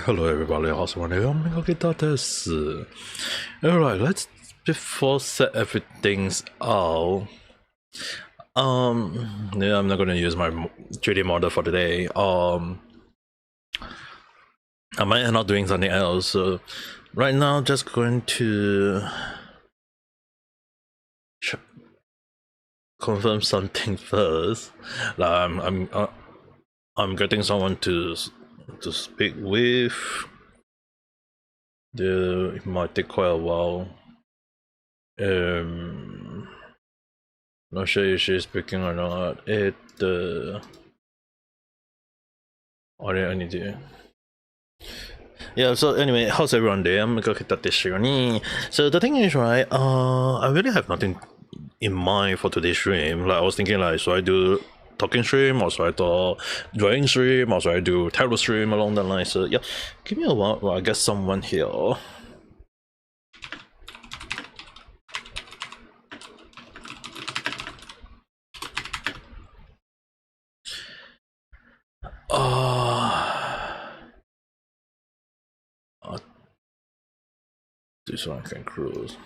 Hello everybody, how's it going? Ame Gakita desu. Alright, let's before set everything's out. Yeah, I'm not gonna use my 3D model for today. I might end up doing something else. So right now, just going to confirm something first. Like I'm getting someone to speak with. It might take quite a while. Not sure if she's speaking or not. I need to. Yeah, so anyway, how's everyone doing? I'm Gakita this journey. So the thing is, right, I really have nothing in mind for today's stream. Like I was thinking like, should I do talking stream or should I do drawing stream or should I do tarot stream along the line? So yeah, give me a while while I get someone here. This one can cruise.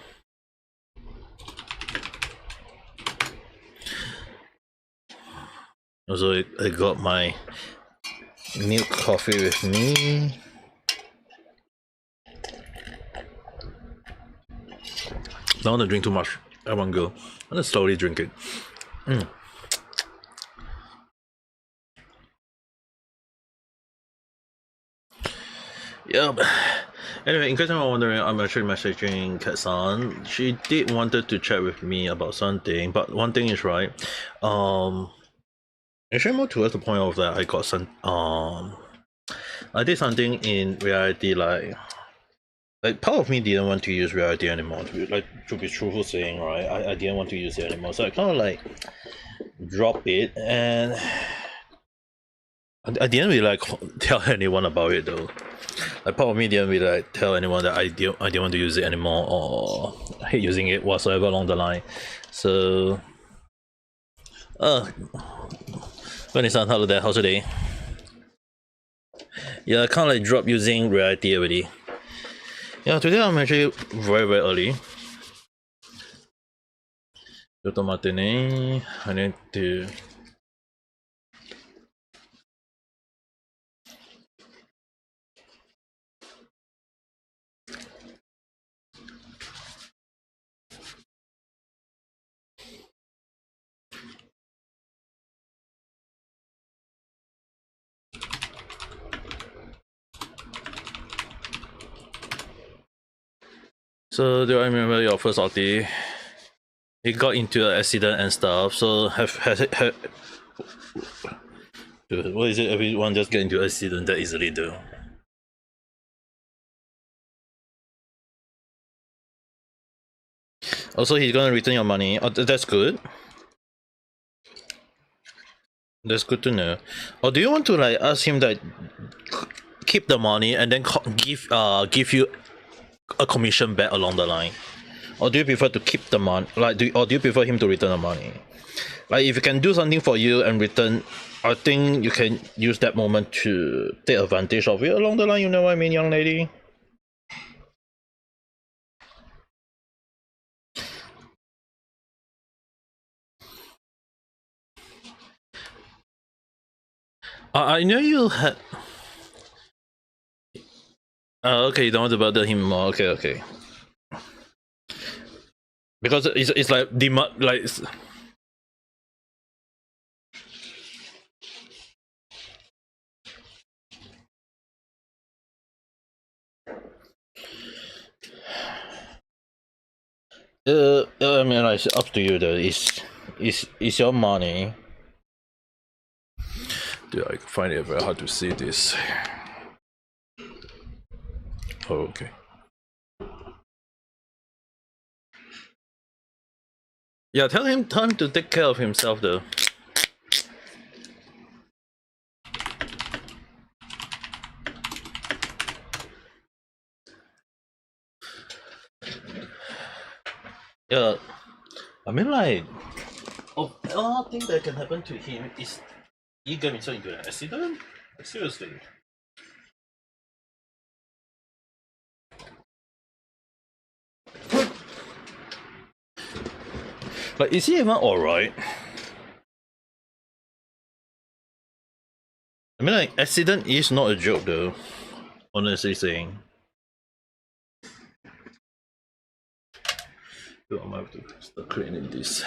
Also, I got my milk coffee with me. Don't want to drink too much at one go. I'm gonna slowly drink it. Yep. Anyway, in case you're wondering, I'm actually messaging Katsan. She did wanted to chat with me about something, but one thing is right. Actually more towards the point of that I got some I did something in reality like part of me didn't want to use reality anymore, to be truthful saying, right? I didn't want to use it anymore. So I kinda like drop it, and I didn't really like tell anyone about it though. Like part of me didn't really like tell anyone that I didn't want to use it anymore or hate using it whatsoever along the line. So Vanessa, hello there, how's your day? Yeah, I kinda like drop using reality already. Yeah, today I'm actually very early. I need to. So do I remember your first ulti? It got into an accident and stuff. So dude, what is it? Everyone just get into an accident that easily though. Also, he's gonna return your money. Oh, that's good. That's good to know. Or do you want to like ask him that keep the money and then give you a commission back along the line? Or do you prefer to keep the money? Or do you prefer him to return the money? Like if you can do something for you and return, I think you can use that moment to take advantage of it along the line. You know what I mean, young lady? I know you had. Okay, you don't want to bother him more. Okay. Because it's like like. I mean, like, it's up to you though. It's your money. Dude, I find it very hard to see this. Oh, okay. Yeah, tell him to take care of himself though. Yeah, I mean like, all thing that can happen to him is he get himself into an accident. Seriously. Like, is he even alright? I mean, like, accident is not a joke though, honestly saying. So I might have to start creating this.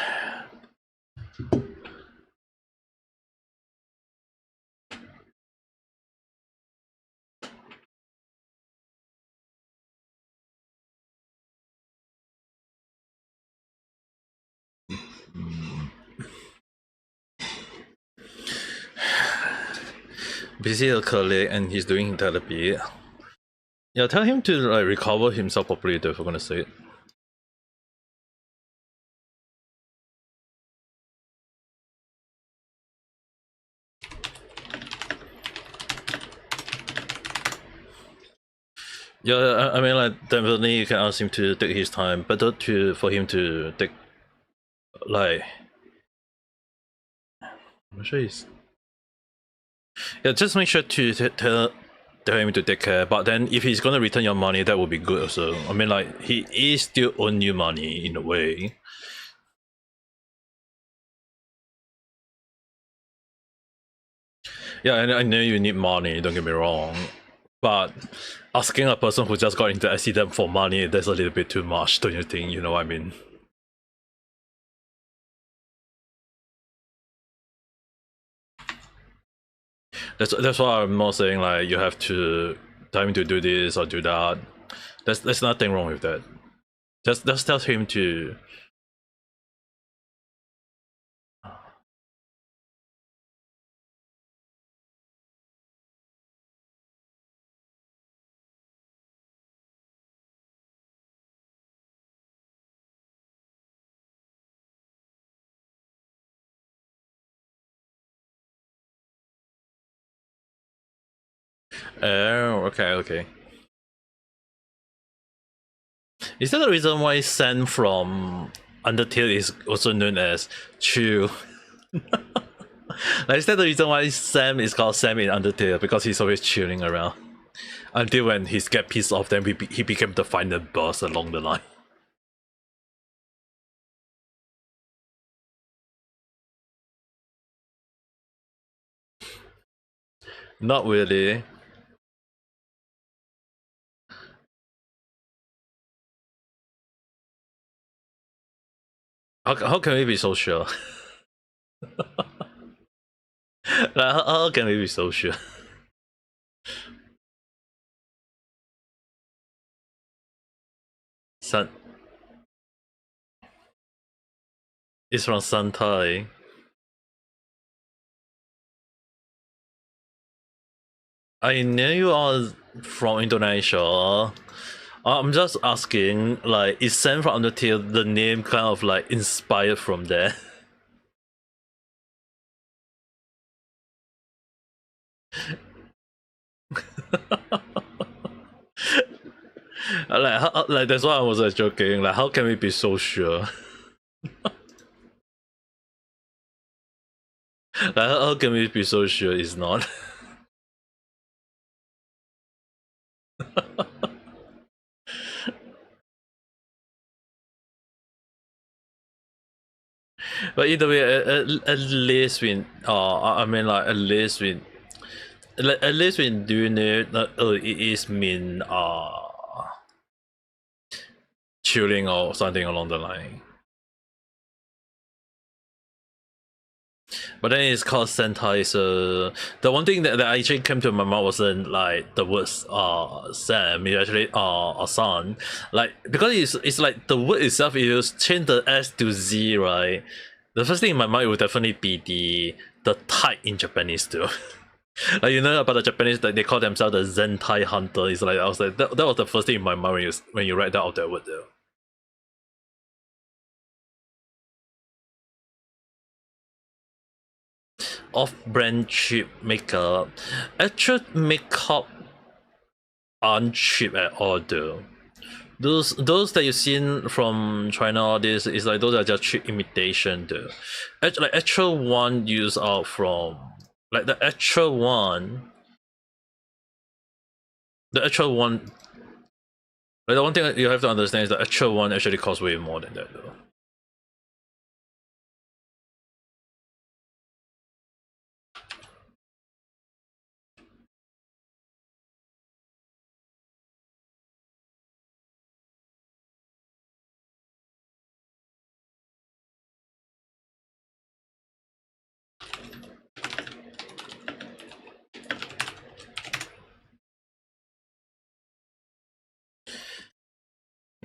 Busy a colleague and he's doing therapy. Yeah, tell him to like recover himself properly though, if we're gonna say it. Yeah, I mean, like, definitely you can ask him to take his time, but for him to take, like, I'm sure he's. Yeah, just make sure to tell him to take care. But then, if he's gonna return your money, that would be good also. I mean, like, he is still own you money in a way. Yeah, I know you need money. Don't get me wrong, but asking a person who just got into accident for money, that's a little bit too much, don't you think? You know what I mean? That's why I'm not saying like you have to tell him to do this or do that. There's nothing wrong with that. Just tell him to. Oh, okay. Is that the reason why Sam from Undertale is also known as Chu? Like, is that the reason why Sam is called Sam in Undertale? Because he's always chilling around. Until when he get pissed off, then he became the final boss along the line. Not really. How can we be so sure? Like, how can we be so sure? Sun. It's from Santai. I know you are from Indonesia. I'm just asking, like, is Sam from Undertale the name kind of like inspired from there? Like that's why I was joking. Like, how can we be so sure? Like, how can we be so sure it's not? But either way, at least we, I mean, like, at least we do know that it is mean chilling or something along the line. But then it's called Sentai, so the one thing that actually came to my mind wasn't like the words Sam, it's actually son. Like, because it's like the word itself, you change the S to Z, right? The first thing in my mind would definitely be the type in Japanese too. Like, you know about the Japanese that they call themselves the Zentai Hunter. It's like, I was like, that was the first thing in my mind when you write out that word though. Off-brand cheap makeup. Actual makeup aren't cheap at all though. Those that you've seen from China, all this is like those are just cheap imitation though. Like actual one used out from like the actual one. The actual one, like, the one thing you have to understand is the actual one actually costs way more than that though.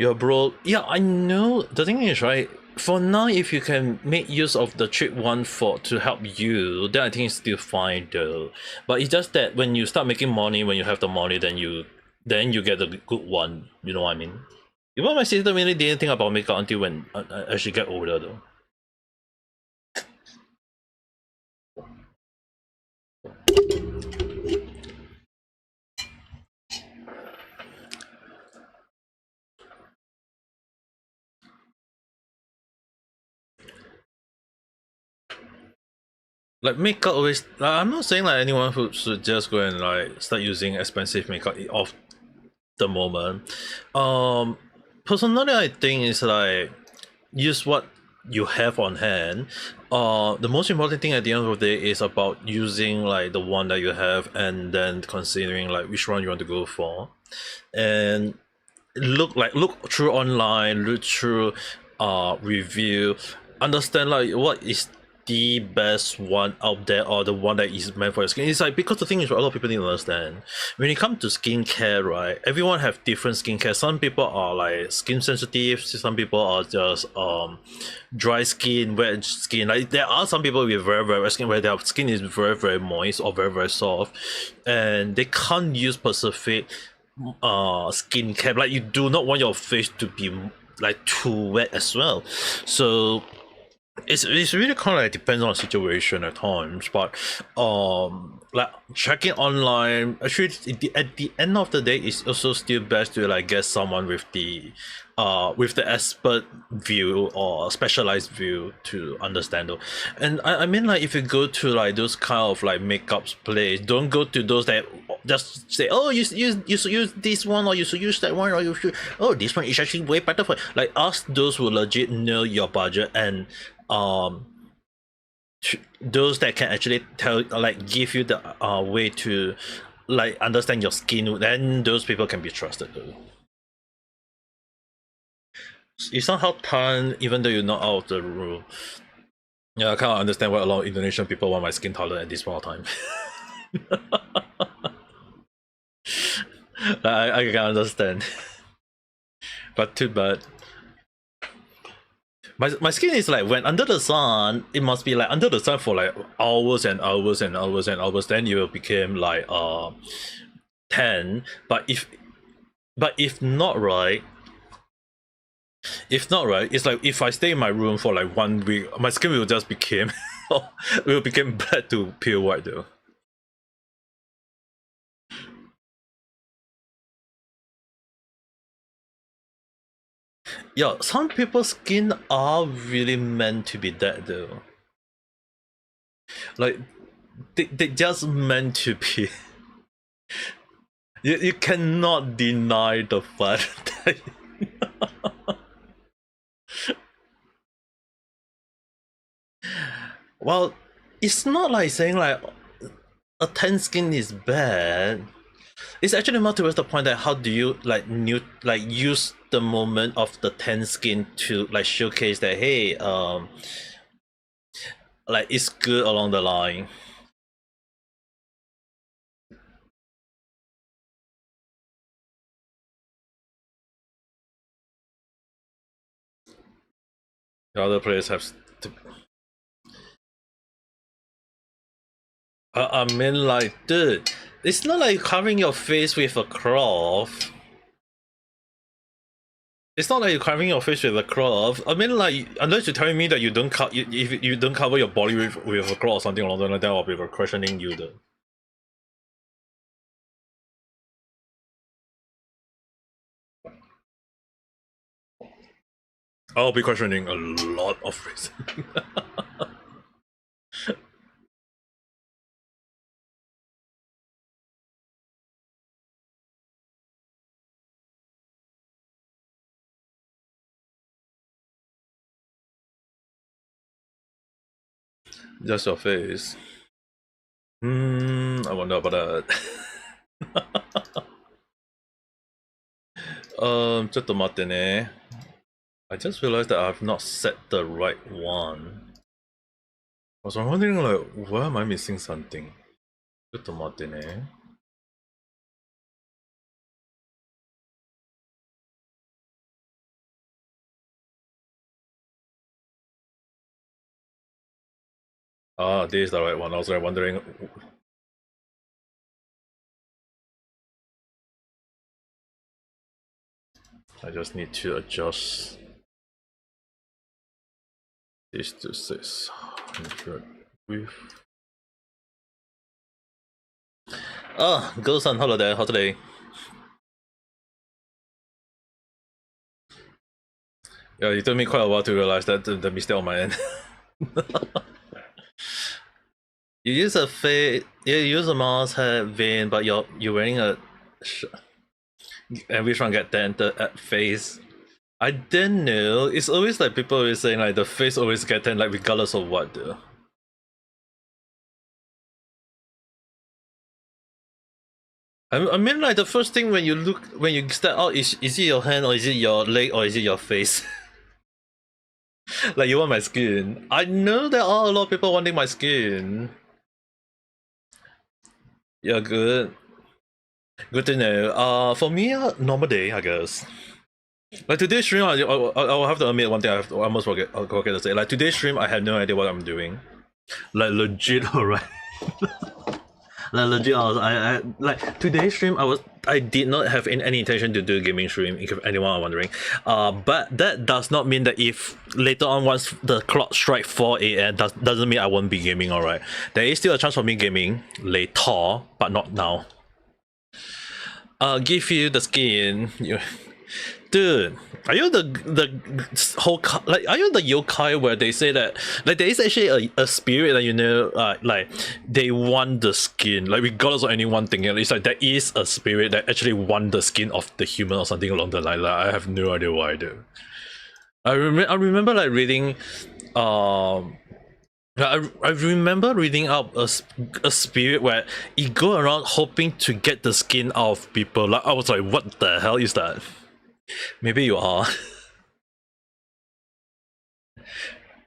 Yeah, bro. Yeah, I know. The thing is, right? For now, if you can make use of the cheap one for to help you, then I think it's still fine though. But it's just that when you start making money, when you have the money, then you get the good one. You know what I mean? Even my sister really didn't think about makeup until when as she get older though. Like makeup always, like, I'm not saying like anyone who should just go and like start using expensive makeup off the moment. Personally, I think it's like use what you have on hand. The most important thing at the end of the day is about using like the one that you have and then considering like which one you want to go for, and look through online, look through review, understand like what is the best one out there or the one that is meant for your skin. It's like because the thing is a lot of people need to understand when it comes to skincare, right? Everyone have different skincare. Some people are like skin sensitive, some people are just dry skin, wet skin. Like there are some people with very wet skin where their skin is very moist or very soft, and they can't use specific skincare. Like you do not want your face to be like too wet as well. So it's really kind of like depends on the situation at times, but like checking online actually at the end of the day it's also still best to like get someone with the expert view or specialized view to understand though. And I mean like if you go to like those kind of like makeup place, don't go to those that just say, oh, you should use this one or you should use that one or you should, oh, this one is actually way better for, like ask those who legit know your budget and um those that can actually tell like give you the way to like understand your skin, then those people can be trusted though. You somehow turn even though you're not out of the rule. Yeah, I can't understand why a lot of Indonesian people want my skin color at this point of time. I can understand. But too bad. My skin is like when under the sun, it must be like under the sun for like hours and hours and hours and hours, then you will become like tan. But if not right, if not right, it's like if I stay in my room for like 1 week, my skin will just become will become black to pure white though. Yeah, some people's skin are really meant to be that though. Like they just meant to be. You cannot deny the fact that well, it's not like saying like a tan skin is bad. It's actually more towards the point that how do you like use the moment of the tan skin to like showcase that, hey, like it's good along the line. The other players have to, I mean like dude, it's not like covering your face with a cloth. It's not like you're covering your face with a cloth. I mean, like, unless you're telling me that you don't if you don't cover your body with a cloth or something along the line, then I'll be questioning you though. I'll be questioning a lot of reasons. Just your face. I wonder about that. ちょっと待ってね. I just realized that I have not set the right one. I was wondering like, why am I missing something? ちょっと待ってね. Ah, this is the right one. I was like wondering. I just need to adjust this to 600 with. Ah, goes on holiday. Holiday. Yeah, it took me quite a while to realize that the mistake on my end. You use a you use a mouse head vein, but you're wearing a and which one get dented at face? I didn't know. It's always like people always saying like the face always get dented, like regardless of what though. I mean like the first thing when you step out is it your hand or is it your leg or is it your face? Like you want my skin. I know there are a lot of people wanting my skin. Yeah, good. Good to know. For me, normal day, I guess. Like today's stream, I'll have to admit one thing. I almost forget to say. Like today's stream, I had no idea what I'm doing. Like legit, alright. Like legit, I like today's stream. I did not have any intention to do gaming stream. If anyone are wondering, but that does not mean that if later on once the clock strike 4 a.m. doesn't mean I won't be gaming. Alright, there is still a chance for me gaming later, but not now. Give you the skin. Dude, are you the whole like are you the yokai where they say that like there is actually a spirit that you know like they want the skin, like regardless of anyone thinking it's like there is a spirit that actually want the skin of the human or something along the line. Like I have no idea why though. I remember like reading I remember reading up a spirit where it go around hoping to get the skin out of people. Like I was like, what the hell is that? Maybe you are.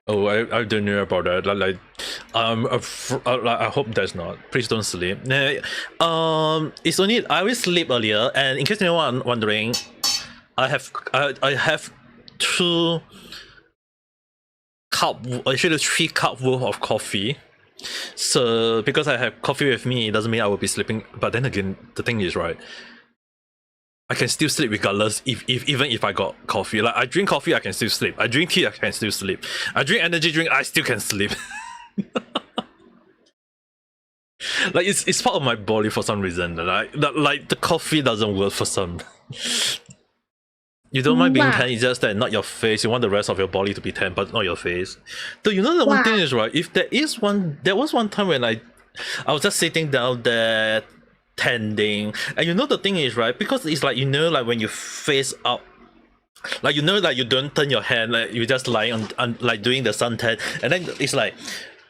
Oh, I don't know about that. Like I hope that's not. Please don't sleep. It's only I will sleep earlier. And in case anyone wondering, I have 2 cup, actually 3 cup worth of coffee. So because I have coffee with me, it doesn't mean I will be sleeping. But then again, the thing is, right, I can still sleep regardless even if I got coffee. Like I drink coffee, I can still sleep. I drink tea, I can still sleep. I drink energy drink, I still can sleep. Like it's part of my body for some reason. Like the coffee doesn't work for some. You don't mind being tan, it's just that not your face. You want the rest of your body to be tan, but not your face. So you know the one thing is, right, if there was one time when I was just sitting down there tending, and you know the thing is, right, because it's like, you know, like when you face up, like, you know, like you don't turn your hand, like you just lying on like doing the suntan, and then it's like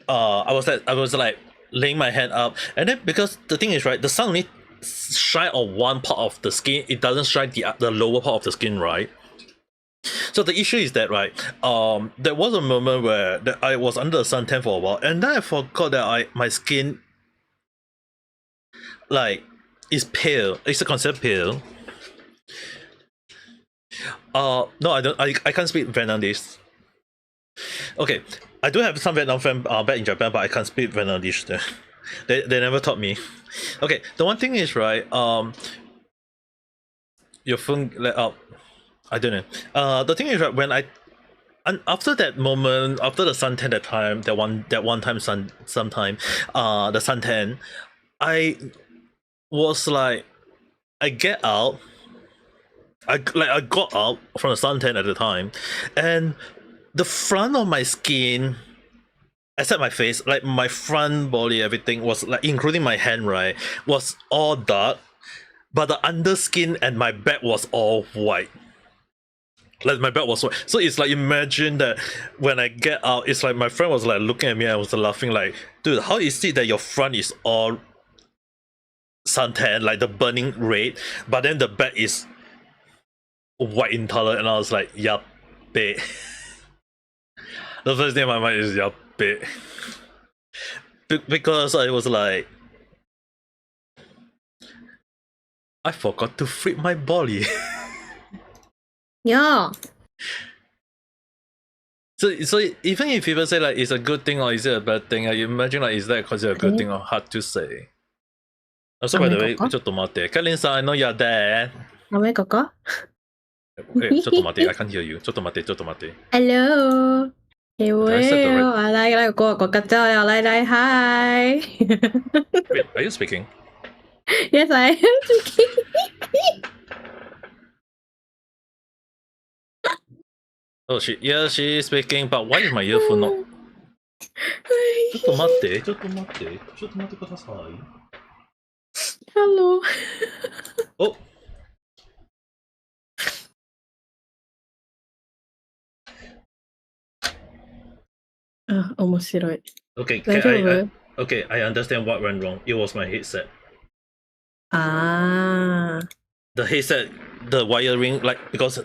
I was like laying my hand up, and then because the thing is, right, the sun only shine on one part of the skin, it doesn't shine the lower part of the skin, right? So the issue is that, right, there was a moment where I was under the suntan for a while, and then I forgot that my skin like is pale. It's a concept pale. No, I don't. I can't speak Vietnamese. Okay, I do have some Vietnam friends back in Japan, but I can't speak Vietnamese there. They never taught me. Okay, the one thing is, right, your phone let up. I don't know. The thing is, right, when and after that moment, after the suntan, that one time sometime, the suntan, I was like, I get out. I got out from the suntan at the time, and the front of my skin, except my face, like my front body, everything was like, including my hand, right, was all dark, but the underskin and my back was all white. Like my back was white. So it's like, imagine that when I get out, it's like my friend was like looking at me and was laughing like, dude, how is it that your front is all suntan, like the burning red, but then the back is white in color? And I was like, yup, babe. The first thing in my mind is yup, babe. Because I was like, I forgot to flip my body. Yeah. So even if people say like it's a good thing or is it a bad thing, you imagine like is that considered a good thing or hard to say? Also, by the way, ちょっと待って。Kailin-san, I know you're there. アメガカ Hey, ちょっと待って。I can't hear you. ちょっと待って。ちょっと待って。Hello. Hello. Did I set the right- Hi. Wait, are you speaking? Yes, I am speaking. Oh, she is speaking, but why is my earphone not? ちょっと待って。ちょっと待って。ちょっと待ってください。Hello. Oh. Almost right. Okay, I okay, I understand what went wrong. It was my headset. Ah. The headset, the wiring, like because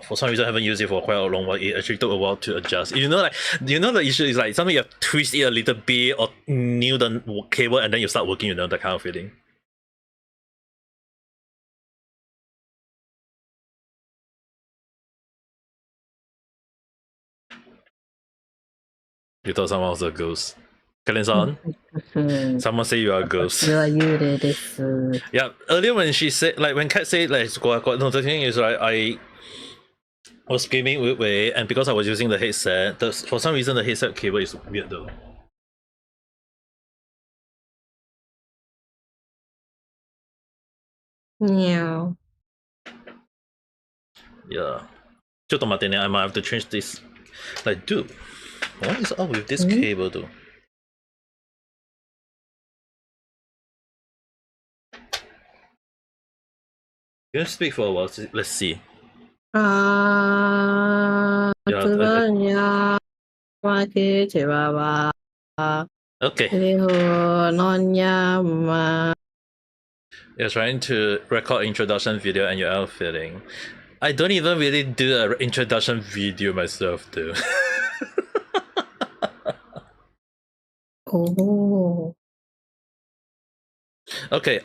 for some reason I haven't used it for quite a long while. It actually took a while to adjust. The issue is like something you have to twist it a little bit or nail the cable and then you start working. That kind of feeling. You thought someone was a ghost. Kailin-san, someone say you are a ghost. You are you. Yeah, earlier when she said, like when Kat said like no, the thing is right, I was screaming way, and because I was using the headset, for some reason the headset cable is weird though. Meow. Yeah. ちょっと待ってね, I might have to change this. Like, dude, what is up with this cable though? You can speak for a while. Let's see. Okay. You're trying to record introduction video and you're out feeling. I don't even really do an introduction video myself though. Oh. Okay,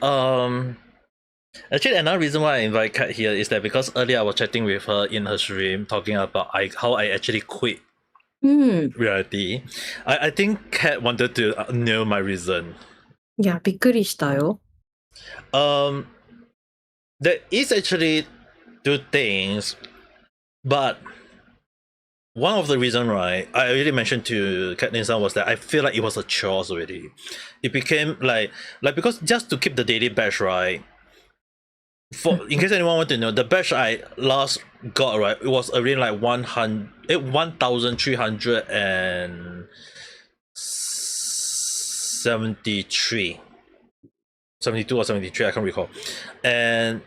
actually another reason why I invite Kat here is that because earlier I was chatting with her in her stream talking about how I actually quit reality. I think Kat wanted to know my reason. いや、びっくりしたよ。There is actually two things, but one of the reason, right, I already mentioned to Kathleen-san was that I feel like it was a chore already. It became like because just to keep the daily badge, right? In case anyone want to know, the badge I last got, right, it was already like 1,373. 72 or 73, I can't recall. And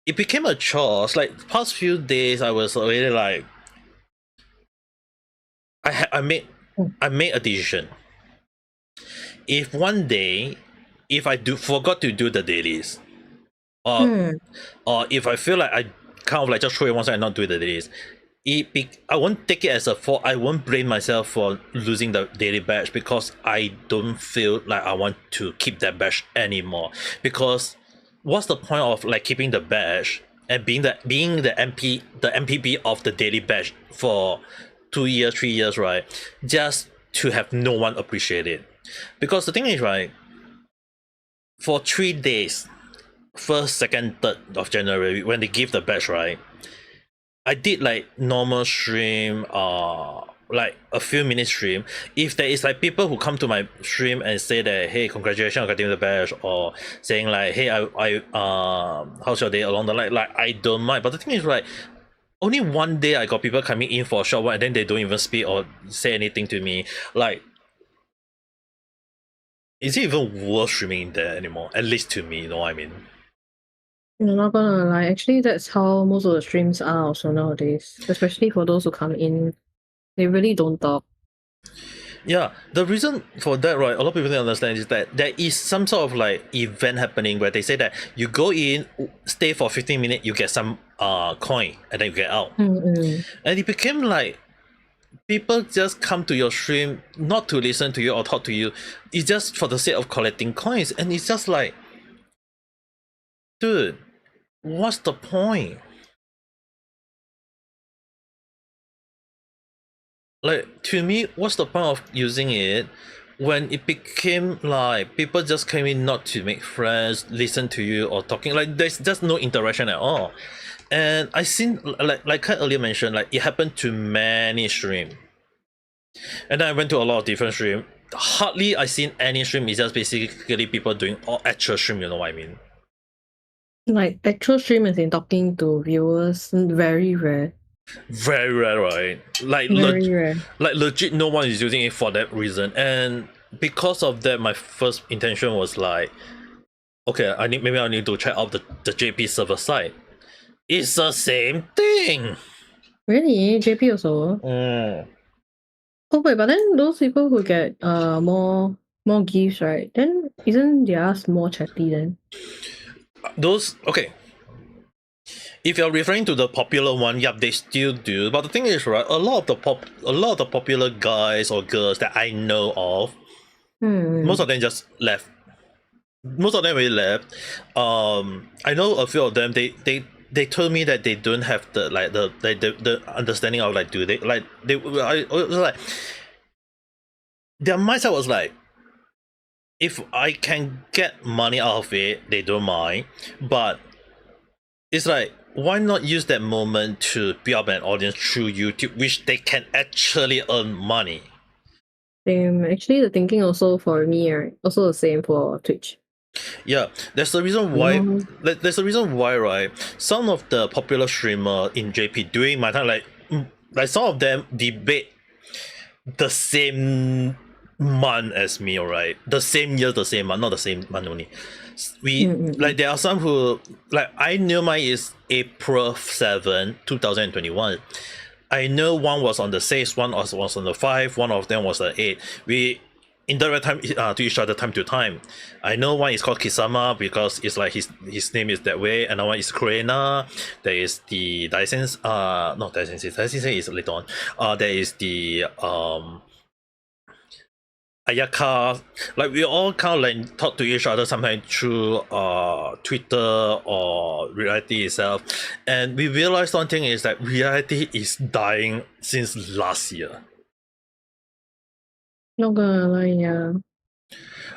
it became a chore. It's like past few days I was already like I made a decision. If one day if I forgot to do the dailies, or if I feel like I kind of like just throw it one side and not do the dailies, I won't take it as a fault. I won't blame myself for losing the daily badge because I don't feel like I want to keep that badge anymore. Because what's the point of like keeping the badge and being the MPB of the daily badge for 2 years, 3 years, right? Just to have no one appreciate it. Because the thing is, right, for 3 days, 1st, 2nd, 3rd of January, when they give the badge, right, I did like normal stream, like a few minutes stream. If there is like people who come to my stream and say that, hey, congratulations on getting the badge, or saying like, hey, how's your day along the line, like I don't mind. But the thing is, right, only one day I got people coming in for a short while and then they don't even speak or say anything to me. Like, is it even worth streaming there anymore? At least to me, you know what I mean? I'm not gonna lie, actually that's how most of the streams are also nowadays. Especially for those who come in. They really don't talk. Yeah, the reason for that, right, a lot of people don't understand is that there is some sort of like event happening where they say that you go in, stay for 15 minutes, you get some coin, and then you get out. And it became like people just come to your stream not to listen to you or talk to you. It's just for the sake of collecting coins, and it's just like, dude, what's the point? like to me, what's the point of using it when it became like people just came in not to make friends, listen to you or talking, like there's just no interaction at all. And I seen like I earlier mentioned, like it happened to many stream. And then I went to a lot of different stream. Hardly I seen any stream. It's just basically people doing all actual stream, you know what I mean? Like actual stream as in talking to viewers, very rare. Very rare, right? Very rare. Like legit no one is using it for that reason. And because of that, my first intention was like, okay, I need to check out the JP server site. It's the same thing. Really? JP also? Oh wait, but then those people who get more gifts, right? Then isn't theirs more chatty then? Those okay. If you're referring to the popular one, yep, they still do. But the thing is, right, a lot of the popular guys or girls that I know of, most of them just left. Most of them really left. I know a few of them. They told me that they don't have the understanding of like do they like they I was like their mindset was like, if I can get money out of it, they don't mind. But it's like, why not use that moment to build up an audience through YouTube, which they can actually earn money? Same. Actually, the thinking also for me, right? Also the same for Twitch. Yeah, there's the reason why. There's a reason why, right? Some of the popular streamer in JP during my time, like some of them debate the same month as me, alright? The same year, the same month, not the same month only. We like there are some who like I know mine is April 7, 2021. I know one was on the 6th, one was on the 5th, one of them was the 8th. We interact time to each other time to time. I know one is called Kisama because it's like his name is that way, and one is Kurena. There is the Dyson not Dyson is later on. There is the Ayaka. Like we all kind of like talk to each other sometimes through Twitter or reality itself, and we realized one thing is that reality is dying since last year. Not gonna lie, yeah.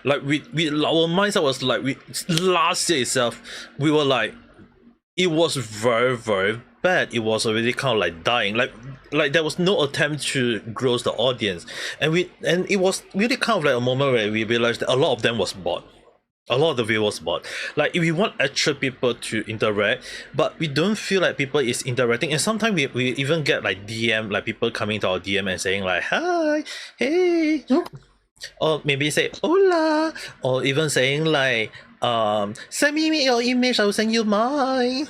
Like we our mindset was like last year itself, we were like, it was very very bad. It was already kind of like dying. Like there was no attempt to grow the audience, and it was really kind of like a moment where we realized that a lot of them was bought. A lot of the viewers bought. Like if we want actual people to interact, but we don't feel like people is interacting, and sometimes we even get like DM, like people coming to our DM and saying like, hi, hey, or maybe say hola, or even saying like, send me your image, I will send you mine.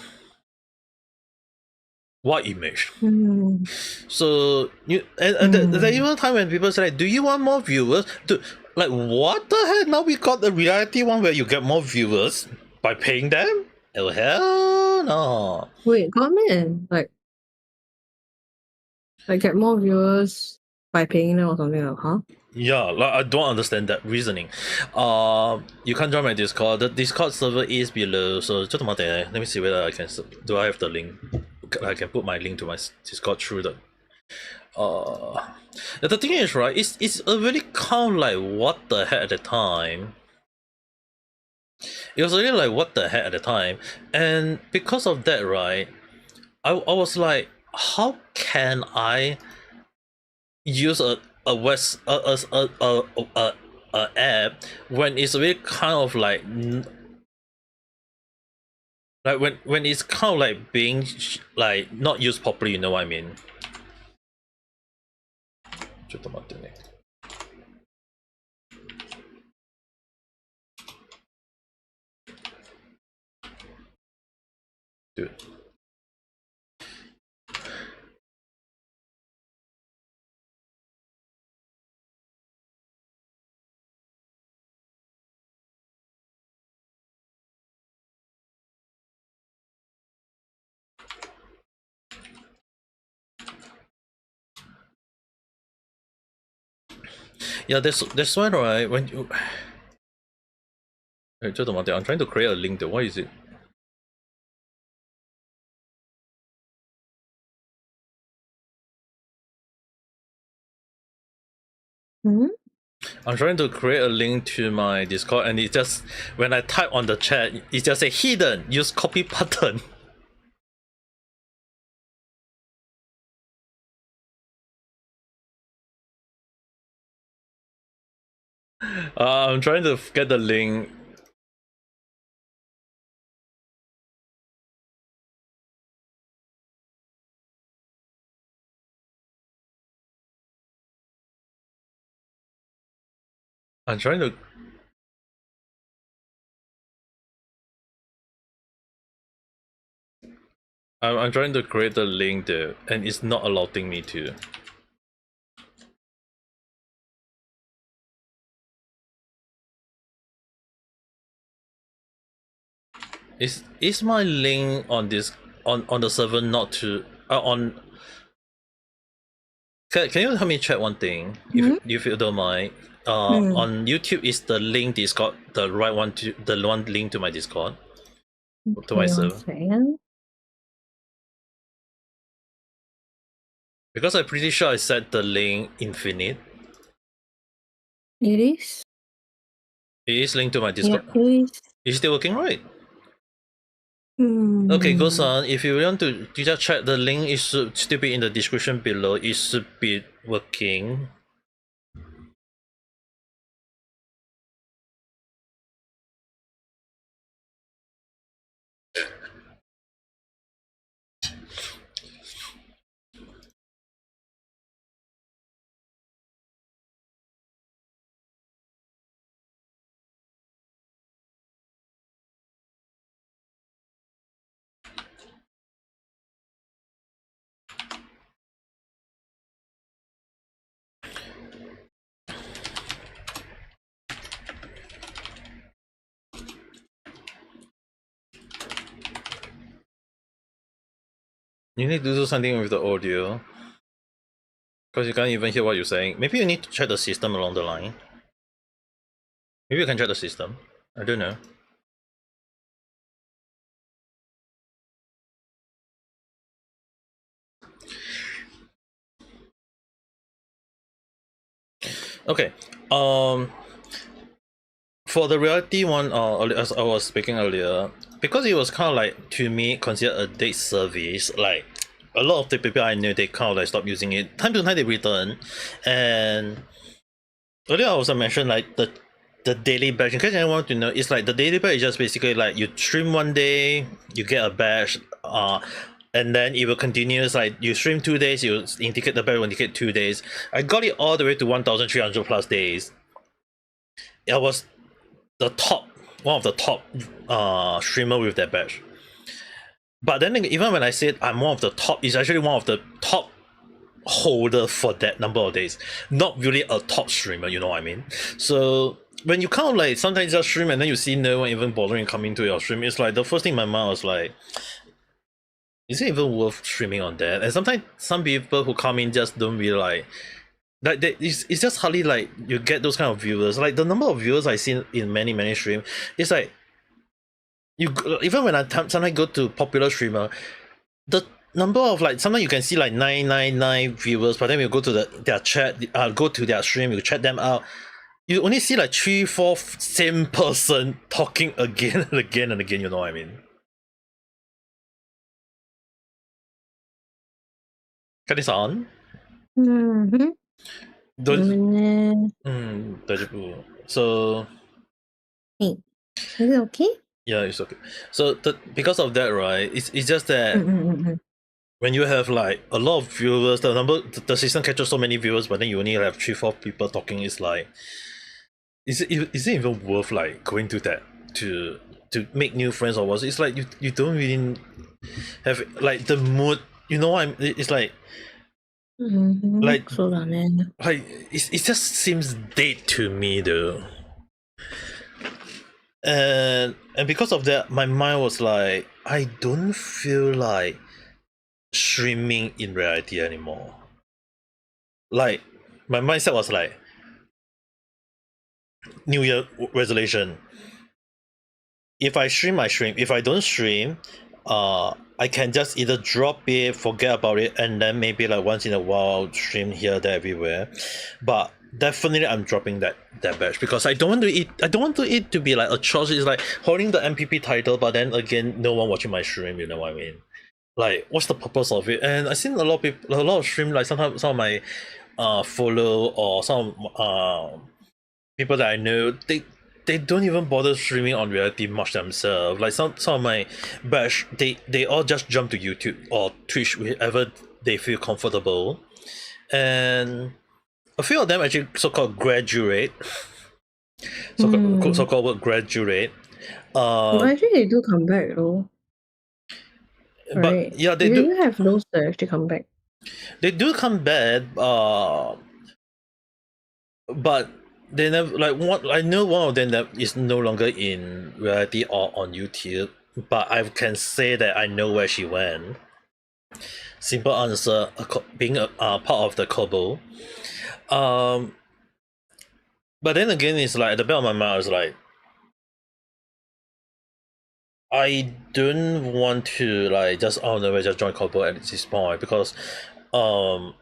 What image? So you and there even time when people say like, do you want more viewers? Like what the heck? Now we got the reality one where you get more viewers by paying them? Oh hell no. Wait, comment like get more viewers by paying them or something like, huh? Yeah, like I don't understand that reasoning. You can't join my Discord. The Discord server is below. So just a minute. Let me see whether I can. Do I have the link? I can put my link to my Discord through the. The thing is, right? It's a really kind of like what the heck at the time. It was really like what the heck at the time, and because of that, right? I was like, how can I use a app when it's really kind of like when it's kind of like being like not used properly, you know what I mean? Dude. Yeah, that's why, right? When you wait, just a minute, I'm trying to create a link there. Why is it? I'm trying to create a link to my Discord, and it just, when I type on the chat, it just say hidden, use copy button. I'm trying to get the link. I'm trying to. I'm trying to create the link there, and it's not allowing me to. Is my link on this on the server not to on? Can you help me check one thing, if you don't mind? On YouTube, is the link Discord the right one to the one link to my Discord? To my server? Because I'm pretty sure I set the link infinite. It is? It is linked to my Discord. Yeah, it is. It's still working, right? Okay, goes on. If you want to just check, the link is should still be in the description below. It should be working. You need to do something with the audio, because you can't even hear what you're saying. Maybe you need to check the system along the line. Maybe you can check the system. I don't know. Okay. For the reality one, as I was speaking earlier, because it was kind of like, to me, considered a date service. Like, a lot of the people I knew, they kind of like stopped using it. Time to time they return, and earlier I also mentioned like the daily badge. In case anyone want to know, it's like the daily badge is just basically like you stream one day, you get a badge, and then it will continue. It's like you stream 2 days, you indicate the badge will indicate 2 days. I got it all the way to 1,300 plus days. It was the top, one of the top streamer with that badge. But then even when I said I'm one of the top, it's actually one of the top holder for that number of days, not really a top streamer, you know what I mean? So when you kind of like sometimes just stream and then you see no one even bothering coming to your stream, it's like the first thing in my mind was like, is it even worth streaming on that? And sometimes some people who come in just don't really like it's just hardly like you get those kind of viewers. Like the number of viewers I seen in many stream, it's like you, even when I sometimes go to popular streamer, the number of like sometimes you can see like 999 viewers, but then you go to their chat, go to their stream, you check them out, you only see like 3-4 same person talking again and again and again, you know what I mean? Kani-san? So hey, is it okay? Yeah, it's okay. So because of that, right, it's just that when you have like a lot of viewers, the system catches so many viewers, but then you only have 3-4 people talking, it's like, is it even worth like going to that to make new friends or what? It's like you don't really have like the mood, you know what it's like, like it just seems dead to me though. And because of that, my mind was like, I don't feel like streaming in reality anymore. Like my mindset was like, New Year resolution. If I stream, I stream. If I don't stream, I can just either drop it, forget about it, and then maybe like once in a while stream here, there, everywhere. But definitely I'm dropping that batch because I don't want it to be like a chore. It's like holding the MPP title, but then again, no one watching my stream. You know what I mean? Like, what's the purpose of it? And I've seen a lot of people, a lot of stream. Like sometimes some of my follow or some people that I know, they don't even bother streaming on reality much themselves. Like some of my batch, they all just jump to YouTube or Twitch wherever they feel comfortable, and a few of them actually so-called graduate, so-called word graduate. Well, actually, they do come back though. But right. yeah, they you do have those that actually come back. They do come back, but they never like one. I know one of them that is no longer in reality or on YouTube, but I can say that I know where she went. Simple answer: being a part of the Kobo. But then again, it's like at the back of my mind, I was like, I don't want to like just just join Kobo at this point because I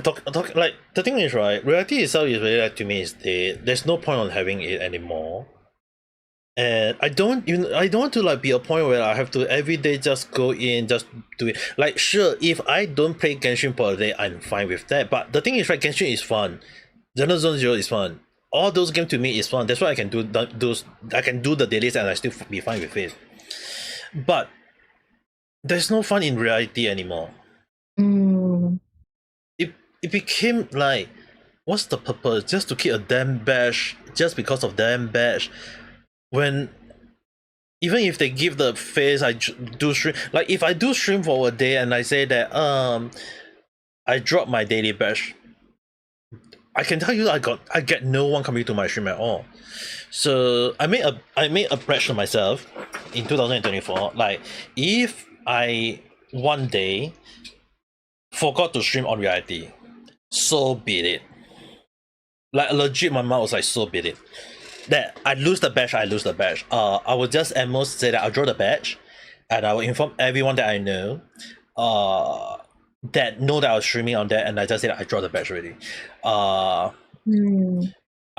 talk like the thing is right. Reality itself is really like to me is dead. There's no point on having it anymore. And I don't want to like be a point where I have to every day just go in just do it. Like sure, if I don't play Genshin per day, I'm fine with that. But the thing is right, Genshin is fun. General Zone Zero is fun. All those games to me is fun. That's why I can do those. I can do the dailies and I still be fine with it. But there's no fun in reality anymore. It became like, what's the purpose? Just to keep a damn badge, just because of damn badge. When even if they give the face, I do stream. Like if I do stream for a day and I say that I drop my daily badge, I can tell you I get no one coming to my stream at all. So I made a pledge to myself in 2024. Like if I one day forgot to stream on reality, so be it. Like legit, my mouth was like, so be it. That I lose the badge, I lose the badge. I will just at most say that I'll draw the badge, and I will inform everyone that I know, that know that I was streaming on that, and I just say that I draw the badge already. I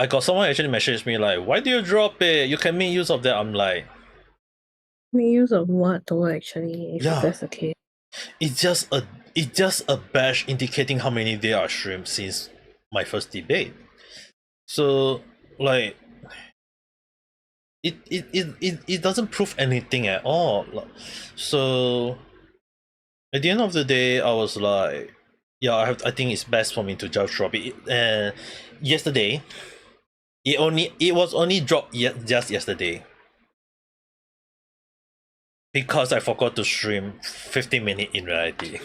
got someone actually messaged me like, "Why do you drop it? You can make use of that." I'm like, make use of what though? Actually, if that's the case, it's just a badge indicating how many days I streamed since my first debate. So like, it doesn't prove anything at all. So at the end of the day, I was like, yeah, I think it's best for me to just drop it. And yesterday, it was only dropped just yesterday because I forgot to stream 15 minutes in reality.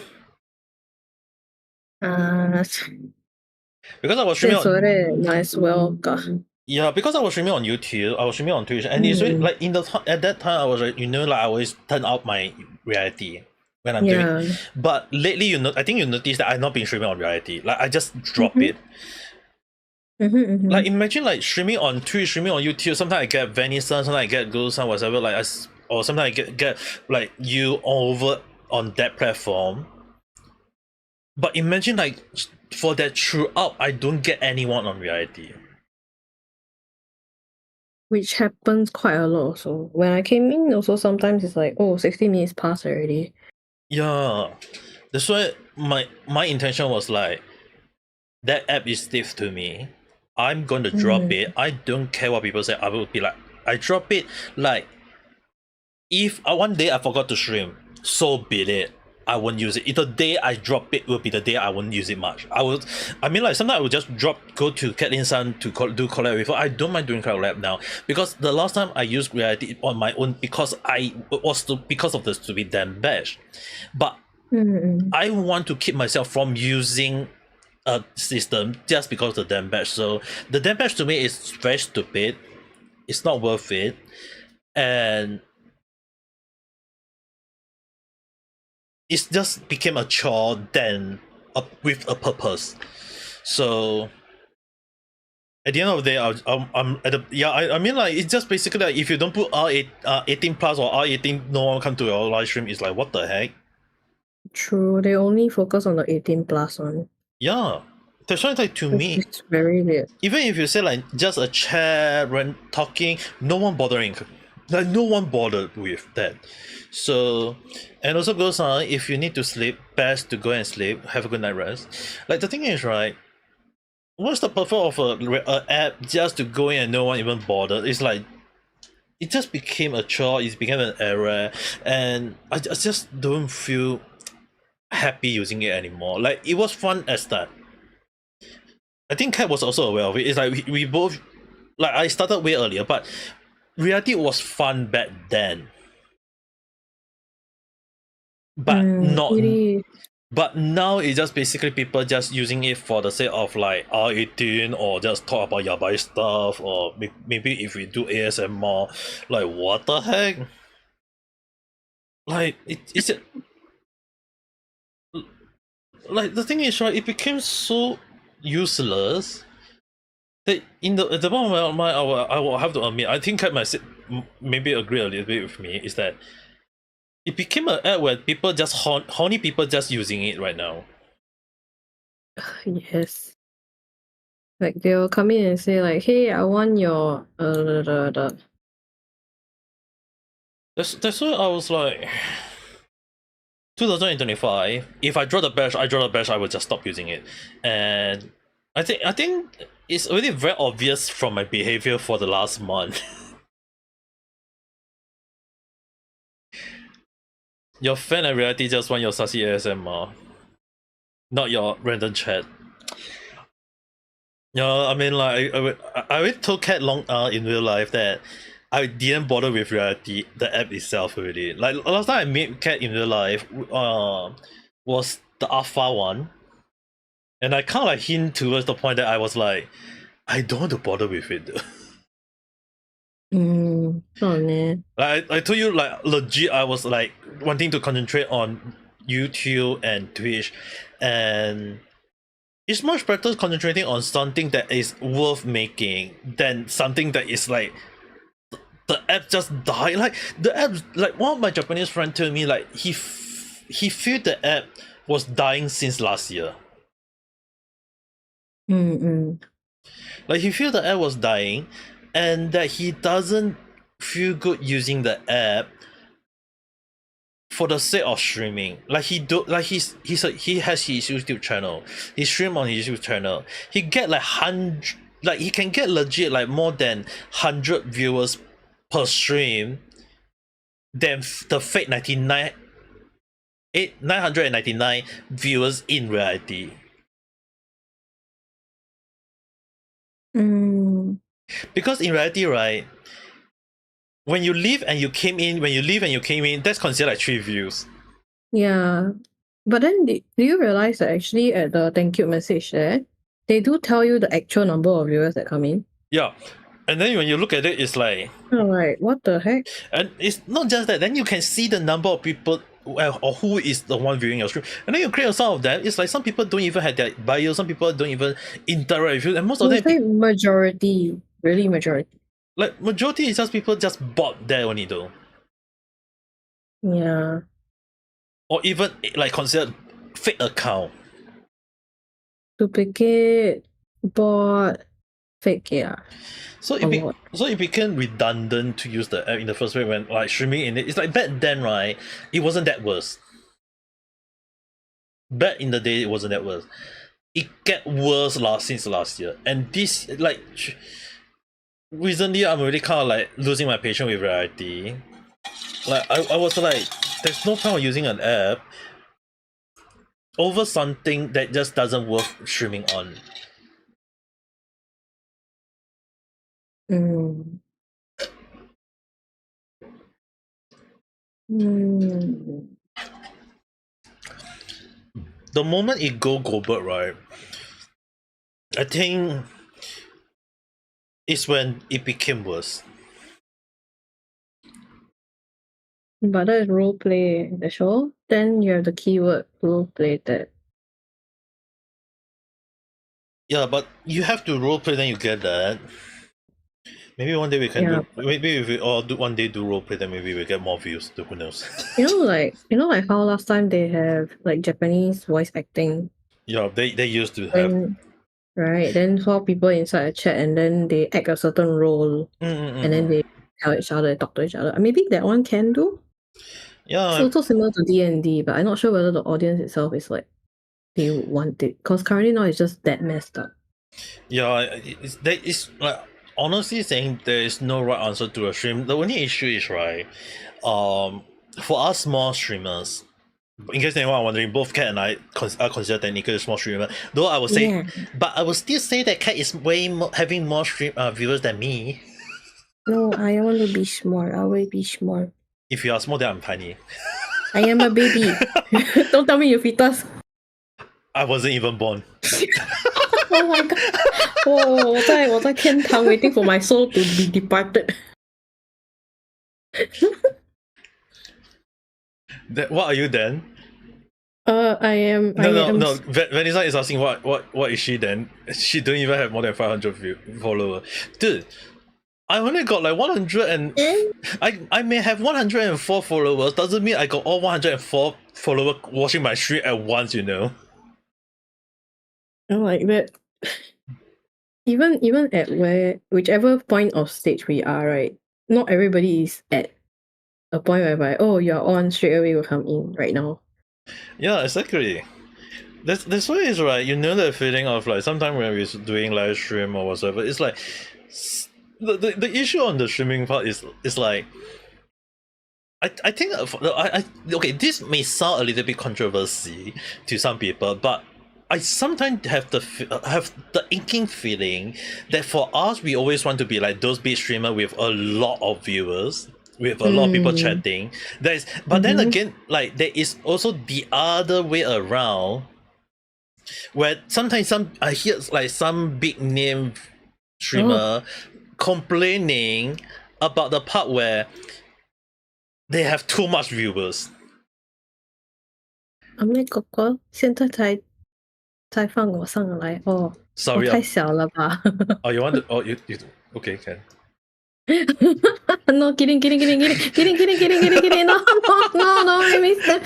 Because I was streaming on, might as well. Yeah, because I was streaming on YouTube, I was streaming on Twitch, and it's really, like at that time I was like, like I always turn out my reality when I'm doing. But lately, I think you noticed that I've not been streaming on reality. Like I just drop it. Like imagine like streaming on Twitch, streaming on YouTube. Sometimes I get venison, sometimes I get Ghost, whatever. Like or sometimes I get like you over on that platform. But imagine like for that throughout, I don't get anyone on reality. Which happens quite a lot also. When I came in also sometimes it's like, oh, 60 minutes passed already. Yeah. That's why my intention was like, that app is stiff to me. I'm going to drop it. I don't care what people say. I will be like, I drop it. Like, if one day I forgot to stream, so be it. I won't use it. If the day I drop it will be the day I won't use it much. I mean like sometimes I would just go to Catlin-san to do collab with her. I don't mind doing collab now because the last time I used reality on my own because because of the stupid damn badge. But I want to keep myself from using a system just because of the damn badge. So the damn badge to me is very stupid. It's not worth it. And it just became a chore than with a purpose. So at the end of the day, I'm at the I mean like it's just basically like if you don't put R18 plus or R18, no one come to your live stream. It's like what the heck. True, they only focus on the 18 plus one. Yeah, that's why like to me, It's very weird. even if you say like just a chat, talking, no one bothering, like no one bothered with that. So, and also goes on, if you need to sleep, best to go and sleep, have a good night rest. Like the thing is, right, what's the purpose of a app just to go in and no one even bothered? It's like it just became a chore, it became an error, and I just don't feel happy using it anymore. Like it was fun as that. I think Kat was also aware of it. It's like we both, like I started way earlier, but reality was fun back then. But not. Really. But now it's just basically people just using it for the sake of like R18 or just talk about yabai stuff, or maybe if we do ASMR, like what the heck? Like it's like the thing is, right, it became so useless that in the bottom of my mind, I will have to admit, I think I might maybe agree a little bit with me, is that it became an app where people just horny people just using it right now. Yes. Like they'll come in and say like, "Hey, I want your That's why I was like, 2025. If I draw the badge, I will just stop using it, and I think it's already very obvious from my behavior for the last month. Your fan and reality just want your sassy ASMR, not your random chat. Yeah, I mean, like I already told Kat long in real life that I didn't bother with reality, the app itself already. Like last time I met Kat in real life, was the alpha one, and I kind of like hint towards the point that I was like, I don't want to bother with it. Oh man. Like I told you, like legit, I was like wanting to concentrate on YouTube and Twitch, and it's much better concentrating on something that is worth making than something that is like the app just died. Like the app, like one of my Japanese friend told me, like he feel the app was dying since last year. Like he feel the app was dying, and that he doesn't feel good using the app for the sake of streaming. Like he he has his YouTube channel. He stream on his YouTube channel. He get like like he can get legit like more than 100 viewers per stream than the fake 999 viewers in reality. Because in reality, right, when you leave and you came in, that's considered like 3 views. Yeah. But then do you realize that actually at the thank you message there, they do tell you the actual number of viewers that come in? Yeah. And then when you look at it, it's like, I'm like, what the heck? and it's not just that, then you can see the number of people or who is the one viewing your stream, and then you create some of them. It's like some people don't even have their bio, some people don't even interact with you, and most of them, It's like majority, really majority. like majority is just people just bought there only though, Yeah. or even like considered fake account. Duplicate, bot, fake, yeah. So it became redundant to use the app in the first place when like streaming in it. It's like back then, right? It wasn't that worse. Back in the day, it wasn't that worse. It get worse since last year, and this like recently I'm already kind of like losing my patience with reality. Like I was like, there's no point of using an app over something that just doesn't worth streaming on. Mm. The moment it go global, right, I think it's when it became worse. But that is role play the show. Then you have the keyword role play that. Yeah, but you have to roleplay, then you get that. Maybe one day we can do. Maybe if we all do one day do roleplay, then maybe we get more views. Who knows? You know, like how last time they have like Japanese voice acting. Yeah, they used to have. Right, then 4 people inside a chat and then they act a certain role and then they tell each other, talk to each other. Maybe that one can do. Yeah. So similar to D&D, but I'm not sure whether the audience itself is like they want it. Because currently now it's just that messed up. Yeah, it's like honestly saying there is no right answer to a stream. The only issue is right, for us small streamers, in case anyone are wondering, both Cat and I are considered technically small streamer. Though I would say, but I would still say that Cat is way having more viewers than me. No, I want to be small. I will be small. If you are small, then I'm tiny. I am a baby. Don't tell me you fetus. I wasn't even born. Oh my god! 我在天堂 waiting for my soul to be departed. What are you then? I am. No. Vanessa is asking what is she then? She don't even have more than 500 followers, dude. I only got like 100 and I may have 104 followers. Doesn't mean I got all 104 followers watching my stream at once. You know. I'm like that. Even at whichever point of stage we are, right? Not everybody is at a point whereby you're on straight away will come in right now. Yeah, exactly. That's why it's right. You know that feeling of like sometimes when we're doing live stream or whatever, it's like the issue on the streaming part is like I think okay, this may sound a little bit controversy to some people, but I sometimes have the inking feeling that for us we always want to be like those big streamers with a lot of viewers, with a lot of people chatting. But then again, like there is also the other way around, where sometimes I hear like some big name streamer complaining about the part where they have too much viewers. Ame 哥哥现在才放我上来Sorry, 我太小了吧 Oh, you want to? Oh, you okay? Can. No, kidding. No, I missed it.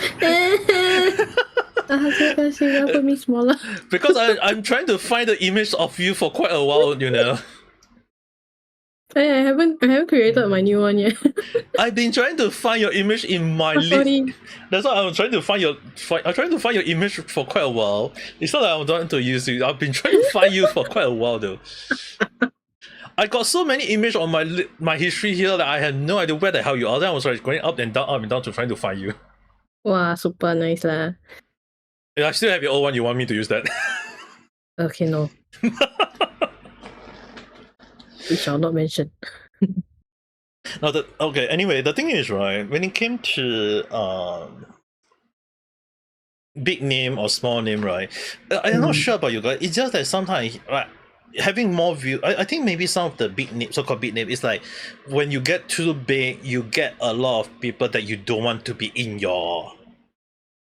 Put me smaller. Because I'm trying to find the image of you for quite a while, you know. I haven't created my new one yet. I've been trying to find your image in my list. That's why I'm trying to find your image for quite a while. It's not that I'm trying to use you. I've been trying to find you for quite a while though. I got so many images on my history here that I had no idea where the hell you are. Then I was like going up and down to trying to find you. Wow, super nice lah. I still have your old one. You want me to use that? Okay, no. We shall not mention. No, okay. Anyway, the thing is, right, when it came to big name or small name, right, I'm not sure about you guys. It's just that sometimes, like, having more view, I think maybe some of the big name, so-called big name, is like when you get too big, you get a lot of people that you don't want to be in your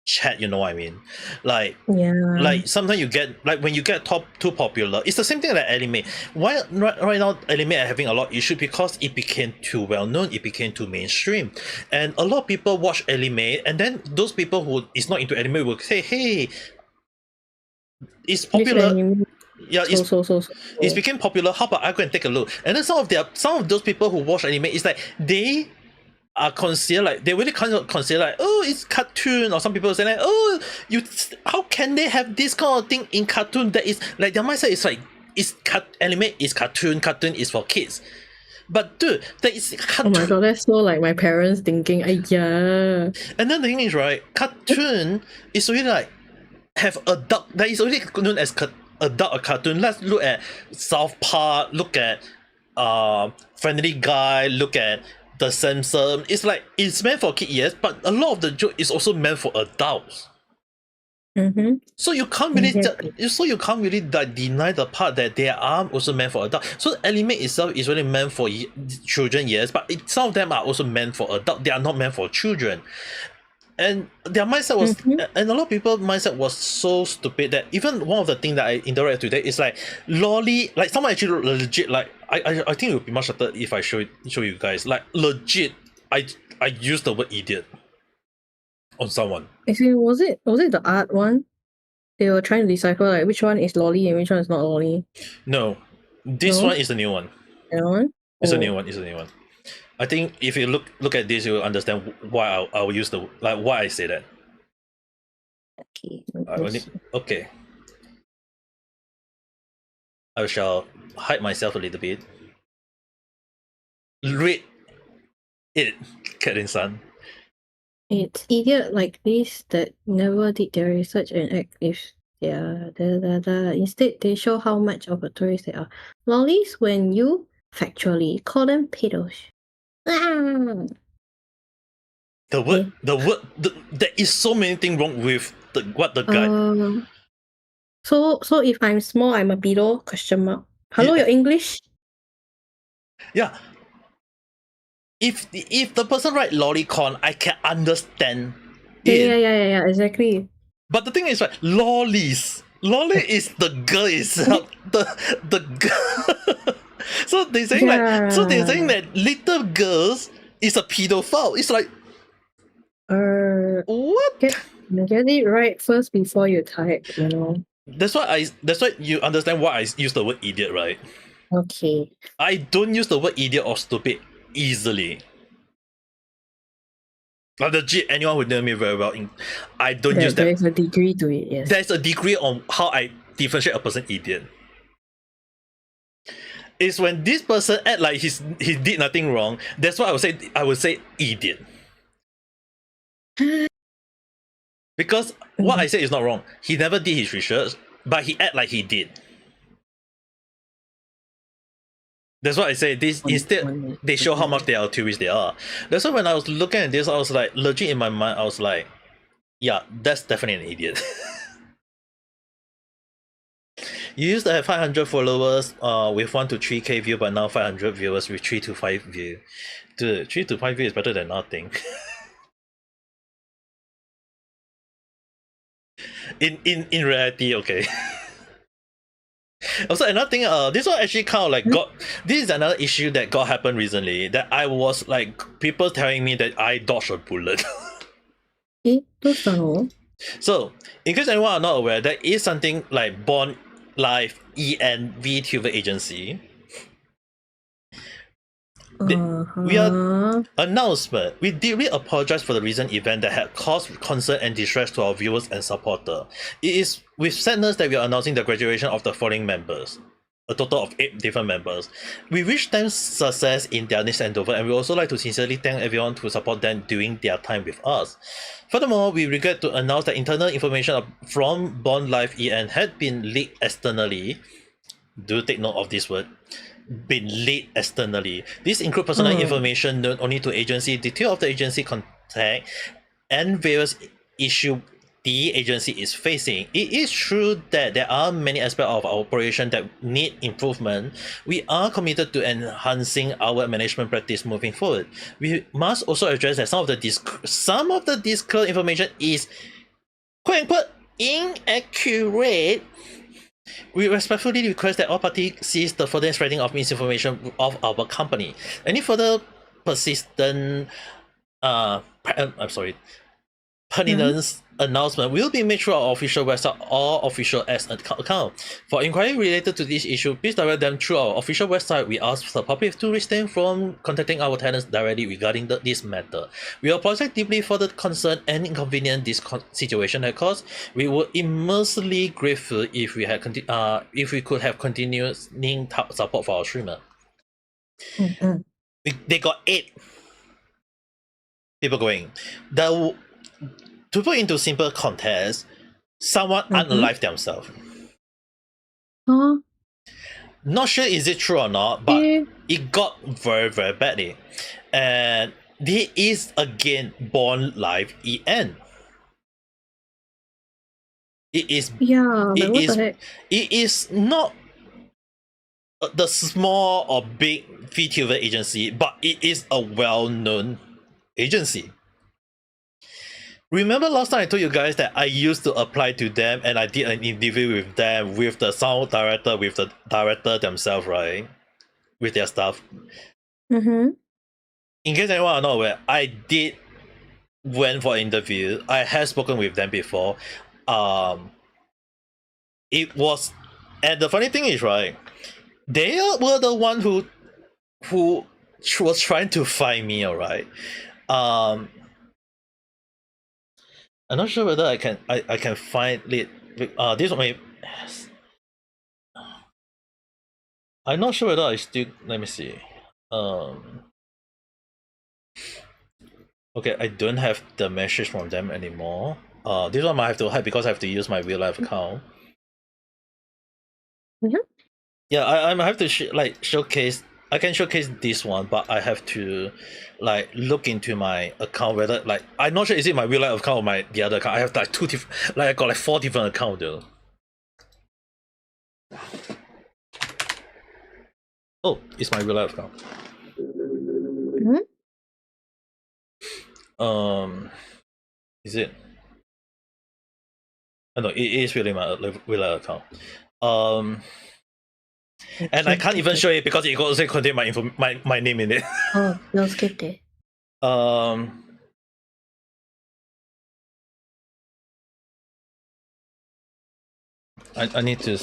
chat, you know what I mean? Like, like sometimes you get, like when you get too popular, it's the same thing like anime. Why right now anime are having a lot of issue? Because it became too well known, it became too mainstream, and a lot of people watch anime, and then those people who is not into anime will say, hey, it's popular. Yeah, it's became popular. How about I go and take a look? And then some of those people who watch anime, it's like they are considered like, they really consider like, oh, it's cartoon, or some people say like, oh, how can they have this kind of thing in cartoon? That is like, their mindset is like, anime is cartoon is for kids. But dude, that is cartoon. Oh my god, that's so like my parents thinking, yeah. And then the thing is, right, cartoon is already like have adult, that is already known as adult cartoon. Let's look at South Park, look at Family Guy, look at The Simpsons. It's like, it's meant for kids, yes, but a lot of the joke is also meant for adults. So you can't really deny the part that they are also meant for adults. So anime itself is really meant for children, yes, but some of them are also meant for adults. They are not meant for children. And their mindset was, and a lot of people's mindset was so stupid that even one of the things that I interacted today is like, lolly, like someone actually legit, like, I think it would be much better if I show you guys, like legit, I used the word idiot on someone. Actually, was it the art one? they were trying to decipher like which one is lolly and which one is not lolly. No, this No? one is the new one. That one? It's a Oh, new one. It's a new one. I think if you look at this, you will understand why I will use the why I say that. okay. Okay. I shall hide myself a little bit. Read it, Cat-in-san. It's idiot like this that never did their research and act if they are Instead, they show how much of a tourist they are. Lollies when you factually call them pedos. Ah! There is so many things wrong with what the guy. So if I'm small, I'm a pedo? Question mark. Hello, Yeah. your English? Yeah. If the person write lolicon, I can understand it. Yeah, exactly. But the thing is, right, lollies. Lolly is the girl itself. the girl. So they're saying that little girls is a pedophile. It's like what? Get it right first before you type, you know. That's why you understand why I use the word idiot, right? Okay. I don't use the word idiot or stupid easily. Like legit, anyone who know me very well, I don't use that. There's a degree to it, yes. There's a degree on how I differentiate a person idiot. It's when this person act like he did nothing wrong. That's why I would say idiot. Because what I say is not wrong. He never did his research, but he act like he did. That's what I say. This instead they show how much they are tourists they are. That's why when I was looking at this, I was like, legit in my mind, I was like, yeah, that's definitely an idiot. You used to have 500 followers with 1 to 3k view, but now 500 viewers with 3 to 5 view. Dude, 3 to 5 view is better than nothing. in reality, okay. Also, another thing, this one actually kind of like this is another issue that got happened recently, that I was like, people telling me that I dodged a bullet. So, in case anyone are not aware, there is something like Bond Live EN VTuber agency. We are announcement. We deeply apologize for the recent event that had caused concern and distress to our viewers and supporters. It is with sadness that we are announcing the graduation of the following members, a total of 8 different members. We wish them success in their next endeavor, and we also like to sincerely thank everyone who support them during their time with us. Furthermore, we regret to announce that internal information from Bond Live EN had been leaked externally. Do take note of this word. Been leaked externally. These include personal information known only to agency, detail of the agency contact, and various issue the agency is facing. It is true that there are many aspects of our operation that need improvement. We are committed to enhancing our management practice moving forward. We must also address that some of the disclosed information is quote unquote inaccurate. We respectfully request that all parties cease the further spreading of misinformation of our company. Any further persistent pertinence announcement will be made through our official website or official X account. For inquiry related to this issue, please direct them through our official website. We ask the public to refrain from contacting our tenants directly regarding this matter. We apologize deeply for the concern and inconvenience this situation has caused. We would immensely grateful if we could have continuous support for our streamer. They got 8 people going. To put into simple context, someone unalived themselves. Not sure is it true or not, but it got very, very badly. And this is again Born Live EN. It is it is not the small or big VTuber agency, but it is a well-known agency. Remember last time I told you guys that I used to apply to them and I did an interview with them, with the sound director, with the director themselves, right? With their staff. In case anyone are not aware, I did went for an interview. I have spoken with them before. it was, and the funny thing is, right, they were the one who was trying to find me, alright. I'm not sure whether I can find it. This one, I'm not sure whether I still, let me see. Okay, I don't have the message from them anymore. This one I have to hide because I have to use my real life account. Yeah, I have to showcase. I can showcase this one, but I have to like look into my account whether like I'm not sure is it my real life account or the other account. I have like I got like 4 different accounts though. Oh, it's my real life account. Is it? Oh, no, it is really my real life account. And I can't even show it because it also contain my name in it. Oh, no, skip it. I need to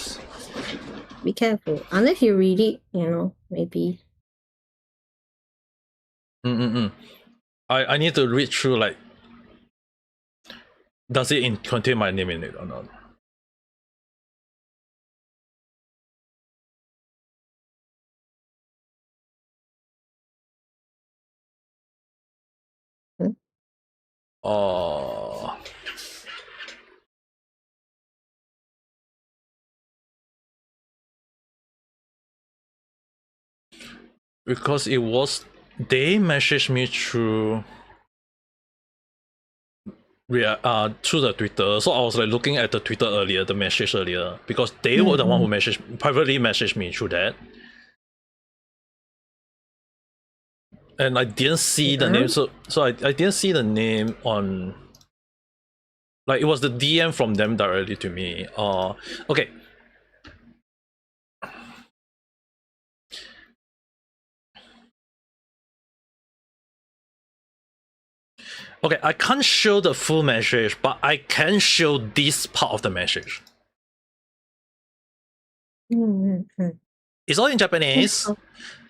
be careful. Unless you read it, maybe. I need to read through like does it contain my name in it or not? Oh. Because it was they messaged me through through the Twitter, so I was like looking at the message earlier because they were the one who privately messaged me through that, and I didn't see the name, so I didn't see the name on. Like it was the DM from them directly to me. Okay. Okay, I can't show the full message, but I can show this part of the message. It's all in Japanese.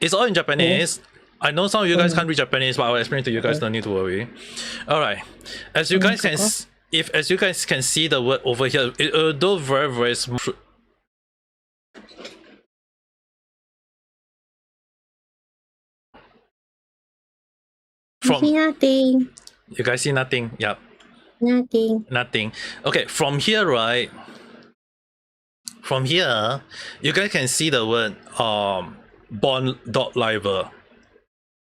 It's all in Japanese. I know some of you guys can't read Japanese, but I'll explain to you guys. No need to worry. All right, as you guys can, as you guys can see the word over here, although very very small. See nothing. You guys see nothing? Yep. Nothing. Okay, from here, right? From here, you guys can see the word bond.live.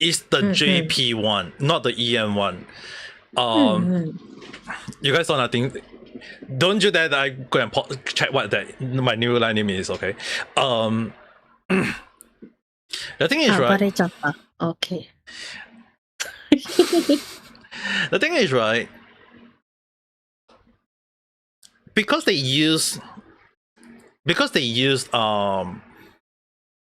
It's the JP one, not the EM one. You guys saw nothing. Don't do that. I go and check what my new line name is. Okay. The thing is, right? Okay. The thing is, right? Because they used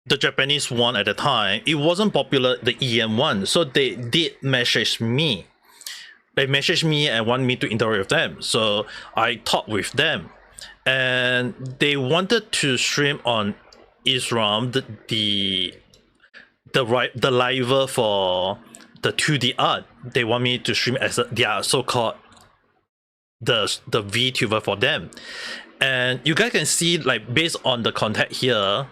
the Japanese one at the time, it wasn't popular, the EM one, so they did message me. They messaged me and want me to interact with them, so I talked with them, and they wanted to stream on Isram the live for the 2D art. They want me to stream as their so-called the VTuber for them, and you guys can see like based on the contact here,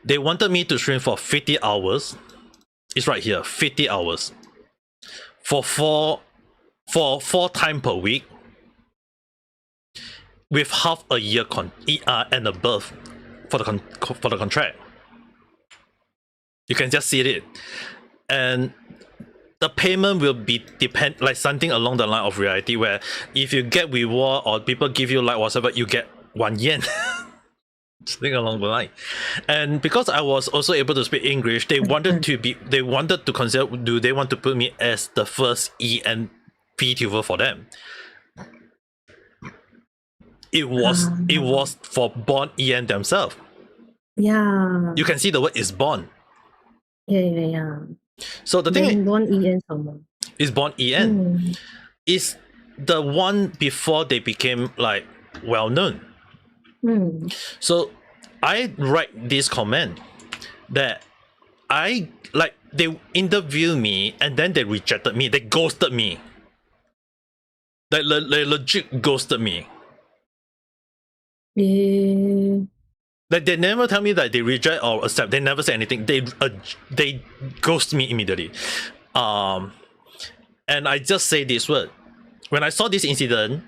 they wanted me to stream for 50 hours. It's right here, 50 hours for four times per week with half a year and above for the contract. You can just see it, and the payment will be depend like something along the line of reality, where if you get reward or people give you like whatever, you get 1 yen. Something along the line. And because I was also able to speak English, they wanted to consider, do they want to put me as the first EN VTuber for them. It was for Bond EN themselves. Yeah. You can see the word is Bond. Yeah. So the thing is, Bond EN someone. Is Bond EN. Is the one before they became like well known. So I write this comment that I like they interviewed me and then they rejected me. They ghosted me. They legit ghosted me. Like they never tell me that they reject or accept. They never say anything. They ghost me immediately. And I just say this word. When I saw this incident,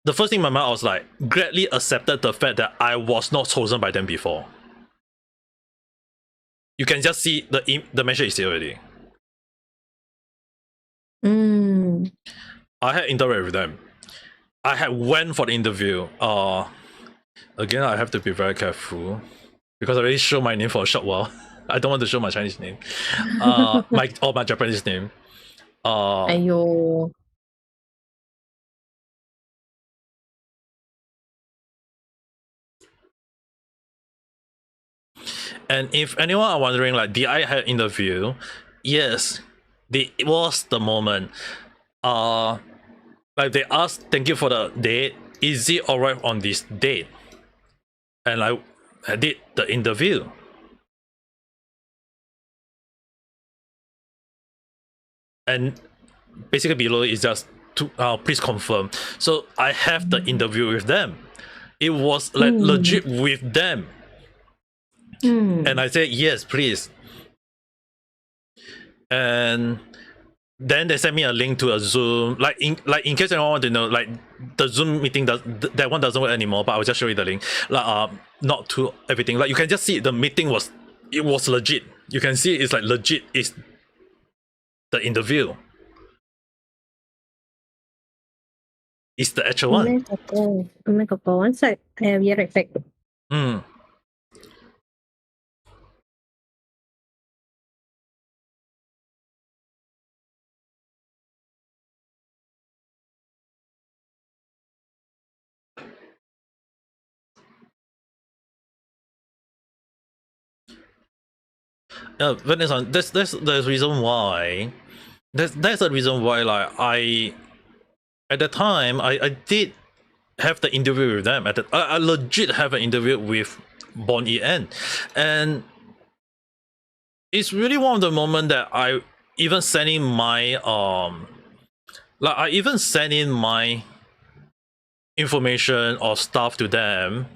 the first thing in my mind I was like, gladly accepted the fact that I was not chosen by them before. You can just see the message is here already. I had interacted with them. I had went for the interview. Again, I have to be very careful because I already showed my name for a short while. I don't want to show my Chinese name. My Japanese name. Aiyo. And if anyone are wondering, like, did I have interview? Yes, it was the moment. Like they asked, thank you for the date. Is it alright on this date? And I did the interview. And basically below is just to please confirm. So I have the interview with them. It was like legit with them. And I said yes, please. And then they sent me a link to a Zoom. Like in case anyone want to know, like the Zoom meeting that one doesn't work anymore. But I will just show you the link. Like not to everything. Like you can just see the meeting was legit. You can see it's like legit. It's the interview. It's the actual one. Oh my god! One sec. I have yet effect. Vanessa, that's the reason why. That's the reason why. Like I, at the time, I did have the interview with them. I legit have an interview with Bon En, and it's really one of the moments that I even sent in my like I even sent in my information or stuff to them.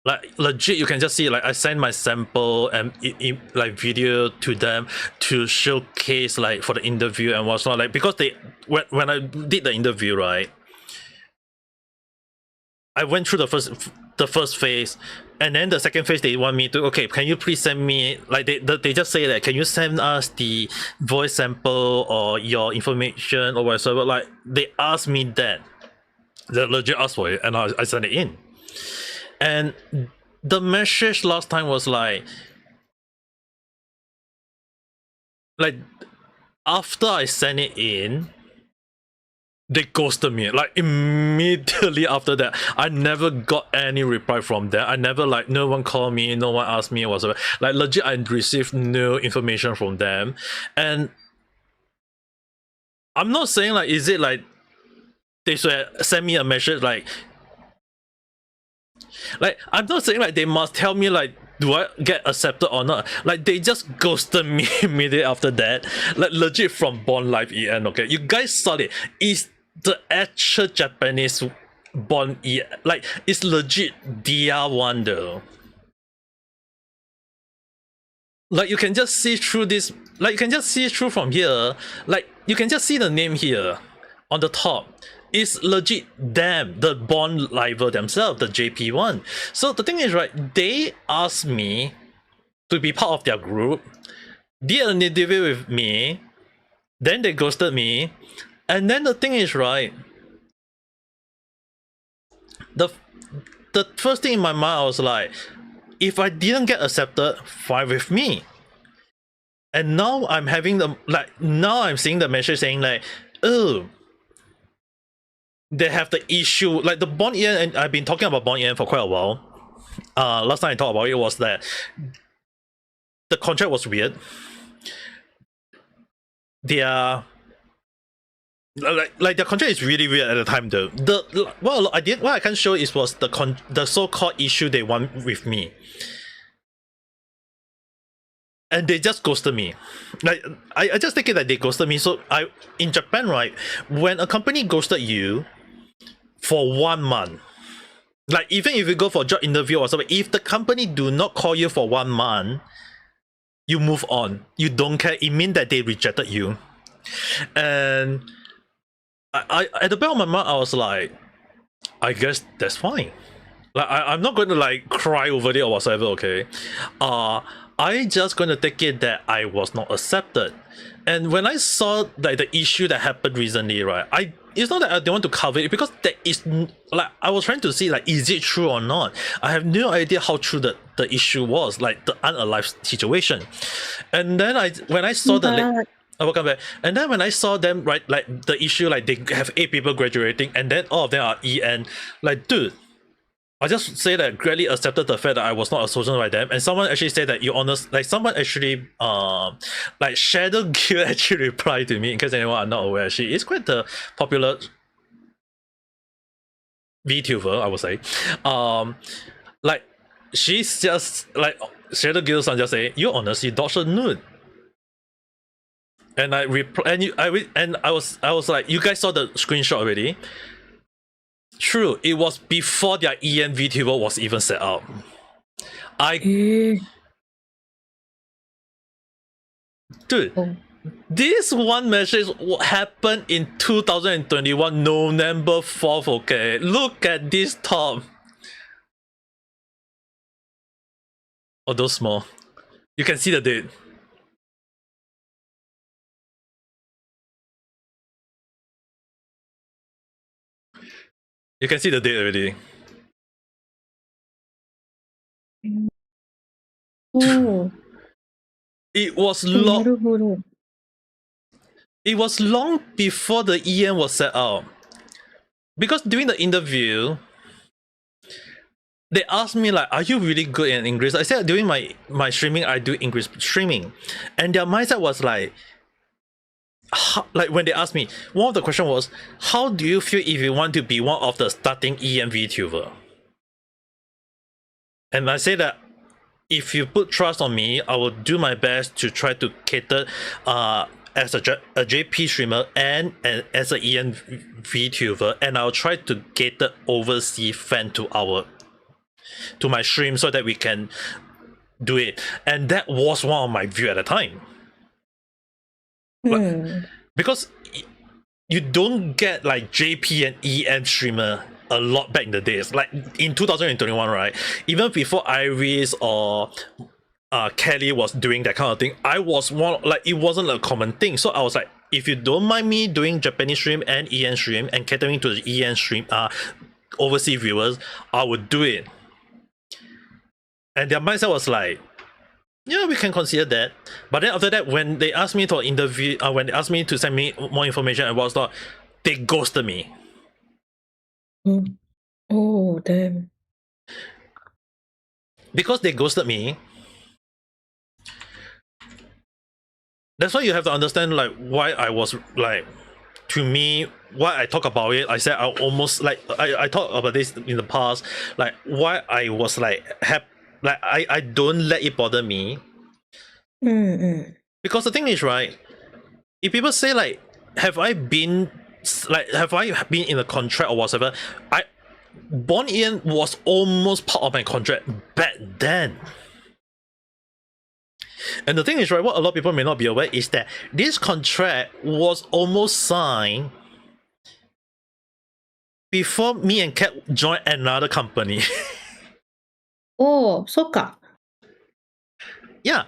Like legit, you can just see like I send my sample and like video to them to showcase like for the interview and what's not. Like because they when I did the interview, right, I went through the first phase, and then the second phase they want me to, okay, can you please send me, like they just say that, can you send us the voice sample or your information or whatever. Like they asked me that, they legit asked for it, and I sent it in. And the message last time was like after I sent it in, they ghosted me. Like immediately after that, I never got any reply from them. I never, like, no one called me, no one asked me whatsoever. Like legit, I received no information from them. And I'm not saying like, is it like they should send me a message like I'm not saying like they must tell me like, do I get accepted or not? Like they just ghosted me immediately after that. Like legit from Born Live EN. Okay, you guys saw it. It's the actual Japanese Born EN. Like it's legit DR one though. Like you can just see through this. Like you can just see through from here. Like you can just see the name here on the top. It's legit them, the Bond Liver themselves, the JP one. So the thing is, right, they asked me to be part of their group, did an interview with me, then they ghosted me, and then the thing is, right, the first thing in my mind I was like, if I didn't get accepted, fine with me. And now I'm having now I'm seeing the message saying like, oh, they have the issue, like the Bond EN, and I've been talking about Bond EN for quite a while. Last time I talked about it was that the contract was weird. Their like their contract is really weird at the time though. What I can show is was the so-called issue they want with me. And they just ghosted me. Like I just take it that they ghosted me. So in Japan, right, when a company ghosted you for 1 month, like even if you go for a job interview or something, if the company do not call you for 1 month, you move on. You don't care. It means that they rejected you. And I at the back of my mind, I was like, I guess that's fine. Like I'm not going to like cry over it or whatsoever, okay? I just gonna take it that I was not accepted. And when I saw like the issue that happened recently, right, it's not that I don't want to cover it because that is like I was trying to see like is it true or not. I have no idea how true the issue was, like the unalive situation. And then when I saw the welcome back. And then when I saw them, right, like the issue, like they have 8 people graduating, and then all of them are EN. Like, dude, I just say that gladly accepted the fact that I was not associated by them, and someone actually said that you honest, like someone actually, like Shadow Gill actually replied to me. In case anyone are not aware, she is quite the popular VTuber, I would say. Like she's just like Shadow Gill son just say, you honestly dodged a nude. And I reply, and I was like, you guys saw the screenshot already. True, it was before their EN VTuber was even set up. Dude, this one message happened in 2021, November 4th, okay? Look at this top. Although small. You can see the date. You can see the date already. Oh. It was long. It was long before the EN was set up. Because during the interview, they asked me like, are you really good in English? I said during my streaming, I do English streaming. And their mindset was like when they asked me, one of the question was, how do you feel if you want to be one of the starting EM VTuber? And I say that if you put trust on me, I will do my best to try to cater as a JP streamer and as an EN VTuber, and I'll try to cater overseas fan to my stream so that we can do it. And that was one of my view at the time. Because you don't get like JP and EM streamer a lot back in the days. Like in 2021, right? Even before Iris or Kelly was doing that kind of thing, I was one, like it wasn't a common thing. So I was like, if you don't mind me doing Japanese stream and EN stream and catering to the EN stream overseas viewers, I would do it. And their mindset was like, yeah, we can consider that. But then after that, when they asked me to interview, when they asked me to send me more information and whatnot, they ghosted me. Oh, damn. Because they ghosted me, that's why you have to understand like why I was like, to me, why I talk about it. I said I almost like I talked about this in the past, like why I was like like I don't let it bother me. Because the thing is, right, if people say like, have I been in a contract or whatever, Born In was almost part of my contract back then. And the thing is, right, what a lot of people may not be aware is that this contract was almost signed before me and Kat joined another company. Oh, Soka. Yeah,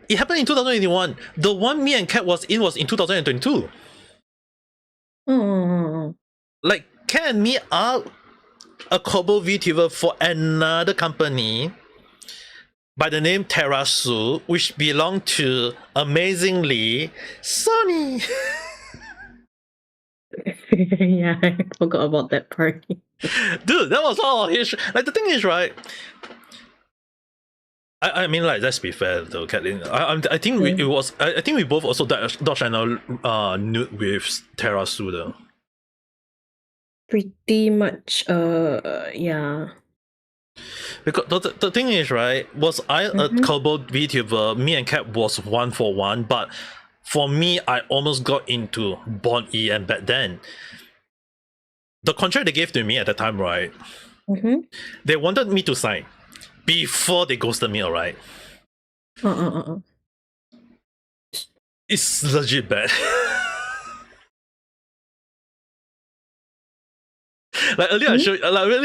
it happened in 2021. The one me and Kat was in 2022. Like, Kat and me are a Kobo VTuber for another company by the name Terasu, which belonged to, amazingly, Sony. Yeah, I forgot about that part. Dude, that was all history. Like, the thing is, right, I mean, like, let's be fair though, Kathleen. I think Mm. it was. I think we both also dodged another nude with Terra Su though. Pretty much, yeah. Because the thing is, right, was I a Kobo VTuber, me and Kat was 1-for-1, but for me, I almost got into Bond EN back then. The contract they gave to me at the time, right, they wanted me to sign before they ghosted me, alright? It's legit bad. Like earlier,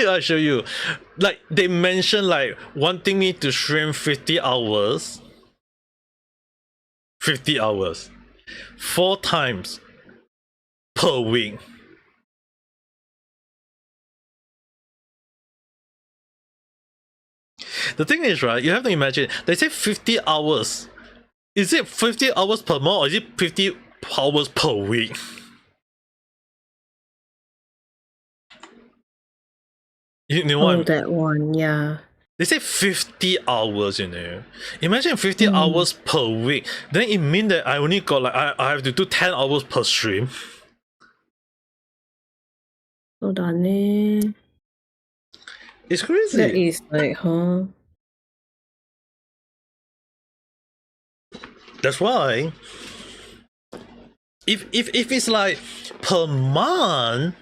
I show you. Like they mentioned like wanting me to stream 50 hours. 50 hours. 4 times per week. The thing is, right, you have to imagine, they say 50 hours. Is it 50 hours per month or is it 50 hours per week? You know what? That one, yeah. They say 50 hours, you know. Imagine 50 hours per week. Then it means that I only got like, I have to do 10 hours per stream. So done. It's crazy. That is like, huh? That's why if it's like per month,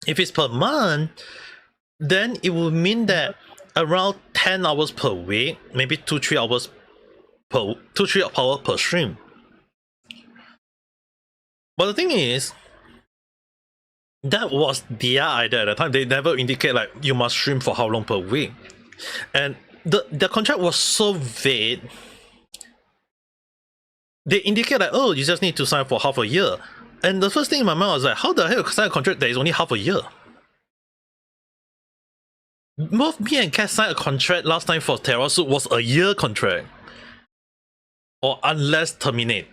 if it's per month, then it would mean that around 10 hours per week, maybe 2-3 hours per stream. But the thing is, that was their idea at the time. They never indicate like you must stream for how long per week. And the contract was so vague. They indicate like, oh, you just need to sign for half a year. And the first thing in my mind was like, how the hell sign a contract that is only half a year? Both me and Kat signed a contract last time for Terrasu was a year contract. Or unless terminate.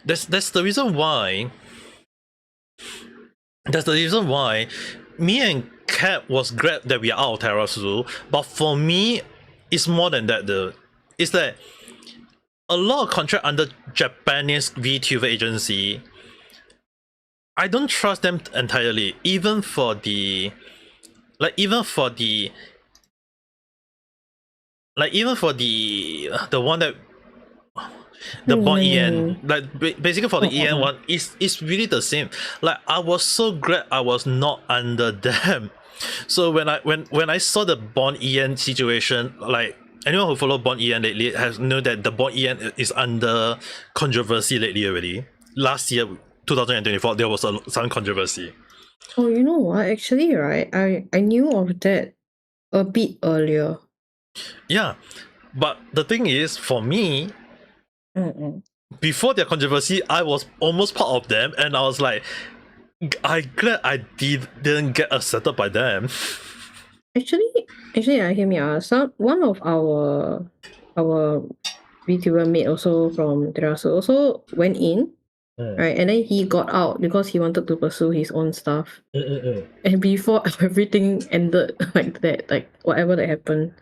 That's the reason why. That's the reason why me and Kat was glad that we are out of Terrasu. But for me, it's more than that though. It's that a lot of contract under Japanese VTuber agency, I don't trust them entirely. Even for the one that the Bond EN, like basically for the EN one, it's really the same. Like I was so glad I was not under them. So when I saw the Bond EN situation, like anyone who follow Bond EN lately has know that the Bond EN is under controversy lately already. Last year, 2024, there was some controversy. Oh, you know what? Actually, right, I knew of that a bit earlier. Yeah, but the thing is, for me, before their controversy, I was almost part of them, and I was like, I'm glad I didn't get accepted by them. Actually, hear me out. One of our VTuber mate also from Terasu also went in, right? And then he got out because he wanted to pursue his own stuff. And before everything ended like that, like whatever that happened.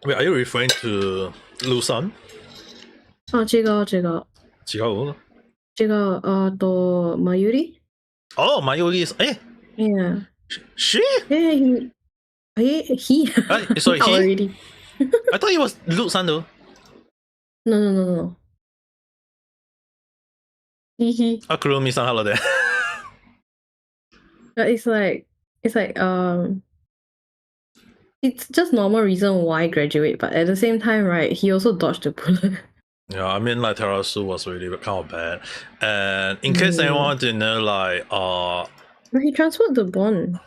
Wait, are you referring to Lusan? 这个Mayuri? Oh, Mayuri is Yeah. she? Yeah, he sorry, he? already. I thought it was Lusan though. No. He. Kurumi-san, hello there. It's like it's just normal reason why graduate, but at the same time, right, he also dodged the bullet. Yeah, I mean, like Terrasu was really kind of bad, and in case anyone want to know, like, but he transferred the bond.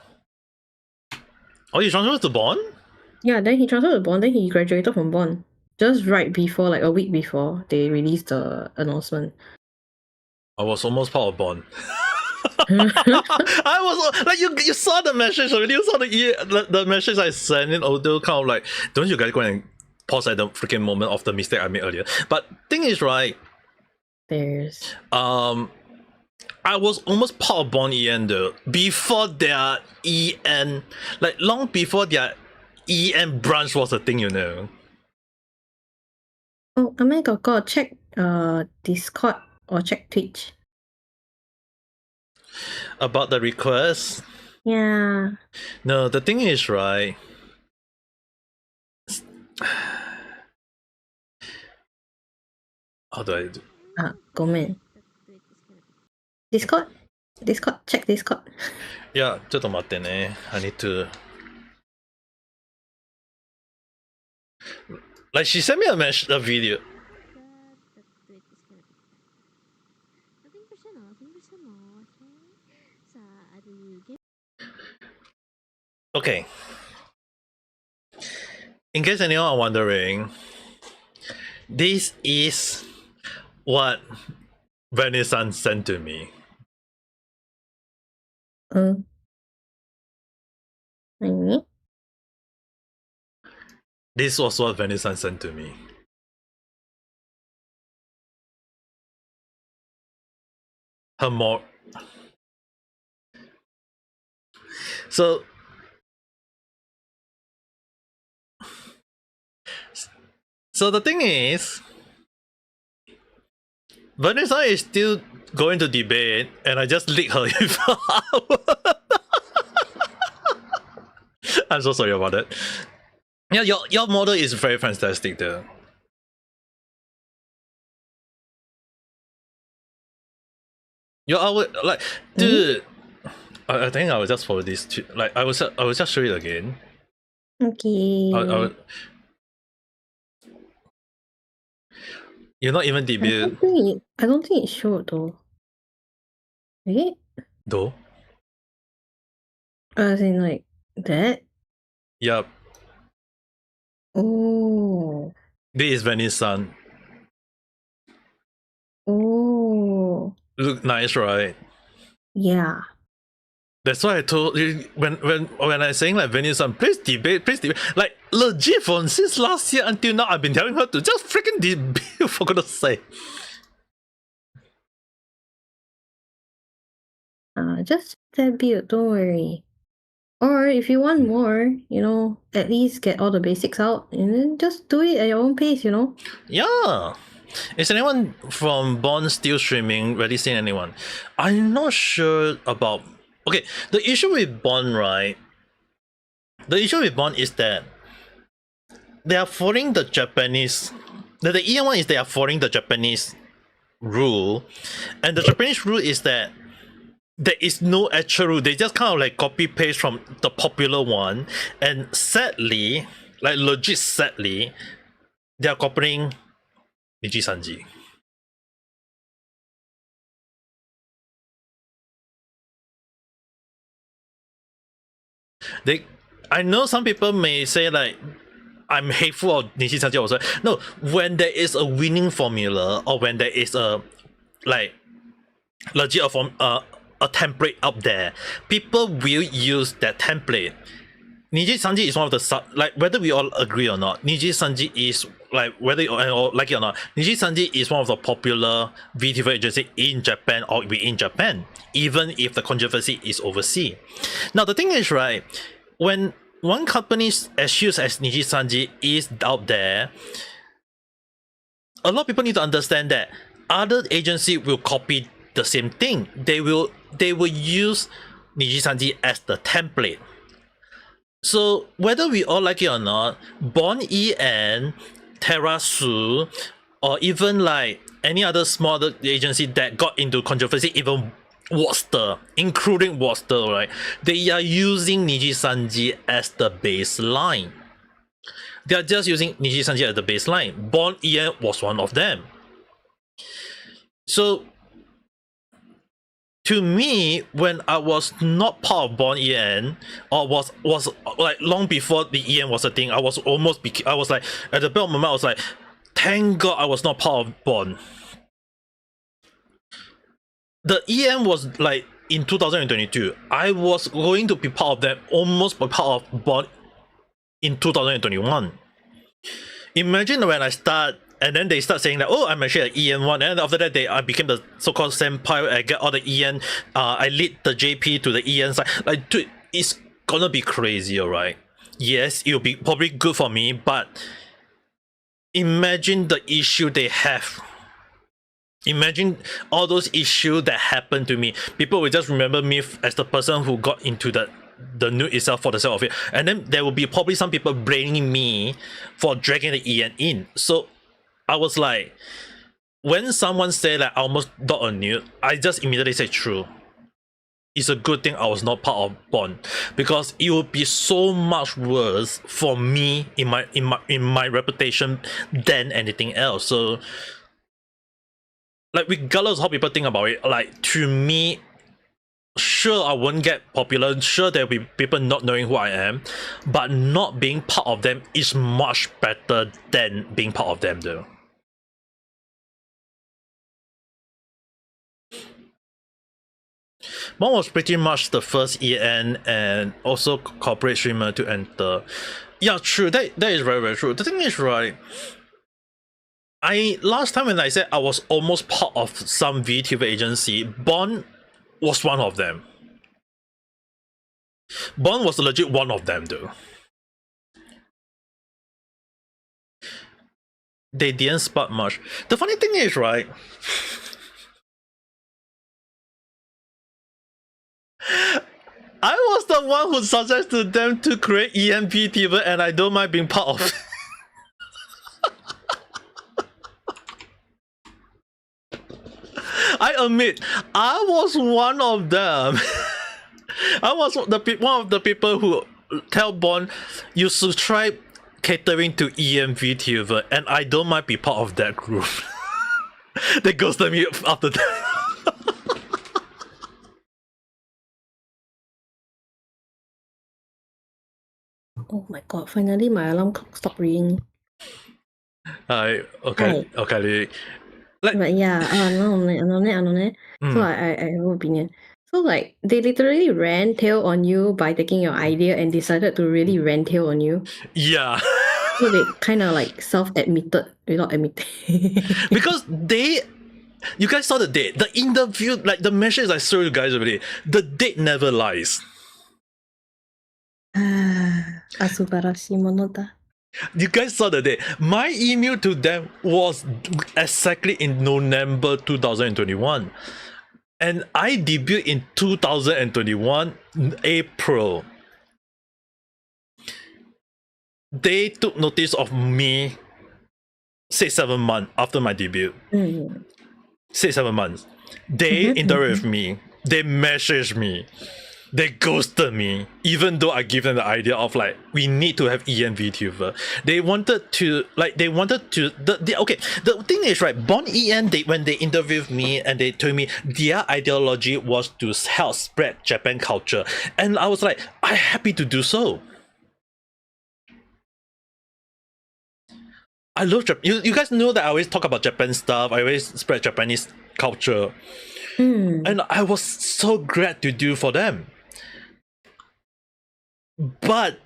Oh, he transferred to Bond? Yeah, then he transferred to Bond. Then he graduated from Bond just right before, like a week before they released the announcement. I was almost part of Bond. I was like, you saw the message already. You saw the message I sent in. Although kind of like, don't you guys go and pause at the freaking moment of the mistake I made earlier? But thing is, right? There's I I was almost part of Born EN though, before their EN, like long before their EN branch was a thing, you know. Oh, Ame Gakita, check Discord or check Twitch. About the request. Yeah. No, the thing is, right. How do I do? Comment. Discord, check Discord. Yeah, ちょっと待ってね. I need to. Like she sent me a video. Okay. In case anyone are wondering, this is what Venice-san sent to me. This was what Venice-san sent to me. Her more. So the thing is, Vanessa is still going to debate, and I just leaked her info. I'm so sorry about that. Yeah, your model is very fantastic though. Your outfit, like, dude. I think I will just follow this. Like, I will just show it again. Okay. You're not even debut. I don't think it showed though. Right? Though? As in like that? Yup. Oh. This is Venice-san. Oh. Look nice, right? Yeah. That's why I told you when I saying like Venice-san, please debate. Like legit since last year until now, I've been telling her to just freaking debate, for goodness sake. Just debut, don't worry. Or if you want more, you know, at least get all the basics out and then just do it at your own pace, you know? Yeah. Is anyone from Bond still streaming? Really seen anyone? I'm not sure about. Okay, the issue with Bond, right? The issue with Bond is that they are following the Japanese. The EN one is they are following the Japanese rule, and the Japanese rule is that there is no actual rule. They just kind of like copy paste from the popular one, and sadly, like legit sadly, they are copying Niji Sanji. I know some people may say like I'm hateful of Niji Sanji also. No, when there is a winning formula or when there is a like legit a template up there, people will use that template. Niji Sanji is one of the like whether we all agree or not, Niji Sanji is like whether you all like it or not, Niji Sanji is one of the popular VTuber agency in Japan or within Japan, even if the controversy is overseas. Now the thing is, right, when one company as huge as Niji Sanji is out there, a lot of people need to understand that other agency will copy the same thing. They will use Niji Sanji as the template. So whether we all like it or not, Born EN, Terrasu, or even like any other smaller agency that got into controversy, even Waster, including Waster, right? They are using Niji Sanji as the baseline. They are just using Niji Sanji as the baseline. Born EN was one of them. So to me, when I was not part of Born EN, or was like long before the EN was a thing, I was like at the moment I was like, thank God I was not part of Born. The EN was like in 2022. I was going to be part of them, almost be part of Born in 2021. Imagine when I start and then they start saying that, oh, I'm actually an EN1, and after that I became the so-called senpai. I get all the EN. I lead the JP to the EN side. Like, dude, it's gonna be crazy, alright? Yes, it'll be probably good for me, but imagine the issue they have. Imagine all those issues that happened to me. People will just remember me as the person who got into the nude itself for the sake of it, and then there will be probably some people blaming me for dragging the EN in. So I was like, when someone said that I almost got a nude, I just immediately say true. It's a good thing I was not part of Bond, because it would be so much worse for me in my reputation than anything else. So, like, regardless of how people think about it, like, to me, sure, I won't get popular, sure there'll be people not knowing who I am, but not being part of them is much better than being part of them, though. Bond was pretty much the first EN and also corporate streamer to enter. Yeah, true, that is very, very true. The thing is, right, last time when I said I was almost part of some VTuber agency, Bond was one of them. Bond was legit one of them, though. They didn't spark much. The funny thing is, right, I was the one who suggested them to create EN VTuber, and I don't mind being part of it. I admit, I was one of them. I was one of the people who tell Bond, you should try catering to EM VTuber, and I don't mind be part of that group. They ghosted me after that. Oh my god, finally my alarm clock stopped ringing. Okay. Like, but yeah, so I have an opinion. So like they literally ran tail on you by taking your idea and decided to really ran tail on you. Yeah. So they kind of like self-admitted without admitting. Because you guys saw the date. The interview, like the message I showed you guys already, the date never lies. Asubarashi mono da. You guys saw the date. My email to them was exactly in November 2021. And I debuted in 2021, April. They took notice of me 6-7 months after my debut. 6-7 months. They interacted with me. They messaged me. They ghosted me, even though I gave them the idea of like, we need to have EN VTuber. They wanted to, the thing is, right, Bond EN, when they interviewed me and they told me their ideology was to help spread Japan culture. And I was like, I'm happy to do so. I love Japan. You guys know that I always talk about Japan stuff. I always spread Japanese culture. And I was so glad to do for them. But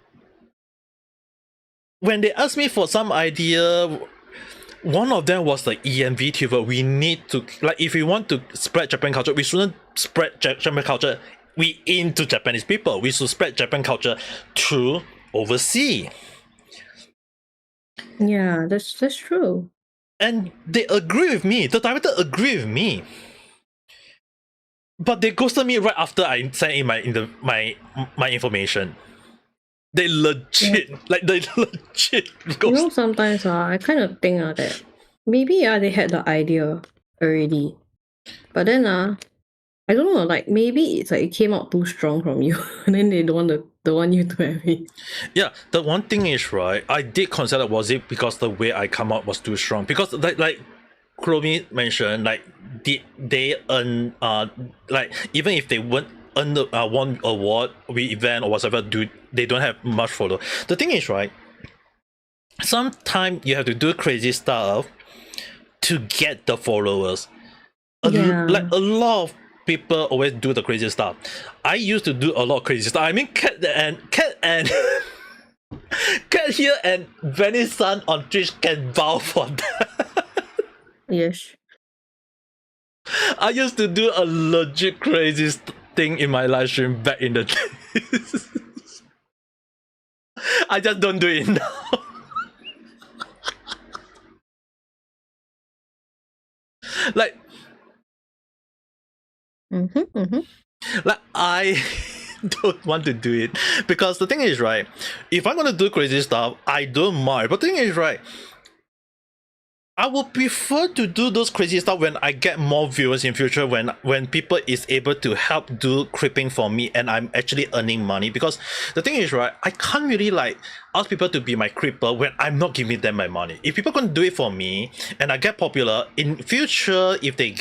when they asked me for some idea, one of them was like EN VTuber. We need to, like, if we want to spread Japan culture, we shouldn't spread Japan culture into Japanese people. We should spread Japan culture to overseas. Yeah, that's true. And they agree with me. The director agreed with me. But they ghosted me right after I sent in my information. They legit, You know, sometimes I kind of think that maybe they had the idea already, but then I don't know, like maybe it's like it came out too strong from you, and then they don't want you to have it. Yeah, the one thing is, right, I did consider, was it because the way I come out was too strong? Because like Chloe mentioned, like, did they earn like, even if they won award with event or whatever, they don't have much follow. The thing is, right, sometimes you have to do crazy stuff to get the followers. Like a lot of people always do the crazy stuff. I used to do a lot of crazy stuff. I mean, Cat and Cat here and Venice Sun on Twitch can bow for that. Yes. I used to do a legit crazy thing in my live stream back in the days. I just don't do it now. Like I don't want to do it because the thing is, right, if I'm gonna do crazy stuff, I don't mind. But the thing is, right, I would prefer to do those crazy stuff when I get more viewers in future, when people is able to help do creeping for me and I'm actually earning money. Because the thing is, right, I can't really like ask people to be my creeper when I'm not giving them my money. If people can do it for me and I get popular in future, if they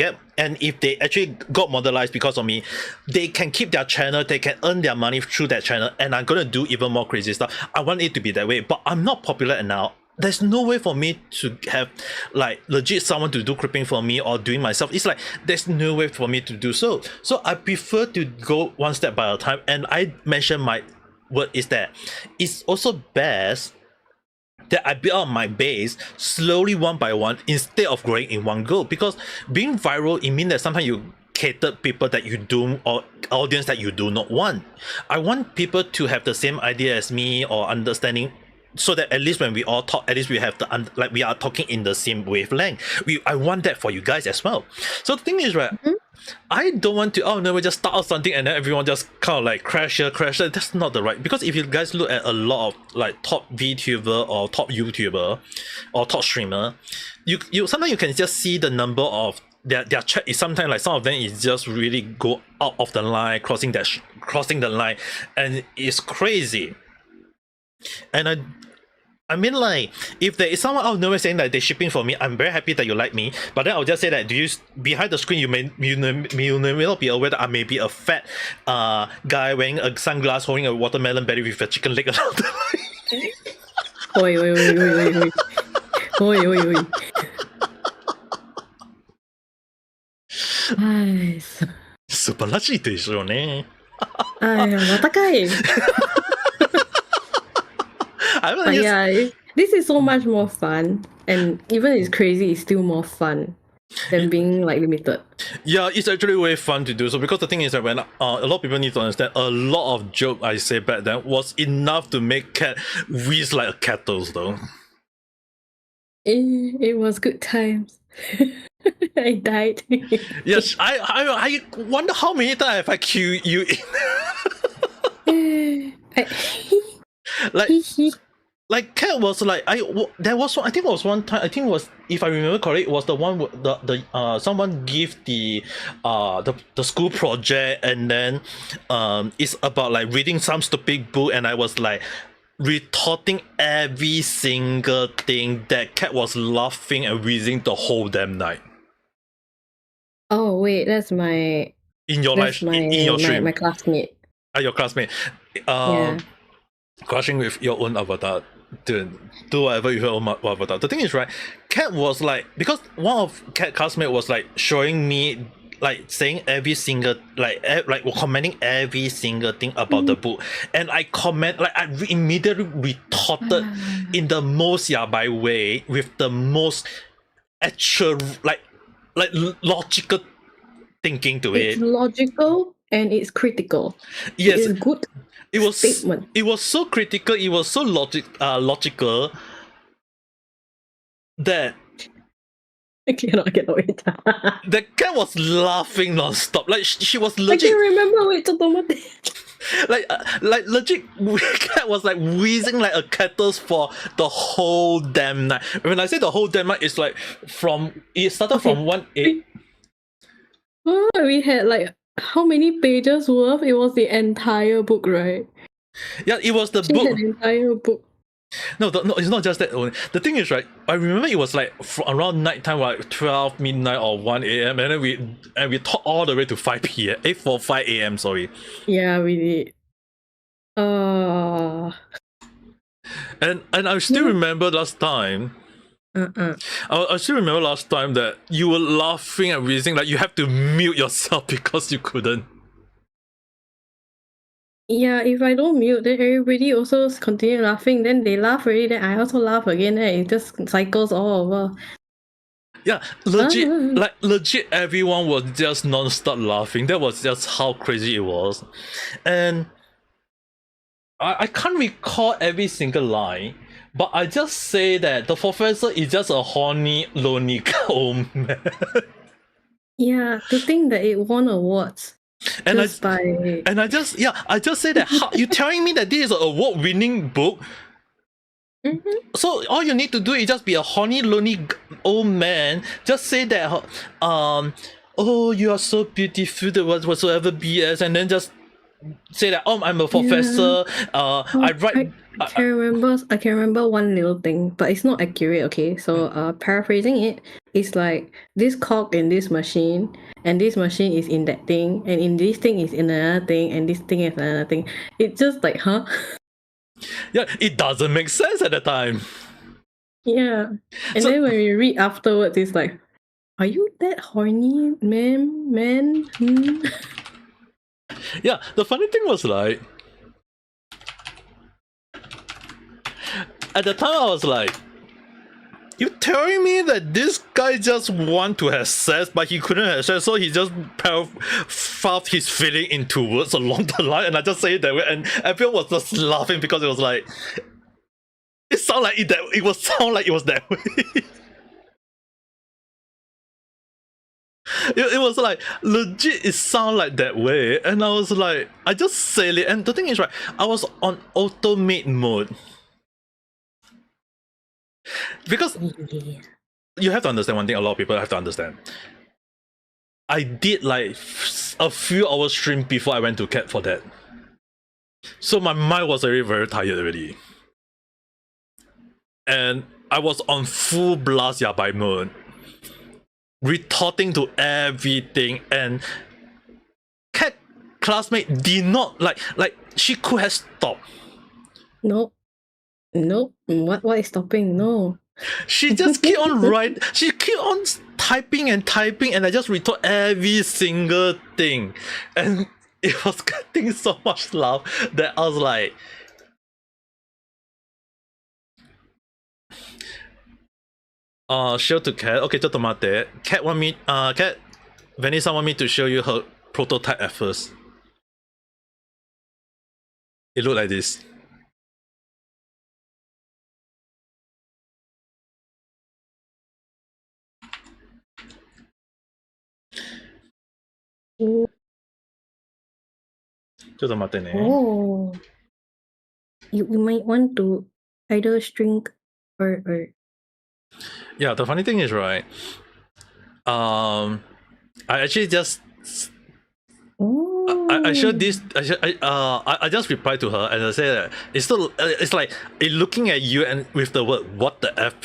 actually got modelized because of me, they can keep their channel, they can earn their money through that channel, and I'm gonna do even more crazy stuff. I want it to be that way, but I'm not popular now. There's no way for me to have like legit someone to do creeping for me or doing myself. It's like there's no way for me to do so. So I prefer to go one step by a time. And I mentioned my word is that it's also best that I build up my base slowly one by one instead of growing in one go. Because being viral, it means that sometimes you cater people that you do or audience that you do not want. I want people to have the same idea as me or understanding, so that at least when we all talk, at least we have the like we are talking in the same wavelength. I want that for you guys as well. So the thing is, right, I don't want to we just start out something and then everyone just kind of like crash here, crash there. That's not the right, because if you guys look at a lot of like top VTuber or top YouTuber or top streamer, you sometimes you can just see the number of their chat is sometimes like some of them is just really go out of the line, crossing the line, and it's crazy. And I mean, like, if there is someone out of nowhere saying that they're shipping for me, I'm very happy that you like me. But then I'll just say that behind the screen, you may not be aware that I may be a fat guy wearing a sunglass, holding a watermelon berry with a chicken leg around the line. Oi. 素晴らしいでしょうね。またかい。But yeah, this is so much more fun, and even it's crazy, it's still more fun than being like limited. Yeah, it's actually very fun to do so, because the thing is that when a lot of people need to understand, a lot of joke I say back then was enough to make cat wheeze like a kettle though. It was good times. I died. Yes, I wonder how many times have I killed you in. Like cat was like there was one, I think it was one time, I think it was, if I remember correctly, it was the one with the someone give the school project, and then it's about like reading some stupid book, and I was like retorting every single thing. That cat was laughing and wheezing the whole damn night. Oh wait, that's my in your stream. My classmate. Your classmate. Yeah. Crushing with your own avatar. Do whatever with your own avatar. The thing is, right, Cat was like, because one of Cat classmate was like showing me, like saying every single like commenting every single thing about the book, and I immediately retorted in the most yabai way, with the most actual like logical thinking to it. It's logical and it's critical. Yes, it's good. It was statement. It was so critical. It was so logical that I cannot wait. The cat was laughing non-stop. Like she was legit. I can remember. Wait, like legit. Cat was like wheezing like a kettle for the whole damn night. When I say the whole damn night, it's like it started from 1 8. We had like how many pages worth? It was the entire book, right? Yeah, it was the book. The entire book. No, it's not just that only. The thing is, right, I remember it was like around night time, like 12 midnight or 1 a.m. and then we talked all the way to 5 p.m. 5 a.m. Sorry. Yeah, we did. And I still remember last time. I still remember last time that you were laughing and wheezing, like you have to mute yourself because you couldn't. Yeah, if I don't mute, then everybody also continue laughing. Then they laugh already, then I also laugh again. Then it just cycles all over. Yeah, legit, everyone was just non-stop laughing. That was just how crazy it was. And I can't recall every single line, but I just say that the professor is just a horny, lonely old man. Yeah, to think that it won awards And just by I just say that how you telling me that this is an award-winning book. So all you need to do is just be a horny, lonely old man. Just say that, oh, you are so beautiful, the whatsoever BS, and then just say that, oh, I'm a professor. I write. I can remember one little thing, but it's not accurate, okay? So paraphrasing it, it's like this cog in this machine, and this machine is in that thing, and in this thing is in another thing, and this thing is another thing. It's just like, huh? Yeah, it doesn't make sense at the time. Yeah. And then when we read afterwards, it's like, are you that horny, man? Yeah, the funny thing was like, at the time I was like, you telling me that this guy just want to have sex, but he couldn't have sex, so he just felt his feeling into words along the line, and I just say it that way, and everyone was just laughing because it was like, it sounded like it was that way. It was like legit. It sounded like that way, and I was like, I just said it. And the thing is, right, I was on automate mode because you have to understand one thing. A lot of people have to understand. I did like a few hours stream before I went to cat for that, so my mind was already very tired already, and I was on full blast yabai mode, retorting to everything, and cat classmate did not like she could have stopped. Nope. What is stopping? No. She just keep on she keep on typing, and I just retort every single thing, and it was getting so much laugh that I was like, show to Cat. Okay, ちょっと待って. Cat want me, Cat, Vanessa want me to show you her prototype at first. It looked like this. Oh. ちょっと待ってね. Oh. You might want to either string or Yeah, the funny thing is, right, I actually just I showed this. I just replied to her and I said that it's still it's like it looking at you and with the word "what the f."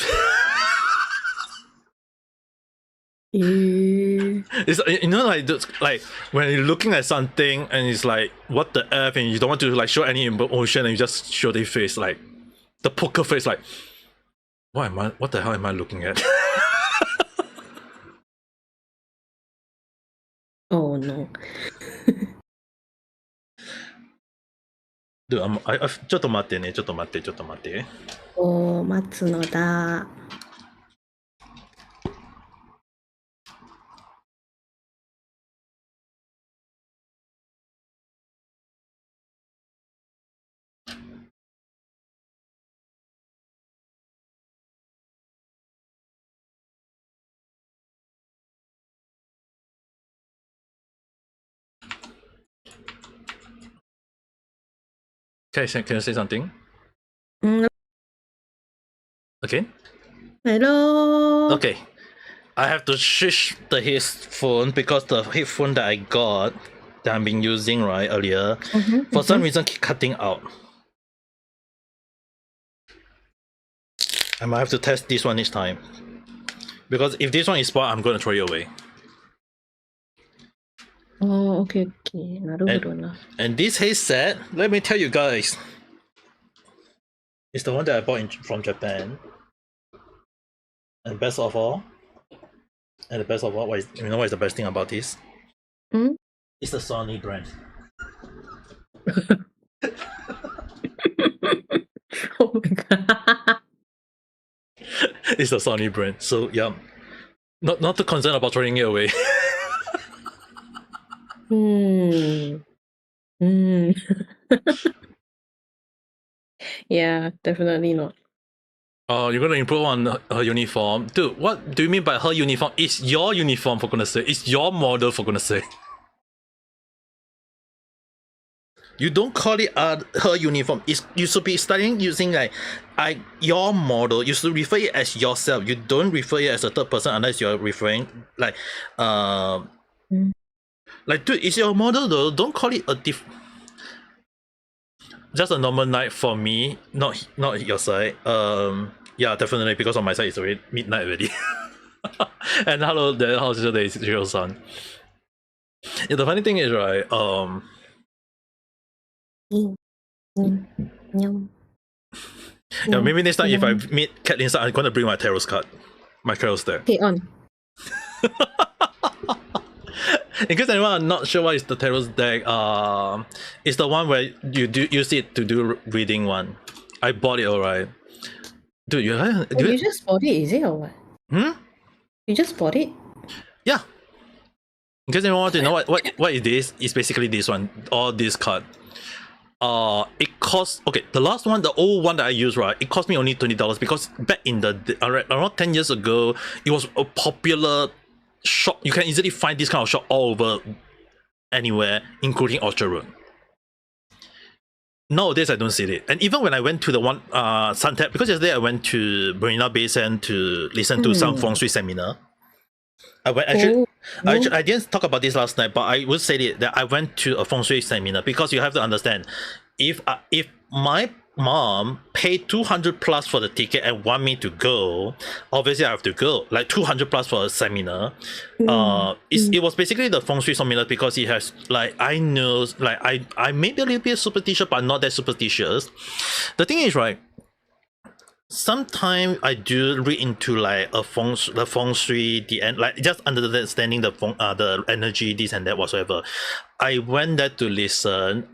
It's like when you're looking at something and it's like what the f, and you don't want to like show any emotion and you just show the face, like the poker face, like what the hell am I looking at? Oh no. Dude, ちょっと待ってね、ちょっと待って。おー、待つのだ。Can you say something? Okay. Hello. Okay. I have to switch the headphone because the headphone that I got that I've been using right earlier, for some reason keep cutting out. I might have to test this one each time, because if this one is spoiled, I'm going to throw it away. Oh, okay. なるほどな。And this headset, let me tell you guys, it's the one that I bought from Japan. And best of all, you know what is the best thing about this? It's the Sony brand. Oh my god. It's the Sony brand. So yeah, Not too concerned about throwing it away. Yeah, definitely not. Oh, you're gonna improve on her uniform, dude. What do you mean by her uniform? It's your uniform, for goodness sake. It's your model, for goodness sake. You don't call it her uniform. You should be starting using like your model. You should refer it as yourself. You don't refer it as a third person unless you're referring like like dude, it's your model though. Don't call it a just a normal night for me, not your side. Yeah, definitely because on my side it's already midnight already. And hello there, how's your day, Shiro-san? Yeah, the funny thing is, right, yeah, maybe next time if I meet Catelyn, I'm gonna bring my tarot card, my tarot deck. Okay, on. In case anyone not sure what is the tarot deck, it's the one where you use it to do reading one. I bought it, alright. Dude, you just bought it, is it, or what? You just bought it? Yeah. In case anyone want to know what is this, it's basically this one, or this card. It costs, okay, the last one, the old one that I used, right, it cost me only $20 because back in the around 10 years ago, it was a popular shop. You can easily find this kind of shop all over anywhere, including Orchard Road. Nowadays, I don't see it. And even when I went to the one Suntec, because yesterday I went to Marina Bay Sands to listen to some feng shui seminar. I went I didn't talk about this last night, but I would say that I went to a feng shui seminar because you have to understand, if my mom paid 200 plus for the ticket and want me to go, obviously I have to go. Like 200 plus for a seminar. It was basically the feng shui seminar because it has like, I know, like I may be a little bit superstitious, but not that superstitious. The thing is, right, sometimes I do read into like the feng shui, the end, like just understanding the energy, this and that whatsoever. I went there to listen,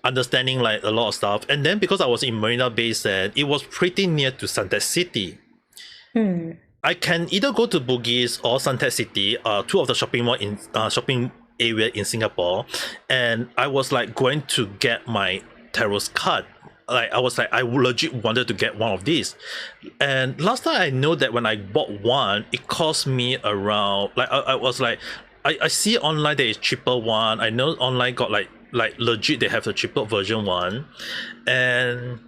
understanding like a lot of stuff, and then because I was in Marina Bay Sands, it was pretty near to Suntec City. I can either go to Bugis or Suntec City, two of the shopping area in Singapore, and I was like going to get my tarot card. Like I was like, I legit wanted to get one of these, and last time I know that when I bought one, it cost me around, like I was like, I see online there is cheaper one. I know online got like legit they have the cheaper version one, and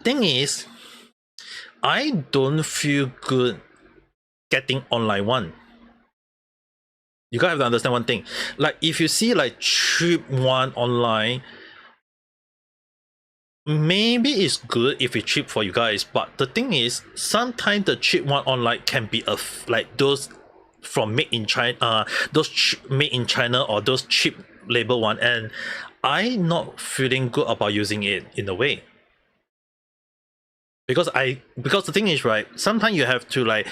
thing is, I don't feel good getting online one. You gotta have to understand one thing. Like if you see like cheap one online, maybe it's good if it's cheap for you guys, but the thing is, sometimes the cheap one online can be like those from made in China, made in China, or those cheap label one, and I'm not feeling good about using it in a way. Because the thing is, right, sometimes you have to like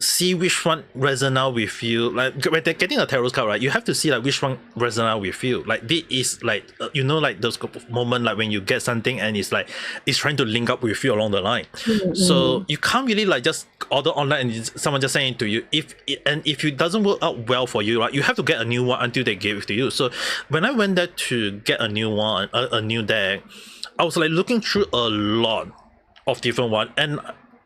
see which one resonate with you. Like when they're getting a tarot card, right, you have to see like which one resonate with you. Like this is like you know, like those moment like when you get something and it's like it's trying to link up with you along the line. So you can't really like just order online and someone just saying to you, if it doesn't work out well for you, right, you have to get a new one until they give it to you. So when I went there to get a new one, a new deck, I was like looking through a lot of different one, and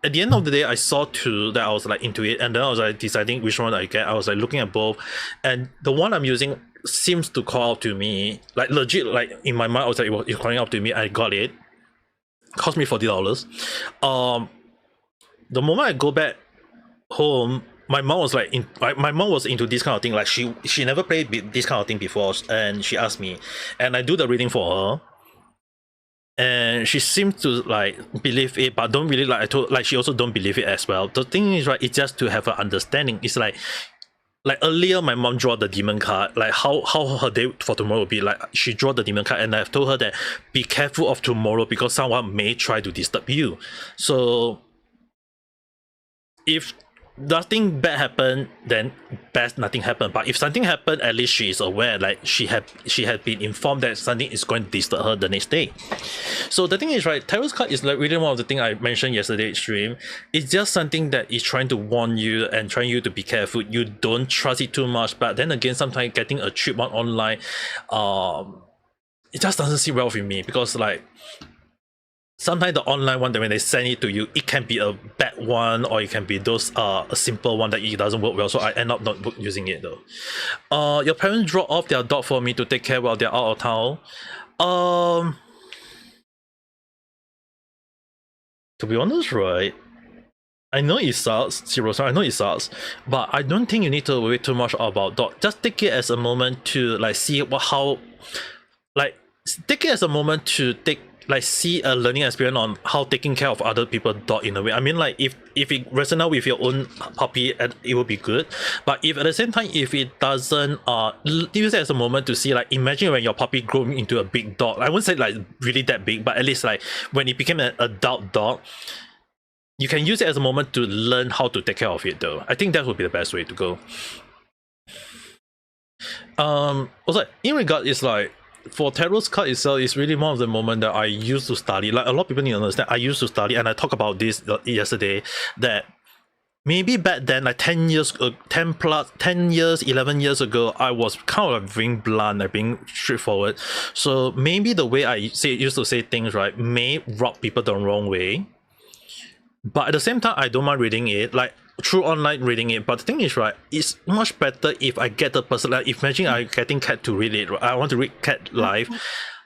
at the end of the day, I saw two that I was like into it, and then I was like deciding which one I get. I was like looking at both, and the one I'm using seems to call out to me, like legit, like in my mind I was like, it's calling out to me. I got it. Cost me $40. The moment I go back home, my mom was like, my mom was into this kind of thing. Like she never played this kind of thing before, and she asked me, and I do the reading for her. And she seems to like believe it, but don't really like. I told like she also don't believe it as well. The thing is, right, it's just to have an understanding. It's like earlier, my mom draw the demon card. Like how her day for tomorrow will be. Like she draw the demon card, and I've told her that be careful of tomorrow because someone may try to disturb you. So if nothing bad happen, then best nothing happen. But if something happened, at least she is aware. Like she had been informed that something is going to disturb her the next day. So the thing is, right, tarot card is like really one of the things I mentioned yesterday stream. It's just something that is trying to warn you and trying you to be careful. You don't trust it too much. But then again, sometimes getting a cheap one online, it just doesn't sit well with me, because like sometimes the online one, that when they send it to you, it can be a bad one, or it can be those a simple one that it doesn't work well. So I end up not using it though. Your parents drop off their dog for me to take care while they're out of town. To be honest, right, I know it sucks, Zero. I know it sucks, but I don't think you need to worry too much about dog. Just take it as a moment to like see take it as a moment to see a learning experience on how taking care of other people's dog in a way. I mean, like if it resonates with your own puppy, it will be good. But if at the same time, if it doesn't, use it as a moment to see, like, imagine when your puppy grew into a big dog. I wouldn't say like really that big, but at least like when it became an adult dog, you can use it as a moment to learn how to take care of it though. I think that would be the best way to go. Also, in regard, is like, for tarot's card itself, it's really one of the moment that I used to study. Like, a lot of people need to understand, I used to study, and I talked about this yesterday, that maybe back then, like 10 years, 11 years ago, I was kind of being blunt, like being straightforward. So maybe the way I used to say things, right, may rub people the wrong way. But at the same time, I don't mind reading it, like through online reading it. But the thing is, right, it's much better if I get the person, like imagine I'm getting Cat to read it, right? I want to read Cat live.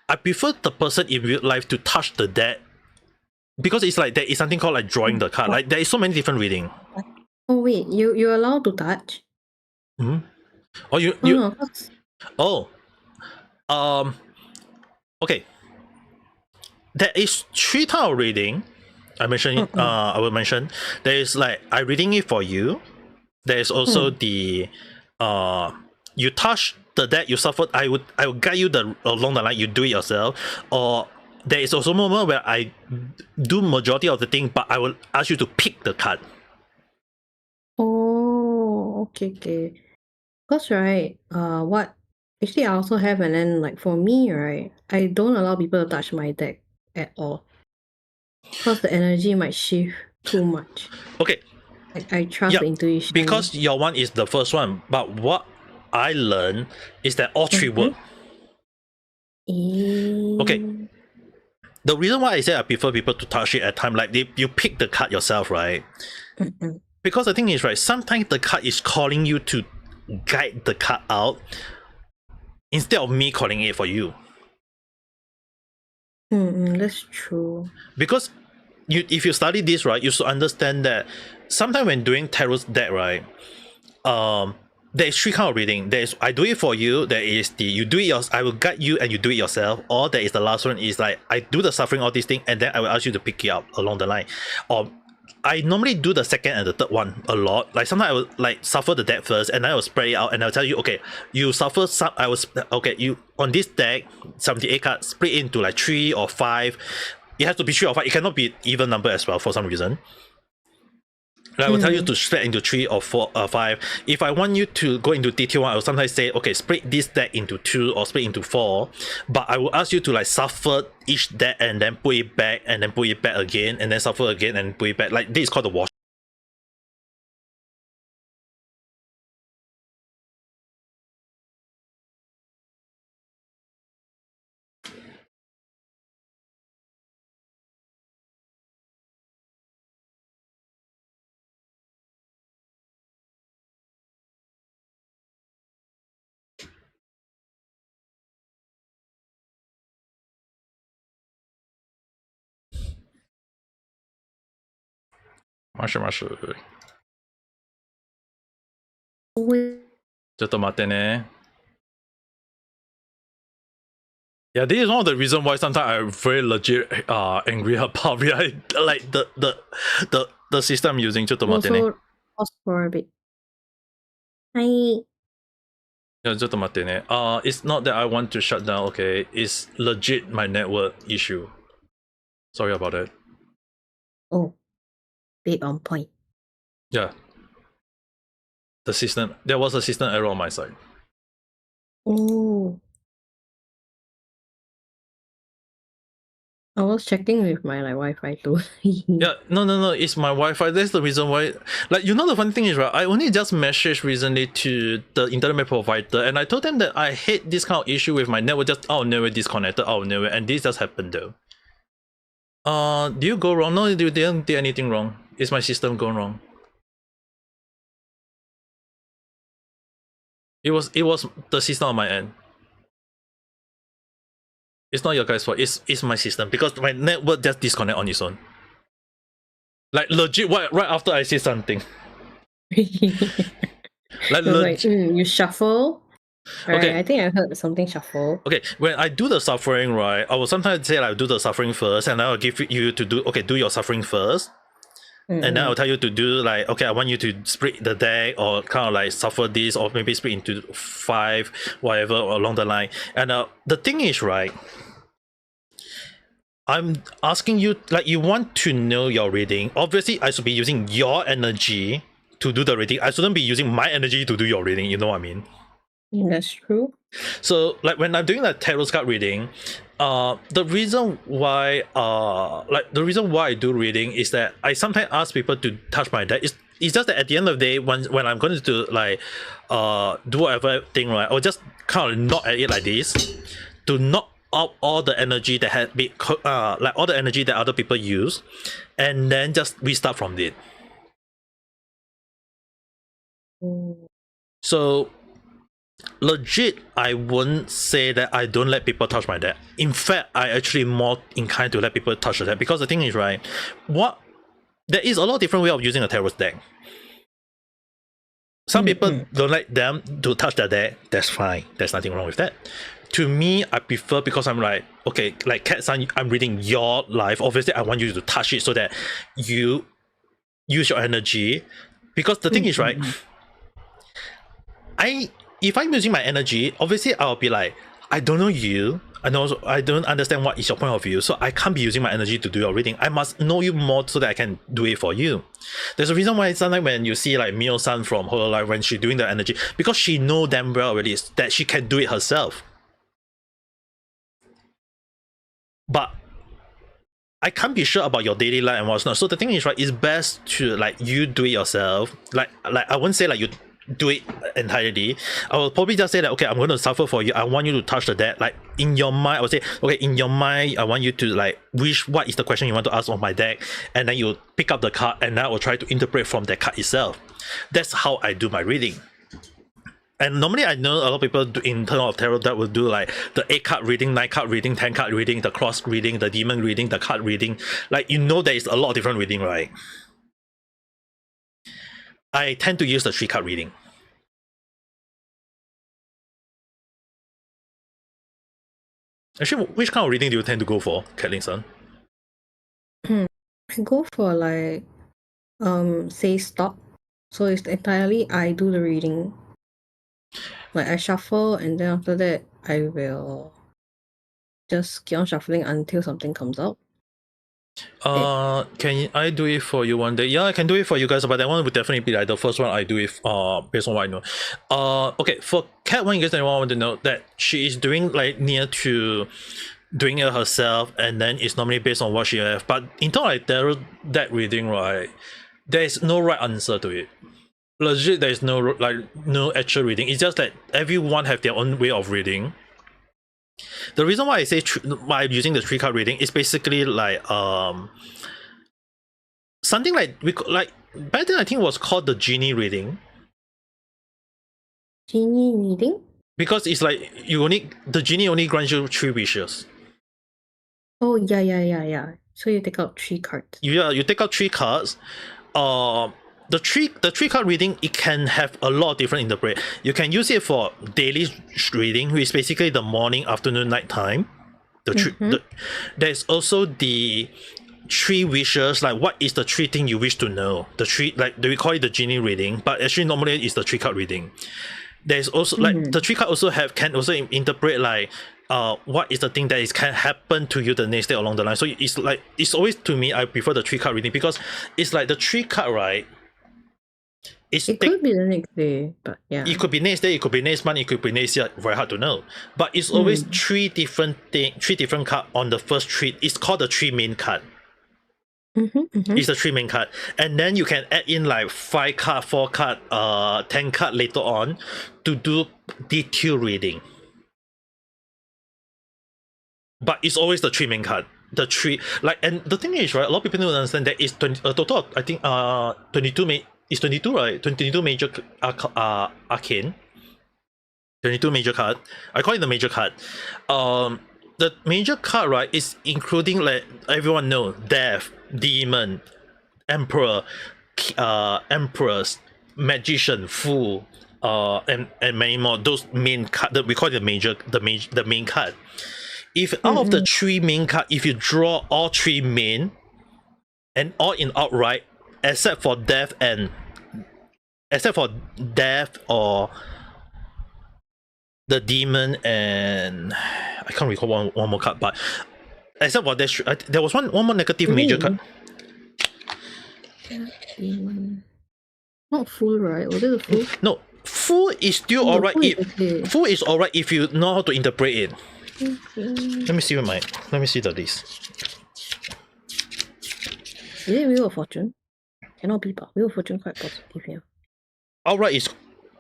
I prefer the person in real life to touch the deck, because it's like there is something called like drawing the card. Like there is so many different reading. Oh wait, you're allowed to touch? Mm-hmm. Oh, you No. Okay. There is 3 types of reading. I mentioned it. I will mention there is like I reading it for you. There is also the you touch the deck, you suffer. I will guide you along the line. You do it yourself. Or there is also a moment where I do majority of the thing, but I will ask you to pick the card. Oh, okay. Because right, what actually I also have, and then like for me, right, I don't allow people to touch my deck at all, because the energy might shift too much. Okay. I trust the intuition. Because your one is the first one, but what I learned is that all 3 work. Okay. The reason why I say I prefer people to touch it at time, like you pick the card yourself, right? Because the thing is, right, sometimes the card is calling you to guide the card out instead of me calling it for you. That's true. Because if you study this, right, you should understand that sometimes when doing tarot's deck, right, there is 3 kind of reading. There is I do it for you. There is the you do it I will guide you and you do it yourself. Or there is the last one, is like I do the suffering, all these things, and then I will ask you to pick it up along the line. Or I normally do the second and the third one a lot. Like sometimes I will like suffer the deck first, and then I will spread it out, and I'll tell you, okay, you suffer some. You on this deck 78 cards, split into like 3 or 5. It has to be 3 or 5. It cannot be even number as well for some reason. I will tell you to split into 3 or 4 or 5. If I want you to go into detail one, I will sometimes say, okay, split this deck into 2 or split into 4. But I will ask you to like suffer each deck and then put it back and then put it back again and then suffer again and put it back. Like this is called the wash. Mashu. ちょっと待ってね。Yeah, this is one of the reasons why sometimes I'm very legit angry about like the system I'm using. ちょっと待ってね。 Also, pause for a bit. Hi. Yeah, ちょっと待ってね。It's not that I want to shut down, okay? It's legit my network issue. Sorry about that. Oh, bit on point. Yeah. There was a system error on my side. Oh. I was checking with my Wi-Fi too. Yeah, no, it's my Wi-Fi. That's the reason why. Like, the funny thing is, right, I only just messaged recently to the internet provider, and I told them that I hate this kind of issue with my network. Just never disconnected, never, and this just happened though. Do you go wrong? No, you didn't do anything wrong. Is my system going wrong? It was the system on my end. It's not your guys' fault. It's my system because my network just disconnect on its own. Like legit, right after I say something. Like you shuffle. Right, Okay. I think I heard something shuffle. Okay, when I do the suffering, right, I will sometimes say like do the suffering first, and I'll give you to do your suffering first. And then I'll tell you to do like, okay, I want you to split the deck or kind of like suffer this or maybe split into 5, whatever, along the line. And the thing is, right, I'm asking you, like, you want to know your reading. Obviously, I should be using your energy to do the reading. I shouldn't be using my energy to do your reading, you know what I mean? That's true. So like when I'm doing the tarot card reading, the reason why I do reading is that I sometimes ask people to touch my deck. It's just that at the end of the day, when I'm going to like do whatever thing, right, I'll just kind of knock at it like this to knock out all the energy that had been like all the energy that other people use, and then just restart from it. So legit, I wouldn't say that I don't let people touch my deck. In fact, I actually more inclined to let people touch the deck because the thing is, right, there is a lot of different way of using a tarot deck. Some people don't like them to touch the deck. That's fine. There's nothing wrong with that. To me, I prefer, because I'm like, okay, like Cat-san, I'm reading your life. Obviously, I want you to touch it so that you use your energy. Because the thing is, right, if I'm using my energy, obviously I'll be like, I don't know you, and also I don't understand what is your point of view, so I can't be using my energy to do your reading. I must know you more so that I can do it for you. There's a reason why sometimes when you see like Mio-san from Hololive, when she's doing the energy, because she know damn well already that she can do it herself. But I can't be sure about your daily life and what's not. So the thing is, right, it's best to like you do it yourself. Like I won't say like you do it entirely. I will probably just say that, okay, I'm going to suffer for you. I want you to touch the deck. Like in your mind, I will say, okay, in your mind, I want you to like wish what is the question you want to ask on my deck, and then you pick up the card, and then I will try to interpret from the card itself. That's how I do my reading. And normally I know a lot of people in terms of tarot that will do like the 8-card reading, 9-card reading, 10-card reading, the cross reading, the demon reading, the card reading. Like, you know, there is a lot of different reading, right? I tend to use the 3-card reading. Actually, which kind of reading do you tend to go for, Kathleen-san? I go for like say stop. So it's entirely I do the reading. Like I shuffle, and then after that I will just keep on shuffling until something comes out. Can I do it for you one day? Yeah, I can do it for you guys, but that one would definitely be like the first one I do it based on what I know. Okay, for Cat one, you guys want to know that she is doing like near to doing it herself, and then it's normally based on what she have. But in terms of like tarot deck reading, right, there is no right answer to it. Legit, there is no actual reading. It's just that everyone have their own way of reading. The reason why I say why I'm using the 3-card reading is basically like something like back then I think it was called the genie reading. Genie reading? Because it's like the genie only grants you 3 wishes. Oh yeah. So you take out 3 cards. Yeah, you take out 3 cards. The 3-card reading, it can have a lot of different interpret. You can use it for daily reading, which is basically the morning, afternoon, night time. There's also the 3 wishes, like what is the 3 thing you wish to know. The 3, like we call it the genie reading, but actually normally it's the 3-card reading. There's also like the 3 card also can also interpret like what is the thing that can happen to you the next day along the line. So it's always, to me, I prefer the 3-card reading, because it's like the 3 card, right, It could be the next day, but yeah. It could be next day, it could be next month, it could be next year. Very hard to know. But it's always three different cards on the first three. It's called the 3 main card. It's the 3 main card, and then you can add in like 5 card, 4 card, 10 card later on to do detail reading. But it's always the 3 main card. The 3 and the thing is, right, a lot of people don't understand that it's a total of, I think 22 it's 22, right? 22 major arcane. 22 major card. I call it the major card. The major card, right, is including, like everyone know, death, demon, emperor, empress, magician, fool, and many more. Those main card that we call it the main card. If out of the 3 main card, if you draw all 3 main and all in outright, except for death or the demon, and I can't recall one more card, but except for that, there was one more negative major card. Not full, right? Was it a full? No, full is still alright. Full is alright if you know how to interpret it. Let me see the list. Is it Wheel of Fortune? Cannot be, but Wheel of Fortune quite positive here. Outright is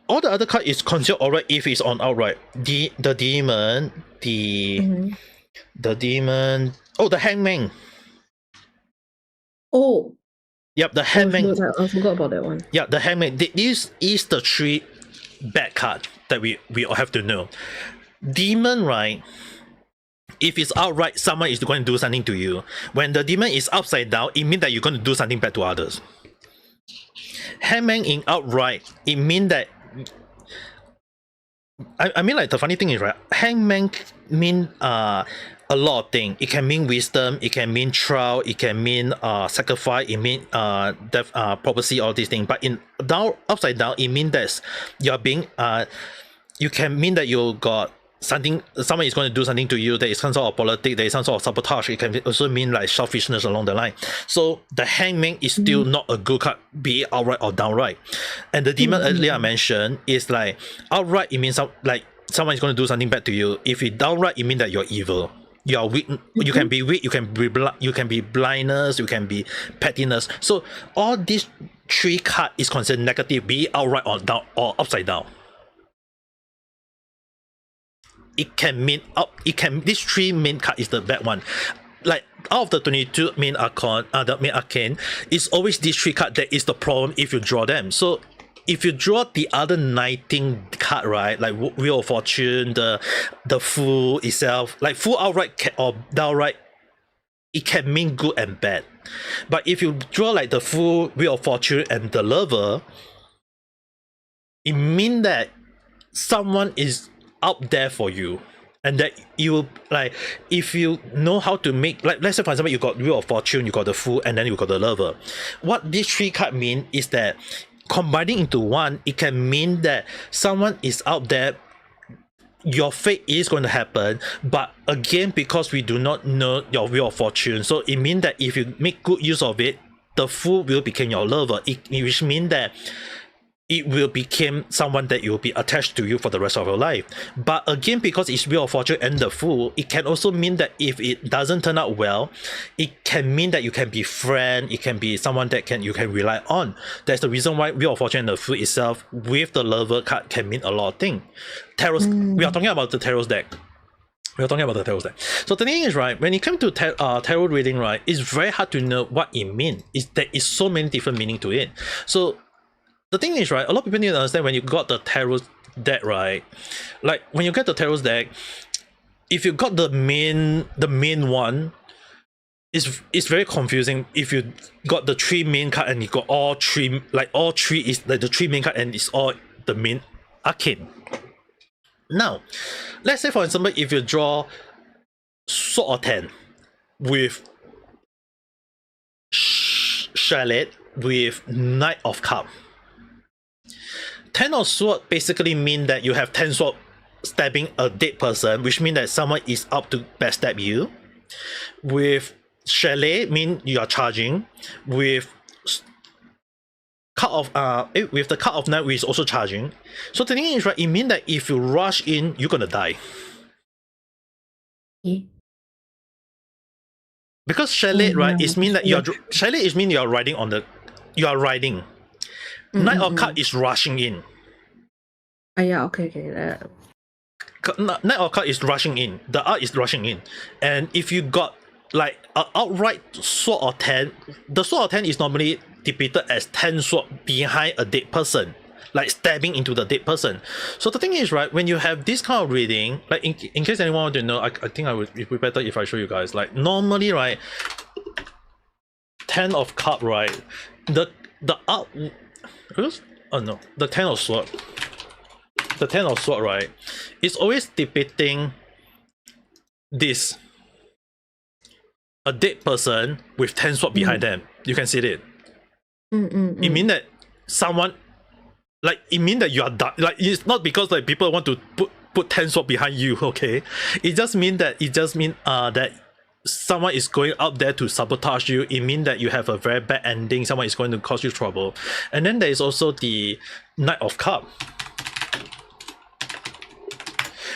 all the other card is considered alright if it's on outright. The demon, the demon. Oh, the hangman. Oh. Yep, the hangman. I forgot about that one. Yeah, the hangman. This is the 3 bad card that we all have to know. Demon, right? If it's outright, someone is going to do something to you. When the demon is upside down, it means that you're going to do something bad to others. Hangman in outright, it means that I mean, like, the funny thing is, right, hangman mean a lot of things. It can mean wisdom, it can mean trial, it can mean sacrifice, it mean death, prophecy, all these things. But in upside down, it means that you're being you can mean that you got something, someone is going to do something to you. There is some sort of politics, there is some sort of sabotage. It can also mean like selfishness along the line. So the hangman is still not a good card, be it outright or downright. And the demon earlier I mentioned is like outright, it means like someone is going to do something bad to you. If it downright, it means that you're evil. You are weak. You can be weak. You can be blindness. You can be pettiness. So all these 3 cards is considered negative, be it outright or down or upside down. It can mean this 3 main card is the bad one. Like out of the 22 main arcane, it's always these 3 cards that is the problem if you draw them. So if you draw the other 19 card, right, like Wheel of Fortune, the Fool itself, like Fool outright or downright, it can mean good and bad. But if you draw like the Fool, Wheel of Fortune, and the Lover, it means that someone is out there for you, and that you, like, if you know how to make, like, let's say for example you got Wheel of Fortune, you got the Fool, and then you got the Lover. What these 3 cards mean is that combining into one, it can mean that someone is out there, your fate is going to happen, but again, because we do not know your Wheel of Fortune, so it means that if you make good use of it, the Fool will become your lover, which means that it will become someone that will be attached to you for the rest of your life. But again, because it's Wheel of Fortune and the Fool, it can also mean that if it doesn't turn out well, it can mean that you can be friend, it can be someone that you can rely on. That's the reason why Wheel of Fortune and the Fool itself with the Lover card can mean a lot of things. We are talking about the Tarot deck. So the thing is, right, when it comes to tarot reading, right, it's very hard to know what it means. There is so many different meaning to it. So the thing is, right, a lot of people need to understand when you got the tarot deck, right, like when you get the tarot deck, if you got the main one, it's very confusing. If you got the 3 main card and you got all 3, like all 3 is like the 3 main card and it's all the main arcane. Now, let's say for example, if you draw Sword of 10 with Chalet with Knight of Cup. 10 of sword basically mean that you have 10 sword stabbing a dead person, which means that someone is up to backstab you. With Chalet mean you are charging. With cut off with the cut off knight, which is also charging. So the thing is, right, it means that if you rush in, you're gonna die. Yeah. Because chalet, right, yeah. is mean that chalet is mean you're riding on the, you are riding. Knight of Cup is rushing in. Yeah, okay. Knight of Cup is rushing in. The art is rushing in. And if you got like an outright sword or 10, the sword or 10 is normally depicted as 10 sword behind a dead person, like stabbing into the dead person. So the thing is, right, when you have this kind of reading, like in case anyone want to know, I think it would be better if I show you guys. Like normally, right, 10 of cup, right, the art, oh no, the 10 of sword. The 10 of sword, right, is always depicting this, a dead person with 10 sword behind them. You can see it. It means that someone, like, it means that you are like, it's not because like people want to put 10 sword behind you, okay? It just means that that someone is going out there to sabotage you. It means that you have a very bad ending. Someone is going to cause you trouble. And then there is also the Knight of Cup,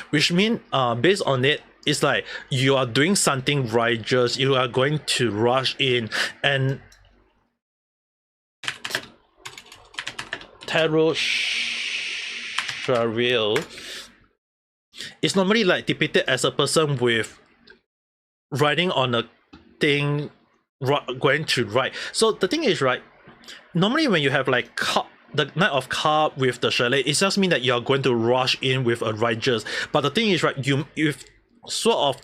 which means based on it, it's like you are doing something righteous, you are going to rush in. And Tarot Shariel is normally like depicted as a person with riding on a thing, going to ride. So the thing is, right, normally when you have like cup, the Knight of Cup with the chalet, it just means that you are going to rush in with a righteous. But the thing is, right, if sort of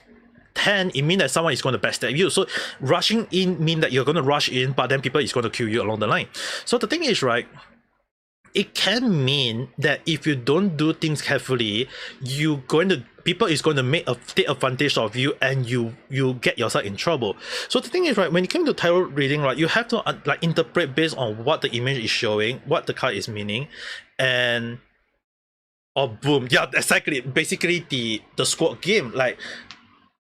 10, it means that someone is going to backstab you. So rushing in means that you're going to rush in, but then people is going to kill you along the line. So the thing is, right, it can mean that if you don't do things carefully, people is going to take advantage of you, and you get yourself in trouble. So the thing is, right, when it comes to tarot reading, right, you have to like interpret based on what the image is showing, what the card is meaning, and boom, yeah, exactly. Basically, the squad game, like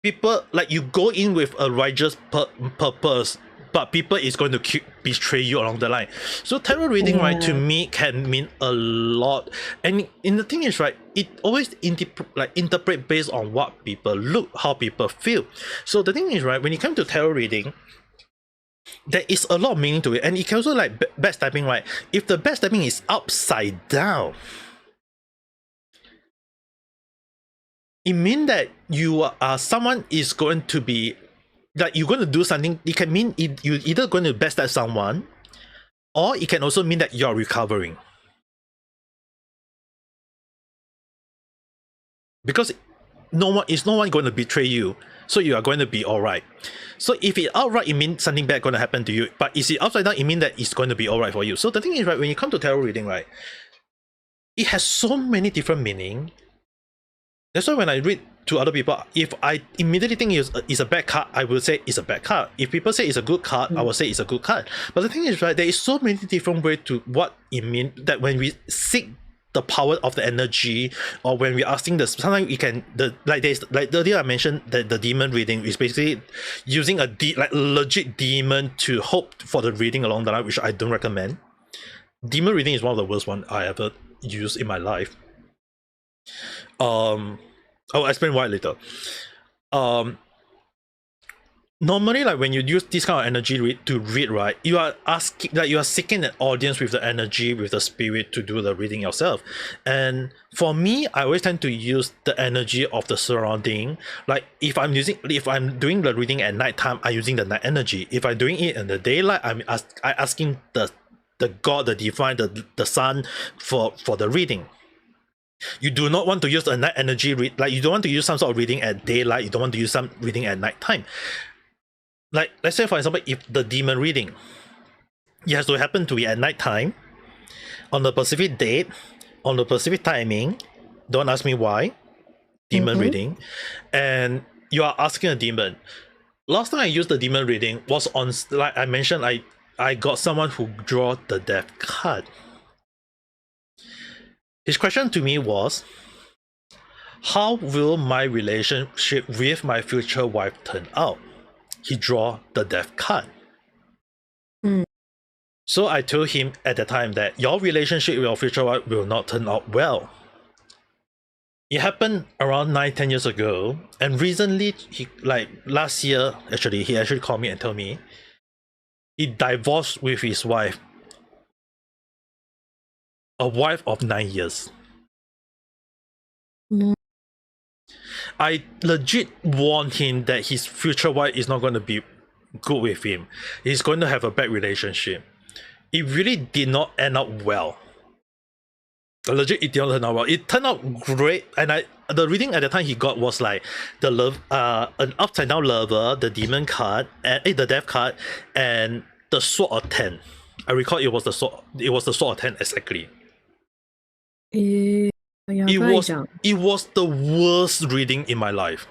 people, like you go in with a righteous purpose, but people is going to betray you along the line. So tarot reading, right, to me can mean a lot. And the thing is, right, it always interpret based on what people look, how people feel. So the thing is, right, when it comes to tarot reading, there is a lot of meaning to it. And it can also like backstabbing, right? If the backstabbing is upside down, it means that you are someone is going to be like, you're going to do something. It can mean you're either going to backstab someone, or it can also mean that you're recovering. Because no one going to betray you, so you are going to be alright. So if it outright, it means something bad going to happen to you. But if it upside down, it means that it's going to be alright for you. So the thing is, right, when you come to tarot reading, right, it has so many different meaning. That's why when I read to other people, if I immediately think it's a bad card, I will say it's a bad card. If people say it's a good card, I will say it's a good card. But the thing is, right, there is so many different ways to what it means, that when we seek the power of the energy, or when we're asking sometimes we can, like earlier I mentioned that the demon reading is basically using a legit demon to hope for the reading along the line, which I don't recommend. Demon reading is one of the worst one I ever used in my life. I'll explain why later. Normally, like when you use this kind of energy to read, right, you are asking, like you are seeking an audience with the energy, with the spirit to do the reading yourself. And for me, I always tend to use the energy of the surrounding. Like if I'm doing the reading at night time, I'm using the night energy. If I'm doing it in the daylight, I'm asking the God, the divine, the sun for the reading. You do not want to use a night energy like you don't want to use some sort of reading at daylight, you don't want to use some reading at night time. Like let's say for example, if the demon reading, it has to happen to be at night time, on the specific date, on the specific timing. Don't ask me why. Demon reading, and you are asking a demon. Last time I used the demon reading was on, like I mentioned, I got someone who draw the death card. His question to me was, how will my relationship with my future wife turn out? He draw the death card. So I told him at the time that your relationship with your future wife will not turn out well. It happened around 9-10 years ago, and recently, last year, he actually called me and told me he divorced with his wife, a wife of 9 years. Mm. I legit warned him that his future wife is not going to be good with him. He's going to have a bad relationship. It really did not end up well. Legit, it did not turn out well. It turned out great, and the reading at the time he got was like the love, an upside down lover, the demon card, and the death card, and the sword of 10. I recall it was the sword. It was the sword of 10 exactly. It was the worst reading in my life.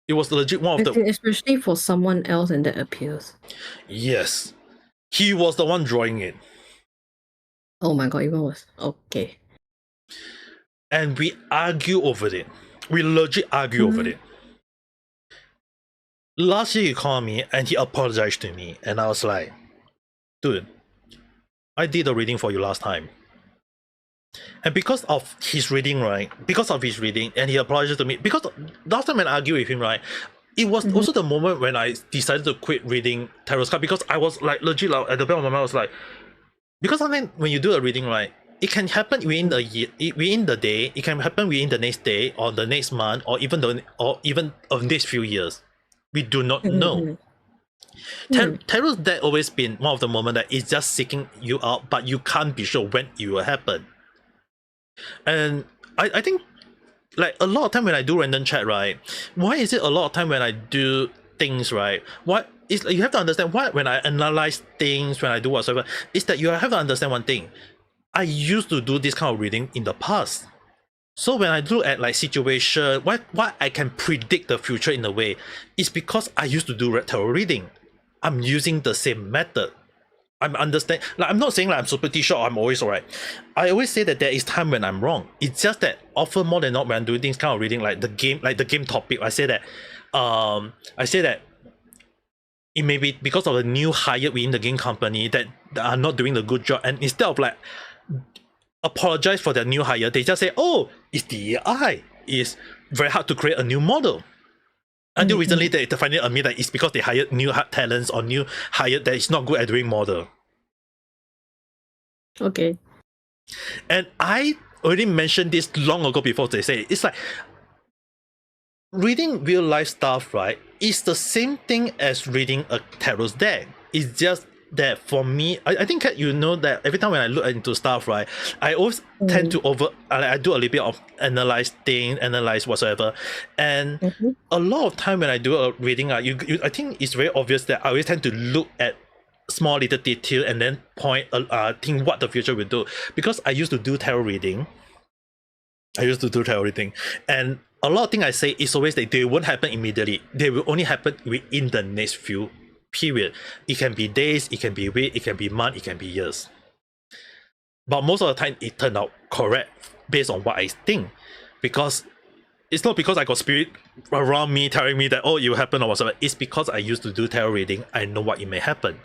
It was legit one of the, especially for someone else, and that appears. Yes, he was the one drawing it. Oh my god, even worse. Okay. And we argue over it. We legit argue over it. Last year he called me and he apologized to me, and I was like, dude, I did a reading for you last time. And because of his reading, and he apologized to me, because last time when I argued with him, right, it was also the moment when I decided to quit reading tarot card, because I was like legit at the back of my mind, I was like, because sometimes when you do a reading, right, it can happen within a year, within the day, it can happen within the next day or the next month or even of next few years. We do not know. Tarot's deck always been one of the moments that is just seeking you out, but you can't be sure when it will happen. And I think like a lot of time when I do random chat, right, why is it a lot of time when I do things, right, what is, you have to understand why when I analyze things, when I do whatsoever, is that you have to understand one thing. I used to do this kind of reading in the past. So when I look at like situation, why I can predict the future in a way, is because I used to do tarot reading. I'm using the same method. I'm understand. Like, I'm not saying like I'm superstitious or I'm always alright. I always say that there is time when I'm wrong. It's just that often more than not when I'm doing this kind of reading, like the game topic, I say that it may be because of the new hire within the game company that are not doing the good job, and instead of like apologize for their new hire, they just say, oh, it's the AI. It's very hard to create a new model. Until recently, they finally admit that it's because they hired new talents or new hire that is not good at doing model. Okay. And I already mentioned this long ago before they say it. It's like reading real life stuff, right? It's the same thing as reading a tarot deck. It's just that for me, I think you know that every time when I look into stuff, right, I always tend to I do a little bit of analyze whatsoever, and a lot of time when I do a reading, I think it's very obvious that I always tend to look at small little detail and then think what the future will do, because I used to do tarot reading. And a lot of things I say is always that they won't happen immediately. They will only happen within the next few period. It can be days, it can be weeks, it can be months, it can be years. But most of the time, it turned out correct based on what I think, because it's not because I got spirit around me telling me that, oh, it will happen or whatever. It's because I used to do tarot reading. I know what it may happen.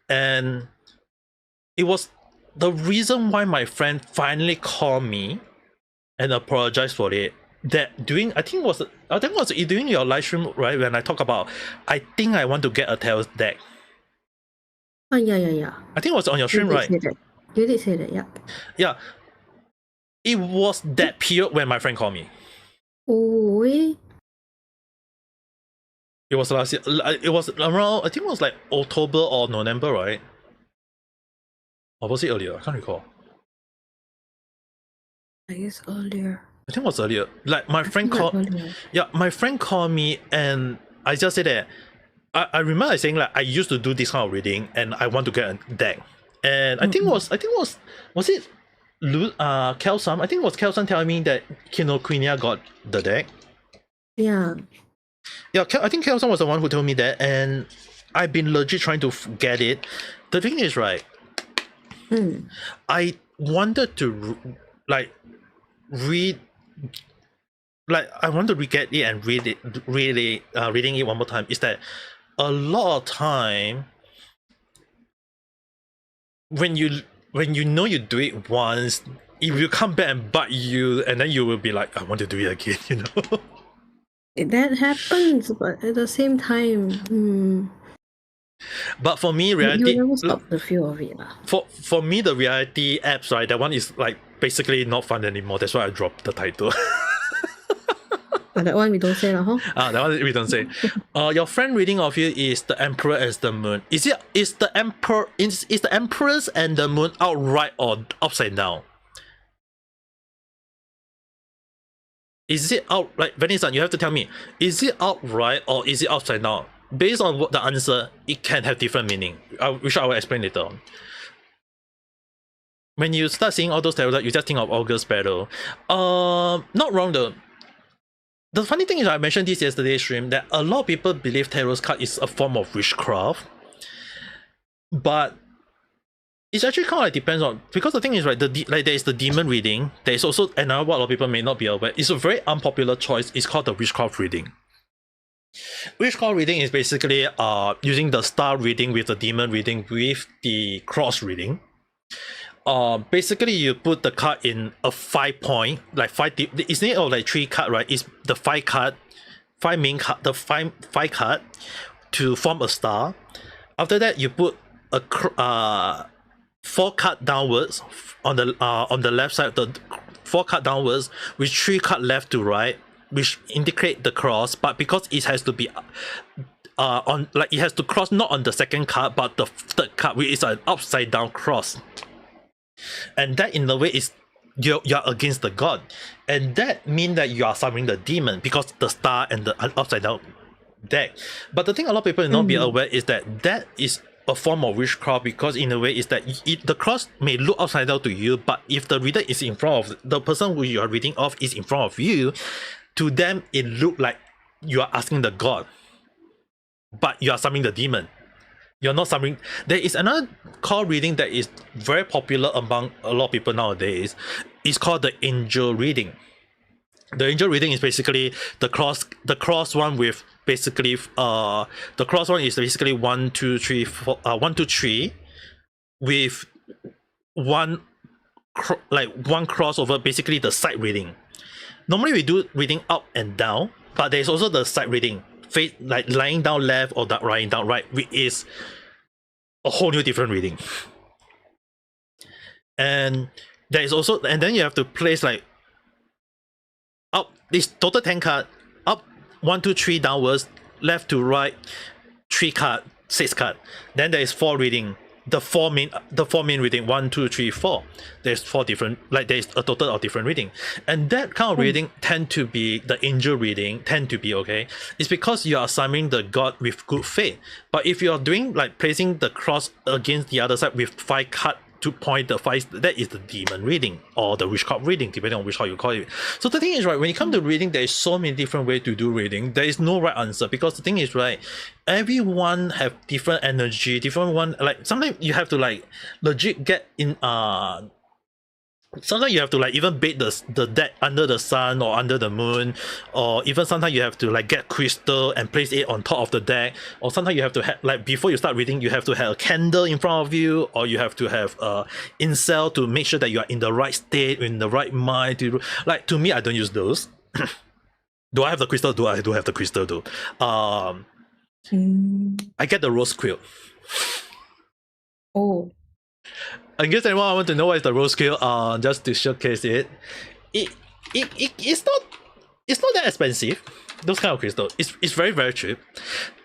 And it was the reason why my friend finally called me and apologized for it. That during I think it was during your live stream, right, when I talk about I think I want to get a tarot deck. Oh yeah. I think it was on your stream, right? You did say that, yeah. Yeah. It was that period when my friend called me. Oh, it was last year. It was around, I think it was like October or November, right? Or was it earlier? I can't recall. I guess earlier. I think it was earlier. Like my friend called. Yeah, my friend called me and I just said that I remember saying like I used to do this kind of reading and I want to get a deck. And I think it was it Kelson? I think it was Kelson telling me that Kinokuniya got the deck. Yeah. Yeah, I think Kelson was the one who told me that, and I've been legit trying to get it. The thing is, right, I wanted to read, like I want to get it and read it, really reading it one more time. Is that a lot of time when you know you do it once, if you come back and bite you, and then you will be like, I want to do it again, you know. That happens, but at the same time, But for me, you reality never stop the feel of it. for me, the reality apps, right, that one is like basically not fun anymore. That's why I dropped the title. But that one we don't say lah, huh? That one we don't say. Your friend reading of you is the Emperor as the Moon. Is the Empress and the Moon outright or upside down? Is it out, like Vanessa? You have to tell me. Is it outright or is it upside down? Based on what the answer, it can have different meaning, which I will explain later on. When you start seeing all those tarot, you just think of August battle. Not wrong though. The funny thing is, I mentioned this yesterday's stream, that a lot of people believe tarot card is a form of witchcraft, but it's actually kind of like depends on, because the thing is, right, like there is the demon reading. There is also another what a lot of people may not be aware. It's a very unpopular choice. It's called the witchcraft reading. Witchcraft reading is basically using the star reading with the demon reading with the cross reading. Basically you put the card in a 5-point, like it's not like 3 card, right? It's the 5 card, 5 main card, the 5 card to form a star. After that, you put a 4 card downwards on the left side, the 4 card downwards with 3 card left to right, which indicate the cross. But because it has to be on, like, it has to cross not on the second card but the third card, which is an upside down cross. And that in a way is you're against the god, and that means that you are summoning the demon because the star and the upside down deck. But the thing a lot of people will not be aware is that is a form of witchcraft, because in a way is that the cross may look upside down to you, but if the reader is in front of the person who you are reading of is in front of you, to them it look like you are asking the god, but you are summoning the demon. You're not summoning. There is another card reading that is very popular among a lot of people nowadays. It's called the angel reading. The angel reading is basically the cross one with basically the cross one is basically 1 2 3 4 1 2 3 with one crossover, basically the side reading. Normally we do reading up and down, but there's also the side reading, face like lying down left or lying down right, which is a whole new different reading. And there is also, and then you have to place like up this total 10 card, up 1 2 3 downwards, left to right 3 card, 6 card. Then there is 4 reading. The four main reading, 1 2 3 4. There's 4 different, like there's a total of different reading, and that kind of reading tend to be the angel reading. Tend to be okay. It's because you are summoning the god with good faith. But if you are doing like placing the cross against the other side with 5 card to point the 5, that is the demon reading or the witchcraft reading, depending on which how you call it. So the thing is, right, when it comes to reading, there is so many different ways to do reading. There is no right answer, because the thing is, right, everyone have different energy, different one. Like sometimes you have to like legit get in sometimes you have to like even bait the deck under the sun or under the moon, or even sometimes you have to like get crystal and place it on top of the deck, or sometimes you have to have, like, before you start reading, you have to have a candle in front of you, or you have to have a incel to make sure that you are in the right state, in the right mind to, like, to me, I don't use those. Do I have the crystal? I do have the crystal though. I get the rose quill. Oh. I guess anyone want to know what is the rose quill, just to showcase it. It's not that expensive. Those kind of crystal. It's very, very cheap.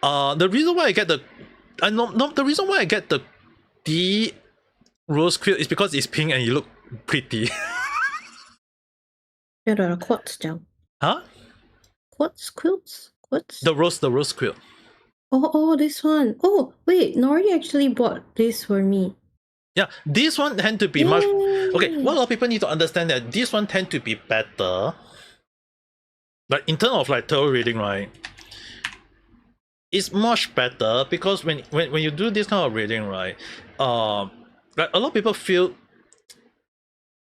The reason why I get the reason why I get the rose quill is because it's pink and you look pretty. Yeah, the quartz down. Huh? Quartz quilts? Quartz? The rose quill. Oh, this one. Oh, wait, Nori actually bought this for me. Yeah, this one tend to be much okay. What a lot of people need to understand that this one tend to be better. Like in terms of like tarot reading, right? It's much better because when you do this kind of reading, right? Like a lot of people feel.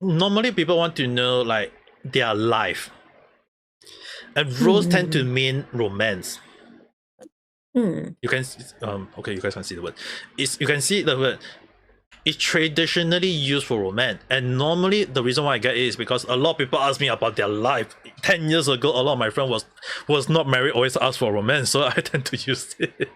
Normally, people want to know like their life, and rose tend to mean romance. You can okay, you guys can see the word. You can see the word. is traditionally used for romance, and normally the reason why I get it is because a lot of people ask me about their life. 10 years ago, a lot of my friends was not married, always asked for romance, so I tend to use it.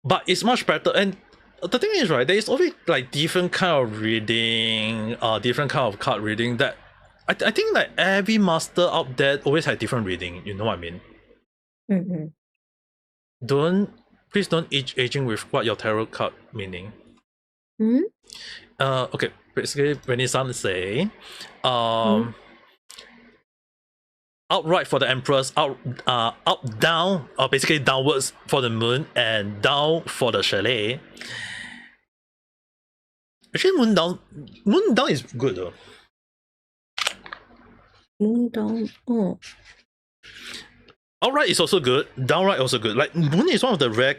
But it's much better, and the thing is, right, there is always like different kind of reading, different kind of card reading that I think like every master out there always had different reading, you know what I mean? Please don't aging with what your tarot card meaning. Okay, basically when it's on say, outright for the Empress, up down, or basically downwards for the Moon, and down for the Chalet. Actually, moon down is good though. Moon down, oh. Outright is also good. Downright also good. Like Moon is one of the rare,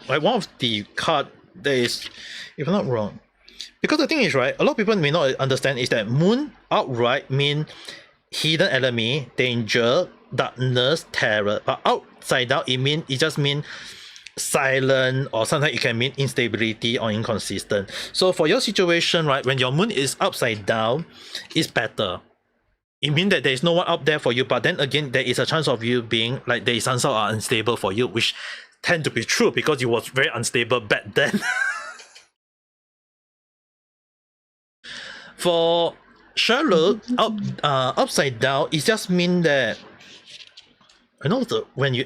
like one of the card that is, if I'm not wrong, because the thing is, right, a lot of people may not understand is that Moon outright mean hidden enemy, danger, darkness, terror. But upside down, it just mean silent, or sometimes it can mean instability or inconsistent. So for your situation, right, when your Moon is upside down, it's better. It means that there is no one up there for you, but then again, there is a chance of you being like there is some sort of unstable for you, which tend to be true because you was very unstable back then. For Charlotte, upside down, it just mean that I know when you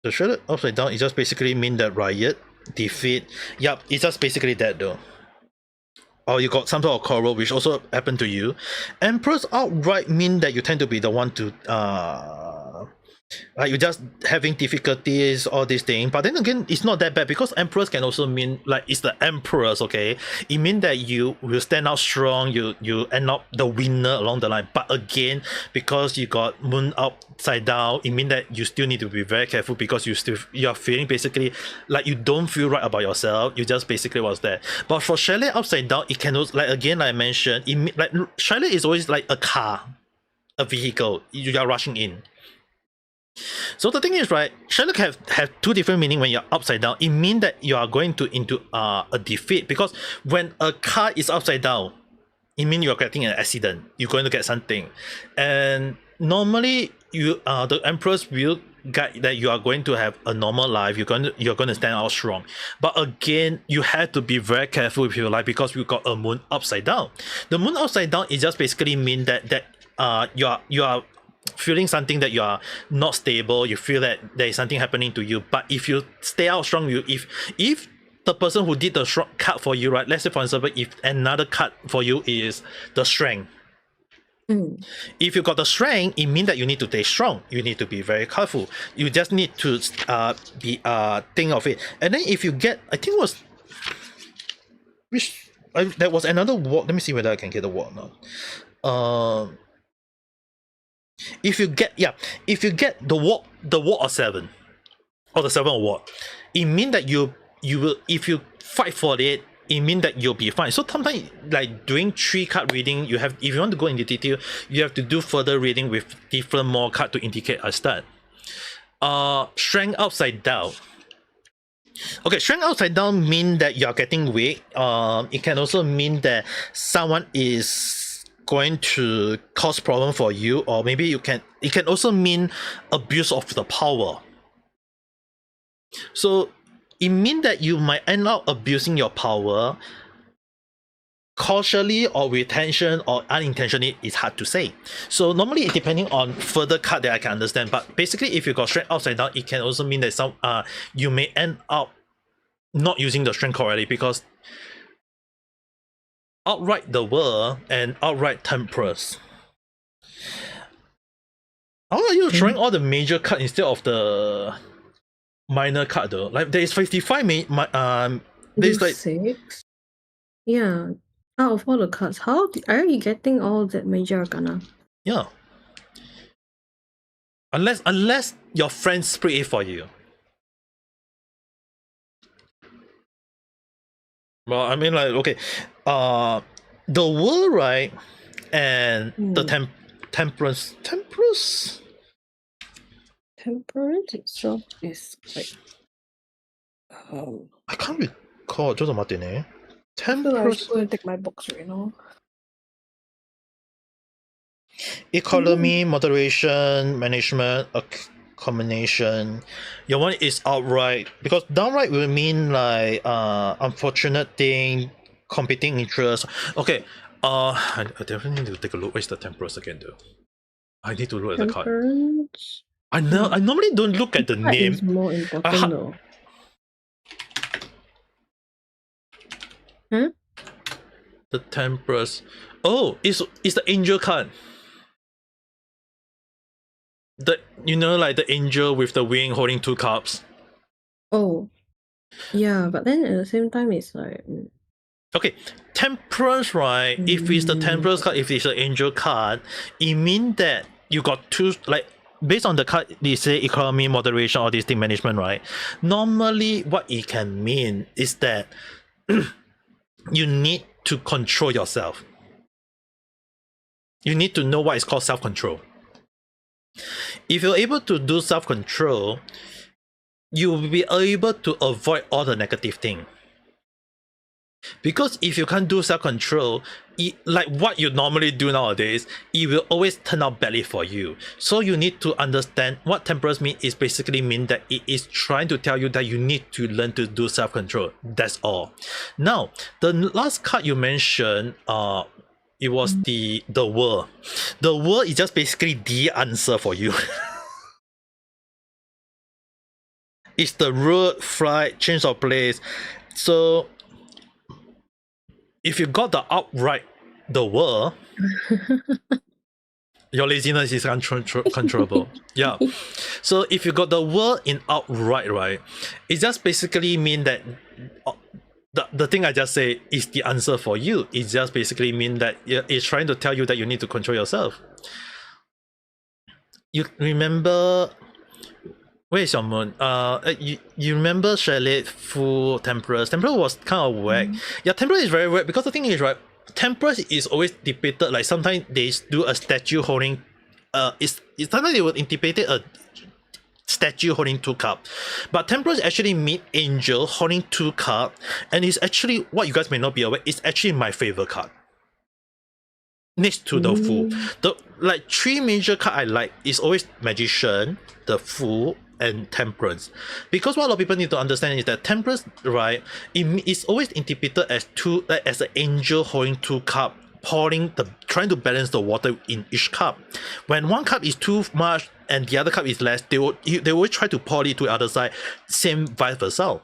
the Charlotte upside down, it just basically mean that riot, defeat. Yup, it's just basically that though. Or you got some sort of quarrel, which also happened to you. Empress outright mean that you tend to be the one to like you just having difficulties, all these things. But then again, it's not that bad because Empress can also mean like it's the Empress, okay? It means that you will stand out strong, you end up the winner along the line. But again, because you got Moon upside down, it means that you still need to be very careful because you're feeling basically like you don't feel right about yourself. You just basically was there. But for Chalet upside down, it can also, like again, like I mentioned, like Chalet is always like a car, a vehicle. You are rushing in. So the thing is, right, Sherlock have two different meaning when you're upside down. It means that you are going into a defeat, because when a car is upside down, it means you're getting an accident. You're going to get something, and normally the Empress will guide that you are going to have a normal life. You're going to stand out strong. But again, you have to be very careful with your life because we got a Moon upside down. The Moon upside down is just basically mean that you are feeling something that you are not stable. You feel that there is something happening to you, but if you stay out strong, if the person who did the strong card for you, right, let's say for example, if another card for you is the strength, if you got the strength, it means that you need to stay strong. You need to be very careful. You just need to think of it. And then if you get, I think it was there was another word. Let me see whether I can get the word now. If you get the ward of 7 or the 7 award, it means that you will, if you fight for it, it means that you'll be fine. So sometimes like doing 3 card reading, you have, if you want to go into detail, you have to do further reading with different more card to indicate a start. Strength upside down. Okay, strength upside down mean that you're getting weak. It can also mean that someone is going to cause problem for you, or maybe it can also mean abuse of the power. So it means that you might end up abusing your power cautiously or with tension or unintentionally. It's hard to say. So normally it depending on further card that I can understand, but basically if you got strength upside down, it can also mean that some you may end up not using the strength correctly, because outright the World and outright Temperance. How are you throwing all the major card instead of the minor card though? Like there is 55 there's like 6. Yeah. Out of all the cards, how are you getting all that major arcana? Yeah. Unless your friends spray it for you. Well, I mean, like, okay, the World, right, and the Temperance itself is like I can't recall 做什麼呢 I feel like I should Temperance go and take my books right now. economy, moderation, management, combination. Your one is outright, because downright will mean like unfortunate thing, competing interest. Okay, I definitely need to take a look. Where's the temperance again though? I need to look at the card. Temperance. I normally don't look at the What name. is more important though? Huh? The temperance. Oh, it's the angel card. The like the angel with the wing holding 2 cups. Oh, yeah, but then at the same time, it's like Okay, temperance, right? If it's the temperance card, if it's an angel card, it means that you got 2, like, based on the card, they say economy, moderation, all these thing, management, right? Normally, what it can mean is that you need to control yourself. You need to know what is called self-control. If you're able to do self-control, you will be able to avoid all the negative thing. Because if you can't do self-control, like what you normally do nowadays, it will always turn out badly for you. So you need to understand what temperance means is basically mean that it is trying to tell you that you need to learn to do self-control. That's all. Now, the last card you mentioned, it was the world. The world is just basically the answer for you. It's the road, flight, change of place. So if you got the outright the world, your laziness is controllable. Yeah. So if you got the world in outright, right, it just basically mean that the thing I just say is the answer for you. It just basically mean that it's trying to tell you that you need to control yourself. You remember, where is your moon? You remember Charlotte full Temperance? Temperance was kind of whack. Yeah, Temperance is very whack because the thing is, right, Temperance is always depicted like sometimes they do a statue holding, sometimes they would interpret a statue holding 2 cups, but Temperance actually mean angel holding 2 cups, and it's actually, what you guys may not be aware, it's actually my favorite card. Next to the Fool. The like 3 major cards I like is always Magician, the Fool, and Temperance. Because what a lot of people need to understand is that Temperance, right, it is always interpreted as as an angel holding 2 cups, trying to balance the water in each cup. When one cup is too much and the other cup is less, they will try to pour it to the other side. Same vice versa.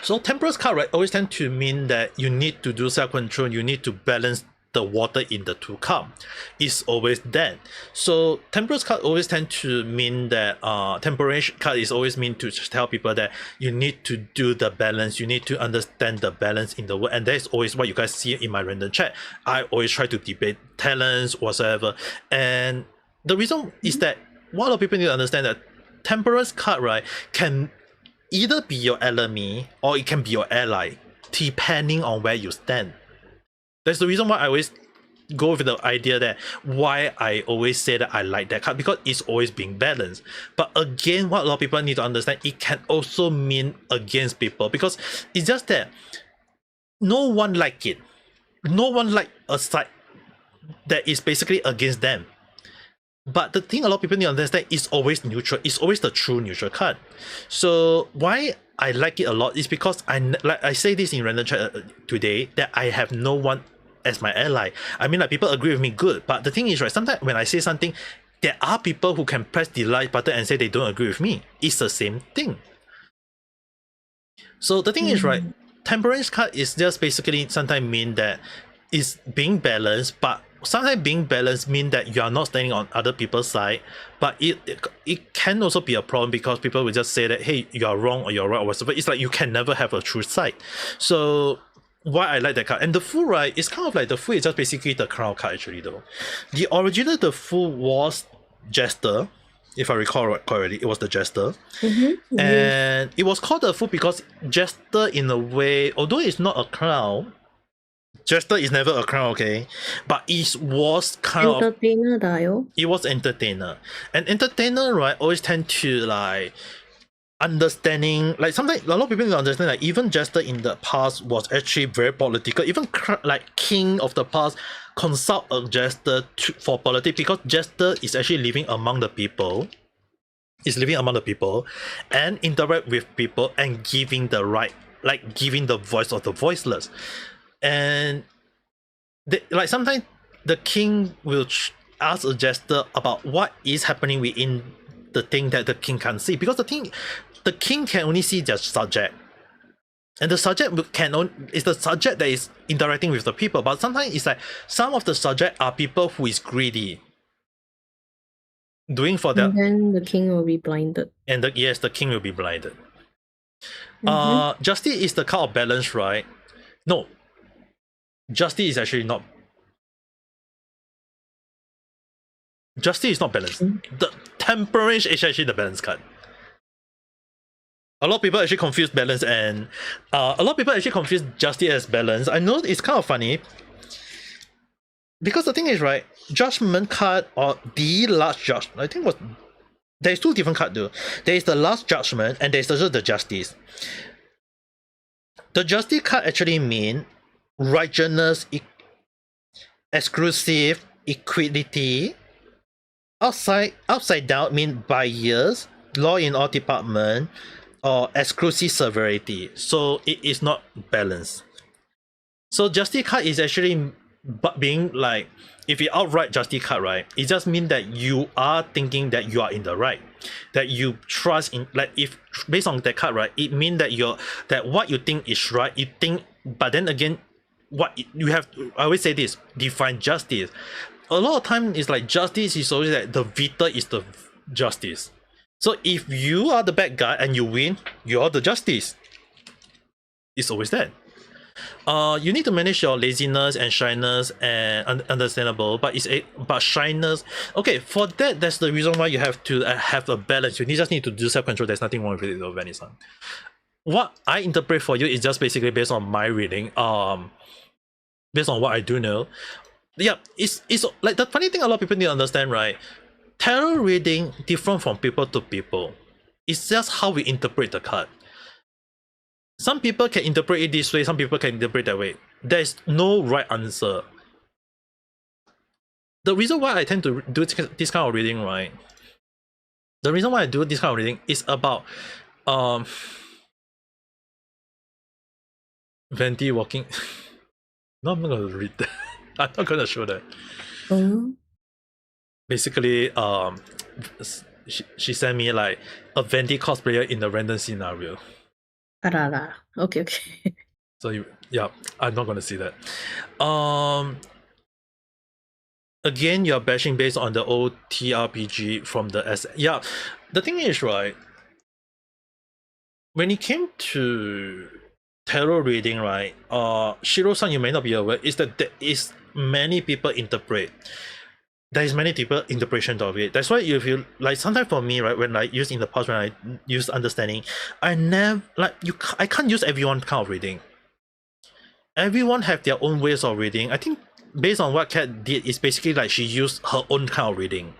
So Temperance card, right, always tend to mean that you need to do self-control, you need to balance the water in the 2 cups. Is always that. So Temperance card always tend to mean that Temperance card is always mean to tell people that you need to do the balance, you need to understand the balance in the world, and that is always what you guys see in my random chat. I always try to debate talents whatsoever, and the reason is that what a lot of people need to understand that Temperance card, right, can either be your enemy or it can be your ally, depending on where you stand. That's the reason why I always go with the idea that why I always say that I like that card, because it's always being balanced. But again, what a lot of people need to understand, it can also mean against people, because it's just that no one like it. No one like a side that is basically against them. But the thing a lot of people need to understand is always neutral. It's always the true neutral card. So why I like it a lot is because I say this in random chat today, that I have no one as my ally. I mean, like, people agree with me, good. But the thing is, right, sometimes when I say something, there are people who can press the like button and say they don't agree with me. It's the same thing. So the thing is, right, Temperance card is just basically sometimes mean that it's being balanced, but sometimes being balanced mean that you are not standing on other people's side. But it can also be a problem, because people will just say that, hey, you are wrong or you're right or whatever. It's like you can never have a true side. So why I like that card. And the Fool, right, it's kind of like the Fool is just basically the crown card actually though. The original the Fool was Jester, if I recall correctly, it was the Jester. And it was called the Fool because Jester, in a way, although it's not a crown, Jester is never a crown, okay? But it was kind entertainer of... It was entertainer. And entertainer, right, always tend to like understanding, like sometimes a lot of people don't understand that even Jester in the past was actually very political. Even like king of the past consult a Jester for politics, because Jester is actually living among the people. Is living among the people and interact with people and giving the right, like giving the voice of the voiceless. And like sometimes the king will ask a Jester about what is happening within the thing that the king can't see, because the king can only see the subject, and the subject is the subject that is interacting with the people. But sometimes it's like some of the subject are people who is greedy, doing for their, And then the king will be blinded. and yes, the king will be blinded. Mhm. Justice is the kind of balance, right? No, justice is actually not. Justice is not balanced. The temperance is actually the balance card. A lot of people actually confuse balance and a lot of people actually confuse justice as balance. I know it's kind of funny, because the thing is, right, judgment card or the last judge, I think was, there's two different cards though. There is the last judgment and there's also the justice. The justice card actually mean righteousness, exclusive, equality. Upside down mean bias, law in all department, or exclusive severity. So it is not balanced. So justice card is actually being like, if you outright justice card, right, it just means that you are thinking that you are in the right, that you trust in, like if based on that card, right, it means that that what you think is right, you think, but then again, what you have, I always say this, define justice. A lot of time it's like justice is always like the victor is the justice. So if you are the bad guy and you win, you're the justice. It's always that. You need to manage your laziness and shyness, and understandable, but but shyness. Okay, for that, that's the reason why you have to have a balance. You just need to do self-control. There's nothing wrong with it, Vanessa. What I interpret for you is just basically based on my reading. Based on what I do know. Yeah, it's like the funny thing a lot of people need to understand, right? Tarot reading different from people to people. It's just how we interpret the card. Some people can interpret it this way, some people can interpret that way. There's no right answer. The reason why I tend to do this kind of reading, right? The reason why I do this kind of reading is about Venti walking. No, I'm not gonna read that. I'm not gonna show that. Basically, she sent me like a Venti cosplayer in a random scenario. Okay. So yeah, I'm not gonna see that. Again, you're bashing based on the old TRPG from the S. Yeah, the thing is, right, when it came to tarot reading, right, Shiro-san, you may not be aware, is that there is many people interpret. There is many people interpretation of it. That's why if you like, sometimes for me, right, when I use in the past, when I use understanding, I never like I can't use everyone kind of reading. Everyone have their own ways of reading. I think based on what Kat did is basically like she used her own kind of reading,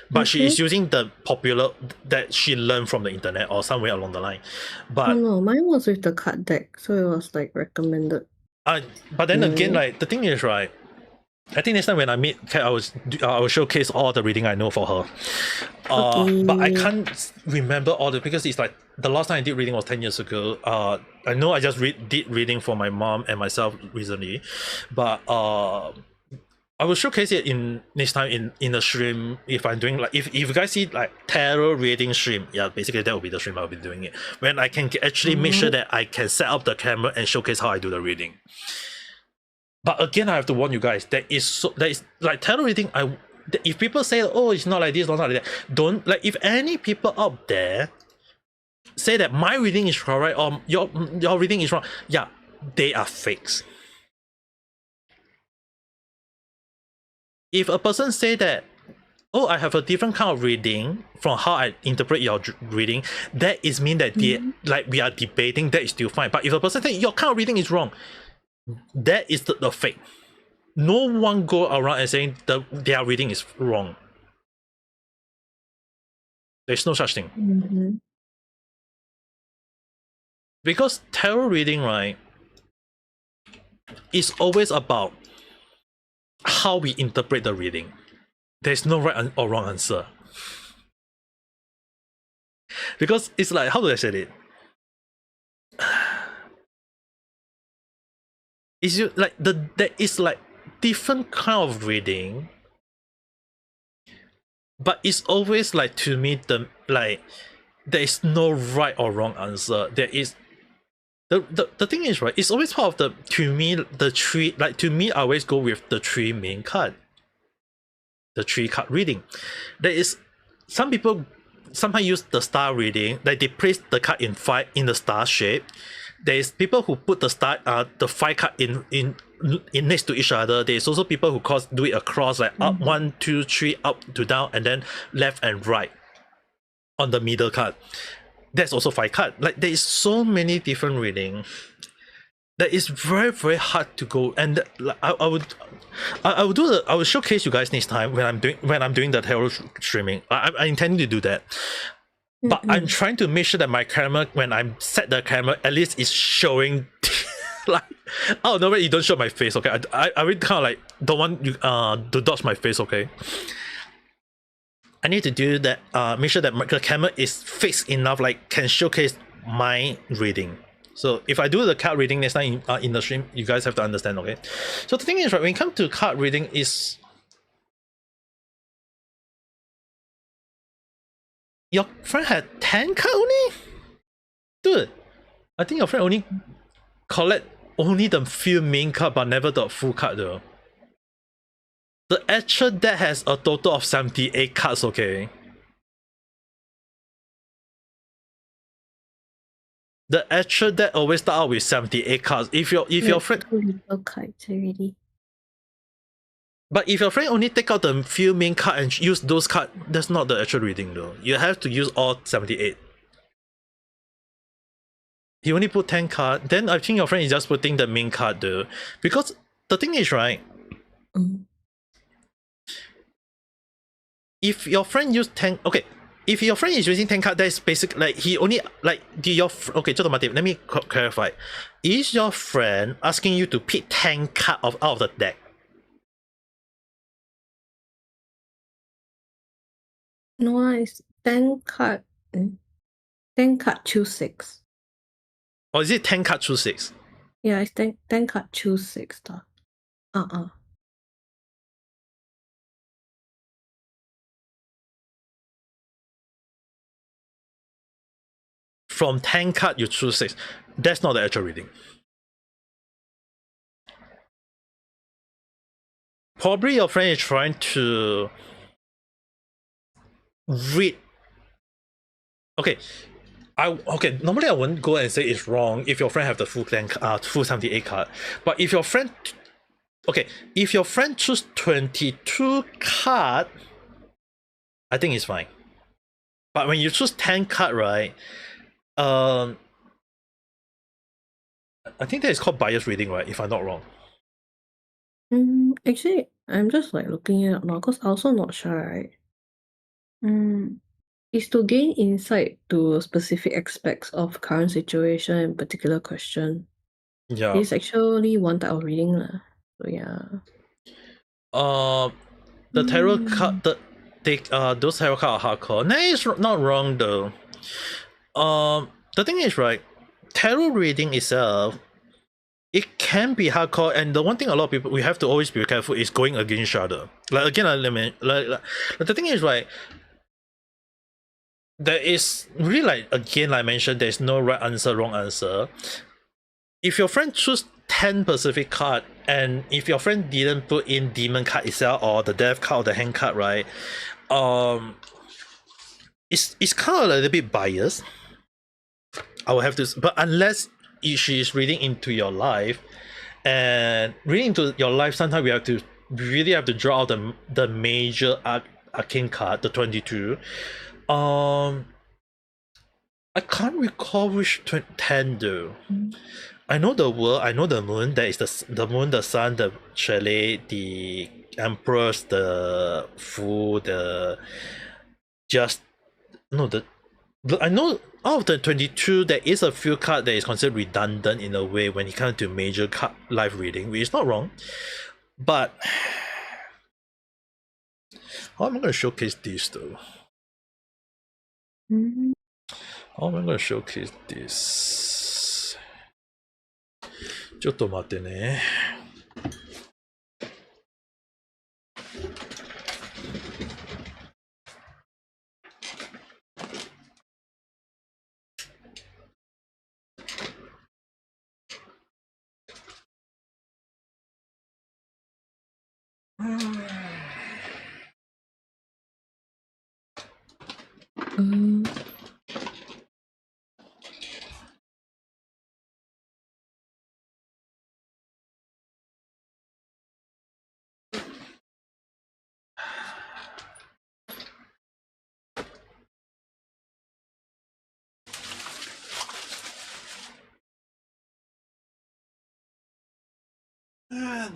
but she is using the popular that she learned from the internet or somewhere along the line. But no, mine was with the card deck, so it was like recommended. But then again, like the thing is, right, I think next time when I meet Kat, I will showcase all the reading I know for her. But I can't remember all the, because it's like the last time I did reading was 10 years ago. I know I just did reading for my mom and myself recently, but I will showcase it in next time in the stream if I'm doing like if you guys see like tarot reading stream. Yeah, basically that will be the stream I'll be doing it when I can actually make sure that I can set up the camera and showcase how I do the reading. But again, I have to warn you guys, that is like tarot reading. If people say, oh, it's not like this, not like that, don't, like, if any people out there say that my reading is correct or your reading is wrong, yeah, they are fakes. If a person say that, oh, I have a different kind of reading from how I interpret your reading, that is mean that they like we are debating, that is still fine. But if a person say your kind of reading is wrong, that is the fake. No one go around and saying their reading is wrong. There's no such thing. because tarot reading, right, is always about how we interpret the reading. There's no right or wrong answer. Because it's like, how do I say it? Is you like there is like different kind of reading, but it's always like, to me, the like there is no right or wrong answer. There is the thing is, right, it's always part of the, to me, the three, like, to me, I always go with the three main card. The three card reading. There is some people sometimes use the star reading, like they place the card in the star shape. There is people who put the star the 5 card in next to each other. There's also people who do it across, like up 1, 2, 3, up to down, and then left and right on the middle card. That's also 5 card. Like, there is so many different reading that is very, very hard to go. And like, I will showcase you guys next time when I'm doing the tarot streaming. I intend to do that. But I'm trying to make sure that my camera, when I set the camera, at least is showing like, oh no, you don't show my face, okay? I really kind of like don't want you to dodge my face, okay? I need to do that, make sure that the camera is fixed enough, like can showcase my reading. So if I do the card reading next time in the stream, you guys have to understand, okay? So the thing is, right, when it comes to card reading, is your friend had 10 cards only? Dude, I think your friend only collect only the few main card, but never the full card though. The actual deck has a total of 78 cards, okay? The actual deck always start out with 78 cards. If your friend cards already. But if your friend only take out the few main cards and use those cards, that's not the actual reading though. You have to use all 78. He only put 10 cards, then I think your friend is just putting the main card though. Because the thing is, right, if your friend use 10, okay, if your friend is using 10 cards, that's basic, like he only, like, okay, let me clarify. Is your friend asking you to pick 10 cards out of the deck? No, it's 10 card. 10 card, choose 6. Or is it 10 cards choose 6? Yeah, it's 10 card, choose 6. From 10 cards, you choose 6. That's not the actual reading. Probably your friend is trying to read. Okay, normally I wouldn't go and say it's wrong if your friend have the full 78 card. But if your friend, if your friend choose 22 card, I think it's fine. But when you choose 10 card, right, I think that is called bias reading, right, if I'm not wrong. Actually, I'm just like looking it up now because I'm also not sure, right? Is to gain insight to specific aspects of current situation and particular question. Yeah. It's actually one type of reading lah. So yeah. The tarot card, those tarot cards are hardcore. That is not wrong though. The thing is, right, tarot reading itself, it can be hardcore, and the one thing a lot of people, we have to always be careful is going against each other. Like again, the thing is, right, there is really, like, again, like I mentioned, there's no right answer, wrong answer. If your friend choose 10 specific card, and if your friend didn't put in demon card itself or the death card or the hand card, right, it's kind of a little bit biased. I will have to, but unless she is reading into your life, and reading into your life, sometimes we really have to draw out the major arcane card, the 22. I can't recall which 10 though. I know the world, I know the moon. There is the moon, the sun, the chalet, the empress, the fool, I know out of the 22, there is a few cards that is considered redundant in a way when it comes to major card live reading, which is not wrong. But how am I going to showcase this though? How am I going to showcase this? ちょっと待ってね。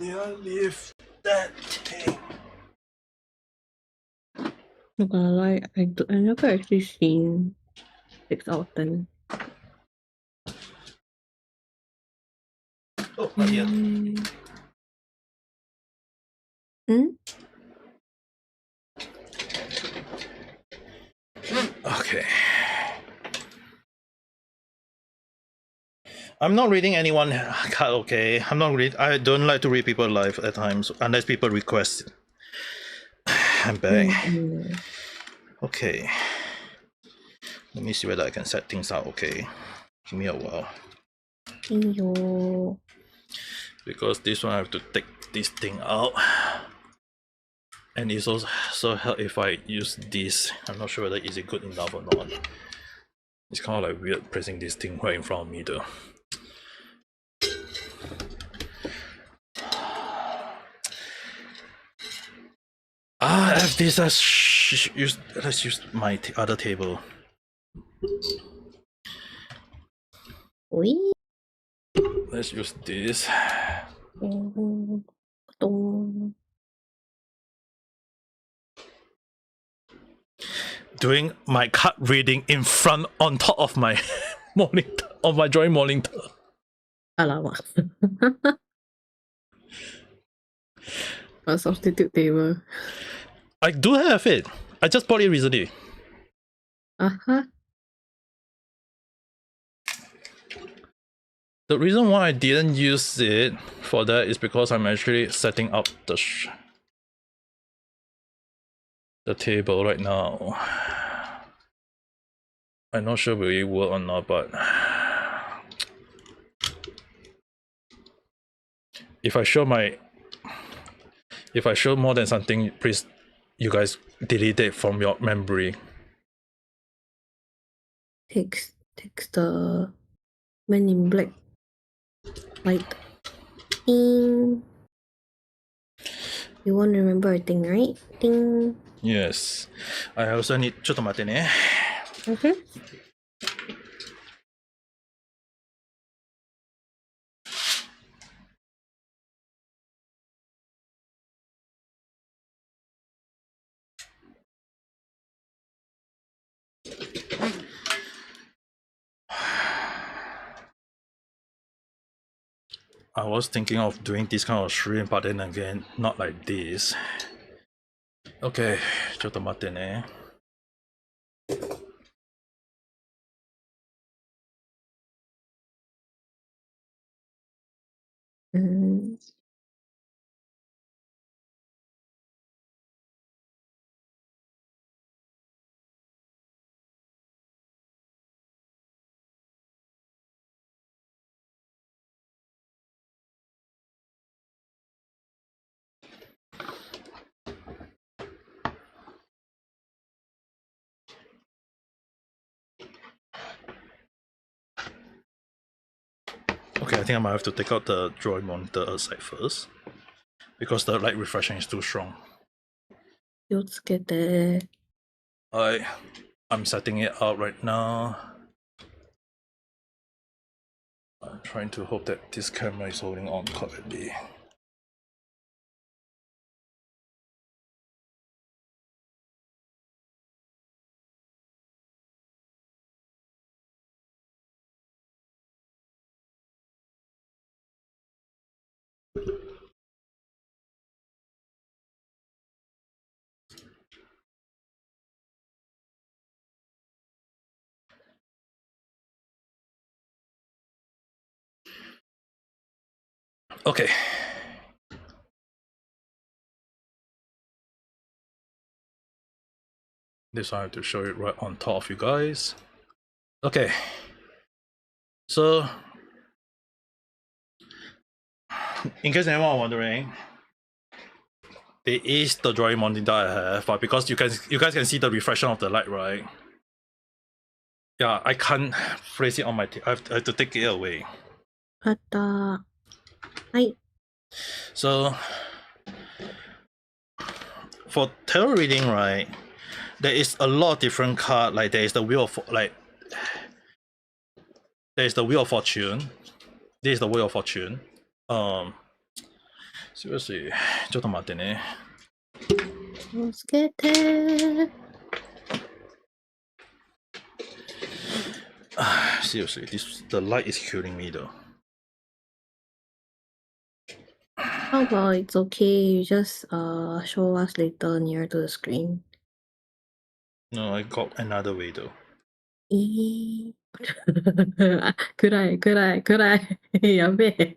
Did I leave that thing? Not gonna lie, I never actually seen 6 out of 10. Oh, not yet. Okay. I'm not reading anyone card, okay? I don't like to read people live at times unless people request it. I'm back. Okay. Let me see whether I can set things out, okay? Give me a while. Because this one I have to take this thing out. And it's also help if I use this. I'm not sure whether is it good enough or not. It's kind of like weird pressing this thing right in front of me though. I have this as let's use my other table. Let's use this. Doing my card reading in front on top of my monitor, of my drawing monitor. Alamak. A substitute table. I do have it. I just bought it recently. The reason why I didn't use it for that is because I'm actually setting up the table right now. I'm not sure will it work or not, but if I show more than something, please you guys delete it from your memory. Takes the Man in Black. Like, ding. You won't remember a thing, right? Ding. Yes. I also need ちょっと待ってね。I was thinking of doing this kind of stream, but then again, not like this. Okay, ちょっと待ってね。Okay, I think I might have to take out the drawing monitor aside first because the light refreshing is too strong. I'm setting it out right now. I'm trying to hope that this camera is holding on correctly. Okay. This one I have to show it right on top of you guys. Okay. So, in case anyone wondering, there is the drawing monitor I have, but because you guys can see the reflection of the light, right? Yeah, I can't place it on my. I have to take it away. So, for tarot reading, right, there is a lot of different cards. Like there is the wheel of there is the wheel of fortune. This is the wheel of fortune. Seriously, ちょっと待ってね。Let's get it. Seriously, the light is killing me though. How about it's okay, you just show us later near to the screen. No, I got another way though. Could I? Yabe.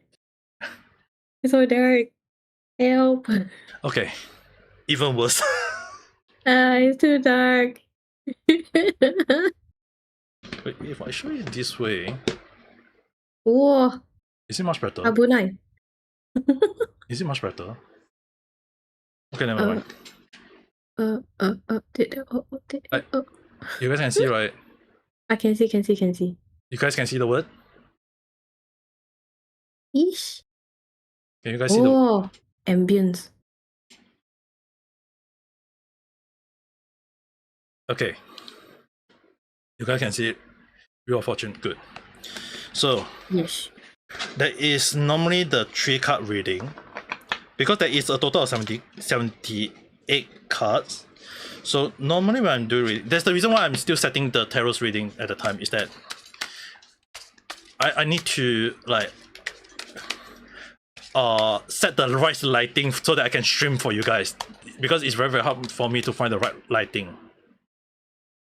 It's so dark. Help. Okay, even worse. It's too dark. Wait, if I show it this way, Whoa, is it much better? Abunai. Is it much better? Okay, never mind. You guys can see, right? I can see. You guys can see the word? Ish. Can you guys see the Oh, ambience. Okay. You guys can see it. Wheel of Fortune, good. So, Yes. there is normally the 3-card reading. Because there is a total of 78 cards. So, normally when I'm doing reading, that's the reason why I'm still setting the tarot's reading at the time, is that I need to, like, set the right lighting so that I can stream for you guys. Because it's very, very hard for me to find the right lighting.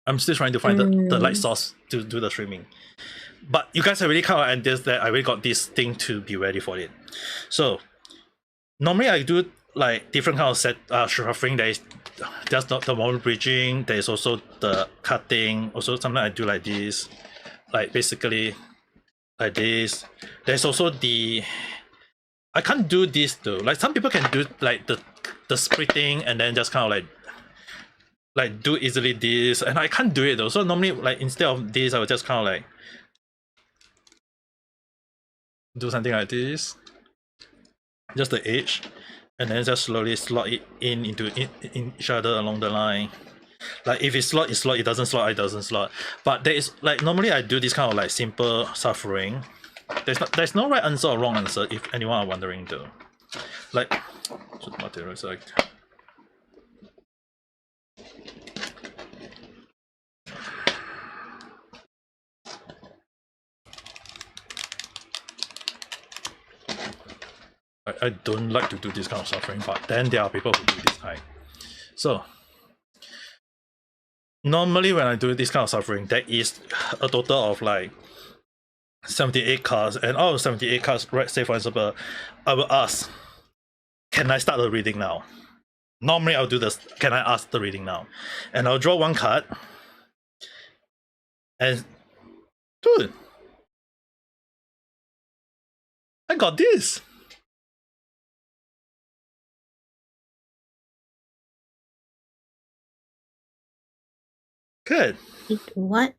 I'm still trying to find the light source to do the streaming. But you guys already kind of understand that I already got this thing to be ready for it. So normally I do like different kind of set shuffling. There is just not the moment bridging. There is also the cutting. Also sometimes I do like this, like basically like this. There's also I can't do this though. Like some people can do like the splitting and then just kind of like do easily this, and I can't do it though. So normally, like instead of this, I would just kind of like do something like this, just the edge, and then just slowly slot it into each other along the line. Like if it's slot, it's slot. It doesn't slot, it doesn't slot. But there is like normally I do this kind of like simple suffering. There's no right answer or wrong answer if anyone are wondering though. Like, materials like. I don't like to do this kind of suffering, but then there are people who do this kind. So normally when I do this kind of suffering, there is a total of like 78 cards, and out of 78 cards, right, say for example, I will ask, can I start the reading now? Normally I'll do this, can I ask the reading now? And I'll draw one card, and dude, I got this. Good. What?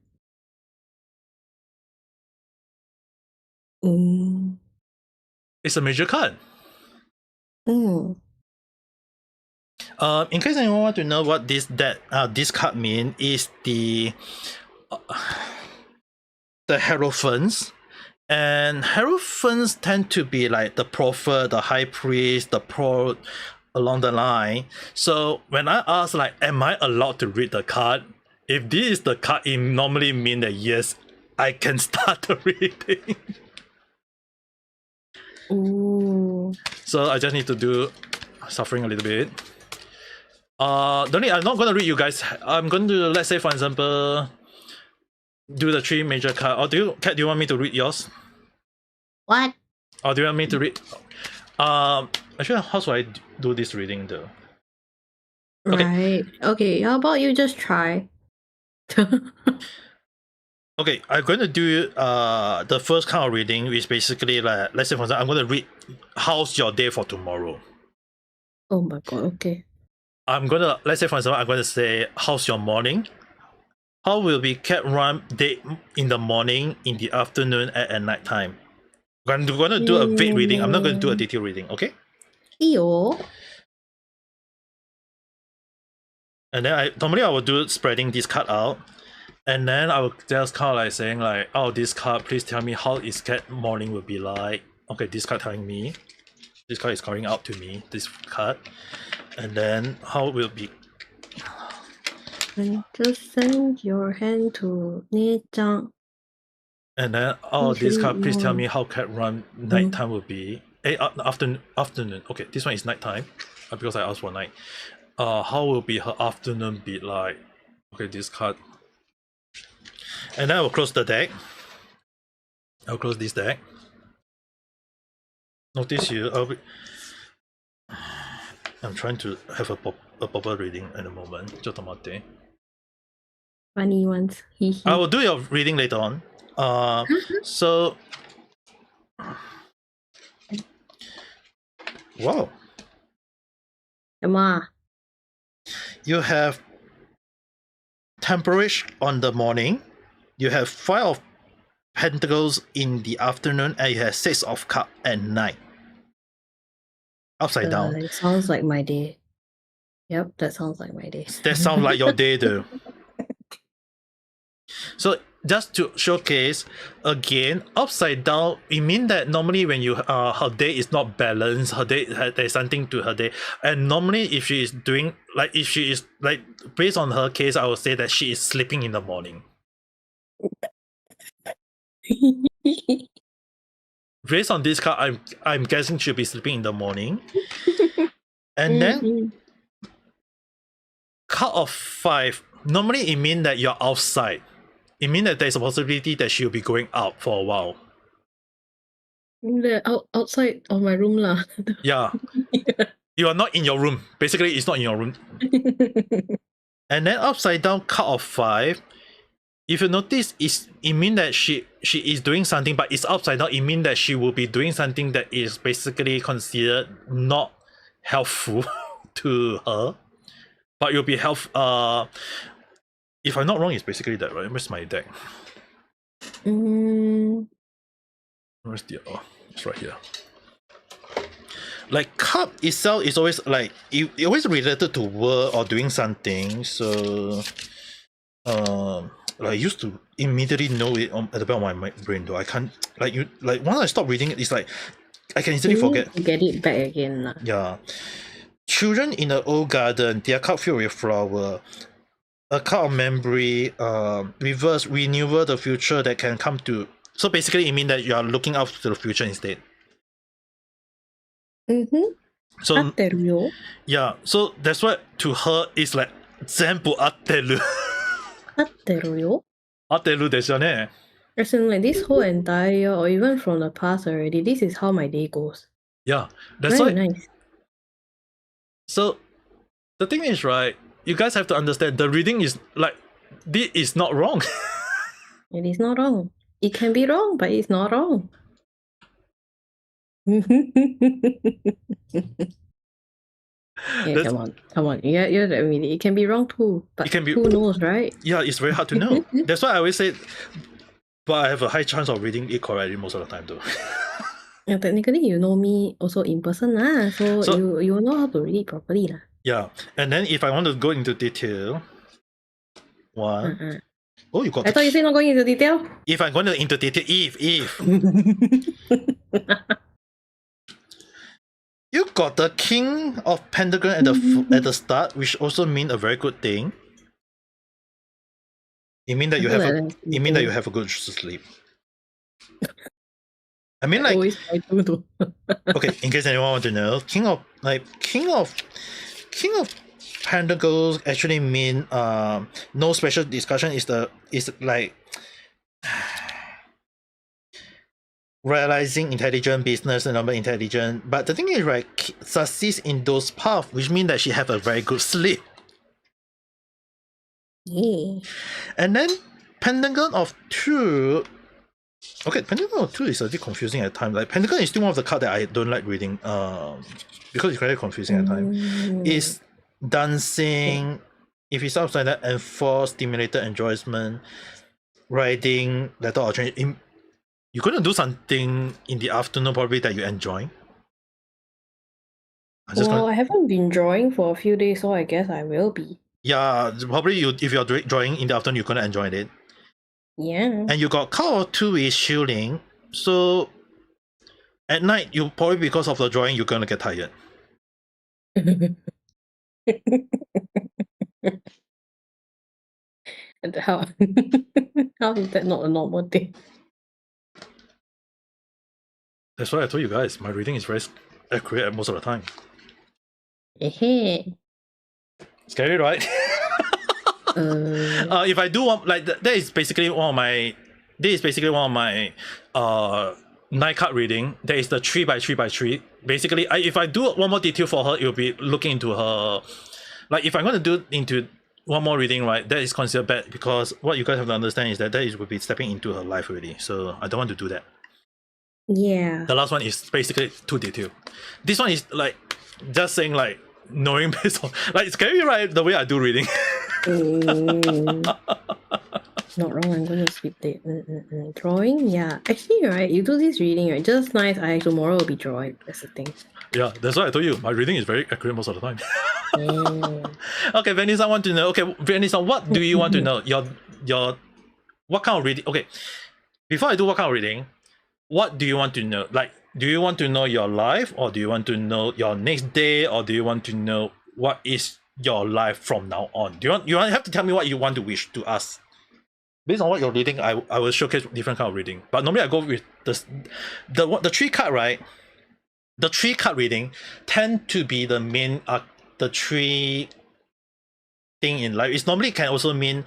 It's a major card. Mm. In case anyone want to know what this card mean, is the Hierophants. And Hierophants tend to be like the prophet, the high priest, the pro along the line. So when I ask like, am I allowed to read the card? If this is the card, it normally mean that yes, I can start the reading. Ooh. So I just need to do suffering a little bit. Don't need, I'm not gonna read you guys. I'm going to, let's say for example, do the 3 major card. Or do you want me to read yours? What? Or do you want me to read? Actually, how should I do this reading though? Okay. Right. Okay, how about you just try? Okay, I'm going to do the first kind of reading, which basically like, let's say for example, I'm going to read how's your day for tomorrow. Oh my god, okay. Let's say for example, I'm going to say how's your morning? How will be cat run day in the morning, in the afternoon, and at night time? I'm going to do a vague reading. I'm not going to do a detailed reading, okay? Iyo. And then normally I will do spreading this card out. And then I will just kind of like saying like, oh, this card, please tell me how is cat morning will be like. Okay, this card telling me. This card is calling out to me, this card. And then how will be. And just send your hand to 姉ちゃん. And then, oh, this card, please tell me how cat run nighttime will be. Afternoon. Okay, this one is nighttime because I asked for night. How will be her afternoon be like? Okay, this card. And then I will close the deck. I'll close this deck. Notice here, I'm trying to have a proper reading at the moment. Just a moment. Funny ones. I will do your reading later on. So, wow. Ma. You have Temperance on the morning. You have 5 of Pentacles in the afternoon, and you have 6 of Cups at night. Upside down. It sounds like my day. Yep, that sounds like my day. That sounds like your day though. So just to showcase again, upside down, it means that normally when you her day is not balanced, her day there's something to her day, and normally if she is doing like based on her case, I would say that she is sleeping in the morning. Based on this card, I'm guessing she'll be sleeping in the morning, and then card of 5. Normally it means that you're outside. It means that there's a possibility that she'll be going out for a while. Outside of my room lah. Yeah. You are not in your room. Basically, it's not in your room. And then upside down, card of 5. If you notice, it means that she is doing something, but it's upside down. It means that she will be doing something that is basically considered not helpful to her. But you'll be if I'm not wrong, it's basically that, right? Where's my deck? Where's the it's right here. Like cup itself is always like it always related to work or doing something. So I used to immediately know it at the back of my brain though. I can't once I stop reading it, it's like I can easily forget. Get it back again. Yeah. Children in the old garden, their cup filled with flower. A card of memory, reverse renewal, the future that can come to. So basically, it means that you are looking out to the future instead. So yeah, so that's why to her it's like 全部合ってる。合ってるよ。合ってるですよね。As in like this whole entire year, or even from the past already, this is how my day goes. Yeah, that's very why. Nice. So the thing is, right, you guys have to understand the reading is like, this is not wrong. It is not wrong. It can be wrong, but it's not wrong. Come on. Yeah, I mean, it can be wrong too, but who knows, right? Yeah, it's very hard to know. That's why I always say, but I have a high chance of reading it correctly most of the time though. Yeah, technically you know me also in person lah, so you know how to read it properly lah. Yeah, and then if I want to go into detail, one. Oh, you got. I thought you said not going into detail. If I'm going into detail, if you got the King of Pentagon at the start, which also means a very good thing. It means that you have a good sleep. I mean, like, okay, in case anyone want to know, King of Pentacles actually mean no special discussion. Is like realizing intelligent, business and number intelligent. But the thing is, right, succeeds in those paths, which means that she have a very good sleep. Yeah. And then Pentagon of 2. Okay, Pentagon of 2 is a bit confusing at times. Like Pentagon is still one of the cards that I don't like reading. Because it's very confusing at times. It's dancing. If it's upside down, enforce, stimulated enjoyment, riding, letter or change. You're gonna do something in the afternoon probably that you enjoy. Well, I haven't been drawing for a few days, so I guess I will be. Yeah, probably if you're drawing in the afternoon, you're gonna enjoy it. Yeah. And you got card or 2 is shielding. So at night, you probably because of the drawing, you're gonna get tired. And how how is that not a normal thing? That's why I told you guys, my reading is very accurate most of the time. Scary, right? If I do want, like that is basically one of my. This is basically one of my 9 card reading. There is the 3x3x3. Basically, if I do one more detail for her, it will be looking into her. Like if I'm gonna do into one more reading, right? That is considered bad because what you guys have to understand is that will be stepping into her life already. So I don't want to do that. Yeah. The last one is basically too detailed. This one is like just saying like knowing based on like it's scary, right? The way I do reading. Not wrong, I'm gonna skip it. Drawing? Yeah. Actually, right, you do this reading, right? Just nice, tomorrow will be drawing. That's the thing. Yeah, that's why I told you. My reading is very accurate most of the time. Yeah. Okay, Vanessa, I want to know. Okay, Vanessa, what do you want to know? Your what kind of reading? Okay, before I do what kind of reading, what do you want to know? Like, do you want to know your life, or do you want to know your next day, or do you want to know what is your life from now on? Do you have to tell me what you want to wish to ask? Based on what you're reading, I will showcase different kind of reading. But normally I go with the 3 card, right? The 3 card reading tend to be the main the 3 thing in life. It normally can also mean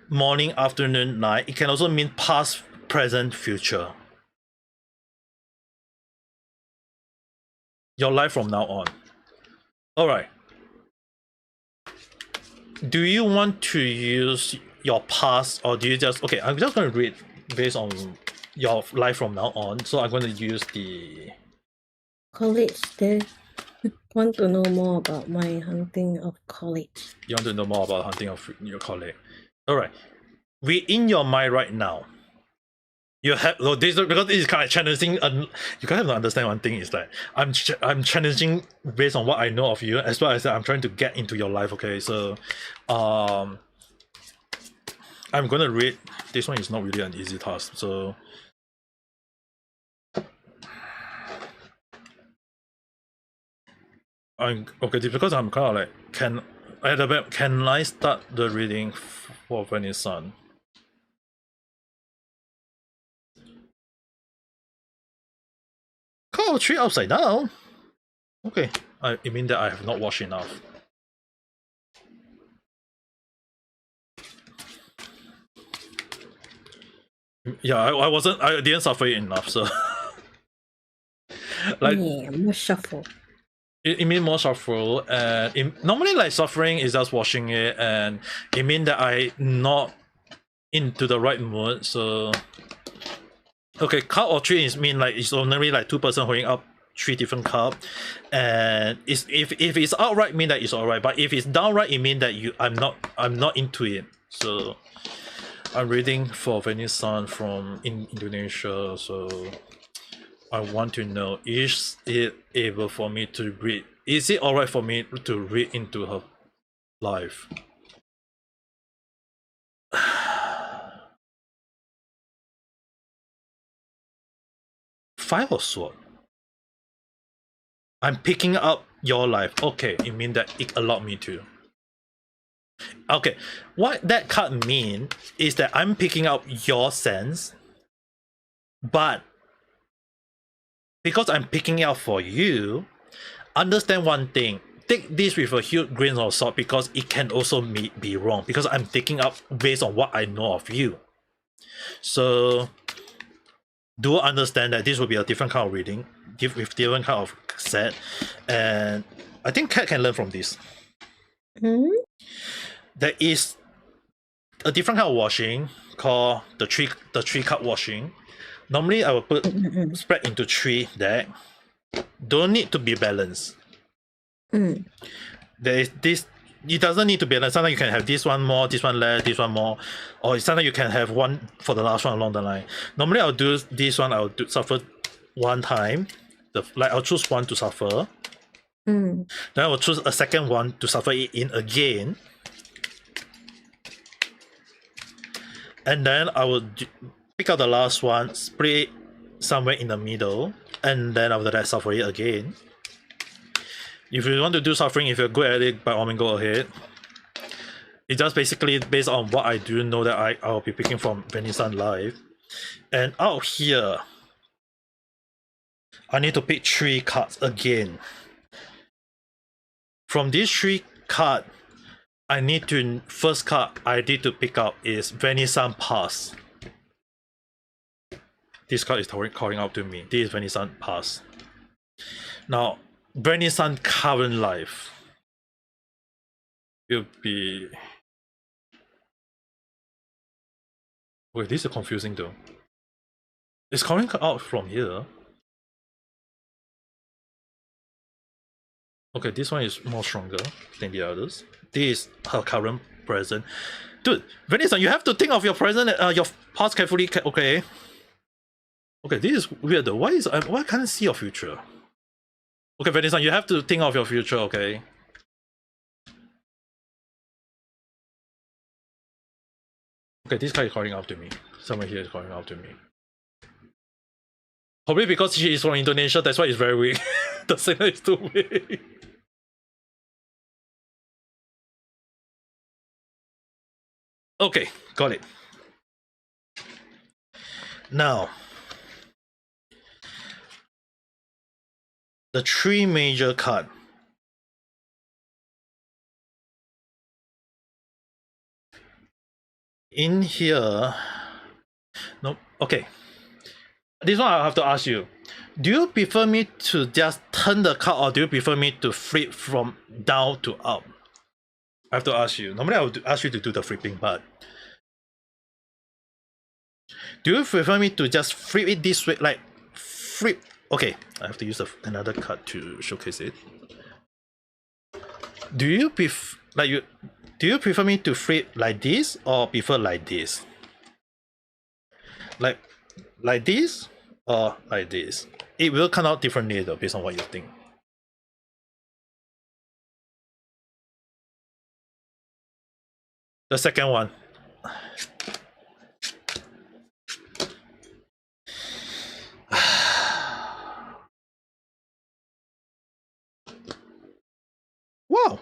morning, afternoon, night. It can also mean past, present, future. Your life from now on. Alright. Do you want to use your past, or do you just okay? I'm just going to read based on your life from now on. So I'm going to use the College. They want to know more about my hunting of college. You want to know more about hunting of your colleague. Alright. We in your mind right now. You have this because this is kind of challenging. You kind of have to understand one thing is that I'm challenging based on what I know of you, as well as I'm trying to get into your life. Okay, so I'm gonna read. This one is not really an easy task, so I'm okay because I'm kind of like can I start the reading for Vanessa? Oh, 3 upside down. Okay, it means that I have not washed enough. Yeah, I didn't suffer enough, so like yeah, more shuffle. It means more shuffle, and normally like suffering is just washing it, and it means that I not into the right mood. So okay, cup or 3 is mean like it's only like 2 person holding up 3 different cup, and if it's outright mean that it's alright, but if it's downright it mean that I'm not into it. So I'm reading for Vanessa from Indonesia, so I want to know, is it able for me to read? Is it alright for me to read into her life? Five of Swords. I'm picking up your life. Okay, it means that it allowed me to. Okay, what that card mean is that I'm picking up your sense, but because I'm picking it up for you, understand one thing. Take this with a huge grain of salt because it can also be wrong because I'm taking up based on what I know of you. So do understand that this will be a different kind of reading, with different kind of set, and I think cat can learn from this. Hmm? There is a different kind of washing called the three card washing. Normally I will put spread into 3 deck. Don't need to be balanced. There is this, it doesn't need to be balanced. Sometimes you can have this one more, this one less, this one more, or sometimes you can have one for the last one along the line. Normally I'll do this one, I'll suffer 1 time. I'll choose 1 to suffer. Then I will choose a second one to suffer it in again. And then I will pick out the last one, spray it somewhere in the middle, and then after that suffer it again. If you want to do suffering, if you're good at it, by all means go ahead. It's just basically based on what I do know that I'll be picking from Venison Live. And out here, I need to pick 3 cards again. From these 3 cards, first card I need to pick up is Venison Pass. This card is calling out to me. This is Venison Pass. Now, Venison Current Life will be... Wait, this is confusing though. It's calling out from here. Okay, this one is more stronger than the others. This is her current present. Dude, Venison, you have to think of your present, your past carefully. Okay. Okay, this is weird though. Why can't I see your future? Okay, Venison, you have to think of your future, okay? Okay, this guy is calling out to me. Someone here is calling out to me. Probably because she is from Indonesia, that's why it's very weak. The signal is too weak. Okay, got it. Now, the 3 major card. In here, no, okay. This one I'll have to ask you. Do you prefer me to just turn the card, or do you prefer me to flip from down to up? I have to ask you. Normally I would ask you to do the flipping part. Do you prefer me to just flip it this way, like flip? Okay, I have to use another card to showcase it. Do you prefer me to flip like this, or prefer like this? Like this or like this? It will come out differently though, based on what you think. The second one. Wow.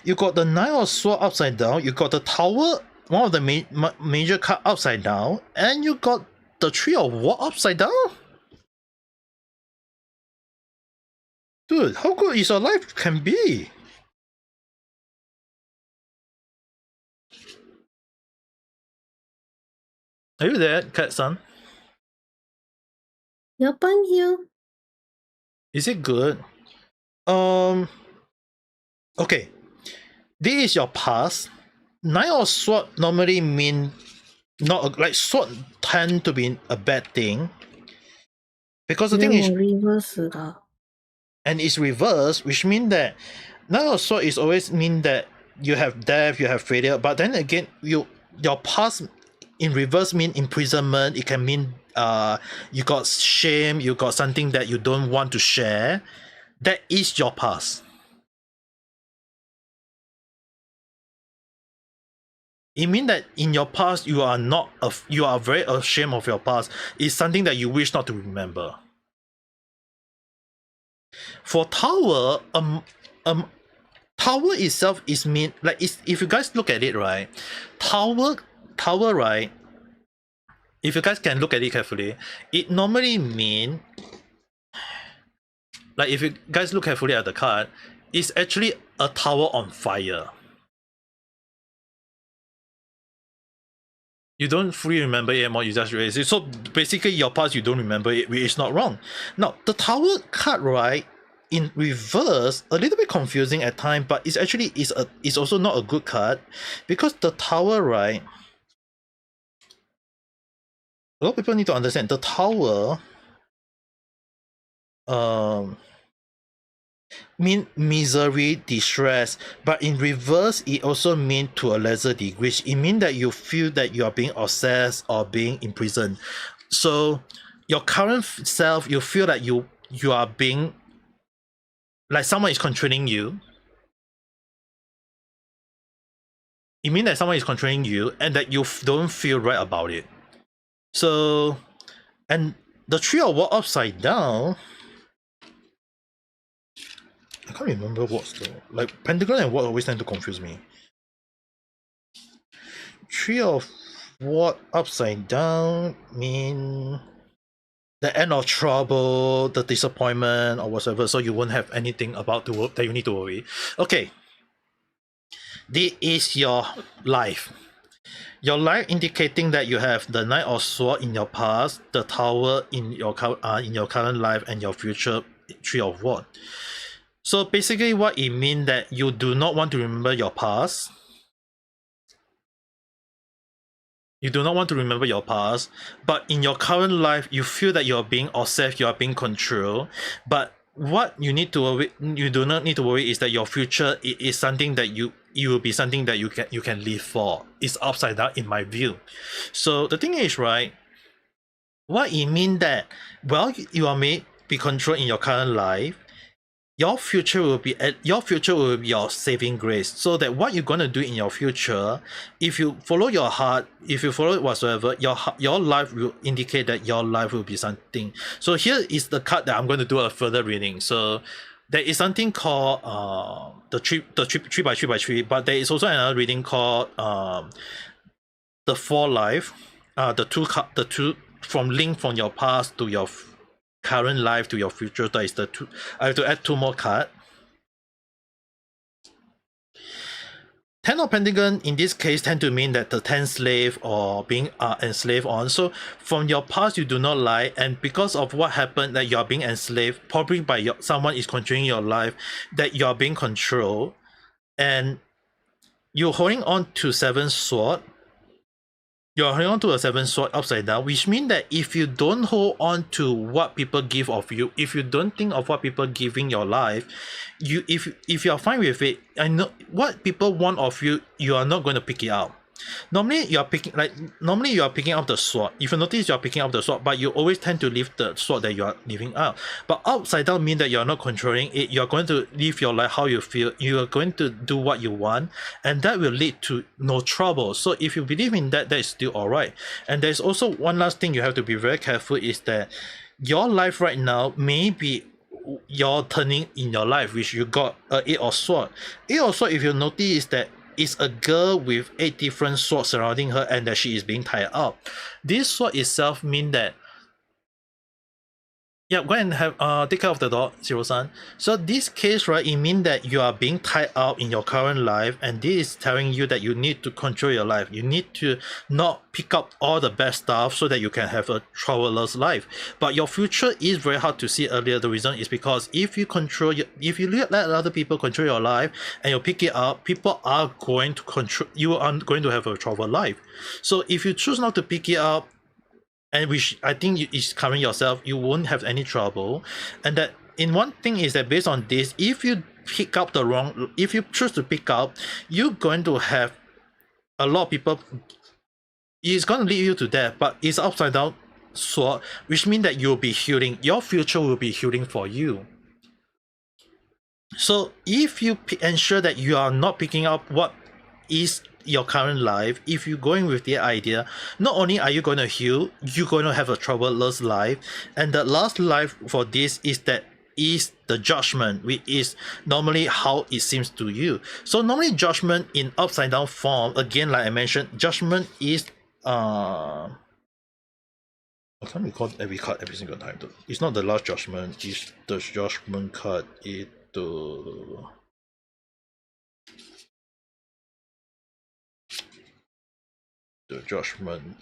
You got the 9 of Swords upside down, you got the Tower, one of the major card upside down, and you got the 3 of Wands upside down? Dude, how good is your life can be? Are you there, Cat-san? Yep, I'm here. Is it good? Okay. This is your past. 9 of Swords normally mean not like sword tend to be a bad thing. Because the thing is, reverse 的. And it's reversed, which means that 9 of Swords is always mean that you have death, you have failure, but then again, your past in reverse mean imprisonment. It can mean you got shame, you got something that you don't want to share. That is your past. It means that in your past you are very ashamed of your past. It's something that you wish not to remember. For Tower, Tower itself is mean like if you guys look at it, right, Tower, right, if you guys can look at it carefully, it normally mean, like if you guys look carefully at the card, it's actually a tower on fire. You don't fully remember it anymore, you just erase it. So basically your past you don't remember it, which is not wrong. Now the Tower card, right, in reverse, a little bit confusing at times, but it's actually is also not a good card, because the Tower, right, a lot of people need to understand the Tower mean misery, distress, but in reverse it also mean to a lesser degree. It means that you feel that you are being obsessed or being imprisoned. So your current self, you feel that you are being like someone is controlling you. It means that someone is controlling you and that you don't feel right about it. So, and the Tree of War upside down, I can't remember what's the, like Pentagon and what always tend to confuse me. Tree of War upside down mean the end of trouble, the disappointment or whatever, so you won't have anything about the work that you need to worry. Okay, this is your life. Your life indicating that you have the Knight of Swords in your past, the Tower in your current life, and your future Tree of War. So basically what it means that you do not want to remember your past. You do not want to remember your past, but in your current life, you feel that you are being obsessed, you are being controlled. But what you need to worry, you do not need to worry, is that your future is something that you will be something that you can live for. It's upside down in my view. So the thing is, right, what it means that, well, you are made be controlled in your current life. Your future will be your saving grace, so that what you're gonna do in your future, if you follow your heart, if you follow it whatsoever, your life will indicate that your life will be something. So here is the card that I'm going to do a further reading. So there is something called the 3x3x3, but there is also another reading called the 4 life, the two from link from your past to your current life to your future. That is the 2. I have to add 2 more cards. 10 of Pentagon in this case tend to mean that the 10 slave or being enslaved on. So from your past you do not lie, and because of what happened that you are being enslaved, probably by someone is controlling your life, that you are being controlled, and you're holding on to 7 sword. You're holding on to a 7 sword upside down, which means that if you don't hold on to what people give of you, if you don't think of what people giving your life, if you're fine with it, I know what people want of you, you are not going to pick it up. Normally you are picking up the sword. If you notice, you are picking up the sword, but you always tend to leave the sword that you are leaving out. But upside down means that you are not controlling it. You are going to live your life how you feel. You are going to do what you want, and that will lead to no trouble. So if you believe in that, that is still alright. And there's also one last thing you have to be very careful, is that your life right now may be your turning in your life, which you got 8 of sword. 8 of sword, if you notice, is that is a girl with 8 different swords surrounding her, and that she is being tied up. This sword itself mean that, yeah, go and have take care of the dog, Zero-san. So this case, right, it means that you are being tied up in your current life, and this is telling you that you need to control your life. You need to not pick up all the best stuff so that you can have a troubleless life. But your future is very hard to see earlier. The reason is because if you let other people control your life and you pick it up, people are going to control you, are going to have a troubled life. So if you choose not to pick it up, and which I think is covering yourself, you won't have any trouble. And that in one thing is that based on this, if you pick up if you choose to pick up, you're going to have a lot of people, it's going to lead you to death, but it's upside down sword, which means that you'll be healing. Your future will be healing for you. So if you ensure that you are not picking up what is your current life, if you're going with the idea, not only are you going to heal, you're going to have a troubleless life. And the last life for this is the judgment, which is normally how it seems to you. So normally judgment in upside down form, again, like I mentioned, judgment is I can't recall every card every single time though. It's not the last judgment, it's the judgment card. the judgment.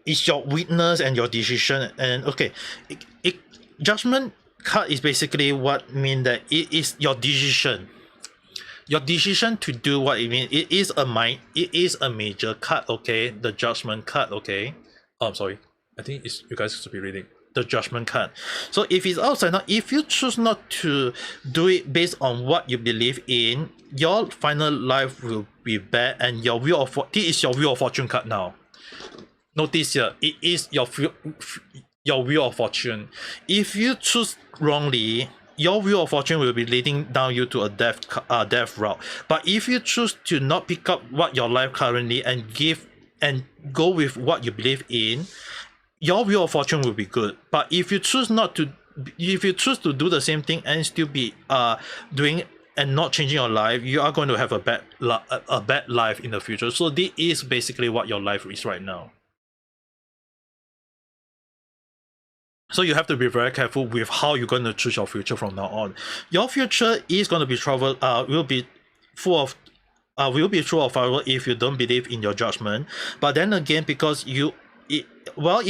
It's your witness and your decision. And okay, judgment card is basically what mean that it is your decision. Your decision to do what it means. It is a major card, okay? The judgment card, okay? Oh, I'm sorry. I think it's you guys should be reading the judgment card. So if it's outside now, if you choose not to do it based on what you believe in, your final life will be bad, and your wheel of this is your wheel of fortune card now. Notice here, it is your wheel of fortune. If you choose wrongly, your wheel of fortune will be leading down you to a death route. But if you choose to not pick up what your life currently and go with what you believe in, your wheel of fortune will be good. But if you choose to do the same thing and still be doing and not changing your life, you are going to have a bad life in the future. So this is basically what your life is right now. So you have to be very careful with how you're going to choose your future from now on. Your future is going to be will be full of trouble if you don't believe in your judgment. But then again, because it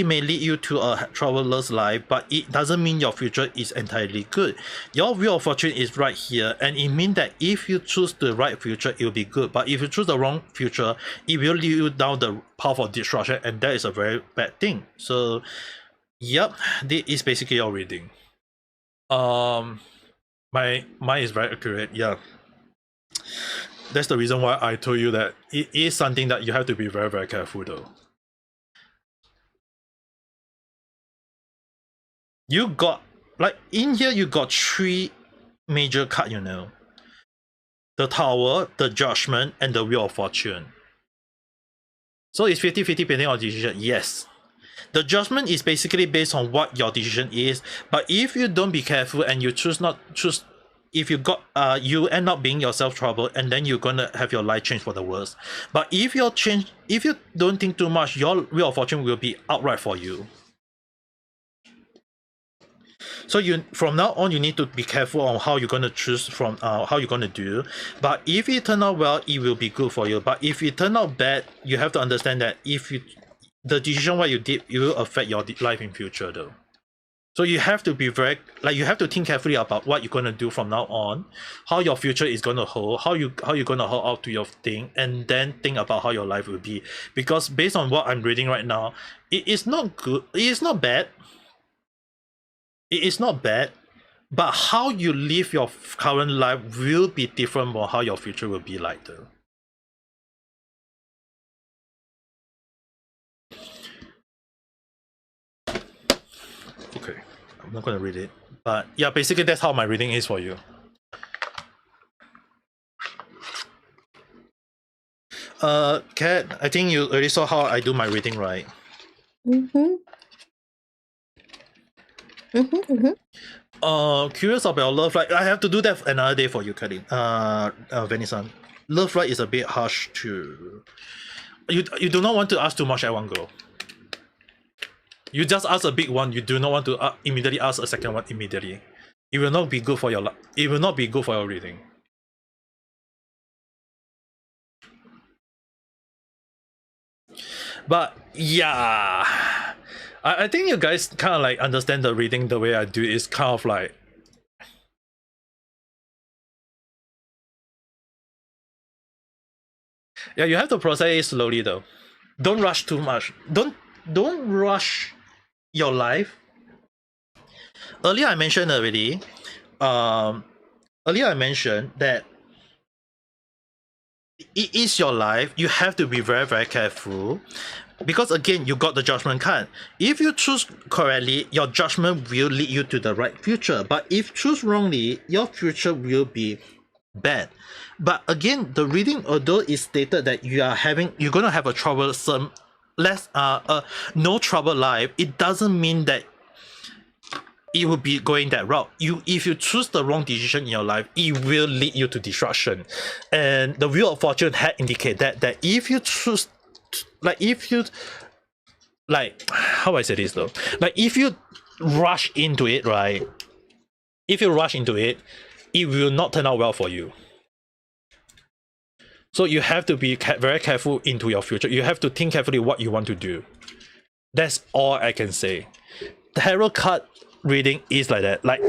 may lead you to a troubleless life, but it doesn't mean your future is entirely good. Your wheel of fortune is right here, and it means that if you choose the right future, it will be good. But if you choose the wrong future, it will lead you down the path of destruction, and that is a very bad thing. So yep, this is basically your reading. Mine is very accurate. Yeah, that's the reason why I told you that it is something that you have to be very, very careful though. You got, like, in here you got 3 major cards, you know. The Tower, the Judgment, and the Wheel of Fortune. So it's 50-50 depending on decision, yes. The judgment is basically based on what your decision is, but if you don't be careful and you if you end up being yourself trouble, and then you're gonna have your life change for the worse. But if you don't think too much, your Wheel of Fortune will be outright for you. So from now on, you need to be careful on how you're gonna choose from how you're gonna do. But if it turn out well, it will be good for you. But if it turn out bad, you have to understand that the decision what you did, it will affect your life in future though. So you have to be you have to think carefully about what you're gonna do from now on, how your future is gonna hold, how you're gonna hold out to your thing, and then think about how your life will be. Because based on what I'm reading right now, it is not good. It is not bad. It is not bad, but how you live your current life will be different from how your future will be like though. Okay, I'm not gonna read it, but yeah, basically that's how my reading is for you. Kat, I think you already saw how I do my reading, right? Curious about love life. I have to do that another day for you, Karin. Venison. Love life is a bit harsh to. You do not want to ask too much at one go. You just ask a big one. You do not want to immediately ask a second one immediately. It will not be good for your It will not be good for your reading. But yeah, I think you guys kind of like understand the reading the way I do. Is kind of like. Yeah, you have to process it slowly though. Don't rush too much. Don't rush your life. Earlier I mentioned already. Earlier I mentioned that it is your life. You have to be very, very careful. Because again, you got the judgment card. If you choose correctly, your judgment will lead you to the right future. But if you choose wrongly, your future will be bad. But again, the reading, although it stated that you're gonna have a troublesome, no trouble life, it doesn't mean that it will be going that route. If you choose the wrong decision in your life, it will lead you to destruction. And the Wheel of Fortune had indicated that if you choose, how do I say this though? Like if you rush into it, right? If you rush into it, it will not turn out well for you. So you have to be very careful into your future. You have to think carefully what you want to do. That's all I can say. The tarot card reading is like that. Like,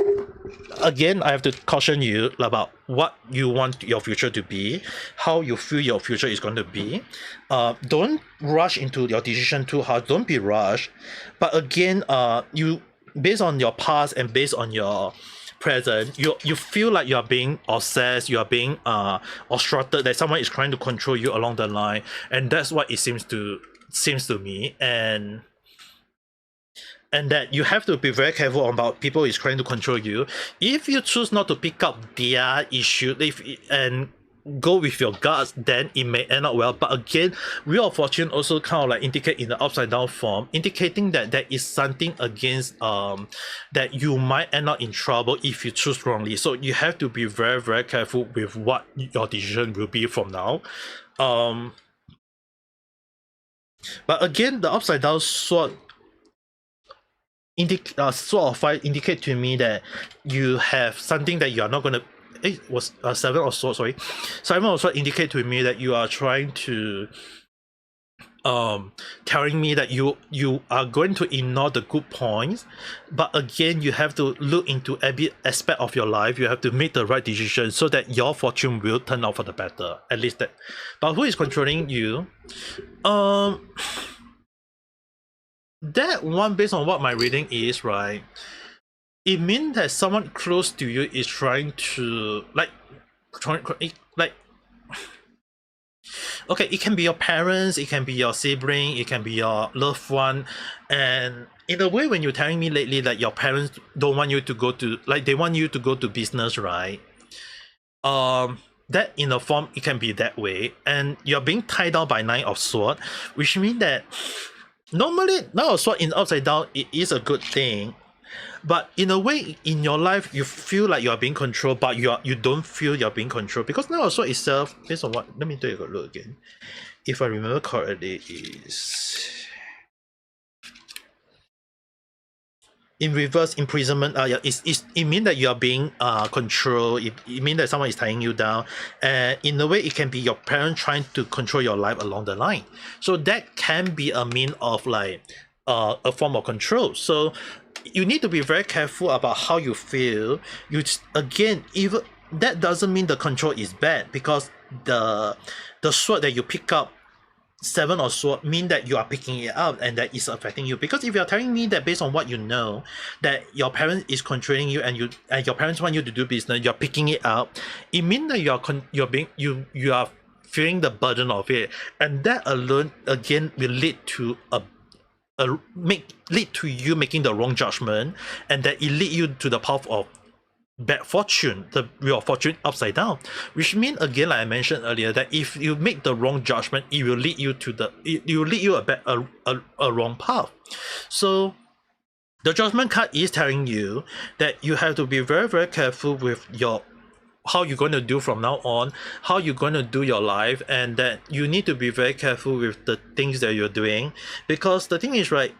again, I have to caution you about what you want your future to be, how you feel your future is going to be. Don't rush into your decision too hard. Don't be rushed. But again, you, based on your past and based on your present, you feel like you are being obsessed, you are being obstructed, that someone is trying to control you along the line, and that's what it seems to me. And that you have to be very careful about people is trying to control you. If you choose not to pick up their issue and go with your guts, then it may end up well. But again, Wheel of Fortune also kind of like indicate in the upside down form, indicating that there is something against that you might end up in trouble if you choose wrongly. So you have to be very, very careful with what your decision will be from now. But again, the upside down sword indicate to me that you have something that you are not going to. It was Seven of Swords, sorry. Seven of Swords indicate to me that you are trying to telling me that you are going to ignore the good points, but again, you have to look into every aspect of your life. You have to make the right decision so that your fortune will turn out for the better, at least that. But who is controlling you? That one, based on what my reading is, right, it means that someone close to you is trying to okay, it can be your parents, it can be your sibling, it can be your loved one. And in a way, when you're telling me lately that your parents don't want you to go to, like, they want you to go to business, right, that in a form, it can be that way, and you're being tied down by Nine of Swords, which means that normally Nine of Swords in upside down, it is a good thing. But in a way, in your life, you feel like you are being controlled, but you don't feel you're being controlled, because Nine of Swords itself, based on what, let me take a look again. If I remember correctly, is in reverse imprisonment. Yeah, it means that you are being controlled. It means that someone is tying you down, and in a way, it can be your parent trying to control your life along the line. So that can be a mean of like a form of control. So you need to be very careful about how you feel. Again, even that doesn't mean the control is bad, because the sword that you pick up, Seven of Swords, mean that you are picking it up and that is affecting you. Because if you're telling me that based on what you know, that your parents is controlling you and your parents want you to do business, you're picking it up, it means that you are feeling the burden of it, and that alone again will lead to lead to you making the wrong judgment, and that it lead you to the path of bad fortune, the Wheel of Fortune upside down, which means again, like I mentioned earlier, that if you make the wrong judgment, it will lead you to a wrong path. So the Judgment card is telling you that you have to be very, very careful with how you're going to do from now on, how you're going to do your life, and that you need to be very careful with the things that you're doing. Because the thing is, right,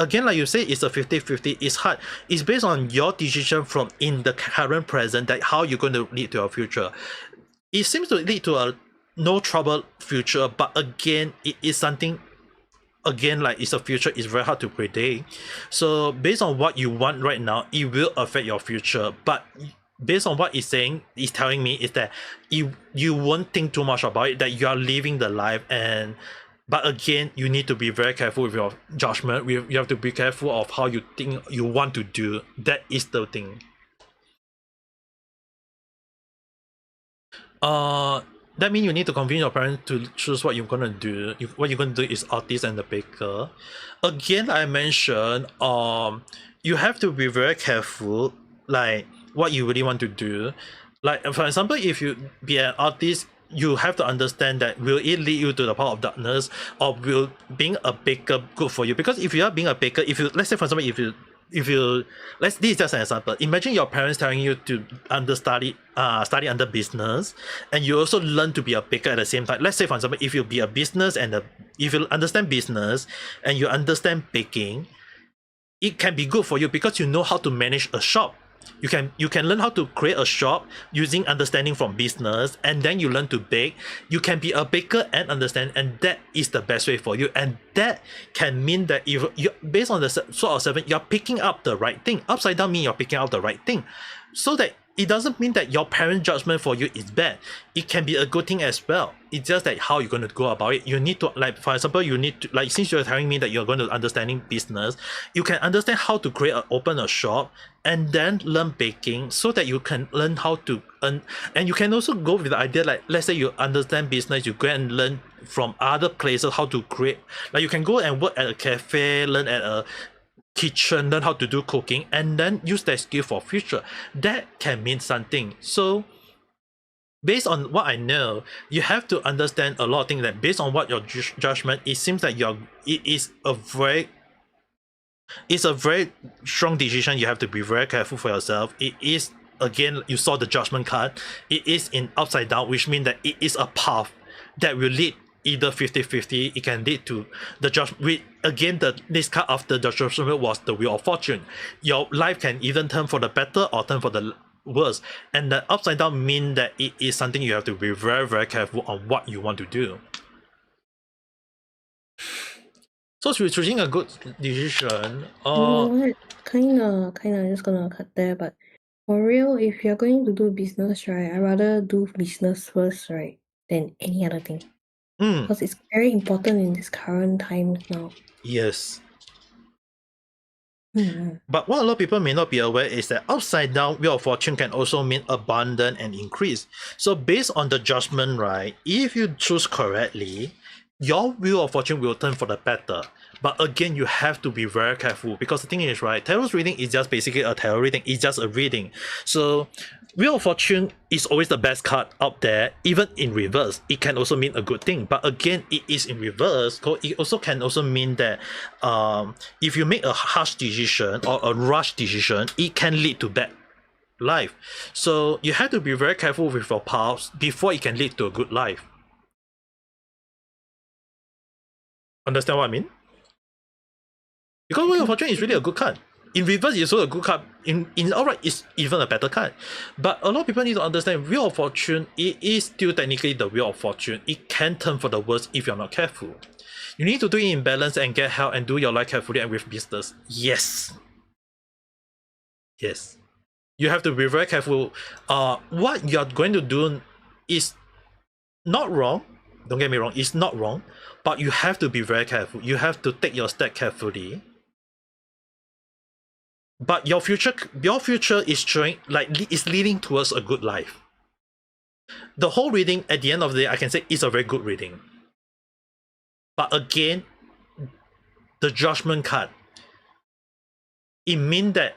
again, like you say, it's a 50-50. It's hard. It's based on your decision from in the current present, that how you're going to lead to your future. It seems to lead to a no trouble future, but again, it is something, again, like it's a future, it's very hard to predict. So based on what you want right now, it will affect your future. But based on what it's telling me is that you won't think too much about it, that you are living the life. But again, you need to be very careful with your judgment. You have to be careful of how you think you want to do. That is the thing. That means you need to convince your parents to choose what you're gonna do. What you're gonna do is artist and the baker. Again, I mentioned, you have to be very careful, like what you really want to do. Like, for example, if you be an artist, you have to understand that will it lead you to the path of darkness, or will being a baker good for you? Because if you are being a baker, let's say for example, this is just an example. Imagine your parents telling you to study under business, and you also learn to be a baker at the same time. Let's say for example, if you be a business if you understand business and you understand baking, it can be good for you because you know how to manage a shop. You can learn how to create a shop using understanding from business, and then you learn to bake. You can be a baker and understand, and that is the best way for you. And that can mean that if you, based on the sort of 7, you're picking up the right thing. Upside down means you're picking up the right thing, so that it doesn't mean that your parent judgment for you is bad. It can be a good thing as well. It's just like how you're going to go about it. You need to, like, for example, you need to, like, since you're telling me that you're going to understanding business, you can understand how to open a shop and then learn baking, so that you can learn how to earn. And you can also go with the idea, like, let's say you understand business, you go and learn from other places how to create. Like, you can go and work at a cafe, learn at a kitchen, learn how to do cooking, and then use that skill for future. That can mean something. So based on what I know, you have to understand a lot of things, that based on what your judgment, it seems like it's a very strong decision. You have to be very careful for yourself. It is, again, you saw the judgment card, it is in upside down, which means that it is a path that will lead either 50-50. It can lead to the judgment. Again, this card after the judgment was the wheel of fortune. Your life can either turn for the better or turn for the worse, and the upside down mean that it is something you have to be very, very careful on what you want to do. So we're choosing a good decision. Kinda just gonna cut there, but for real, if you're going to do business, right, I'd rather do business first, right, than any other thing. Because it's very important in this current times now. Yes. But what a lot of people may not be aware is that upside down wheel of fortune can also mean abundance and increase. So based on the judgment, right, if you choose correctly, your wheel of fortune will turn for the better. But again, you have to be very careful, because the thing is, right, tarot reading is just basically a tarot reading. It's just a reading. So wheel of fortune is always the best card out there. Even in reverse, it can also mean a good thing. But again, it is in reverse. It also can also mean that if you make a harsh decision or a rush decision, it can lead to bad life. So you have to be very careful with your paths before it can lead to a good life. Understand what I mean? Because Wheel of Fortune is really a good card. In reverse, it's also a good card. In outright, it's even a better card. But a lot of people need to understand Wheel of Fortune, it is still technically the Wheel of Fortune. It can turn for the worst if you're not careful. You need to do it in balance and get help and do your life carefully and with business. Yes. Yes. You have to be very careful. What you're going to do is not wrong. Don't get me wrong, it's not wrong. But you have to be very careful. You have to take your step carefully. But your future is showing, like, is leading towards a good life. The whole reading, at the end of the day, I can say it's a very good reading. But again, the judgment card, it means that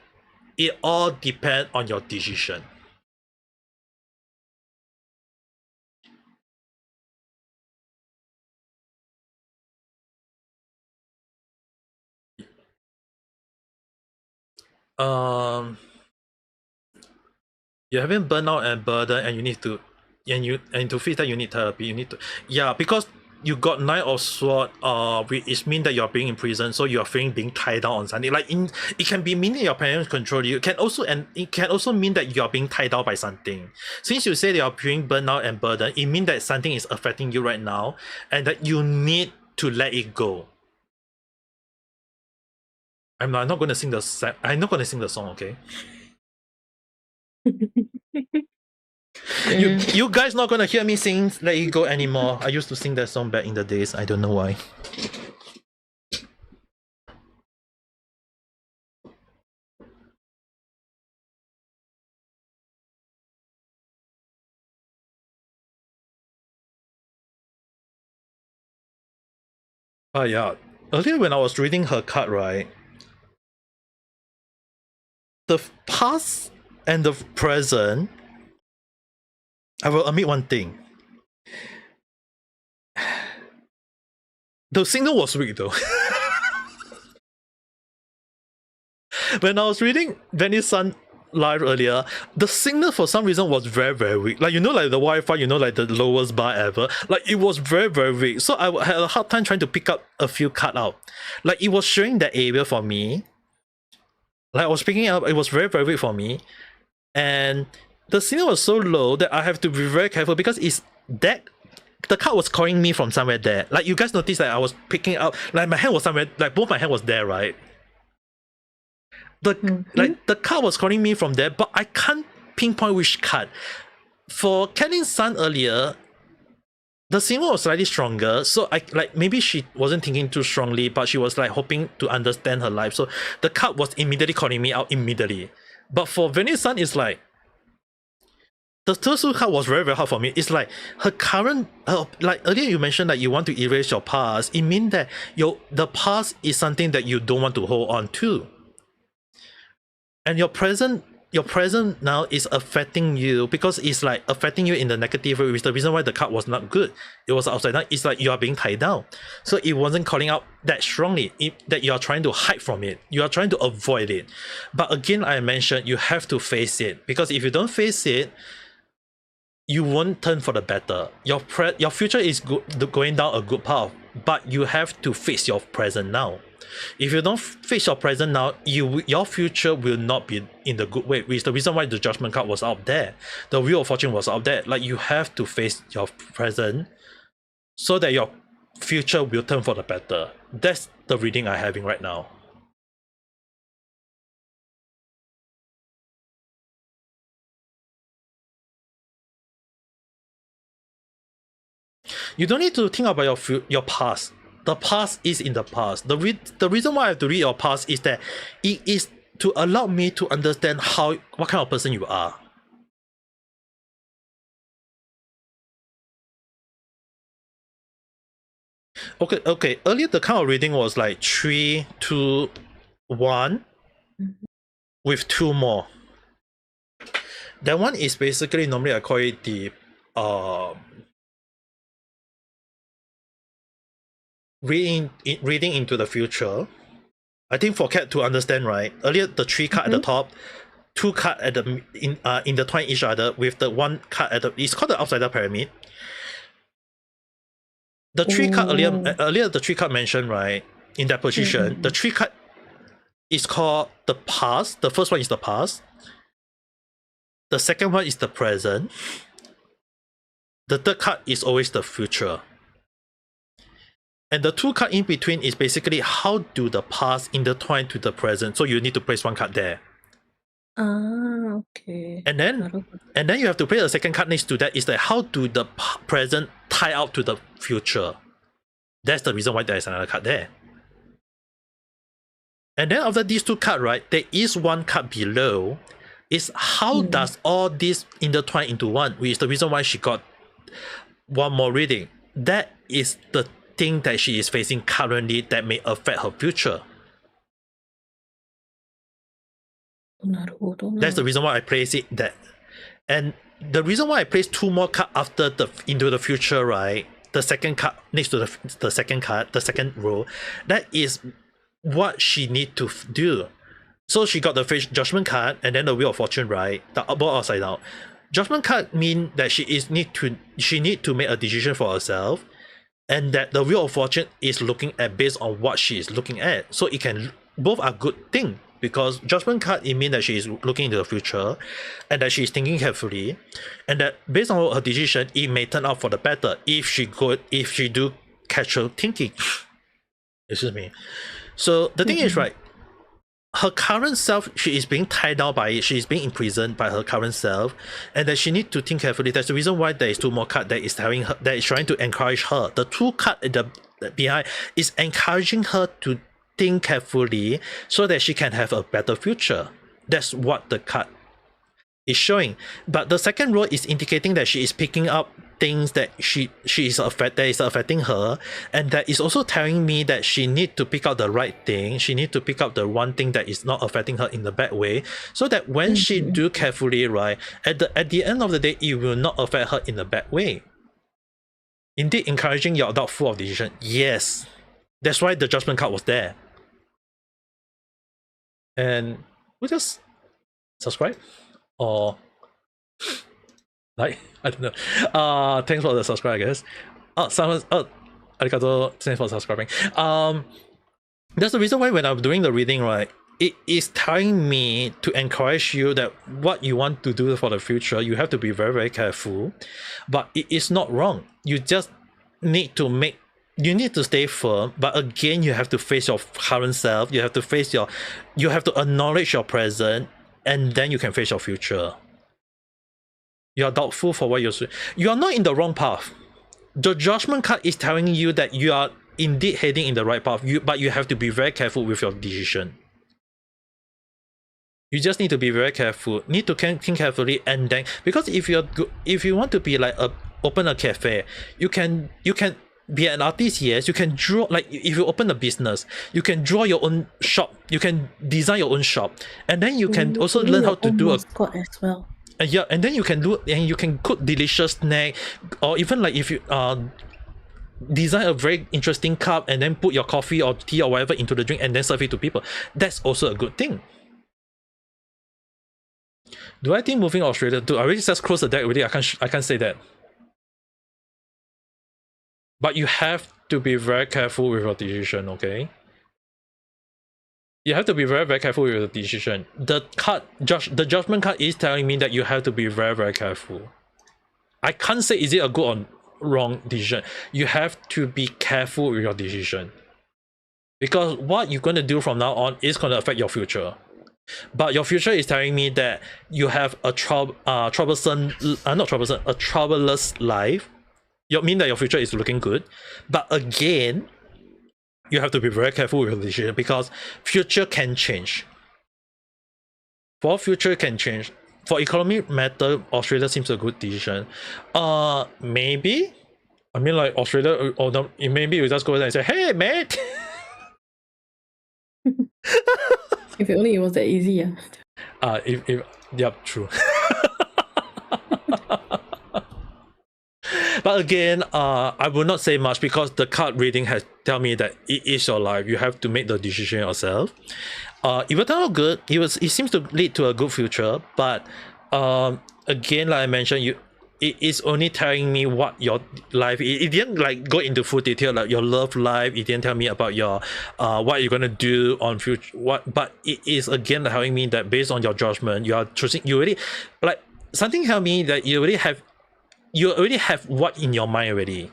it all depends on your decision. You're having burnout and burden, and you need to, and to fix that you need therapy. You need to, yeah, because you got 9 of Swords, which means that you're being in prison, so you're feeling being tied down on something. Like, it can be meaning your parents control you. It can also mean that you're being tied down by something. Since you say you're feeling burnout and burden, it means that something is affecting you right now, and that you need to let it go. I'm not going to sing the. I'm not going to sing the song, okay? You guys not gonna hear me sing Let It Go anymore. I used to sing that song back in the days. I don't know why. Oh yeah. Earlier when I was reading her card, right? The past and the present, I will admit one thing. The signal was weak though. When I was reading Venice Sun live earlier, the signal for some reason was very, very weak. Like, you know, like the Wi-Fi, you know, like the lowest bar ever. Like, it was very, very weak. So I had a hard time trying to pick up a few cards out. Like, it was showing that area for me. Like I was picking up, it was very, very big for me. And the ceiling was so low that I have to be very careful because it's that the card was calling me from somewhere there. Like you guys noticed that I was picking up, like my hand was somewhere, like both my hand was there, right? Like the card was calling me from there, but I can't pinpoint which card. For Kathleen Sun earlier, the symbol was slightly stronger, so I like maybe she wasn't thinking too strongly, but she was like hoping to understand her life. So the card was immediately calling me out immediately. But for Venus Sun, it's like the Tersu card was very, very hard for me. It's like her current, like earlier you mentioned that you want to erase your past. It means that the past is something that you don't want to hold on to, and your present now is affecting you because it's like affecting you in the negative way, which is the reason why the card was not good. It was upside down. It's like you are being tied down. So it wasn't calling out that strongly that you are trying to hide from it. You are trying to avoid it. But again, I mentioned you have to face it, because if you don't face it, you won't turn for the better. Your future is going down a good path, but you have to face your present now. If you don't face your present now, your future will not be in the good way, which is the reason why the Judgment card was out there. The Wheel of Fortune was out there. Like you have to face your present so that your future will turn for the better. That's the reading I'm having right now. You don't need to think about your past. The past is in the past. The reason why I have to read your past is that it is to allow me to understand what kind of person you are. Okay. Earlier the kind of reading was like 3, 2, 1 with 2 more. That one is basically, normally I call it the reading into the future. I think for Cat to understand, right? Earlier the 3 card at the top, 2 card at the intertwine each other with the 1 card at the, it's called the upside down pyramid. The 3 card earlier the 3 card mentioned, right, in that position, the 3 card is called the past. The first one is the past. The second one is the present. The third card is always the future. And the 2 card in between is basically how do the past intertwine to the present. So you need to place 1 card there. Okay. And then you have to place a second card next to that. Is that how do the present tie out to the future? That's the reason why there is another card there. And then after these 2 cards, right, there is 1 card below. Is how does all this intertwine into one? Which is the reason why she got 1 more reading. That is the thing that she is facing currently that may affect her future. That's the reason why I place it that. And the reason why I place 2 more cards after into the future, right? The second card next to the second card, the second row, that is what she need to do. So she got the Judgment card and then the Wheel of Fortune, right? The both upside down. Judgment card mean that she need to make a decision for herself, and that the Wheel of Fortune is looking at based on what she is looking at. So it can, both are good thing, because Judgment card, it means that she is looking into the future and that she is thinking carefully, and that based on her decision, it may turn out for the better if she do catch her thinking. Excuse me. So the thing is, right, her current self, she is being tied down by it. She is being imprisoned by her current self, and that she needs to think carefully. That's the reason why there is 2 more cards that is telling her, that is trying to encourage her. The 2 cards at the behind is encouraging her to think carefully so that she can have a better future. That's what the card is showing. But the second row is indicating that she is picking up things that that is affecting her, and that is also telling me that she need to pick up the right thing. She need to pick up the one thing that is not affecting her in the bad way, so that when she do carefully, right, at the end of the day, it will not affect her in a bad way. Indeed, encouraging your adult full of decision. Yes, that's why the Judgment card was there. And we just subscribe or like, I don't know. Thanks for the subscribe, I guess. Arigato, thanks for subscribing. That's the reason why when I'm doing the reading, right, it is telling me to encourage you that what you want to do for the future, you have to be very, very careful. But it is not wrong. You just need to stay firm. But again, you have to face your current self. You have to acknowledge your present, and then you can face your future. You are doubtful for what you are not in the wrong path. The judgment card is telling you that you are indeed heading in the right path. But you have to be very careful with your decision. You just need to be very careful. Need to think carefully, and then because if you want to be like open a cafe, you can be an artist. Yes, you can draw. Like if you open a business, you can draw your own shop. You can design your own shop, and then you can also learn how to do as well. Yeah, and then you can cook delicious snack, or even like if you design a very interesting cup and then put your coffee or tea or whatever into the drink and then serve it to people. That's also a good thing. Do I think moving Australia? Do I really just close the deck already? I can't say that. But you have to be very careful with your decision, okay? You have to be very, very careful with your decision. The judgment card is telling me that you have to be very, very careful. I can't say is it a good or wrong decision. You have to be careful with your decision. Because what you're going to do from now on is going to affect your future. But your future is telling me that you have a troubleless life. You mean that your future is looking good. But again, you have to be very careful with your decision because future can change. For future can change. For economic matter, Australia seems a good decision. Maybe. I mean, like Australia, or maybe you just go there and say, "Hey, mate." If only it was that easy, yeah. Yep, true. But again, I will not say much because the card reading has tell me that it is your life. You have to make the decision yourself. It will turn out good. It seems to lead to a good future. But again, like I mentioned, it is only telling me what your life is. It didn't like go into full detail like your love life. It didn't tell me about your what you're gonna do on future. But it is again telling me that based on your judgment, you are choosing. You already like something tell me that you already have what in your mind already.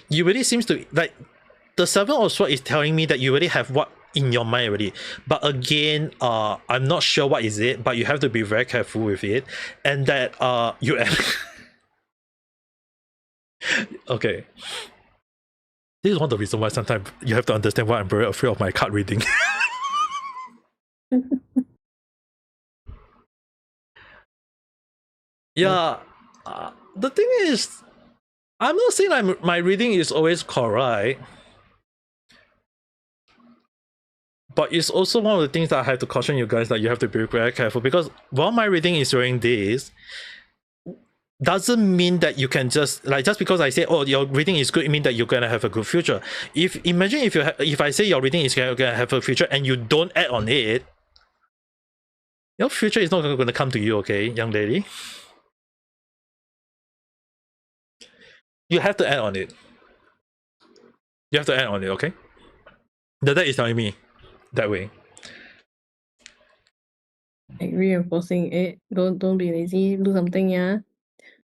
You really seems to like the Seven of Swords is telling me that you already have what in your mind already. But again, I'm not sure what is it, but you have to be very careful with it. And that you okay. This is one of the reasons why sometimes you have to understand why I'm very afraid of my card reading. Yeah, the thing is, I'm not saying my reading is always correct, but it's also one of the things that I have to caution you guys that you have to be very careful because while my reading is showing this, doesn't mean that you can just because I say, oh, your reading is good, it means that you're gonna have a good future. Imagine if I say your reading is gonna have a future and you don't add on it, your future is not gonna come to you, okay, young lady. You have to add on it. You have to add on it, okay? The deck is telling me that way. Like reinforcing it. Don't be lazy. Do something, yeah.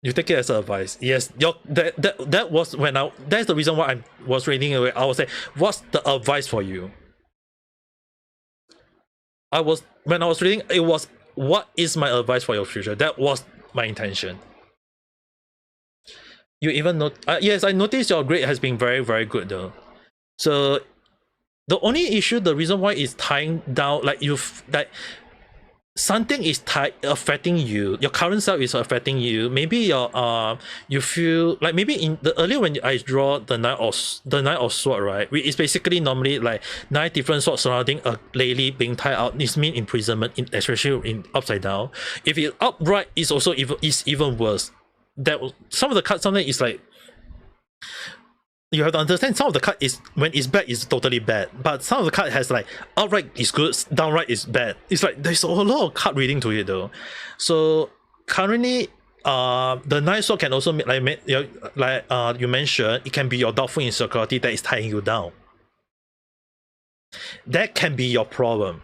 You take it as advice. Yes, that was when that's the reason why I was reading away. I was saying, what's the advice for you? When I was reading, it was what is my advice for your future? That was my intention. You even note yes, I noticed your grade has been very, very good though. So the only issue, the reason why it's tying down, like something is affecting you. Your current self is affecting you. Maybe you feel like maybe in the earlier when I draw the Knight of Sword, right? It's basically normally like 9 different swords surrounding a lady being tied out. This means imprisonment, especially in upside down. If it's upright, it's also even worse. That some of the cards sometimes is like you have to understand some of the card is when it's bad is totally bad, but some of the card has like outright is good, downright is bad. It's like there's a lot of card reading to it though. So currently the Knight Sword can also you mentioned, it can be your doubtful insecurity that is tying you down. that can be your problem.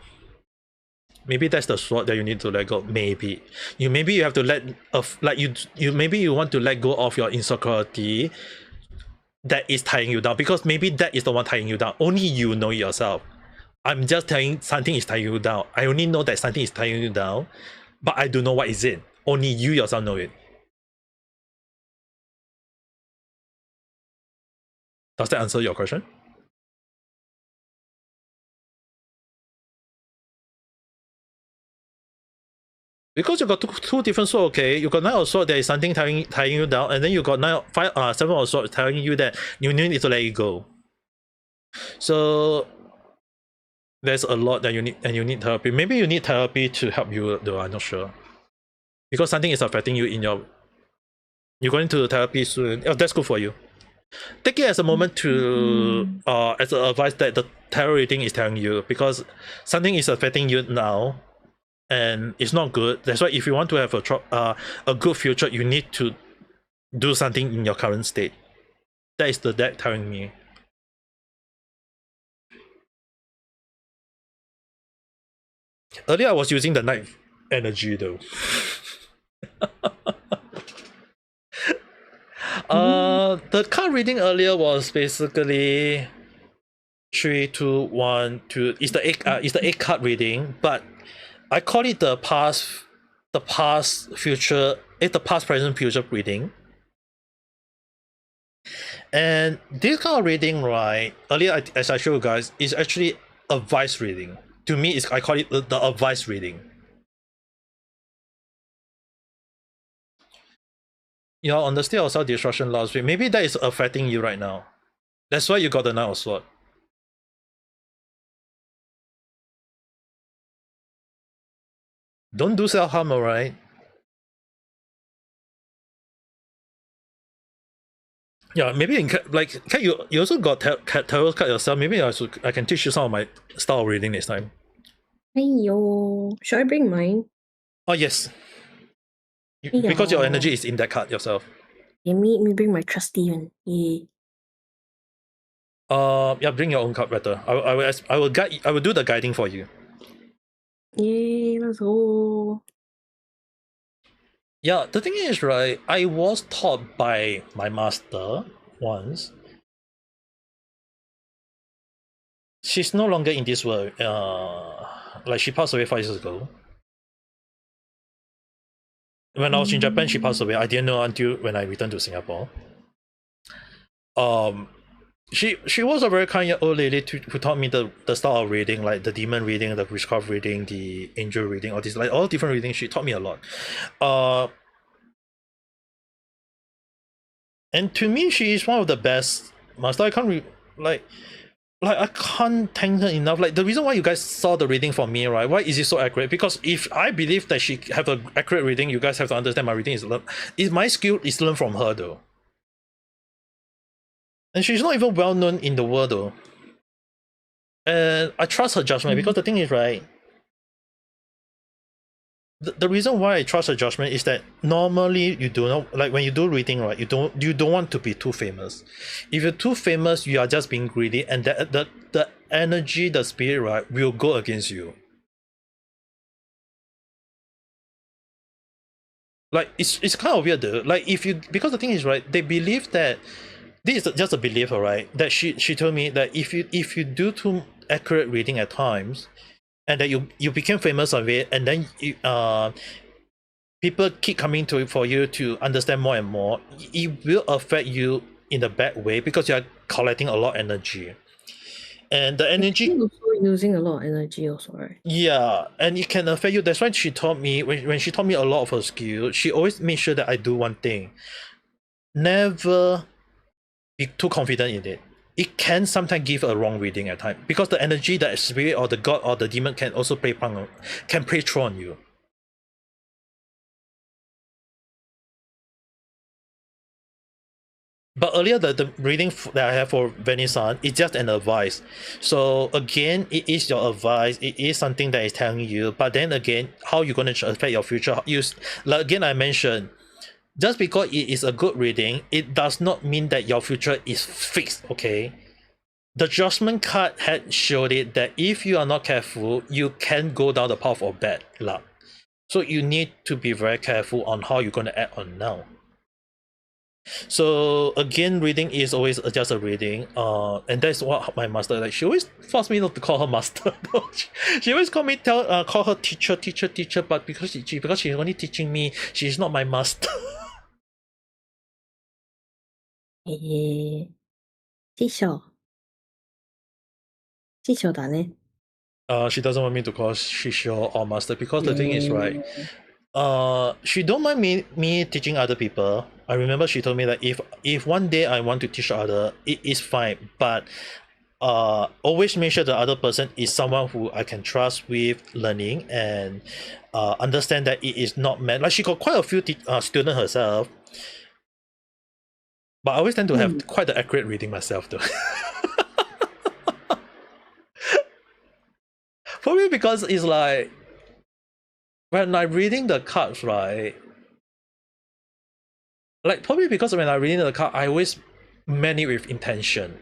Maybe that's the sword that you need to let go. Maybe you have to let maybe you want to let go of your insecurity that is tying you down, because maybe that is the one tying you down. Only you know yourself. I'm just telling something is tying you down. I only know that something is tying you down, but I don't know what is it. Only you yourself know it. Does that answer your question? Because you got two different swords, okay? You got 9 of swords, there is something tying you down, and then you got 7 of swords telling you that you need to let it go. So there's a lot that you need, and you need therapy. Maybe you need therapy to help you, though. I'm not sure, because something is affecting you in your. You're going to therapy soon. Oh, that's good for you. Take it as a moment to as an advice that the tarot reading is telling you, because something is affecting you now, and it's not good. That's why if you want to have a good future, you need to do something in your current state. That is the deck telling me. Earlier I was using the knife energy though. The card reading earlier was basically 3, 2, 1, 2. It's the 8 card reading, but I call it the past, future. It's the past, present, future reading. And this kind of reading, right? Earlier, as I showed you guys, is actually advice reading. To me, I call it the advice reading. You're on the state of self-destruction last week. Maybe that is affecting you right now. That's why you got the 9 of Swords. Don't do self-harm, alright? Yeah, maybe you also got tarot card yourself. Maybe I can teach you some of my style of reading next time. Heyo. Should I bring mine? Oh yes. Because your energy is in that card yourself. Let me bring my trusty one. Yeah. Yeah, bring your own card better. I will guide. I will do the guiding for you. Yay, let's go. Yeah, the thing is, right, I was taught by my master once. She's no longer in this world. Like she passed away 5 years ago. When I was in Japan, she passed away. I didn't know until when I returned to Singapore. She was a very kind old lady who taught me the style of reading, like the demon reading, the witchcraft reading, the angel reading, all these, like all different readings. She taught me a lot. And to me, she is one of the best master. I can't I can't thank her enough. Like the reason why you guys saw the reading for me, right? Why is it so accurate? Because if I believe that she have an accurate reading, you guys have to understand my reading is my skill is learned from her though. And she's not even well known in the world though. And I trust her judgment because the thing is, right, the reason why I trust her judgment is that normally you do not, like when you do reading, right, you don't want to be too famous. If you're too famous, you are just being greedy, and the energy, the spirit, right, will go against you. Like it's kind of weird though. Like because the thing is, right, they believe that this is just a belief, right? That she told me that if you do too accurate reading at times, and that you became famous of it, and then people keep coming to it for you to understand more and more, it will affect you in a bad way because you are collecting a lot of energy. And the energy also using a lot of energy also, right? Yeah, and it can affect you. That's why she taught me, when she taught me a lot of her skills, she always made sure that I do one thing. Never be too confident in it. It can sometimes give a wrong reading at times because the energy, the spirit or the god or the demon can also play through on you. But earlier, the reading that I have for Venice-san is just an advice. So again, it is your advice. It is something that is telling you. But then again, how you're going to affect your future? Like again, I mentioned, just because it is a good reading, it does not mean that your future is fixed, okay? the judgment card had showed it that if you are not careful, you can go down the path of bad luck. So you need to be very careful on how you're going to act on now. So again, reading is always just a reading, and that's what my master like. She always forced me not to call her master. She always call her teacher. But because she's only teaching me, she's not my master. 師匠だね。She doesn't want me to call Shisho or master because the thing is, right, she don't mind me teaching other people. I remember she told me that if one day I want to teach other, it is fine, but always make sure the other person is someone who I can trust with learning and understand that it is not meant. Like she got quite a few students herself, but I always tend to have quite the accurate reading myself though. Probably because it's like when I'm reading the cards, right? Like probably because when I'm reading the card, I always meant it with intention.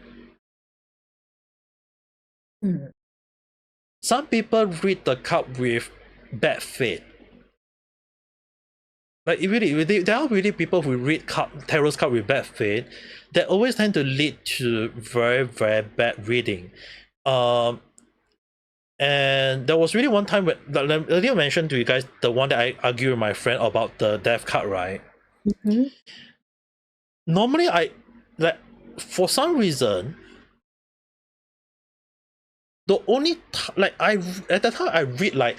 Some people read the card with bad faith. Like there are really people who read tarot card with bad faith that always tend to lead to very, very bad reading. And there was really one time when earlier mentioned to you guys the one that I argued with my friend about the death card, right? Normally I for some reason the only at that time I read like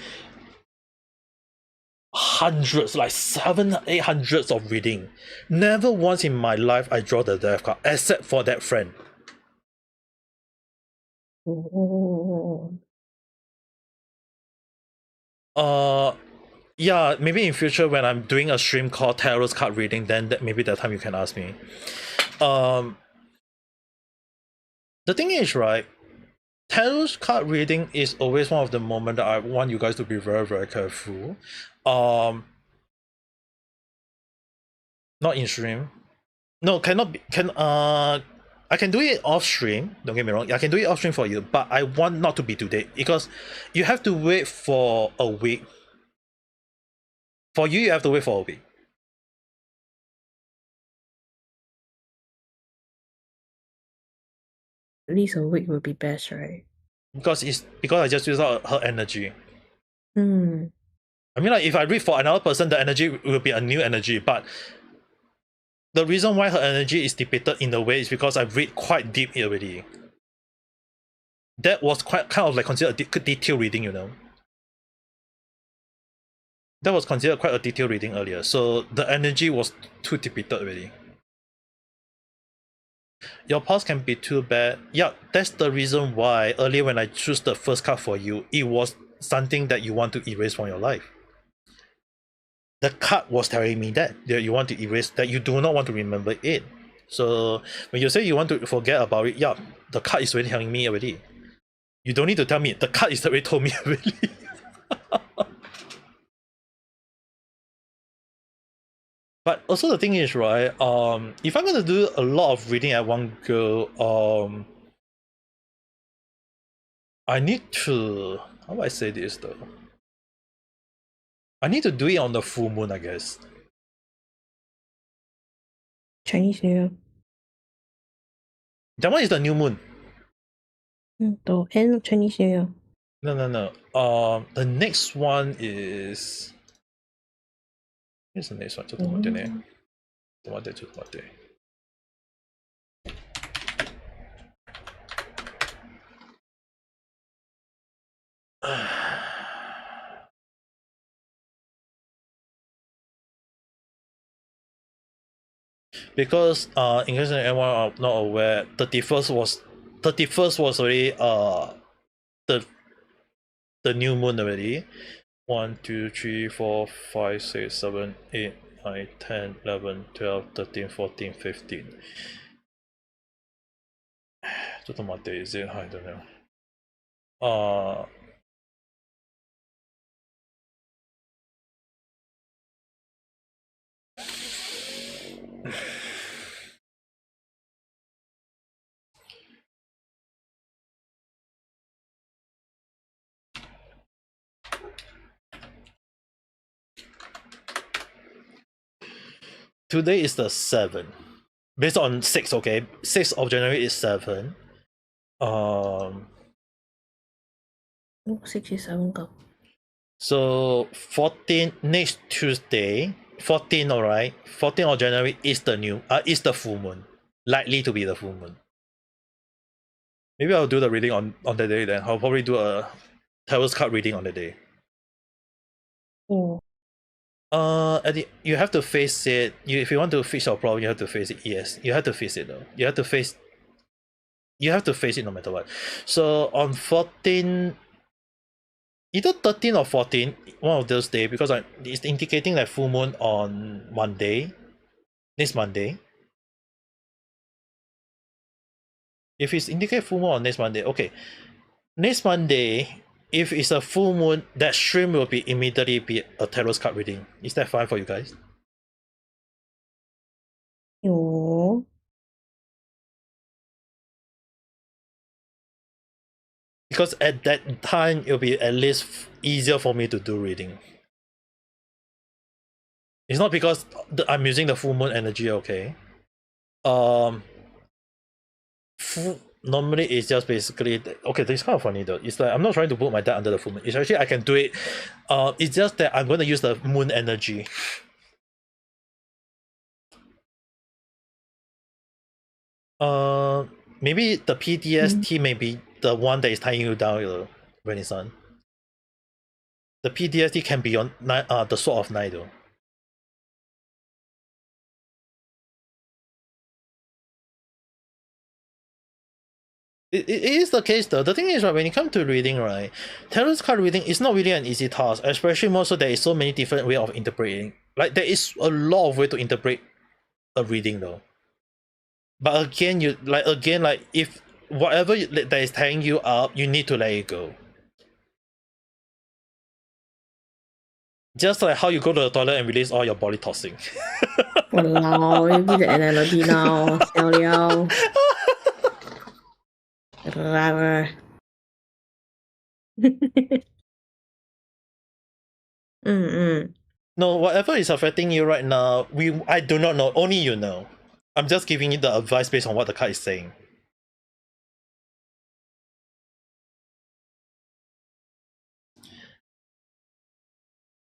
hundreds, like 700-800 of reading. Never once in my life I draw the death card except for that friend. Yeah, maybe in future when I'm doing a stream called tarot card reading, then maybe that time you can ask me. The thing is, right, tarot card reading is always one of the moments that I want you guys to be very, very careful. Not in stream. No, cannot be. I can do it off stream. Don't get me wrong. I can do it off stream for you, but I want not to be today because you have to wait for a week. For you have to wait for a week. At least a week will be best, right? Because I just use out her energy. I Mm. mean, like if I read for another person, the energy will be a new energy. But the reason why her energy is depleted in a way is because I read quite deep already. That was kind of like considered a detailed reading, you know. That was considered quite a detailed reading earlier, so the energy was too depleted already. Your past can be too bad. Yeah, that's the reason why earlier when I choose the first card for you, it was something that you want to erase from your life. The card was telling me that you want to erase, that you do not want to remember it. So when you say you want to forget about it, yeah, the card is already telling me already. You don't need to tell me, the card is already told me already. But also the thing is, right, if I'm gonna do a lot of reading at one go, I need to, how do I say this though? I need to do it on the full moon, I guess. Chinese New Year. That one is the new moon. The end of Chinese New Year. No. The next one is. Here's the next one. ちょっと待ってね。ちょっと待って。Because in case anyone are not aware, 31st was already the new moon already. 1, 2, 3, 4, 5, 6, 7, 8, 9, 10, 11, 12, 13, 14, 15. ちょっと待って、is it? I don't know. Today is the 7th. Based on 6, okay? 6th of January is 7. 67 go. So 14 next Tuesday, 14, alright. 14 of January is the full moon. Likely to be the full moon. Maybe I'll do the reading on the day then. I'll probably do a tarot card reading on the day. Oh. You have to face it. If you want to fix your problem, you have to face it. Yes, you have to face it though. You have to face it no matter what. So on 14, either 13 or 14, one of those days, because it's indicating like full moon on Monday, next Monday. If it's indicate full moon on next Monday, okay. Next Monday, if it's a full moon, that stream will be immediately be a tarot card reading. Is that fine for you guys? No. Because at that time, it'll be at least easier for me to do reading. It's not because I'm using the full moon energy, okay? Normally it's just basically, okay, this is kind of funny though. It's like I'm not trying to put my deck under the full moon. It's actually I can do it. It's just that I'm going to use the moon energy. Maybe the PTSD may be the one that is tying you down, when it's on. The PTSD can be on the Sword of Night though. It is the case though. The thing is, right, when it comes to reading, right, tarot card reading is not really an easy task, especially more so there is so many different ways of interpreting. Like there is a lot of way to interpret a reading though. But again, if whatever that is tying you up, you need to let it go. Just like how you go to the toilet and release all your body tossing. Wow, you give the analogy now. Xiao liao. No, whatever is affecting you right now, I do not know. Only you know. I'm just giving you the advice based on what the card is saying.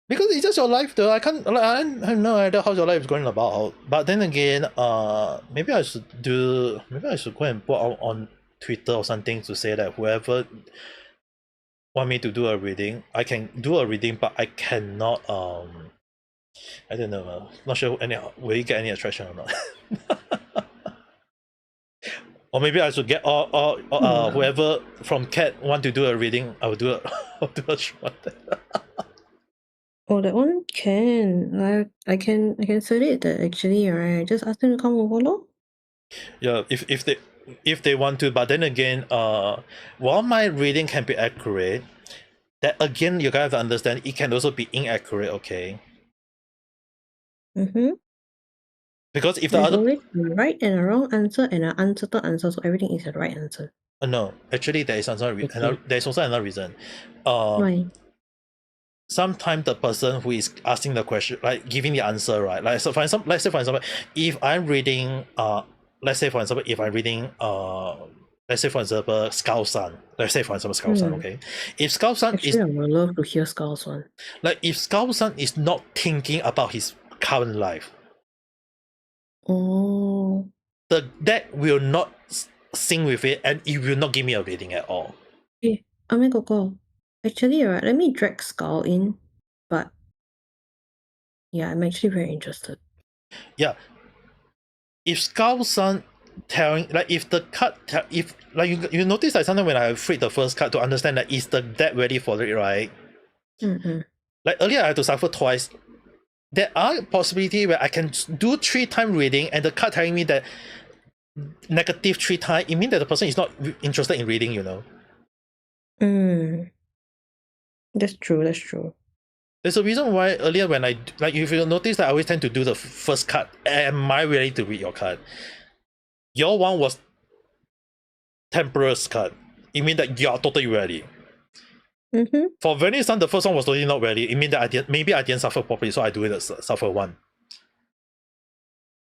Because it's just your life though. I have no idea how your life is going about. But then again, maybe I should go and put out on Twitter or something to say that whoever want me to do a reading, I can do a reading, but I cannot I don't know. Not sure will you get any attraction or not. Or maybe I should get whoever from Cat want to do a reading, I'll do a short. Oh, that one can. I can set it that actually, right? Just ask them to come over, lor. Yeah, if they want to, but then again, while my reading can be accurate, that again you guys have to understand it can also be inaccurate, okay? Because if the There's other always a right and a wrong answer and an uncertain answer, so everything is a right answer. no, actually there is also there's also another reason. Why? Sometimes the person who is asking the question, like giving the answer, right? Like so, let's say for example, if I'm reading, let's say for example, Skull Sun. Let's say for example, Skull Sun, okay? If Skull Sun Actually, I would love to hear Skull's one. like if Skull Sun is not thinking about his current life, oh, the deck will not sync with it, and it will not give me a reading at all. Hey, Ame Coco. Actually, right, let me drag Skull in, but yeah, I'm actually very interested. Yeah, if Skull Sun telling, like if the card, if like you notice that sometimes when I read the first card to understand that is the deck ready for it, right? Like earlier I had to suffer twice. There are possibility where I can do 3-time reading and the card telling me that negative 3 times, it means that the person is not interested in reading, That's true. There's a reason why earlier when I, like if you notice that I always tend to do the first card, am I ready to read your card? Your one was Temperance card. It means that you are totally ready. For Venice Sun, the first one was totally not ready. It means that maybe I didn't suffer properly, so I do it as suffer one.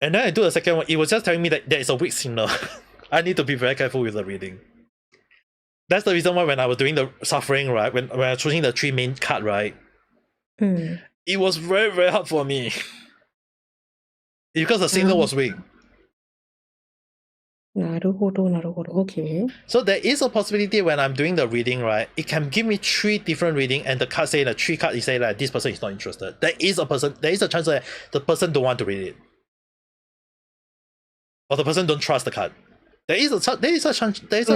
And then I do the second one, it was just telling me that there is a weak signal. I need to be very careful with the reading. That's the reason why when I was doing the suffering, right, when I was choosing the 3 main card, right, it was very, very hard for me. Because the signal was weak. なるほど、なるほど。Okay. So there is a possibility when I'm doing the reading, right, it can give me 3 different reading and the card say that 3 cards say that this person is not interested. There is a chance that the person don't want to read it. Or the person don't trust the card. There is a chance. There is.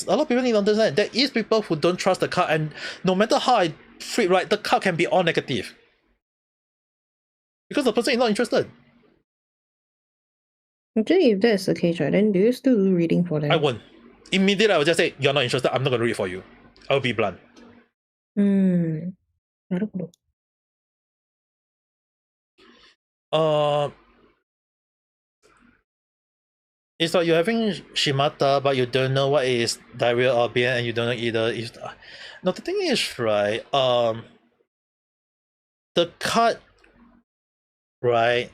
A lot of people need to understand. There is people who don't trust the card, and no matter how I flip, right, the card can be all negative. Because the person is not interested. Actually, if that's the case, right, then do you still do reading for them? I won't. Immediately I will just say, you're not interested, I'm not gonna read it for you. I'll be blunt. なるほど。It's like you're having Shimata, but you don't know what is diarrhea or beer, and you don't know either. No, the thing is, right, the card, right,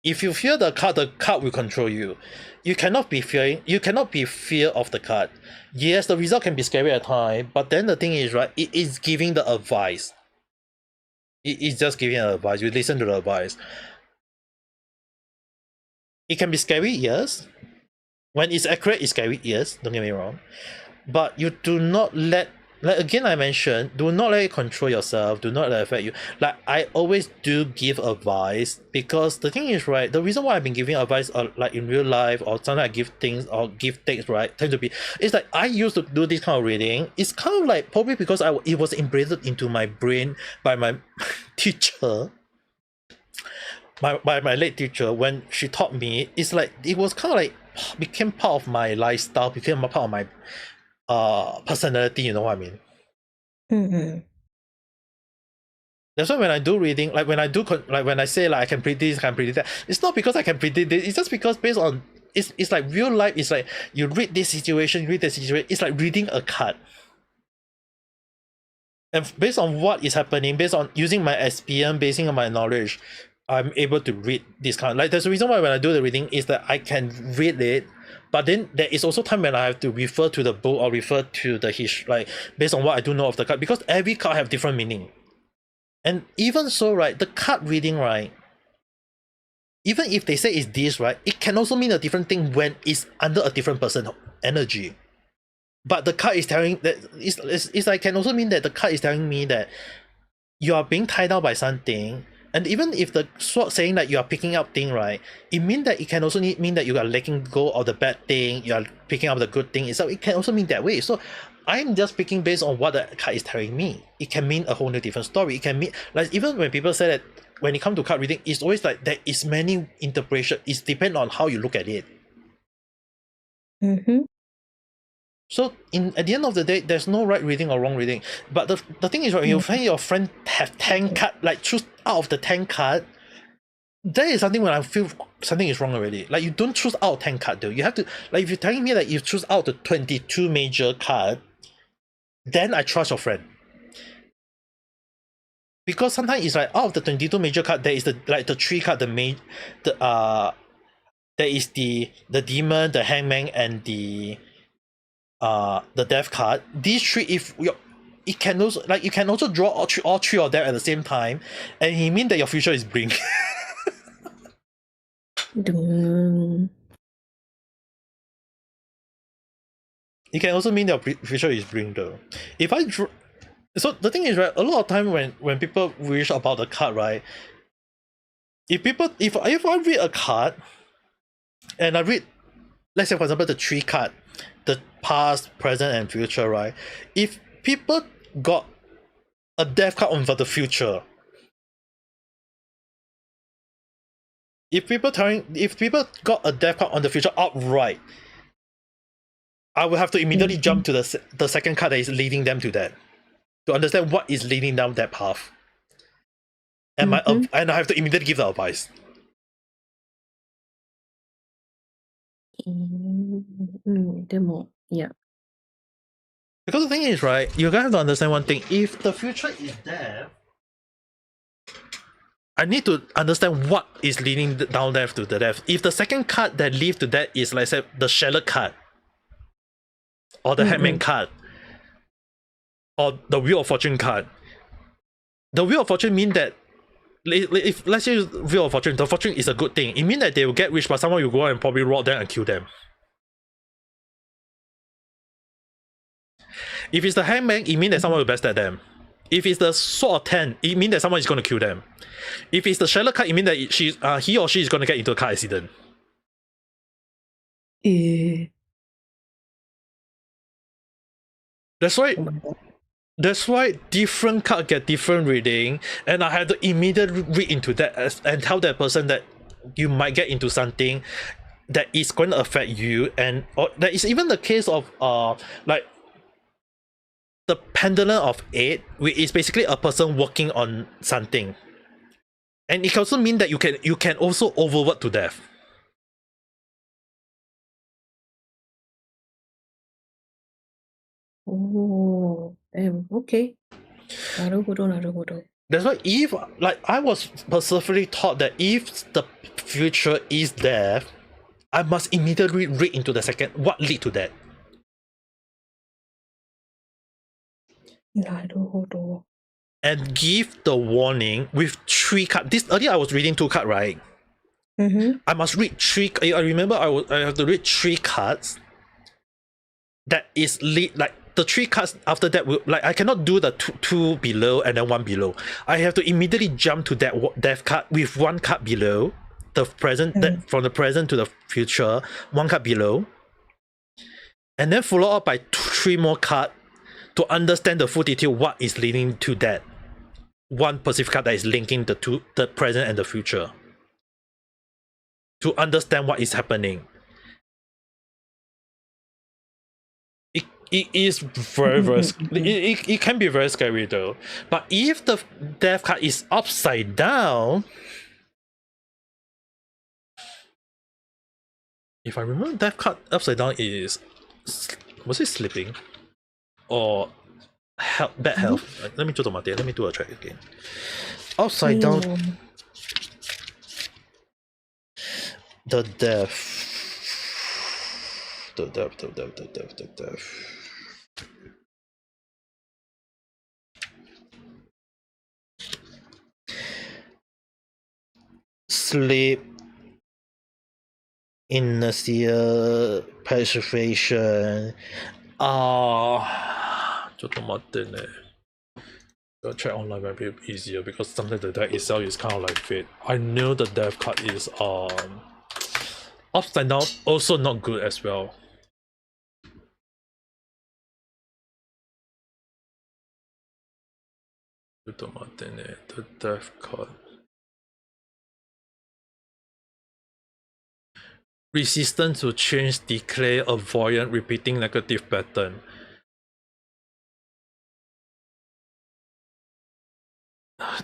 if you fear the card will control you. You cannot be fear of the card. Yes, the result can be scary at times, but then the thing is, right, it is giving the advice. It is just giving an advice. You listen to the advice. It can be scary, yes. When it's accurate, it's scary, yes. Don't get me wrong. But you do not let, like again I mentioned, do not let it control yourself. Do not let it affect you. Like I always do give advice because the thing is, right, the reason why I've been giving advice like in real life or sometimes I give things or give things, right, tend to be, it's like I used to do this kind of reading. It's kind of like probably because it was embedded into my brain by my teacher. By my late teacher, when she taught me, it's like it was kind of like became part of my lifestyle, became a part of my personality, you know what I mean? That's why when I do reading, like when I do when I say like I can predict this, I can predict that, it's not because I can predict this, it's just because based on it's like real life. It's like you read this situation, it's like reading a card. And based on what is happening, based on using my SPM, basing on my knowledge, I'm able to read this kind. Like there's a reason why when I do the reading is that I can read it, but then there is also time when I have to refer to the book or refer to the history, like based on what I do know of the card, because every card have different meaning. And even so, right, the card reading, right, even if they say it's this, right, it can also mean a different thing when it's under a different person energy. But the card is telling that it's like can also mean that the card is telling me that you are being tied down by something. And even if the sword saying that you are picking up thing, right, it means that it can also mean that you are letting go of the bad thing, you are picking up the good thing. So it can also mean that way. So I'm just picking based on what the card is telling me. It can mean a whole new different story. It can mean, like even when people say that when it comes to card reading, it's always like there is many interpretation. It's depend on how you look at it. So at the end of the day, there's no right reading or wrong reading. But the thing is, right, you find your friend have 10 cards, like choose out of the 10 cards, that is something when I feel something is wrong already. Like you don't choose out 10 cards though. You have to, like if you're telling me that you choose out the 22 major card, then I trust your friend. Because sometimes it's like out of the 22 major card, there is the 3 card, there is the demon, the hangman, and the death card. These 3, if it can also, like you can also draw all three of them at the same time, and it means that your future is blink. It can also mean your future is blink though. If I draw, so the thing is, right, a lot of time when people wish about the card, right, if I read a card and I read, let's say for example the 3 card, the past, present, and future, right? If people got a death card on for the future, if people got a death card on the future outright, I will have to immediately jump to the second card that is leading them to that, to understand what is leading down that path. And and I have to immediately give the advice. Yeah. Because the thing is, right, you guys have to understand one thing. If the future is there, I need to understand what is leading down there to the death. If the second card that leads to that is, like, say, the Sheller card, or the Hangman card, or the Wheel of Fortune card, the Wheel of Fortune mean that if let's say Wheel of Fortune, the fortune is a good thing. It means that they will get rich, but someone will go and probably rob them and kill them. If it's the Hangman, it means that someone will backstab them. If it's the Sword of 10, it means that someone is going to kill them. If it's the Sheller card, it means that he or she is going to get into a car accident. That's why. That's why different cards get different reading, and I had to immediately read into that and tell that person that you might get into something that is going to affect you, and or there is even the case of like the pendulum of 8, which is basically a person working on something, and it can also mean that you can also overwork to death. Oh, okay. Naruhodo. That's why if, like, I was specifically taught that if the future is death, I must immediately read into the second what lead to that. Naruhodo. And give the warning with 3 cards. This earlier I was reading 2 cards, right? I must read 3. I remember I have to read 3 cards. That is lead, like the 3 cards after that will, like, I cannot do the two below and then 1 below. I have to immediately jump to that death card with 1 card below the present, that from the present to the future, 1 card below, and then follow up by 3 more cards to understand the full detail what is leading to that 1 specific card that is linking the present and the future, to understand what is happening. It is very it can be very scary though. But if the death card is upside down, if I remember, death card upside down is, was it sleeping or bad health? Let me do a check again. Upside down, the death. Sleep, inertia, preservation. ちょっと待ってね。I'll check online might be easier because sometimes the deck itself is kind of like fate. I know the death card is upside down, also not good as well. The death card. Resistance to change, declare, avoidant, repeating negative pattern.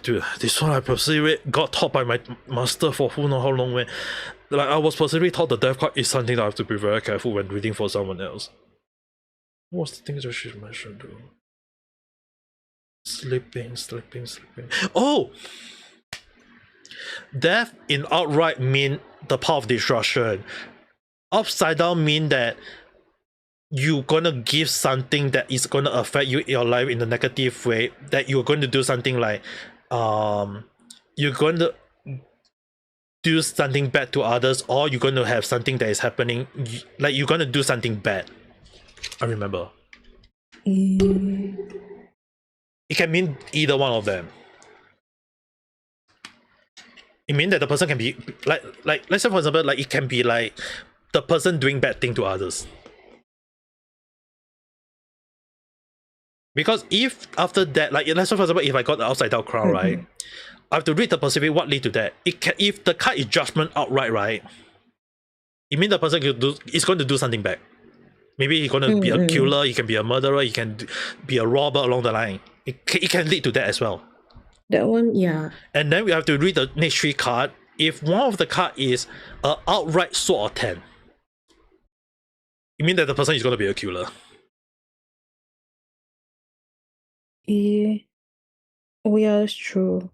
Dude, this one I personally got taught by my master for who knows how long. Like, I was personally taught the death card is something that I have to be very careful when reading for someone else. What's the things that she mentioned though? Sleeping. Oh! Death in outright mean the power of destruction. Upside down mean that you're gonna give something that is gonna affect you in your life in a negative way, that you're going to do something like you're going to do something bad to others, or you're going to have something that is happening, like you're going to do something bad. I remember. It can mean either one of them. It means that the person can be like let's say for example, like it can be like the person doing bad thing to others. Because if after that, like let's say for example, if I got the upside down crown, right, I have to read the specific what lead to that. It can, if the card is judgment outright, right, it means the person is going to do something bad. Maybe he's going to be a killer, he can be a murderer, he can be a robber along the line. It can lead to that as well. That one, yeah. And then we have to read the next 3 cards. If one of the card is an outright sword of 10, it means that the person is going to be a killer. Oh yeah, that's true.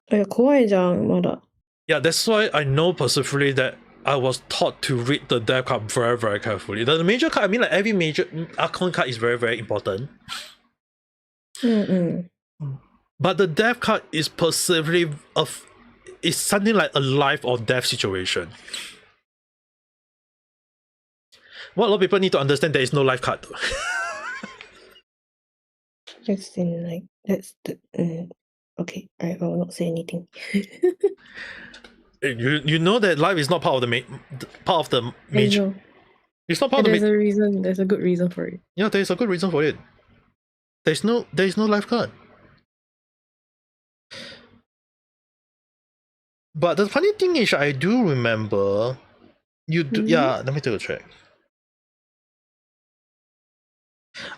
哎呀，国外讲什么的？ Yeah, that's why I know specifically that I was taught to read the deck card very, very carefully. The major card, I mean, like every major Archon card is very, very important. But the death card is specifically is something like a life or death situation. What a lot of people need to understand, there is no life card. Just in like that's the okay. I will not say anything. You know that life is not part of the major. It's not part of the There's a reason. There's a good reason for it. Yeah, there is a good reason for it. There is no life card. But the funny thing is, I do remember you do. Yeah, let me take a check.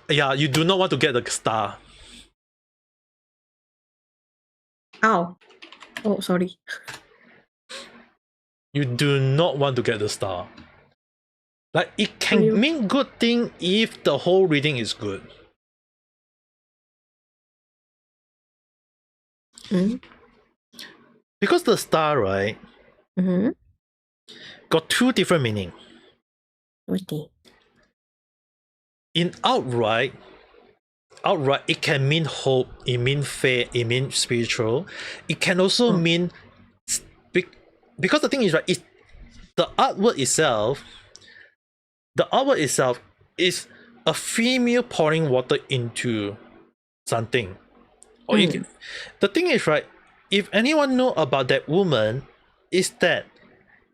Yeah, you do not want to get the star. Ow. Oh, sorry. You do not want to get the star. Like, it can mean good thing if the whole reading is good. Because the star, right, got two different meaning. Okay. In outright, it can mean hope, it means faith, it means spiritual. It can also mean, because the thing is, right, the artwork itself is a female pouring water into something. Or the thing is, right, if anyone know about that woman, is that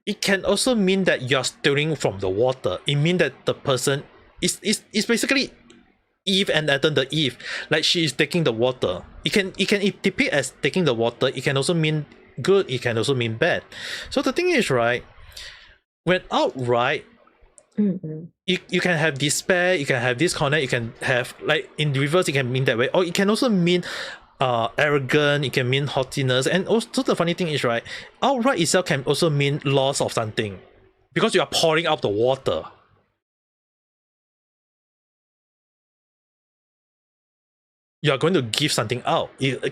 it can also mean that you're stirring from the water. It means that the person is basically Eve and Adam, the Eve, like she is taking the water. It can depict as taking the water. It can also mean good. It can also mean bad. So the thing is, right, when outright, you can have despair. You can have disconnect. You can have, like, in reverse, it can mean that way, or it can also mean arrogant. It can mean haughtiness. And also the funny thing is, right, outright itself can also mean loss of something, because you are pouring out the water. You are going to give something out. It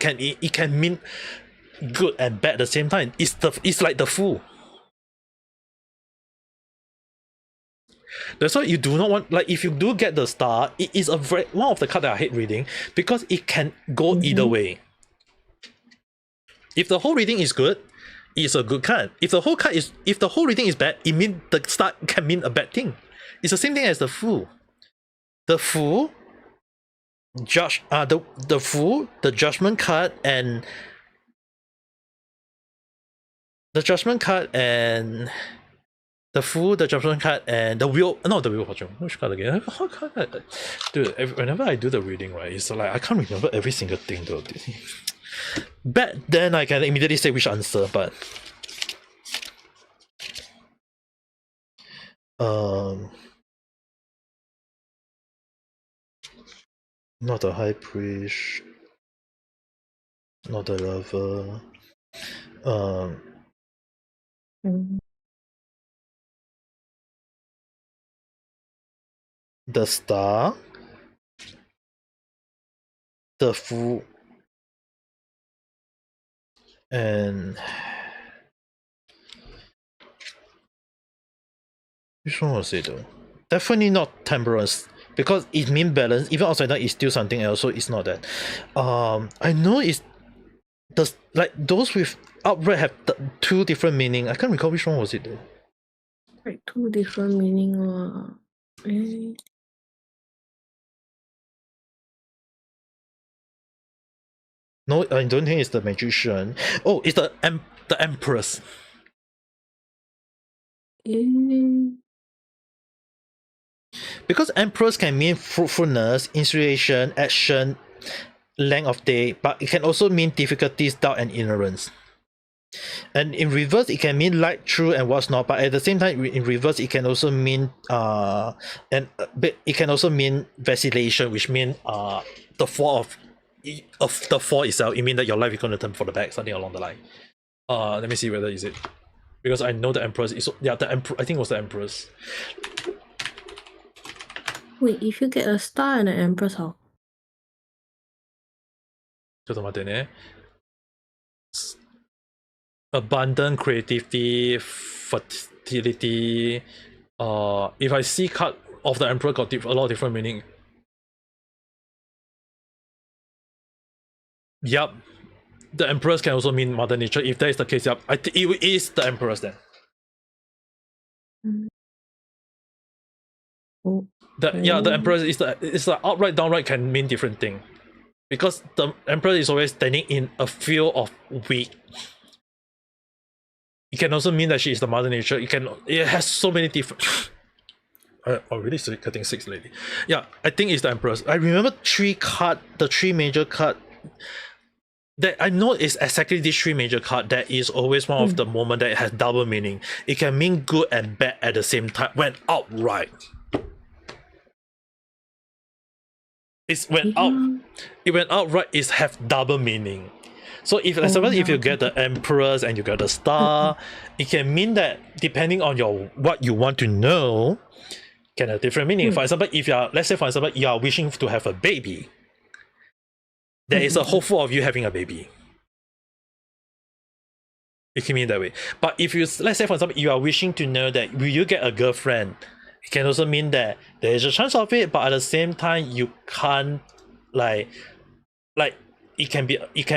can mean good and bad at the same time. It's like the Fool. That's why you do not want, like, if you do get the star, it is one of the cards that I hate reading, because it can go either way. If the whole reading is good, it's a good card. If the whole reading is bad, it means the star can mean a bad thing. It's the same thing as the Fool. The Fool, the Fool, the Judgment card, and the Judgment card, and the Fool, the Judgment card, and the Wheel. No, the Wheel of Fortune. Which card again? Dude, whenever I do the reading, right, it's like I can't remember every single thing though. Back then, I can immediately say which answer, but not the High Priest, not the Lover. The Star, the Fool, and which one was it though? Definitely not Temperance, because it means balance. Even outside that, it's still something else, so it's not that. I know it's like those with outright have two different meaning. I can't recall which one was it though. Like two different meaning. No, I don't think it's the Magician. Oh, it's the Empress. Because Empress can mean fruitfulness, inspiration, action, length of day, but it can also mean difficulties, doubt, and ignorance. And in reverse, it can mean light, true, and what's not. But at the same time, in reverse, it can also mean it can also mean vacillation, which means the fall of the fall itself. It means that your life is going to turn for the back, something along the line. Let me see whether is it, because I know the Empress is, yeah, the Empress. I think it was the Empress. Wait, if you get a star and an Empress, how? ちょっと待ってね。Abundant, creativity, fertility. If I see card of the Emperor got a lot of different meaning. Yup. The Emperors can also mean Mother Nature. If that is the case, yup. I think it is the Emperors then. Oh. The Emperor is the outright downright can mean different thing. Because the Emperor is always standing in a field of weak. It can also mean that she is the Mother Nature. It has so many different. Already getting 6 lady. Yeah, I think it's the Emperors. I remember the 3 major card. That I know is exactly this 3 major card that is always one of the moment that it has double meaning. It can mean good and bad at the same time when outright. It went outright is have double meaning. So if if you get the Emperors and you get the Star, it can mean that depending on what you want to know, can have different meaning. For example, if let's say for example you are wishing to have a baby, there is a hopeful of you having a baby. It can mean that way. But if let's say for example you are wishing to know that will you get a girlfriend, it can also mean that there is a chance of it, but at the same time you can't like it can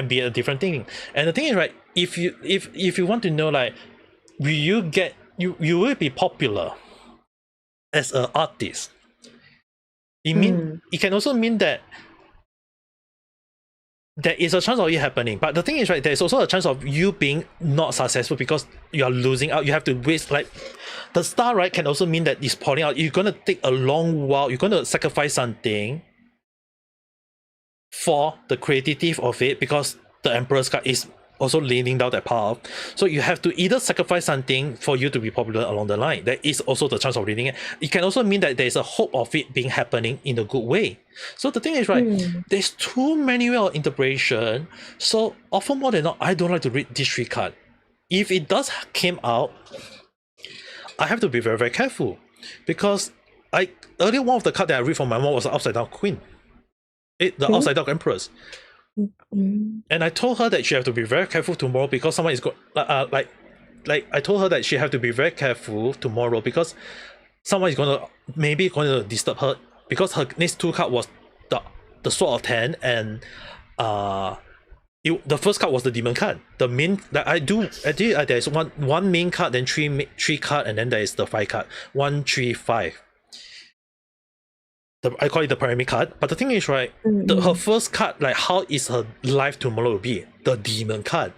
be a different thing. And the thing is, right, if you want to know like will you will be popular as an artist, it can also mean that there is a chance of it happening. But the thing is, right, there's also a chance of you being not successful because you are losing out. You have to waste, like the Star, right, can also mean that it's pouring out. You're gonna take a long while, you're gonna sacrifice something for the creativity of it, because the Emperor's card is also leaning down that path. So you have to either sacrifice something for you to be popular along the line. There is also the chance of reading it. It can also mean that there's a hope of it being happening in a good way. So the thing is, right, there's too many way of interpretation. So often more than not, I don't like to read this 3 card. If it does came out, I have to be very, very careful, because earlier one of the card that I read from my mom was the Upside Down Queen. The Upside Down Empress. And I told her that she have to be very careful tomorrow because someone is going like I told her that she have to be very careful tomorrow because someone is going to disturb her, because her next 2 card was the Sword of 10 and the first card was the Demon card. The main that I do there's one main card, then three card, and then there is the 5 card. 1, 3, 5. I call it the pyramid card. But the thing is, right, her first card, like how is her life tomorrow will be? The Demon card.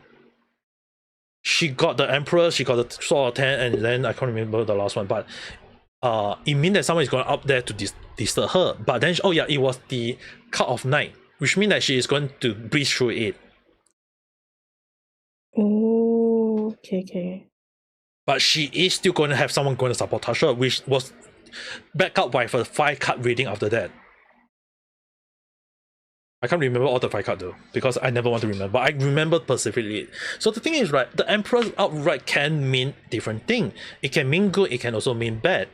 She got the Emperor, she got the Sword of 10, and then I can't remember the last one, but it means that someone is going up there to disturb her. But then, it was the card of Night, which means that she is going to breeze through it. Oh, okay. But she is still going to have someone going to support her, which was back up by the 5 card reading after that. I can't remember all the 5 cards though, because I never want to remember. But I remember specifically. So the thing is, right, the Emperor outright can mean different thing. It can mean good, it can also mean bad.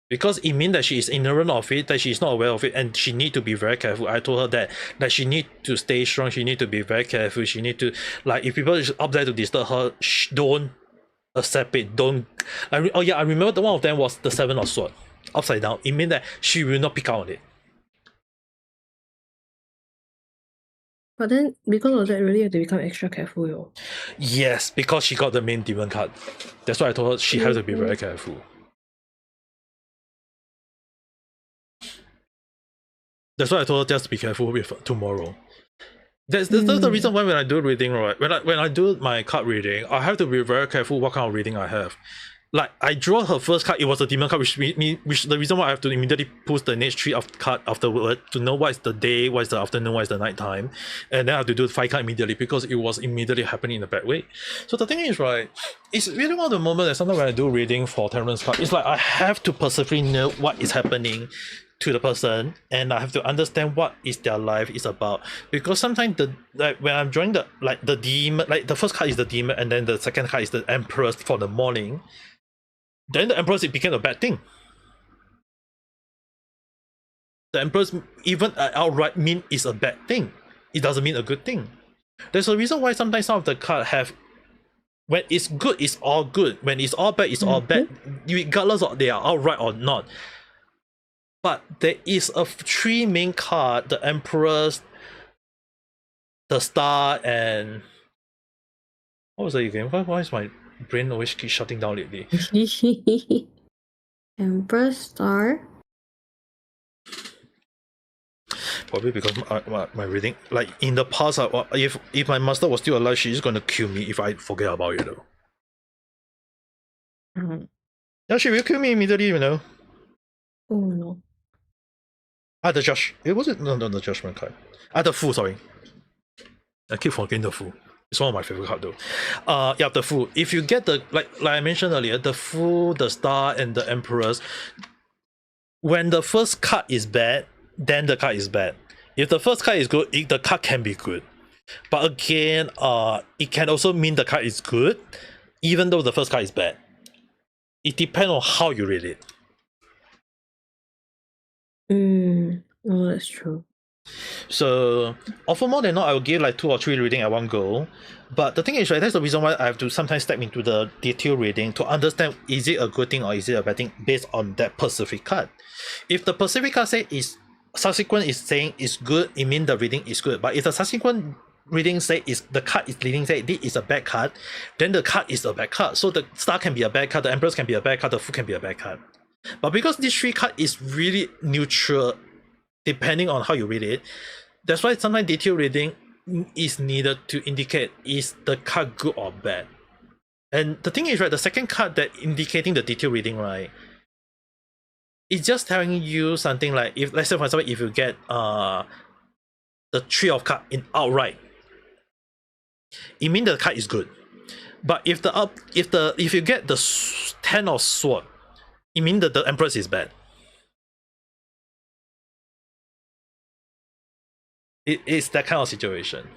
Because it means that she is ignorant of it, that she is not aware of it, and she need to be very careful. I told her that she need to stay strong, she need to be very careful, she need to, like, if people is up there to disturb her, don't accept it, don't. I remember one of them was the 7 of Swords, upside down. It means that she will not pick out on it. But then, because of that, really have to become extra careful, yo. Yes, because she got the main demon card. That's why I told her she has to be very careful. That's why I told her just be careful with tomorrow. That's the reason why when I do reading, right? When I do my card reading, I have to be very careful what kind of reading I have. Like, I draw her first card, it was a demon card, which the reason why I have to immediately push the next 3 of card afterward to know what is the day, what is the afternoon, what is the night time, and then I have to do 5 card immediately because it was immediately happening in a bad way. So the thing is, right, it's really one of the moments that sometimes when I do reading for Terrence card, it's like I have to persevere know what is happening to the person, and I have to understand what is their life is about, because sometimes when I'm drawing the demon, like the first card is the demon and then the second card is the Empress for the morning, then the Empress, it became a bad thing. The Empress even outright mean is a bad thing. it doesn't mean a good thing. There's a reason why sometimes some of the cards have, when it's good, it's all good. When it's all bad, it's all bad, regardless of they are all right or not. But there is a 3 main card: the Emperors, the Star, and what was it again? Why is my brain always keep shutting down lately? Emperor, Star. Probably because my reading, like in the past, if my master was still alive, she's gonna kill me if I forget about it though. Yeah, she will kill me immediately, you know. Oh no. The judge. It wasn't the judgment card. The fool, sorry. I keep forgetting the fool. It's one of my favorite cards though. Yeah, the fool. If you get the like I mentioned earlier, the fool, the star, and the emperors, when the first card is bad, then the card is bad. If the first card is good, the card can be good. But again, it can also mean the card is good, even though the first card is bad. It depends on how you read it. Oh, that's true. So, for more than not, I will give like 2 or 3 reading at one go. But the thing is, right, that's the reason why I have to sometimes step into the detail reading to understand is it a good thing or is it a bad thing based on that specific card. If the specific card say is subsequent is saying is good, it means the reading is good. But if the subsequent reading say is the card is leading say this is a bad card, then the card is a bad card. So the star can be a bad card, the empress can be a bad card, the fool can be a bad card. But because this 3 card is really neutral depending on how you read it, that's why sometimes detail reading is needed to indicate is the card good or bad. And the thing is, right, the second card that indicating the detail reading, right, it's just telling you something like, if let's say for example, if you get the 3 of cards in outright, it means the card is good. But if you get the 10 of sword, it means that the empress is bad. It's that kind of situation.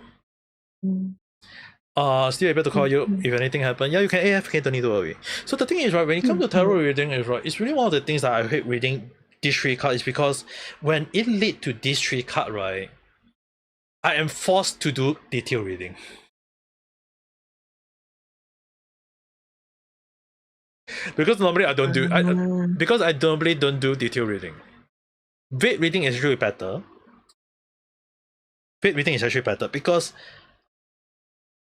Still able to call you if anything happen. Yeah, you can AFK, don't need to worry. So the thing is, right, when it comes to tarot reading, is right, it's really one of the things that I hate reading these 3 cards is because when it lead to these 3 cards, right, I am forced to do detail reading. Because normally I don't do because I normally don't do detail reading. Vague reading is actually better. Vague reading is actually better because,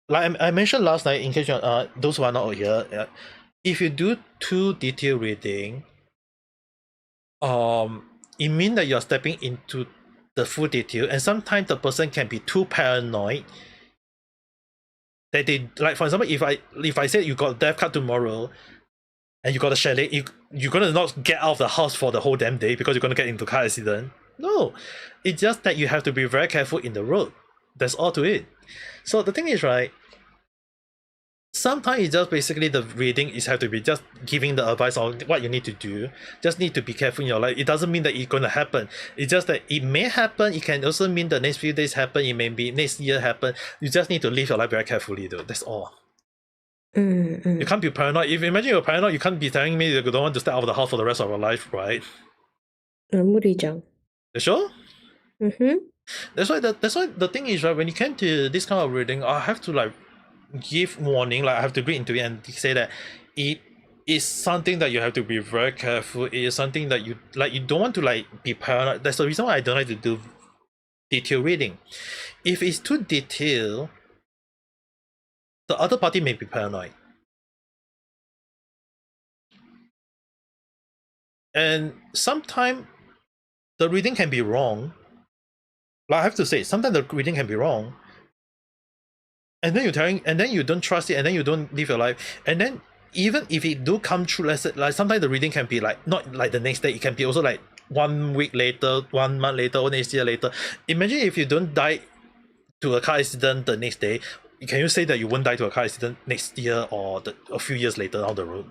like I mentioned last night, in case those who are not here, if you do 2 detail reading, it means that you're stepping into the full detail, and sometimes the person can be too paranoid that they, like for example, if I say you got death card tomorrow and you got a chalet, you're gonna not get out of the house for the whole damn day because you're gonna get into car accident. No, it's just that you have to be very careful in the road. That's all to it. So the thing is, right, sometimes it's just basically the reading is have to be just giving the advice on what you need to do. Just need to be careful in your life. It doesn't mean that it's gonna happen. It's just that it may happen. It can also mean the next few days happen. It may be next year happen. You just need to live your life very carefully though. That's all. You can't be paranoid. If imagine you're paranoid, you can't be telling me you don't want to step out of the house for the rest of your life, right? 무리장. Sure? That's why the thing is, right, when it came to this kind of reading, I have to like give warning, like I have to read into it and say that it is something that you have to be very careful. It is something that you don't want to like be paranoid. That's the reason why I don't like to do detail reading. If it's too detailed, the other party may be paranoid. And sometimes the reading can be wrong. Like I have to say, sometimes the reading can be wrong. And then you don't trust it, and then you don't live your life. And then even if it do come true, let's say, like sometimes the reading can be like not like the next day, it can be also like 1 week later, 1 month later, or next year later. Imagine if you don't die to a car accident the next day, can you say that you won't die to a car accident next year or a few years later down the road?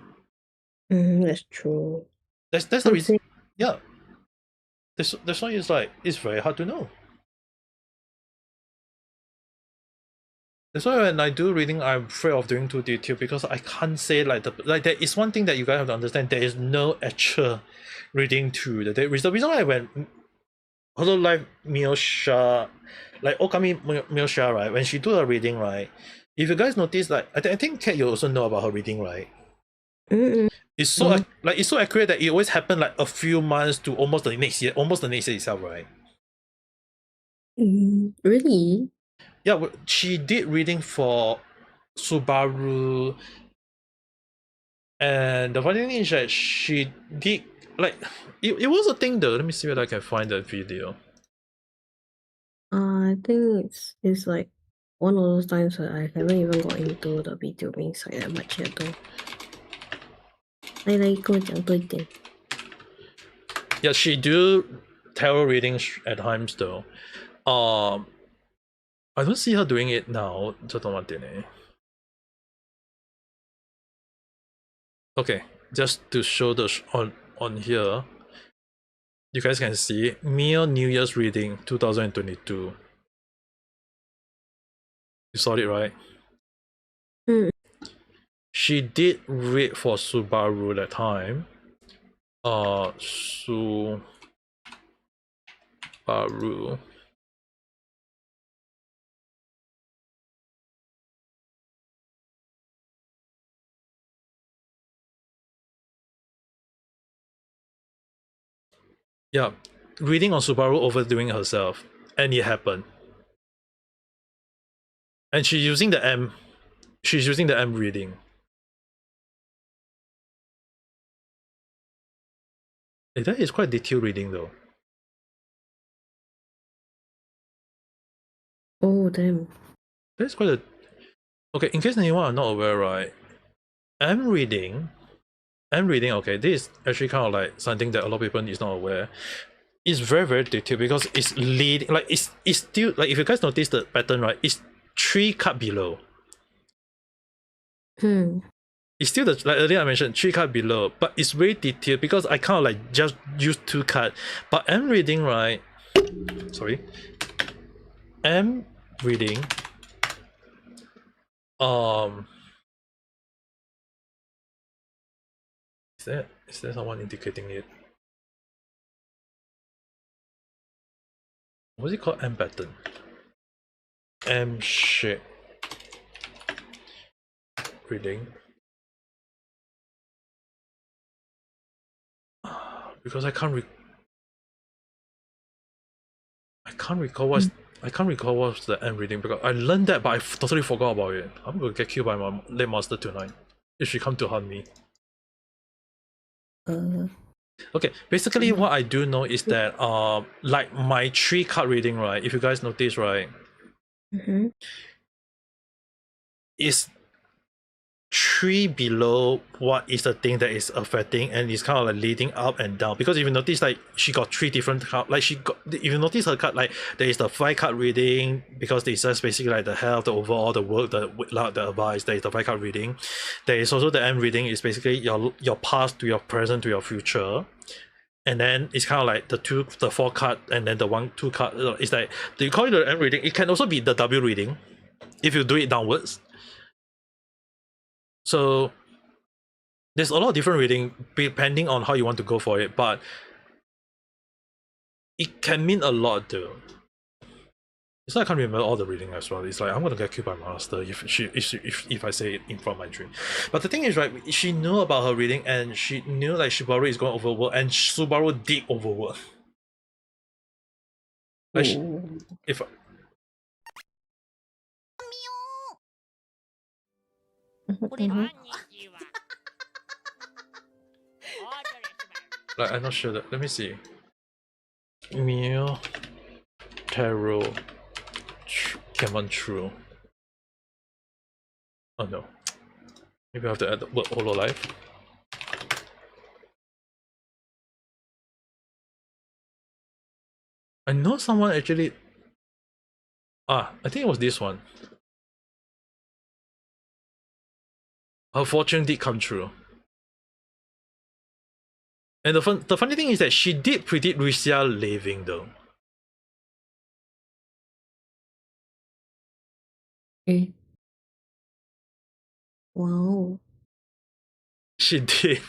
That's true. That's the reason. Yeah. That's why it's like it's very hard to know. That's why when I do reading, I'm afraid of doing too detailed because I can't say like there is one thing that you guys have to understand. There is no actual reading to the reason why when Hololive Miosha, like Okami Milsha, right? When she do her reading, right? If you guys notice, like I think Kat, you also know about her reading, right? Mm-mm. It's so like it's so accurate that it always happened like a few months to almost the next year itself, right? Really? Yeah, she did reading for Subaru, and the funny thing is that she did like it was a thing though. Let me see whether I can find that video. I think it's like one of those times where I haven't even got into the video being side that much yet though. 来跟我讲多一点。 Yeah, she do tarot readings at times though. I don't see her doing it now. 这等我点欸. Okay, just to show the on here, you guys can see Mia New Year's reading 2022. You saw it, right? She did read for Subaru that time. Subaru. Yeah, reading on Subaru overdoing herself, and it happened. And she's using the M. She's using the M reading. That is quite detailed reading though. Oh damn. That's quite a. Okay, in case anyone are not aware, right? M reading. Okay, this is actually kind of like something that a lot of people is not aware. It's very, very detailed because it's leading, like it's still, like if you guys notice the pattern, right? It's 3 cut below. It's still the, like earlier I mentioned, 3 cut below, but it's very detailed because I kind of like just use 2 cut. But M reading, right? Sorry. M reading. Is there someone indicating it? What's it called? M pattern. M shape reading. Because I can't recall what's the M reading because I learned that, but I totally forgot about it. I'm gonna get killed by my late master tonight if she come to hunt me. Okay, basically what I do know is that like my 3 card reading, right? If you guys notice, right, is 3 below what is the thing that is affecting, and it's kind of like leading up and down. Because if you notice, like she got 3 different cards, like if you notice her card, like there is the 5 card reading because it's just basically like the health, the overall, the work, the advice. There is the 5 card reading. There is also the M reading, is basically your past to your present to your future. And then it's kind of like the 4 card, and then the 2 card. It's like, do you call it the M reading? It can also be the W reading if you do it downwards. So there's a lot of different reading depending on how you want to go for it, but it can mean a lot though. So I can't remember all the reading as well. It's like I'm gonna get killed by my master if I say it in front of my dream. But the thing is, right, she knew about her reading and she knew like Subaru is going overwork, and Subaru did overwork. Like if like I'm not sure that. Let me see. Mew Tarot Cameron True. Oh no. Maybe I have to add the word Hololive. I know someone actually. I think it was this one. Her fortune did come true. And the funny thing is that she did predict Lucia leaving though. Wow. She did.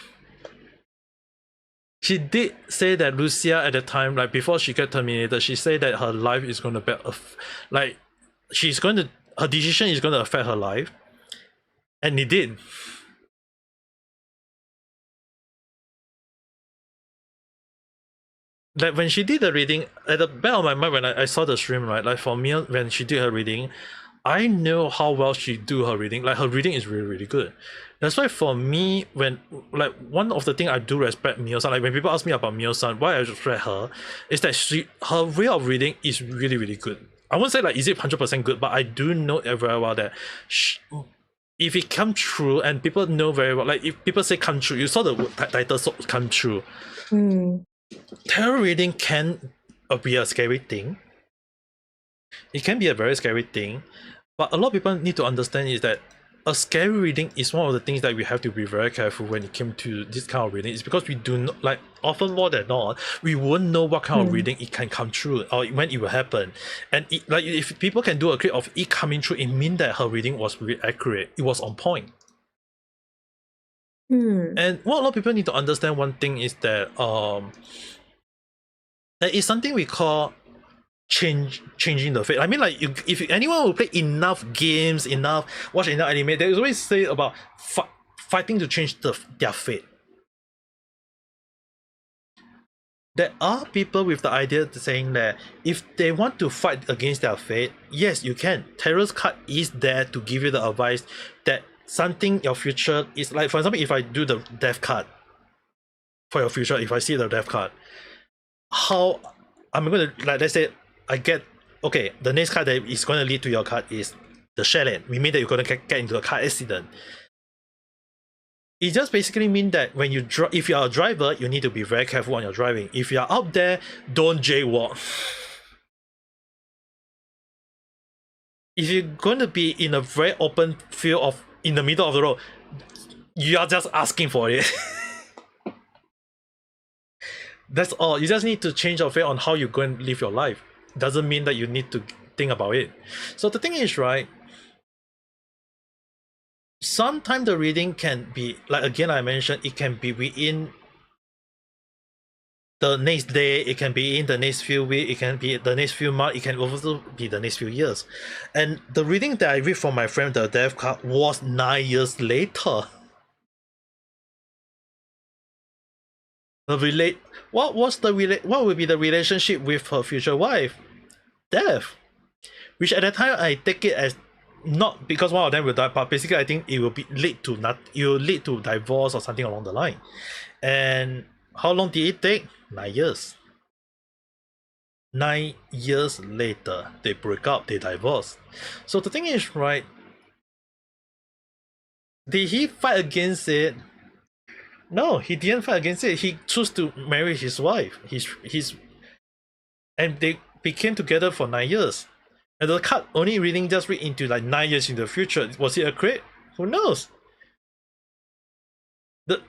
she did say that Lucia at the time, like before she got terminated, she said that her life is going to like her decision is going to affect her life, and it did. Like when she did the reading, at the back of my mind when I saw the stream, right, like for me when she did her reading, I know how well she do her reading. Like her reading is really, really good. That's why for me, when like one of the things I do respect Mio-san, like when people ask me about Mio-san, why I respect her, is that her way of reading is really, really good. I won't say like is it 100% good, but I do know very well that if it come true and people know very well, like if people say come true, you saw the title come true. Tarot reading can be a scary thing. It can be a very scary thing, but a lot of people need to understand is that a scary reading is one of the things that we have to be very careful when it came to this kind of reading. It's because we do not, like often more than not, we won't know what kind of reading it can come true or when it will happen. And like if people can do a clip of it coming true, it means that her reading was really accurate. It was on point. And what a lot of people need to understand one thing is that there is something we call changing the fate. I mean, like if anyone will play enough games, watch enough anime, they always say about fighting to change their fate. There are people with the idea saying that if they want to fight against their fate, yes, you can. Tarot's card is there to give you the advice that something your future is like. For example, if I do the death card for your future, if I see the death card, how I'm gonna, like, let's say I get, okay, the next card that is going to lead to your card is the Shaolin. We mean that you're going to get into a car accident. It just basically means that when you if you are a driver, you need to be very careful when you're driving. If you are out there, don't jaywalk. If you're going to be in a very open field in the middle of the road, you are just asking for it. That's all. You just need to change your fate on how you're going to live your life. Doesn't mean that you need to think about it. So the thing is, right, sometimes the reading can be, like again I mentioned, it can be within the next day, it can be in the next few weeks, it can be the next few months, it can also be the next few years. And the reading that I read from my friend, the death card, was 9 years later. What would be the relationship with her future wife? Death. Which at that time I take it as not because one of them will die, but basically I think it will lead to divorce or something along the line. And how long did it take? 9 years. 9 years later, they break up, they divorce. So the thing is, right, did he fight against it? No, he didn't fight against it. He chose to marry his wife. And they became together for 9 years. And the card only read into like 9 years in the future. Was it accurate? Who knows?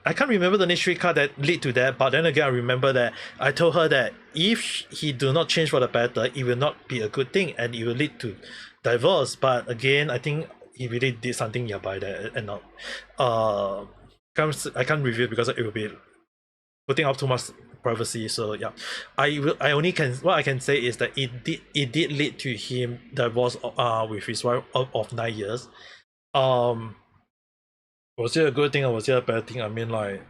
I can't remember the next 3 card that lead to that, but then again I remember that I told her that if he do not change for the better, it will not be a good thing and it will lead to divorce. But again, I think he really did something nearby that, and not I can't review because it will be putting up too much privacy. So yeah, what I can say is that it did lead to him divorce with his wife of 9 years. Was it a good thing or was it a bad thing? I mean, like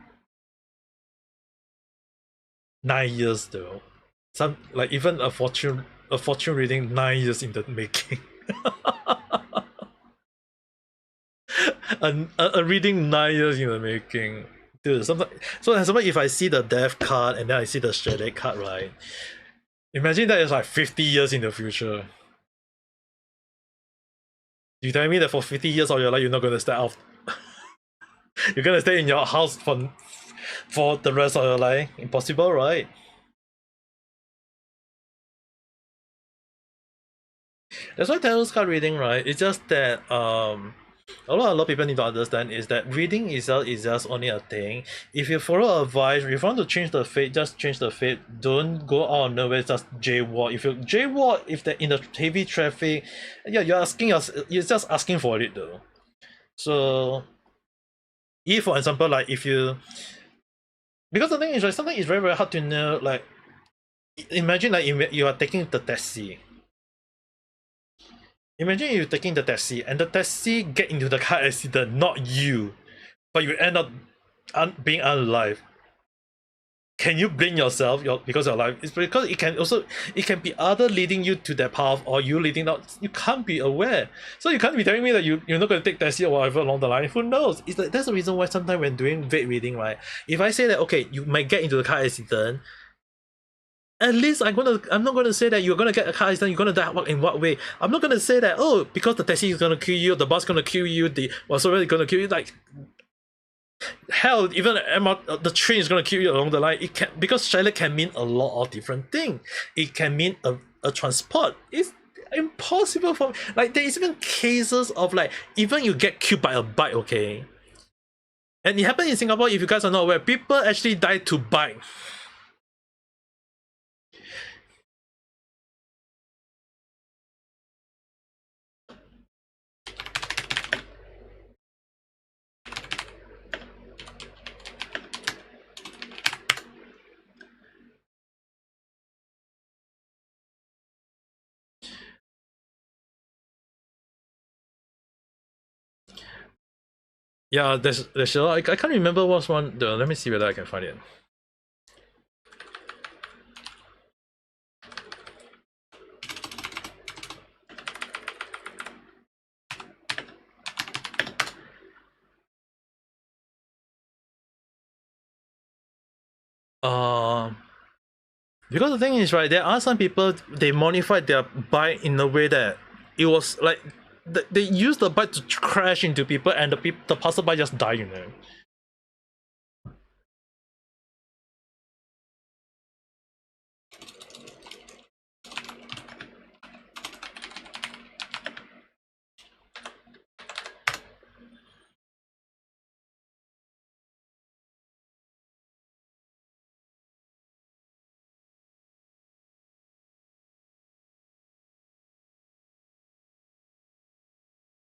9 years though. Some, like, even a fortune reading 9 years in the making. a reading 9 years in the making. Dude, sometimes if I see the death card and then I see the strategy card, right? Imagine that it's like 50 years in the future. You tell me that for 50 years of your life you're not gonna step out. You're gonna stay in your house for the rest of your life? Impossible, right? That's why tarot card reading, right? It's just that a lot of people need to understand is that reading itself is just only a thing. If you follow advice, if you want to change the fate, just change the fate. Don't go out of nowhere, just jaywalk. If you jaywalk, if they're in the heavy traffic, yeah, you're just asking for it though. So if, for example, like if you because the thing is, like, sometimes it's very, very hard to know, like, imagine like you are taking the taxi. Imagine you're taking the taxi and the taxi get into the car accident, not you, but you end up being unalive. Can you blame yourself because you're alive? It's because it can be other leading you to that path, or you leading out. You can't be aware, so you can't be telling me that you're not going to take taxi or whatever along the line. Who knows? It's like that's the reason why sometimes when doing vague reading, right? If I say that okay, you might get into the car accident, at least I'm not gonna say that you're gonna get a car accident, you're gonna die in what way. I'm not gonna say that, oh, because the taxi is gonna kill you, the bus is gonna kill you, the whatsoever is gonna kill you. Like hell, even the train is gonna kill you along the line. It can, because chalet can mean a lot of different things. It can mean a transport. It's impossible for like there is even cases of like even you get killed by a bike, okay? And it happened in Singapore, if you guys are not aware, people actually die to bike. Yeah, there's a lot. I can't remember what's one. Let me see whether I can find it. Because the thing is, right, there are some people, they modified their bike in a way that it was like they used the bike to crash into people, and the passerby just die, you know.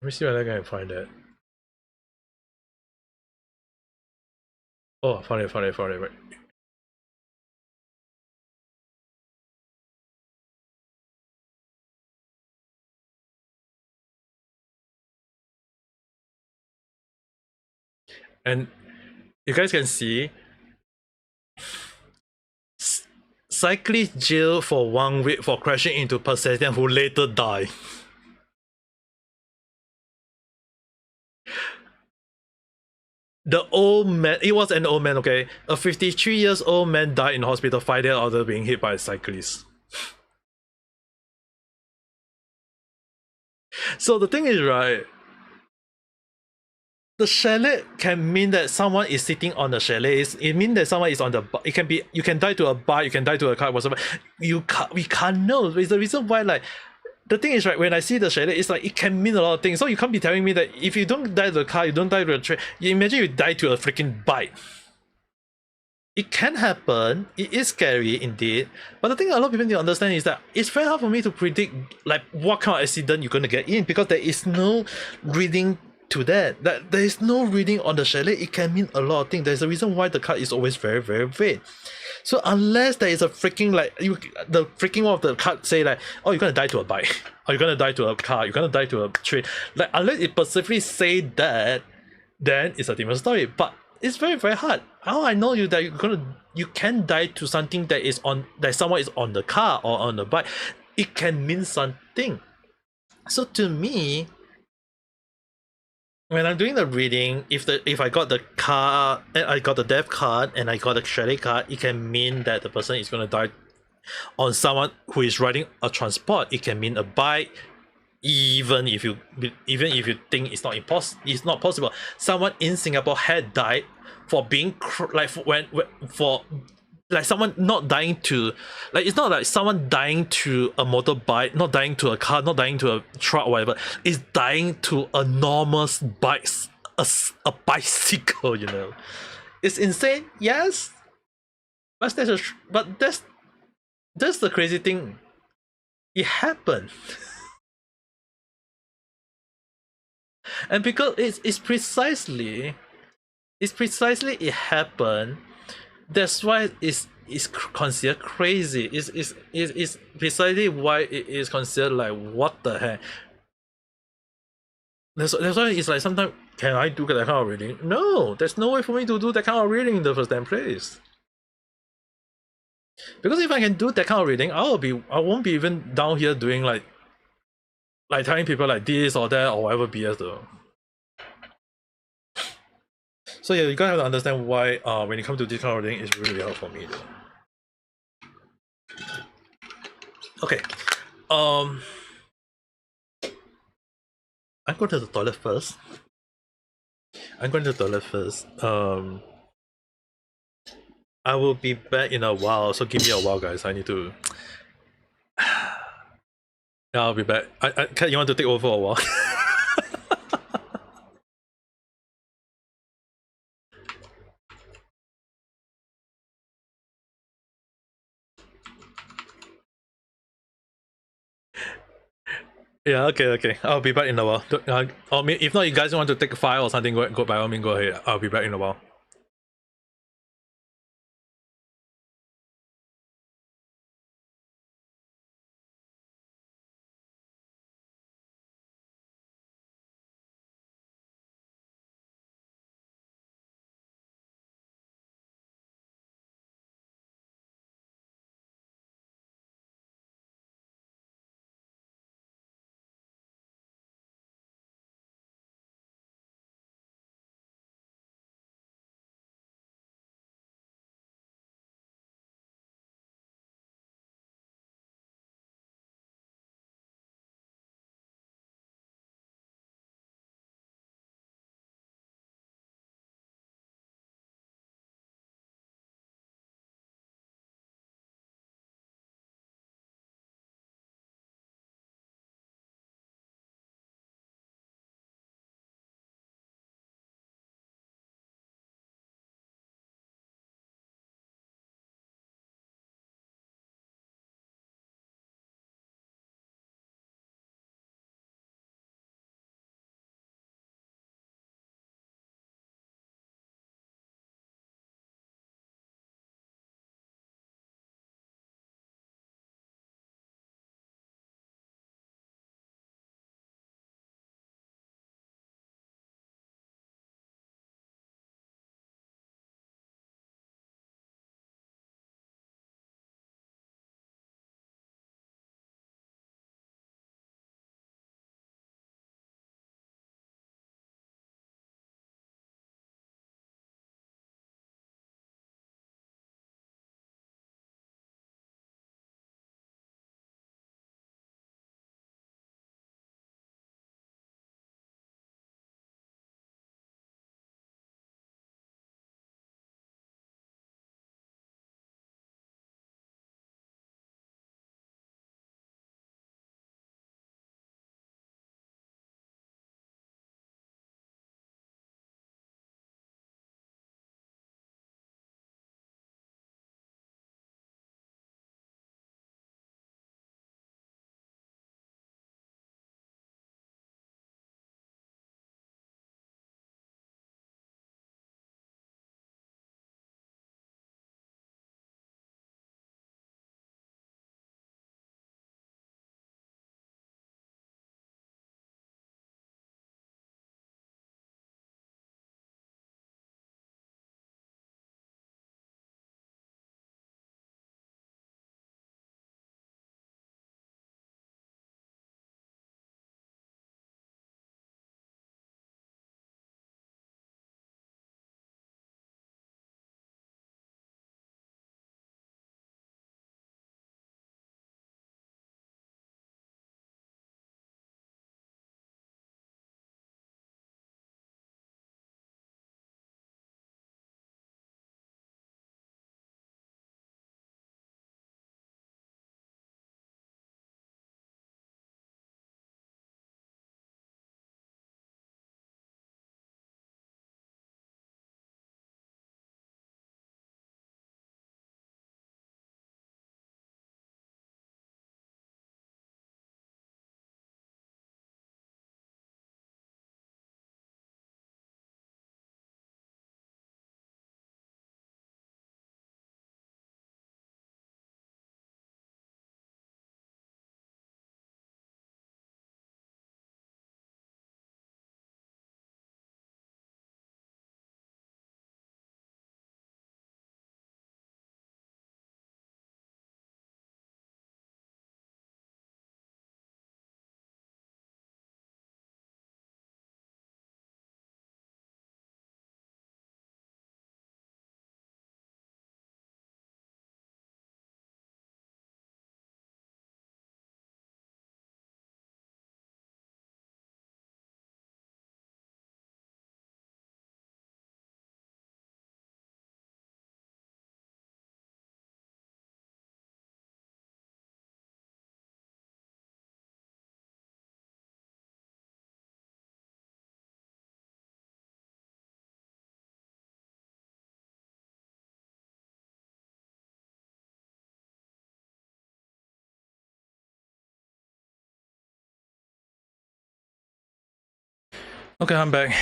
Let me see whether I can find it. Oh, found it, right. And you guys can see cyclist jail for 1 week for crashing into pedestrian who later died. The old man, it was an old man, okay? A 53 years old man died in hospital 5 days after being hit by a cyclist. So the thing is, right, the chalet can mean that someone is sitting on the chalet. It means that someone is on the. It can be you can die to a bar, you can die to a car, whatever. We can't know. It's the reason why, like, the thing is, right, when I see the chalet, it's like it can mean a lot of things. So you can't be telling me that if you don't die to a car, you don't die to a train. You imagine you die to a freaking bike. It can happen. It is scary indeed. But the thing a lot of people need to understand is that it's very hard for me to predict like what kind of accident you're gonna get in, because there is no reading to that. There is no reading on the chalet. It can mean a lot of things. There's a reason why the card is always very, very vague. So unless there is a freaking like the freaking one of the card say like, oh, you're gonna die to a bike, or you're gonna die to a car, you're gonna die to a train. Like unless it specifically say that, then it's a different story. But it's very, very hard. How I know you that you can die to something that someone is on the car or on the bike. It can mean something. So to me, when I'm doing the reading, if I got the car, I got the death card and I got the chalet card, it can mean that the person is gonna die on someone who is riding a transport. It can mean a bike. Even if you think it's not possible, someone in Singapore had died for being for someone not dying to, like, it's not like someone dying to a motorbike, not dying to a car, not dying to a truck or whatever. It's dying to a normal bike, a bicycle, you know. It's insane, yes, but that's the crazy thing. It happened. And because it's precisely it happened That's why it's considered crazy. It's precisely why it is considered like what the heck. That's why it's like sometimes, can I do that kind of reading? No, there's no way for me to do that kind of reading in the first damn place. Because if I can do that kind of reading, I won't be even down here doing like telling people like this or that or whatever BS though. So yeah, you gotta have to understand why when it comes to this kind of reading, it's really hard for me though. Okay. I'm going to the toilet first. I will be back in a while, so give me a while, guys. I need to. Yeah, I'll be back. Kat, you want to take over for a while? Yeah, okay. I'll be back in a while. Or if not, you guys want to take a file or something, go by all means, go ahead. I'll be back in a while. Okay, I'm back.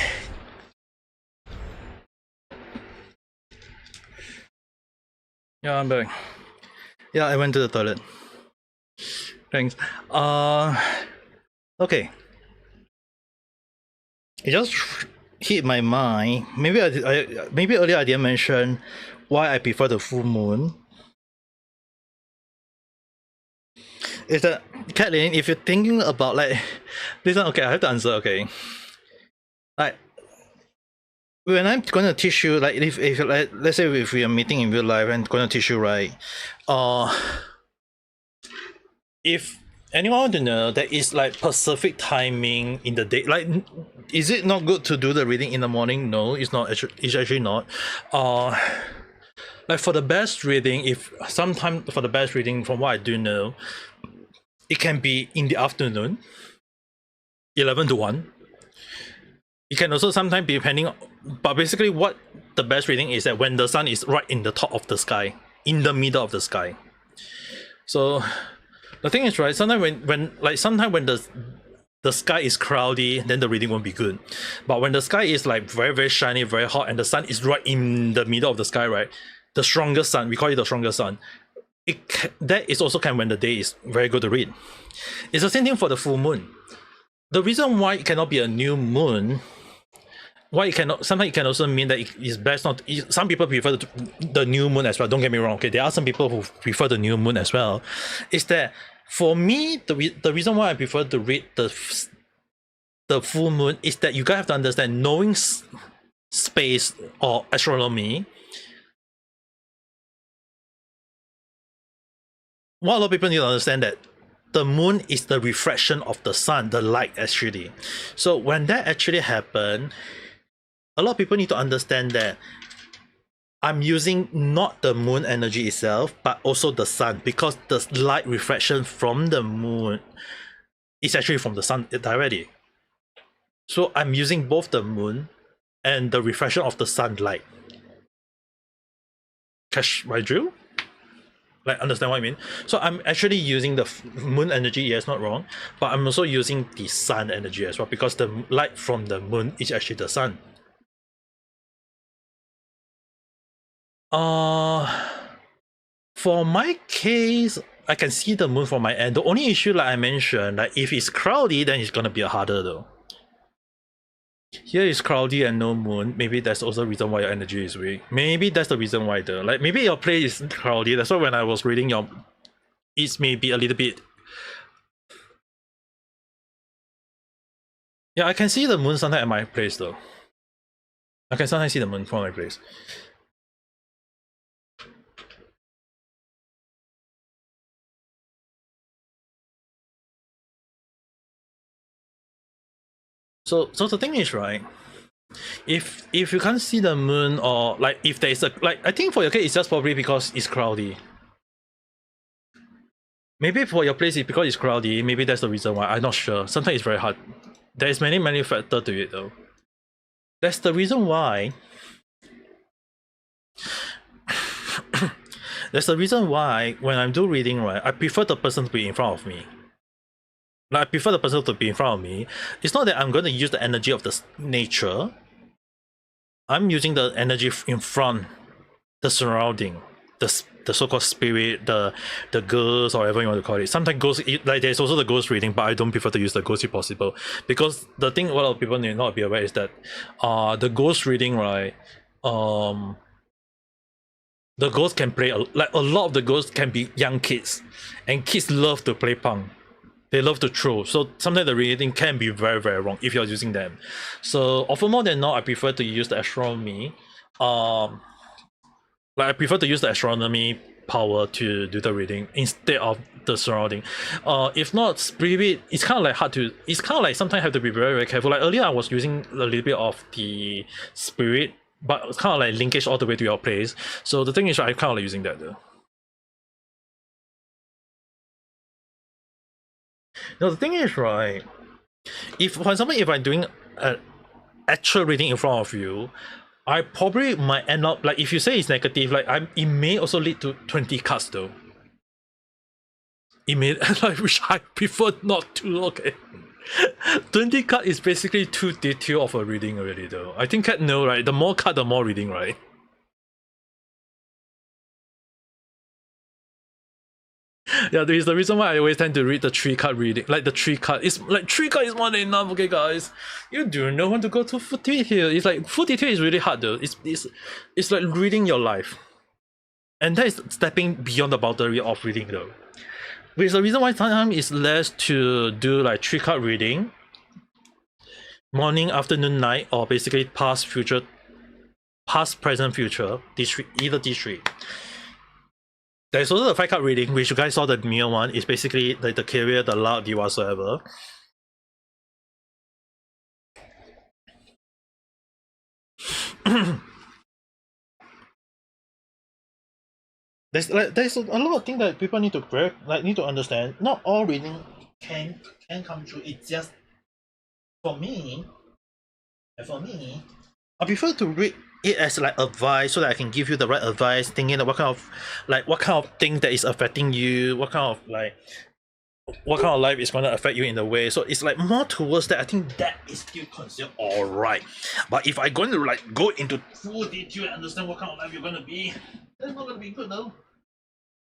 Yeah, I'm back. Yeah, I went to the toilet. Thanks. Okay. It just hit my mind. Maybe maybe earlier I didn't mention why I prefer the full moon. Is that, Kathleen, if you're thinking about like this one, okay, I have to answer. Okay, like when I'm gonna teach you, like if like, let's say if we are meeting in real life and gonna teach you, right? If anyone want to know, there is like specific timing in the day. Like, is it not good to do the reading in the morning? No, it's not. It's actually not. Like for the best reading, if sometime for the best reading, from what I do know, it can be in the afternoon, 11 to 1. It can also sometimes be depending, but basically what the best reading is that when the sun is right in the top of the sky, in the middle of the sky. So the thing is, right, sometimes when the sky is cloudy, then the reading won't be good. But when the sky is like very, very shiny, very hot, and the sun is right in the middle of the sky, right, the strongest sun, we call it the strongest sun, that is also kind of when the day is very good to read. It's the same thing for the full moon. The reason why it cannot be a new moon, why it cannot, sometimes it can also mean that it is best not. Some people prefer the new moon as well. Don't get me wrong. Okay, there are some people who prefer the new moon as well. Is that for me, the reason why I prefer to read the full moon is that you guys have to understand, knowing space or astronomy. What a lot of people need to understand that the moon is the reflection of the sun, the light actually. So when that actually happens, a lot of people need to understand that I'm using not the moon energy itself, but also the sun, because the light reflection from the moon is actually from the sun directly. So I'm using both the moon and the reflection of the sunlight. Catch my drill? Like, understand what I mean? So I'm actually using the moon energy, yes, not wrong, but I'm also using the sun energy as well, because the light from the moon is actually the sun. For my case, I can see the moon from my end. The only issue, like I mentioned, like if it's cloudy, then it's gonna be harder though. Here is cloudy and no moon. Maybe that's also the reason why your energy is weak. Maybe that's the reason why though. Like maybe your place is cloudy. That's why when I was reading your, it's maybe a little bit. Yeah, I can see the moon sometimes at my place though. I can sometimes see the moon from my place. So the thing is, right, if you can't see the moon, or like if there is a, like, I think for your case it's just probably because it's cloudy. Maybe for your place it's because it's cloudy, maybe that's the reason why. I'm not sure. Sometimes it's very hard. There's many factors to it though. That's the reason why that's the reason why when I'm doing reading, right, I prefer the person to be in front of me. Like, I prefer the person to be in front of me. It's not that I'm going to use the energy of the nature. I'm using the energy in front, the surrounding, the so-called spirit, the ghost, or whatever you want to call it. Sometimes ghost, like there's also the ghost reading, but I don't prefer to use the ghost if possible, because the thing a lot of people need not be aware is that the ghost reading, right, the ghost can play like a lot of the ghosts can be young kids, and kids love to play punk. They love to throw, so sometimes the reading can be very, very wrong if you're using them. So often more than not, I prefer to use the astronomy. Like I prefer to use the astronomy power to do the reading instead of the surrounding. If not, spirit, it's kind of like hard to. It's kind of like sometimes have to be very, very careful. Like earlier, I was using a little bit of the spirit, but it's kind of like linkage all the way to your place. So the thing is, I'm kind of like using that though. Now the thing is, right, if for example if I'm doing an actual reading in front of you, I probably might end up, like if you say it's negative, like it may also lead to 20 cards though. It may, like, which I prefer not to. Okay, 20 card is basically too detailed of a reading already though. I think Cat know, right? The more card, the more reading, right? Yeah, there is the reason why I always tend to read the 3 card reading. Like the 3 card is like 3 card is more than enough, okay guys. You do not want to go to full detail. It's like full detail is really hard though. It's like reading your life. And that is stepping beyond the boundary of reading though. Which is the reason why sometimes it's less to do like 3 card reading. Morning, afternoon, night, or basically past, future, past, present, future. Either these 3. There's also the 5 card reading, which you guys saw the mirror one, is basically like the career, the luck, the whatsoever. there's a lot of things that people need to understand. Not all reading can come true. It's just for me, I prefer to read it as like advice so that I can give you the right advice, thinking of what kind of thing that is affecting you, what kind of life is going to affect you in a way. So it's like more towards that. I think that is still considered alright. But if I'm going to like go into full detail and understand what kind of life you're going to be, that's not going to be good though.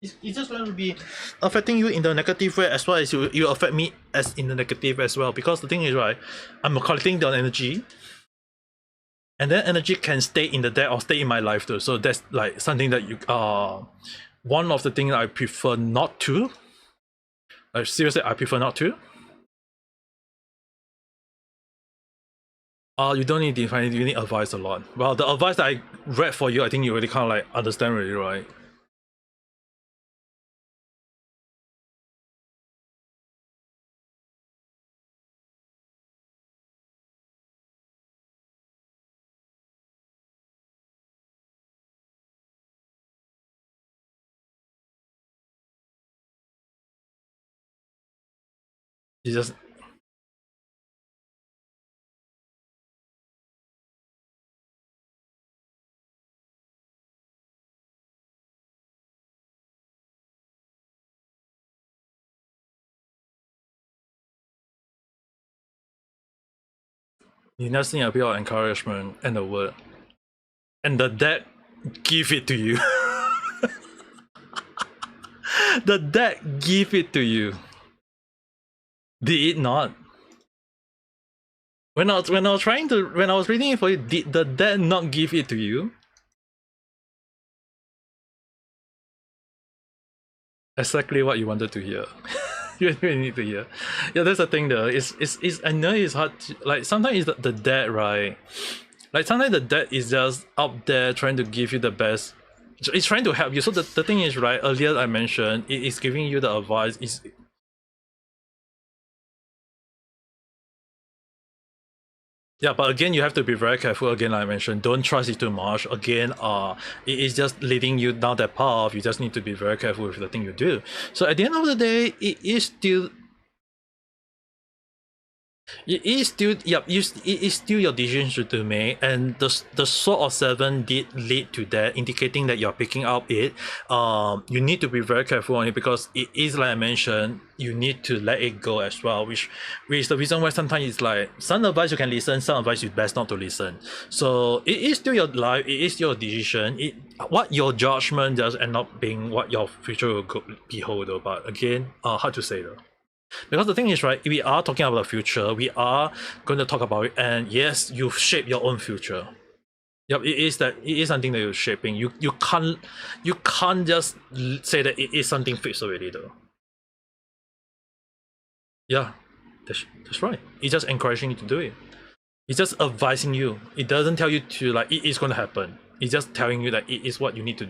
It's just going to be affecting you in the negative way as well as you affect me as in the negative as well. Because the thing is, right, I'm collecting the energy, and that energy can stay in the deck or stay in my life too. So that's like something that you one of the things I prefer not to. Like seriously, I prefer not to. You don't need define. You need advice a lot. Well, the advice that I read for you, I think you already kind of like understand already, right? You just you never seen a bit of encouragement and the word, and the deck give it to you. The deck give it to you. Did it not? When I was reading it for you, did the deck not give it to you? Exactly what you wanted to hear. You really need to hear. Yeah, that's the thing though. It's I know it's hard to, like sometimes it's the deck, right? Like sometimes the deck is just out there trying to give you the best. It's trying to help you. So the thing is, right, earlier I mentioned it is giving you the advice. Yeah, but again, you have to be very careful. Again, like I mentioned, don't trust it too much. Again, it is just leading you down that path. You just need to be very careful with the thing you do. So at the end of the day, it is still it is still your decision to make, and the Sword of 7 did lead to that, indicating that you're picking up it. You need to be very careful on it because it is, like I mentioned, you need to let it go as well, which is the reason why sometimes it's like some advice you can listen, some advice you best not to listen. So it is still your life, it is your decision. What your judgment does end up being what your future will behold though. But again, hard to say though. Because the thing is, right, we are talking about the future, we are going to talk about it, and yes, you shape your own future. Yep, it is something that you're shaping. You can't just say that it is something fixed already though. Yeah, that's right. It's just encouraging you to do it. It's just advising you. It doesn't tell you to like it is going to happen. It's just telling you that it is what you need to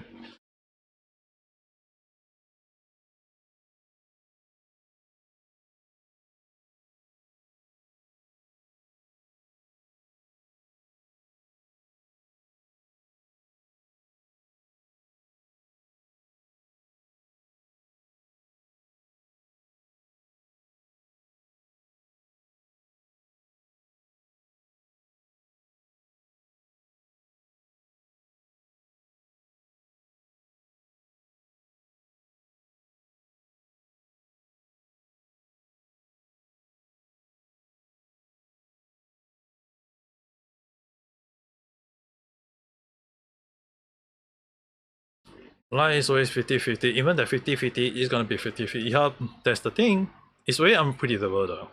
Line is always 50-50. Even the 50-50 is gonna be 50-50. Yeah, that's the thing. It's very unpredictable though.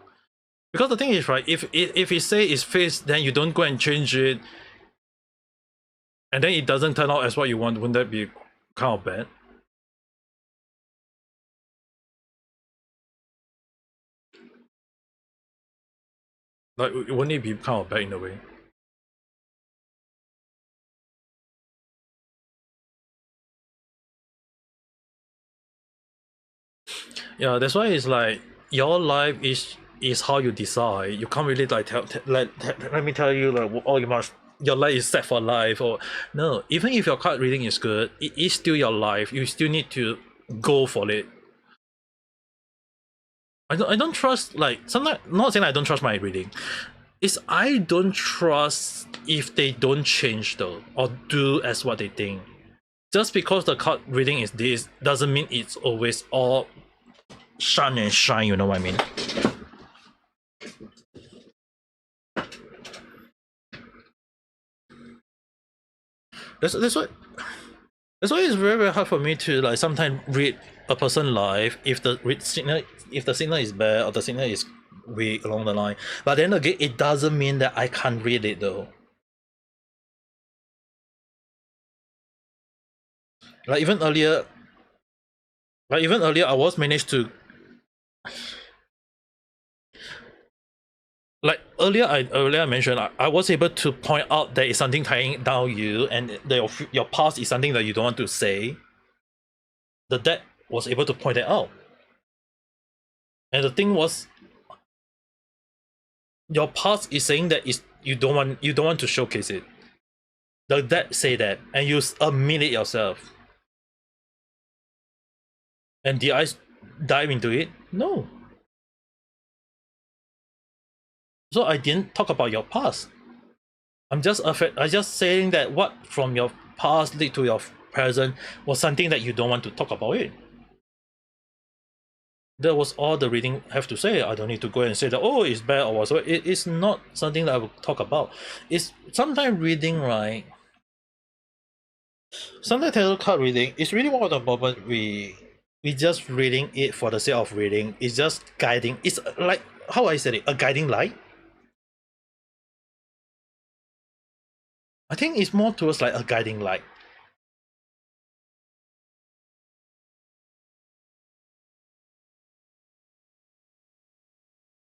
Because the thing is, right, if it say it's fixed, then you don't go and change it, and then it doesn't turn out as what you want, wouldn't that be kind of bad? Like, wouldn't it be kind of bad in a way? Yeah, that's why it's like your life is how you decide. You can't really like let me tell you like oh your life is set for life, or no. Even if your card reading is good, it is still your life. You still need to go for it. I don't trust, like, sometimes, not saying I don't trust my reading. It's I don't trust if they don't change though or do as what they think. Just because the card reading is this doesn't mean it's always all shine and shine, you know what I mean? That's why it's very hard for me to like sometimes read a person live if the signal is bad or the signal is weak along the line. But then again, it doesn't mean that I can't read it though. Like even earlier, I was managed to, like earlier I mentioned I was able to point out there is something tying down you, and your past is something that you don't want to say. The deck was able to point it out, and the thing was, your past is saying that is you don't want to showcase it. The deck say that, and you admit it yourself. And did I dive into it? No. So I didn't talk about your past. I'm just saying that what from your past lead to your present was something that you don't want to talk about it. That was all the reading have to say. I don't need to go and say that, oh, it's bad or whatsoever. It is not something that I will talk about. It's sometimes reading, right? Sometimes tarot card reading is really one of the moment we just reading it for the sake of reading. It's just guiding. It's like how I said it, a guiding light. I think it's more towards like a guiding light.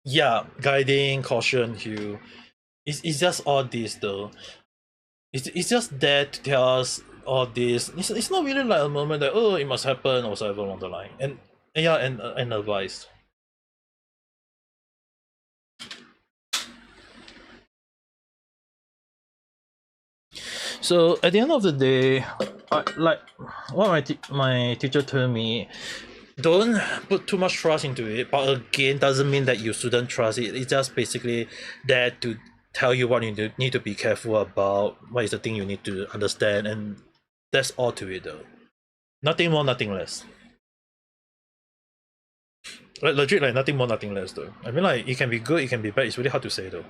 Yeah, guiding, caution you. It's just all this though. It's just there to tell us all this. It's not really like a moment that oh it must happen or whatever along the line. And yeah, and advice. So at the end of the day, like what my teacher told me, don't put too much trust into it. But again, doesn't mean that you shouldn't trust it. It's just basically there to tell you what you need to be careful about. What is the thing you need to understand, and that's all to it though. Nothing more, nothing less. Like legit, like nothing more, nothing less though. I mean, like it can be good, it can be bad. It's really hard to say though.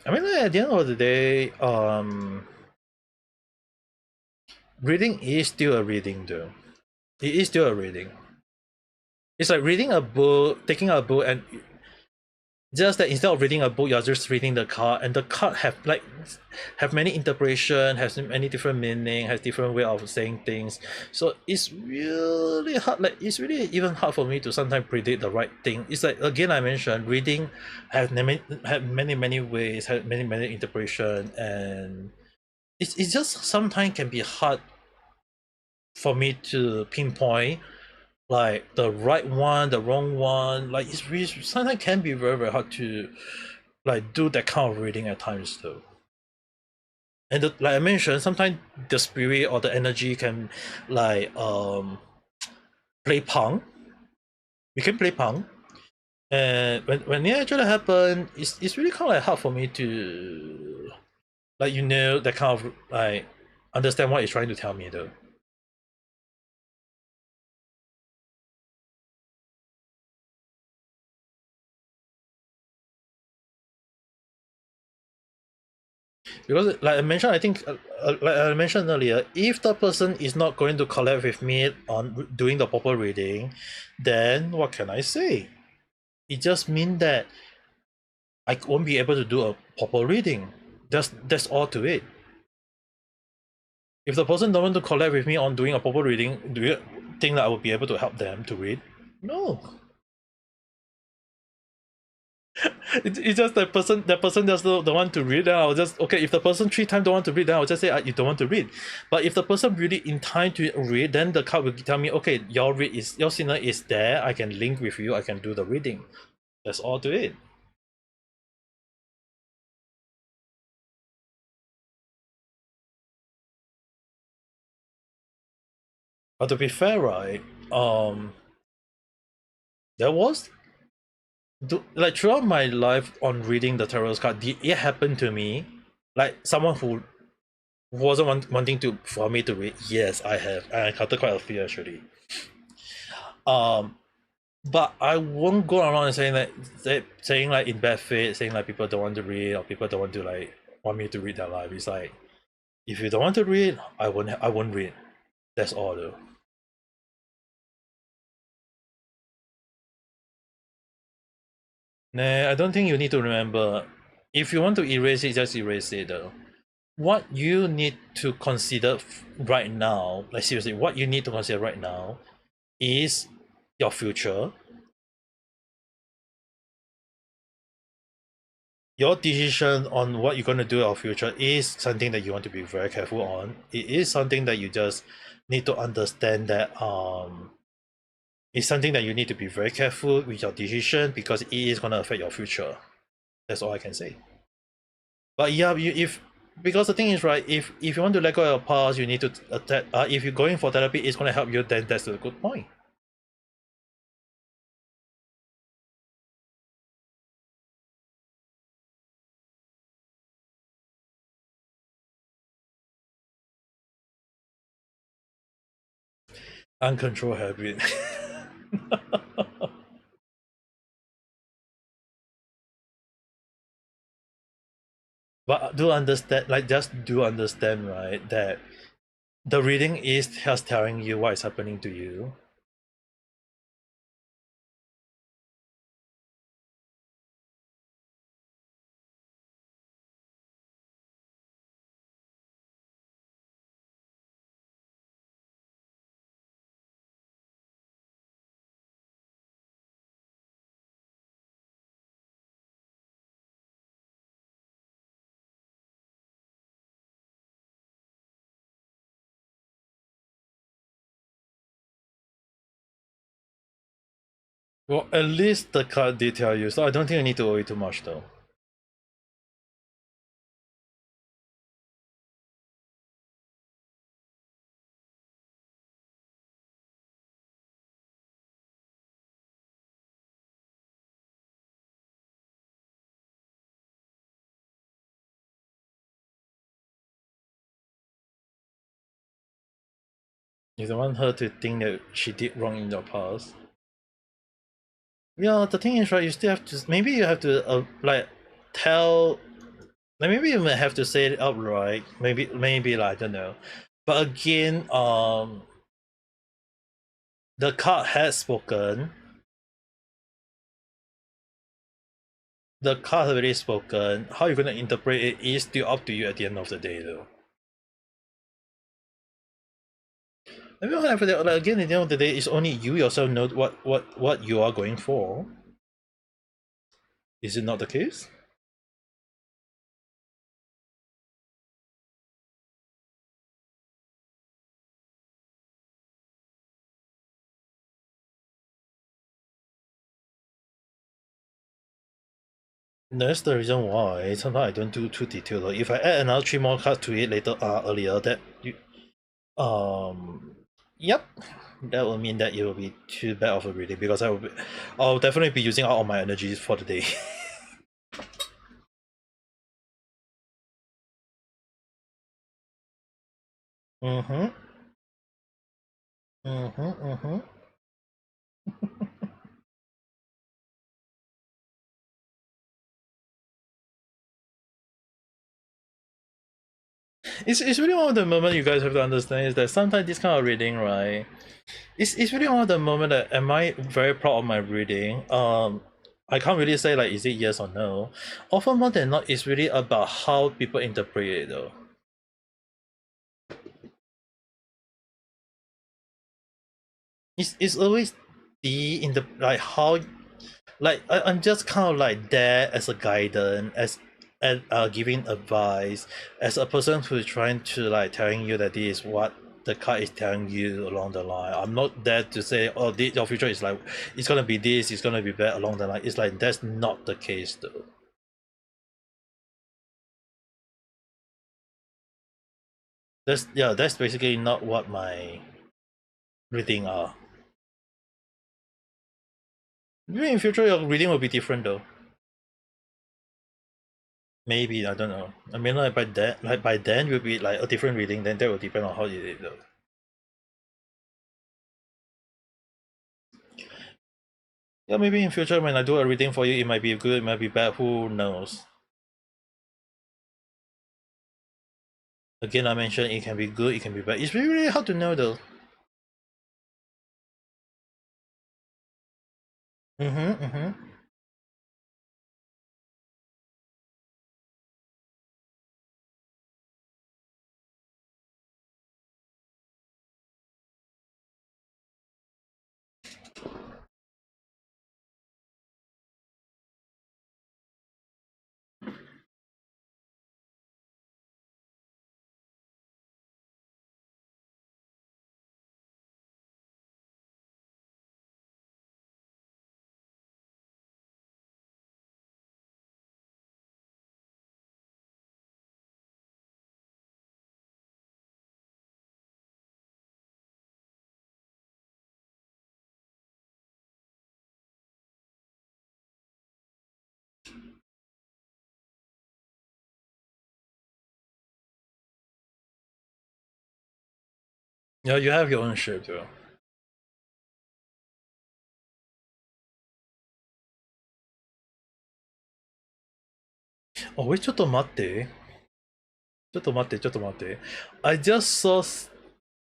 I mean, like, at the end of the day, reading is still a reading though. It is still a reading. It's like reading a book, taking a book, and just that instead of reading a book, you're just reading the card, and the card have many interpretation, has many different meaning, has different way of saying things. So it's really hard. Like it's really even hard for me to sometimes predict the right thing. It's like again I mentioned, reading have many ways, have many interpretation, and it's just sometimes can be hard for me to pinpoint like the right one, the wrong one. Like it's really sometimes can be very hard to like do that kind of reading at times though. And like I mentioned, sometimes the spirit or the energy can like play punk. We can play punk. And when it actually happen, it's really kind of like hard for me to like that kind of like understand what it's trying to tell me though. Because like I mentioned, I think like I mentioned earlier, if the person is not going to collab with me on doing the proper reading, then what can I say? It just means that I won't be able to do a proper reading. That's all to it. If the person don't want to collab with me on doing a proper reading, do you think that I will be able to help them to read? No. It's just that person just don't want to read, then I'll just, okay, if the person 3 times don't want to read, then I'll just say, you don't want to read. But if the person really in time to read, then the card will tell me, okay, your signal is there, I can link with you, I can do the reading. That's all to it. But to be fair, right, there was like throughout my life on reading the tarot card, it happened to me, like someone who wasn't wanting to for me to read. Yes, I have. I encountered quite a few actually. But I won't go around and saying saying like in bad faith, saying like people don't want to read or people don't want to like want me to read their life. It's like, if you don't want to read, I won't read. That's all though. Nah, I don't think you need to remember. If you want to erase it, just erase it though. What you need to consider right now, like seriously, what you need to consider right now is your future. Your decision on what you're going to do in your future is something that you want to be very careful on. It is something that you just need to understand that it's something that you need to be very careful with your decision, because it is going to affect your future. That's all I can say. But yeah, if because the thing is, right, if you want to let go of your past, you need to if you're going for therapy, it's going to help you, then that's a good point. Uncontrolled habit. But do understand, like, just do understand, right, that the reading is just telling you what is happening to you. Well, at least the card did tell you, so I don't think I need to worry too much though. You don't want her to think that she did wrong in your past. Yeah, the thing is, right, you still have to, maybe you have to like tell, like maybe you might have to say it outright, maybe like, I don't know. But again, the card has spoken. The card has already spoken. How you're gonna interpret it is still up to you at the end of the day though. I mean, like, again, at the end of the day, it's only you yourself know what you are going for. Is it not the case? That's the reason why sometimes I don't do too detailed. If I add another 3 more cards to it later, earlier, that you, yep, that will mean that it will be too bad of a reading, because I'll definitely be using all my energies for the day. mm-hmm. Mm-hmm. Mm-hmm. It's really one of the moments you guys have to understand is that sometimes this kind of reading, right? It's really one of the moment that am I very proud of my reading? I can't really say like is it yes or no. Often more than not, it's really about how people interpret it though. It's always the in the like how like I'm just kind of like there as a guidance, as giving advice, as a person who's trying to like telling you that this is what the card is telling you along the line. I'm not there to say, oh, this, your future is like it's gonna be this, it's gonna be that along the line. It's like that's not the case though. That's basically not what my reading are. Maybe in future your reading will be different though. Maybe, I don't know. I mean, like by then will be like a different reading. Then that will depend on how you did it though. Yeah, maybe in future when I do a reading for you, it might be good, it might be bad. Who knows? Again, I mentioned it can be good, it can be bad. It's really, really hard to know though. Mm-hmm. Yeah, you have your own shit too. Oh wait, ちょっと待って。I just saw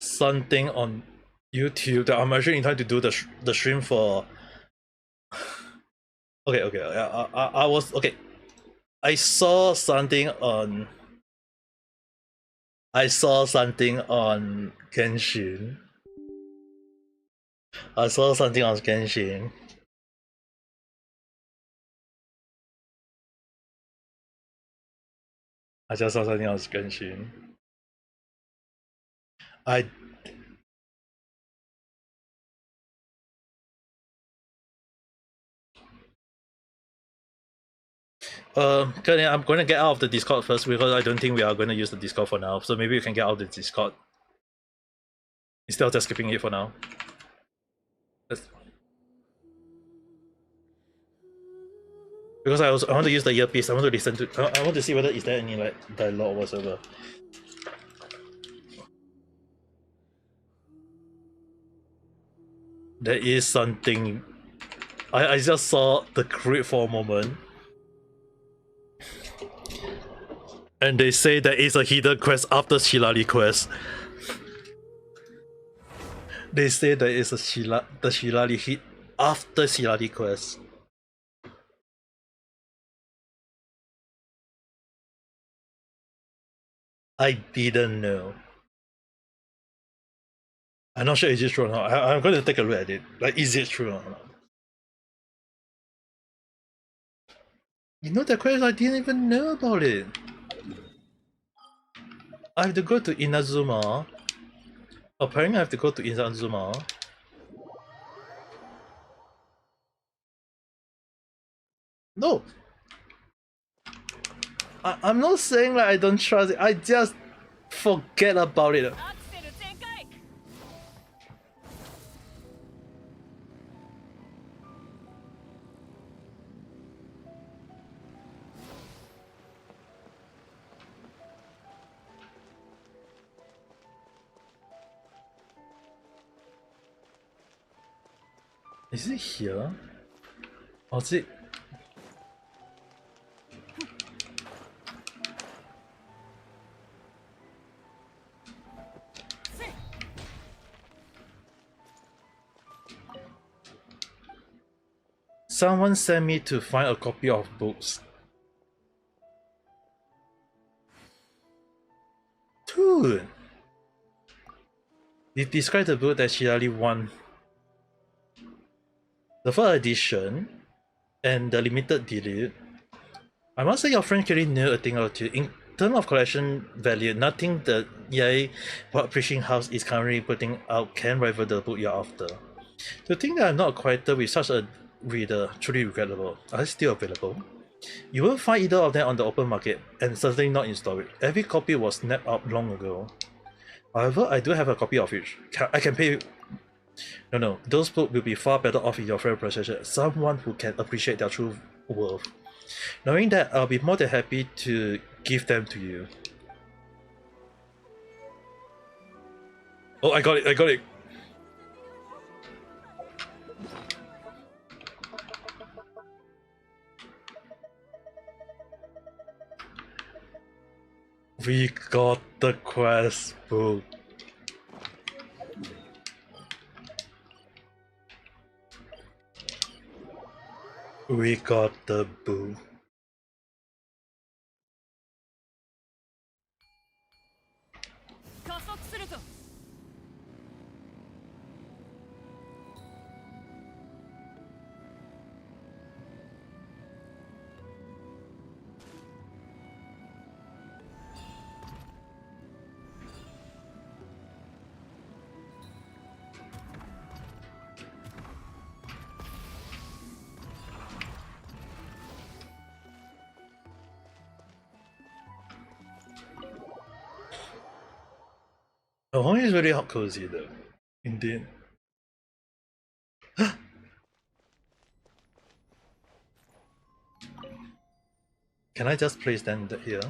something on YouTube that I'm actually trying to do the stream for. Okay. I was okay. I saw something on. I saw something on Genshin. I saw something on Genshin. I just saw something on Genshin. I Kenny, I'm going to get out of the Discord first because I don't think we are going to use the Discord for now. So maybe you can get out of the Discord instead of just skipping it for now. Because I want to use the earpiece. I want to listen to. I want to see whether is there any like dialogue or whatever. There is something. I just saw the crit for a moment. And they say there is a hidden quest after Shilali quest. They say there is a the Shilali hit after Shilali quest. I didn't know. I'm not sure is it true or not. I'm going to take a look at it. Like, is it true or not? You know that quest? I didn't even know about it. I have to go to Inazuma. Apparently, I have to go to Inazuma. No. I'm not saying that I don't trust it. I just forget about it. Is it here? Or is it? Someone sent me to find a copy of books. Dude! They described the book that she really won. The first edition and the limited delete. I must say your friend really knew a thing or two. In terms of collection value, nothing the EA publishing house is currently putting out can rival the book you're after. To think that I'm not acquainted with such a reader, truly regrettable. Are they still available? You won't find either of them on the open market, and certainly not in storage. Every copy was snapped up long ago. However, I do have a copy of each. I can pay. No, those books will be far better off in your friend possession. Someone who can appreciate their true worth. Knowing that, I'll be more than happy to give them to you. Oh, I got it. We got the quest book. We got the book. The home is very cozy though. Indeed. Can I just place them here?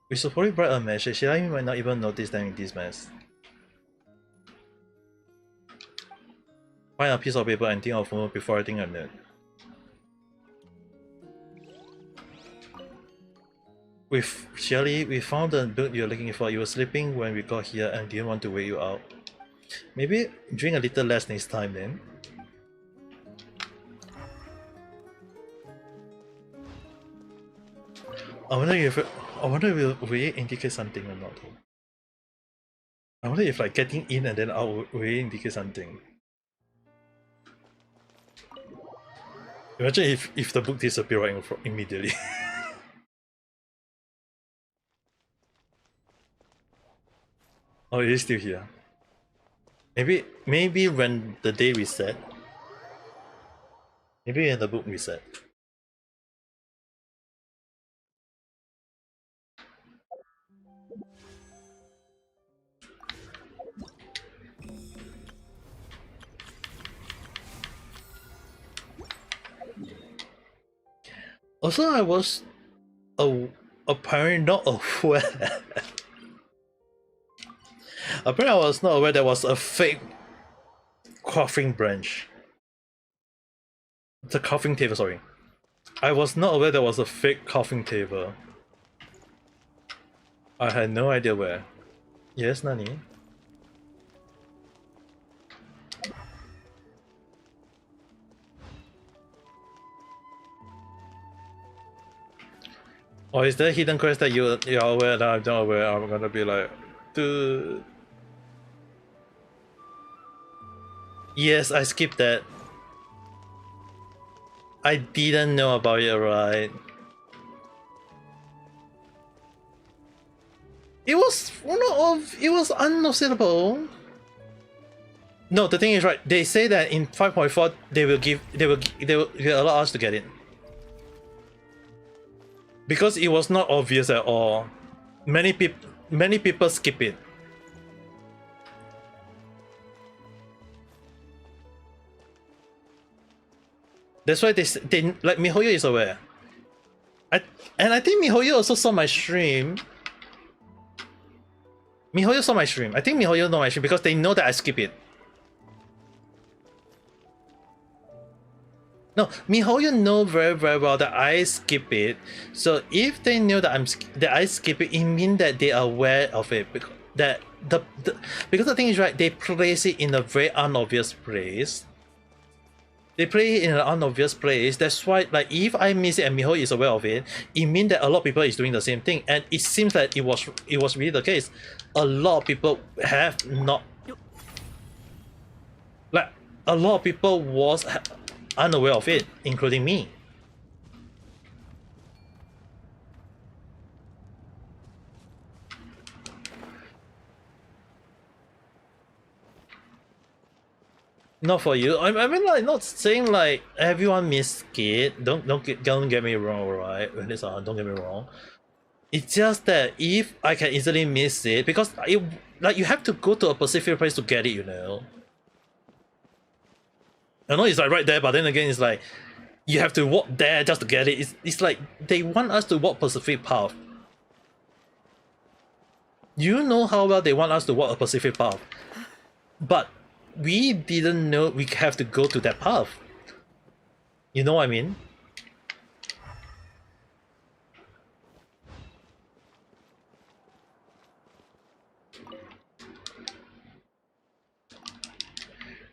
We should probably write a message. I might not even notice them in this mess. Find a piece of paper and think of more before I think a note. With Shelly, we found the book you're looking for. You were sleeping when we got here and didn't want to wake you out. Maybe drink a little less next time then. I wonder if will it indicate something or not. I wonder if like getting in and then out will it indicate something. Imagine if the book disappear right immediately. Oh, it is still here. Maybe when the day reset. Maybe when the book reset. Also, I was apparently not aware. Apparently, I was not aware there was a fake coughing branch. The coughing table, sorry. I was not aware there was a fake coughing table. I had no idea where. Yes, Nani? Or is there a hidden quest that you're aware that I'm not aware? I'm gonna be like, dude. Yes, I skipped that. I didn't know about it, right? It was it was unnoticeable. No, the thing is, right, they say that in 5.4 they will allow us to get it. Because it was not obvious at all. Many people skip it. That's why they like MiHoYo is aware. And I think MiHoYo also saw my stream. MiHoYo saw my stream. I think MiHoYo know my stream because they know that I skip it. No, MiHoYo know very well that I skip it. So if they know that I skip it, it means that they are aware of it. Because that because the thing is, right, they place it in a very unobvious place. They play it in an unobvious place. That's why, like, if I miss it and Miho is aware of it, it means that a lot of people is doing the same thing, and it seems that it was really the case. A lot of people have not, like, a lot of people was unaware of it, including me. Not for you. I mean, like, not saying like everyone missed it. Don't get me wrong, right? Don't get me wrong. It's just that if I can easily miss it, because like you have to go to a specific place to get it, you know. I know it's like right there, but then again, it's like you have to walk there just to get it. It's like they want us to walk Pacific path. You know how well they want us to walk a Pacific path, but we didn't know we have to go to that path. You know what I mean?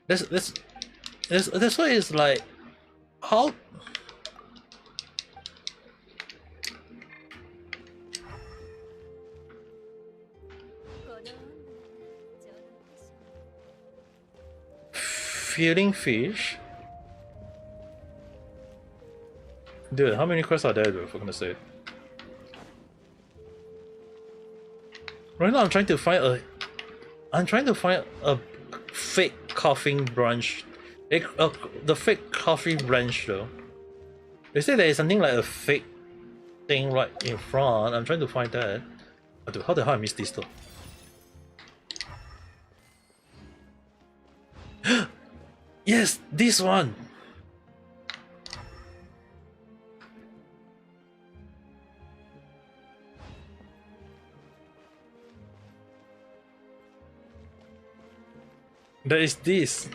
That's why it's like how. Feeding fish? Dude, how many quests are there, dude, for goodness sake? Right now I'm trying to find a fake coughing branch. The fake coffee branch though. They say there is something like a fake thing right in front. I'm trying to find that. Dude, how the hell I missed this though? Yes, this one! There is this.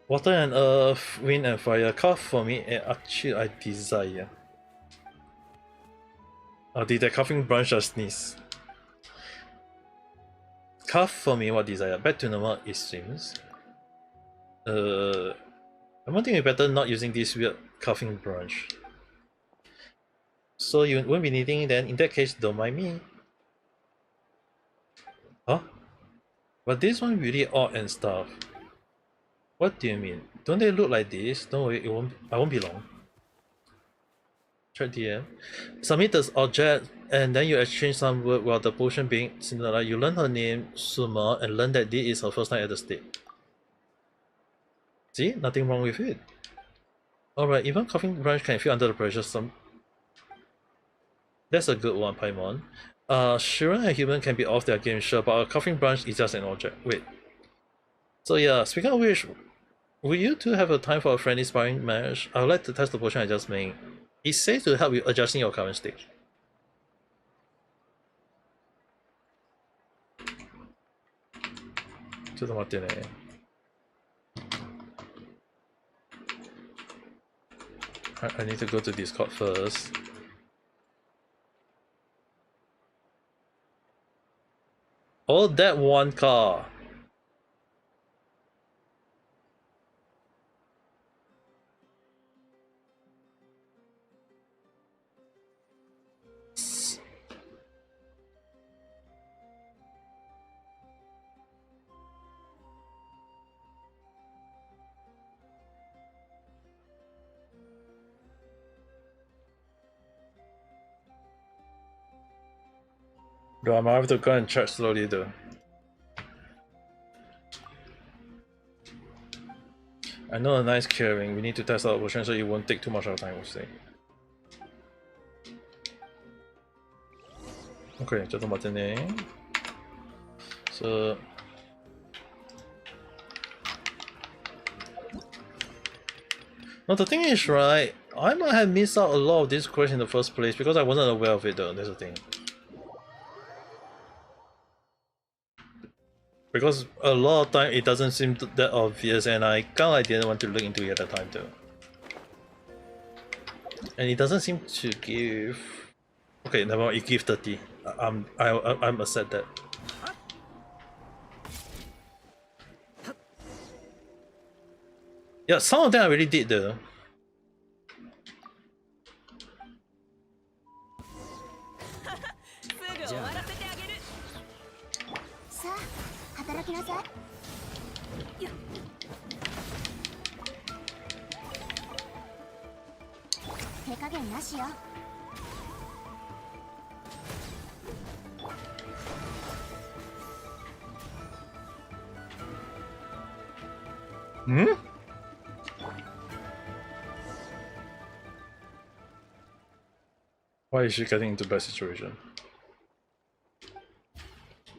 Water and earth, wind and fire. Carve for me and actually I desire. Oh, did the coughing branch just sneeze? Carve for me what desire. Back to normal it seems. I'm wondering you better not using this weird coughing branch. So you won't be needing it then. In that case, don't mind me. Huh? But this one really odd and stuff. What do you mean? Don't they look like this? Don't worry, I won't be long. Check DM. Submit this object and then you exchange some word while the potion being similar. You learn her name, Suma, and learn that this is her first night at the state. See? Nothing wrong with it. Alright, even coughing branch can feel under the pressure some. That's a good one, Paimon. Shiran and human can be off their game, sure, but a coughing branch is just an object. Wait. So yeah, speaking of which, will you two have a time for a friendly sparring match? I would like to test the potion I just made. It's safe to help you adjusting your current stage. I need to go to Discord first. Oh, that one car. Bro, I might have to go and check slowly though. I know a nice curing. We need to test out the potion so it won't take too much of our time, we'll say. Okay, jatuh mata ni. So now the thing is, right, I might have missed out a lot of this quest in the first place because I wasn't aware of it though, that's the thing. Because a lot of time it doesn't seem that obvious and I kinda like didn't want to look into it at the time too. And it doesn't seem to give... Okay, never mind, you give 30. I'm upset that. Yeah, some of them I really did though. すぐ終わらせてあげる。さあ、働きなさい。よっ。手加減なしよ。Hmm? Why is she getting into bad situation?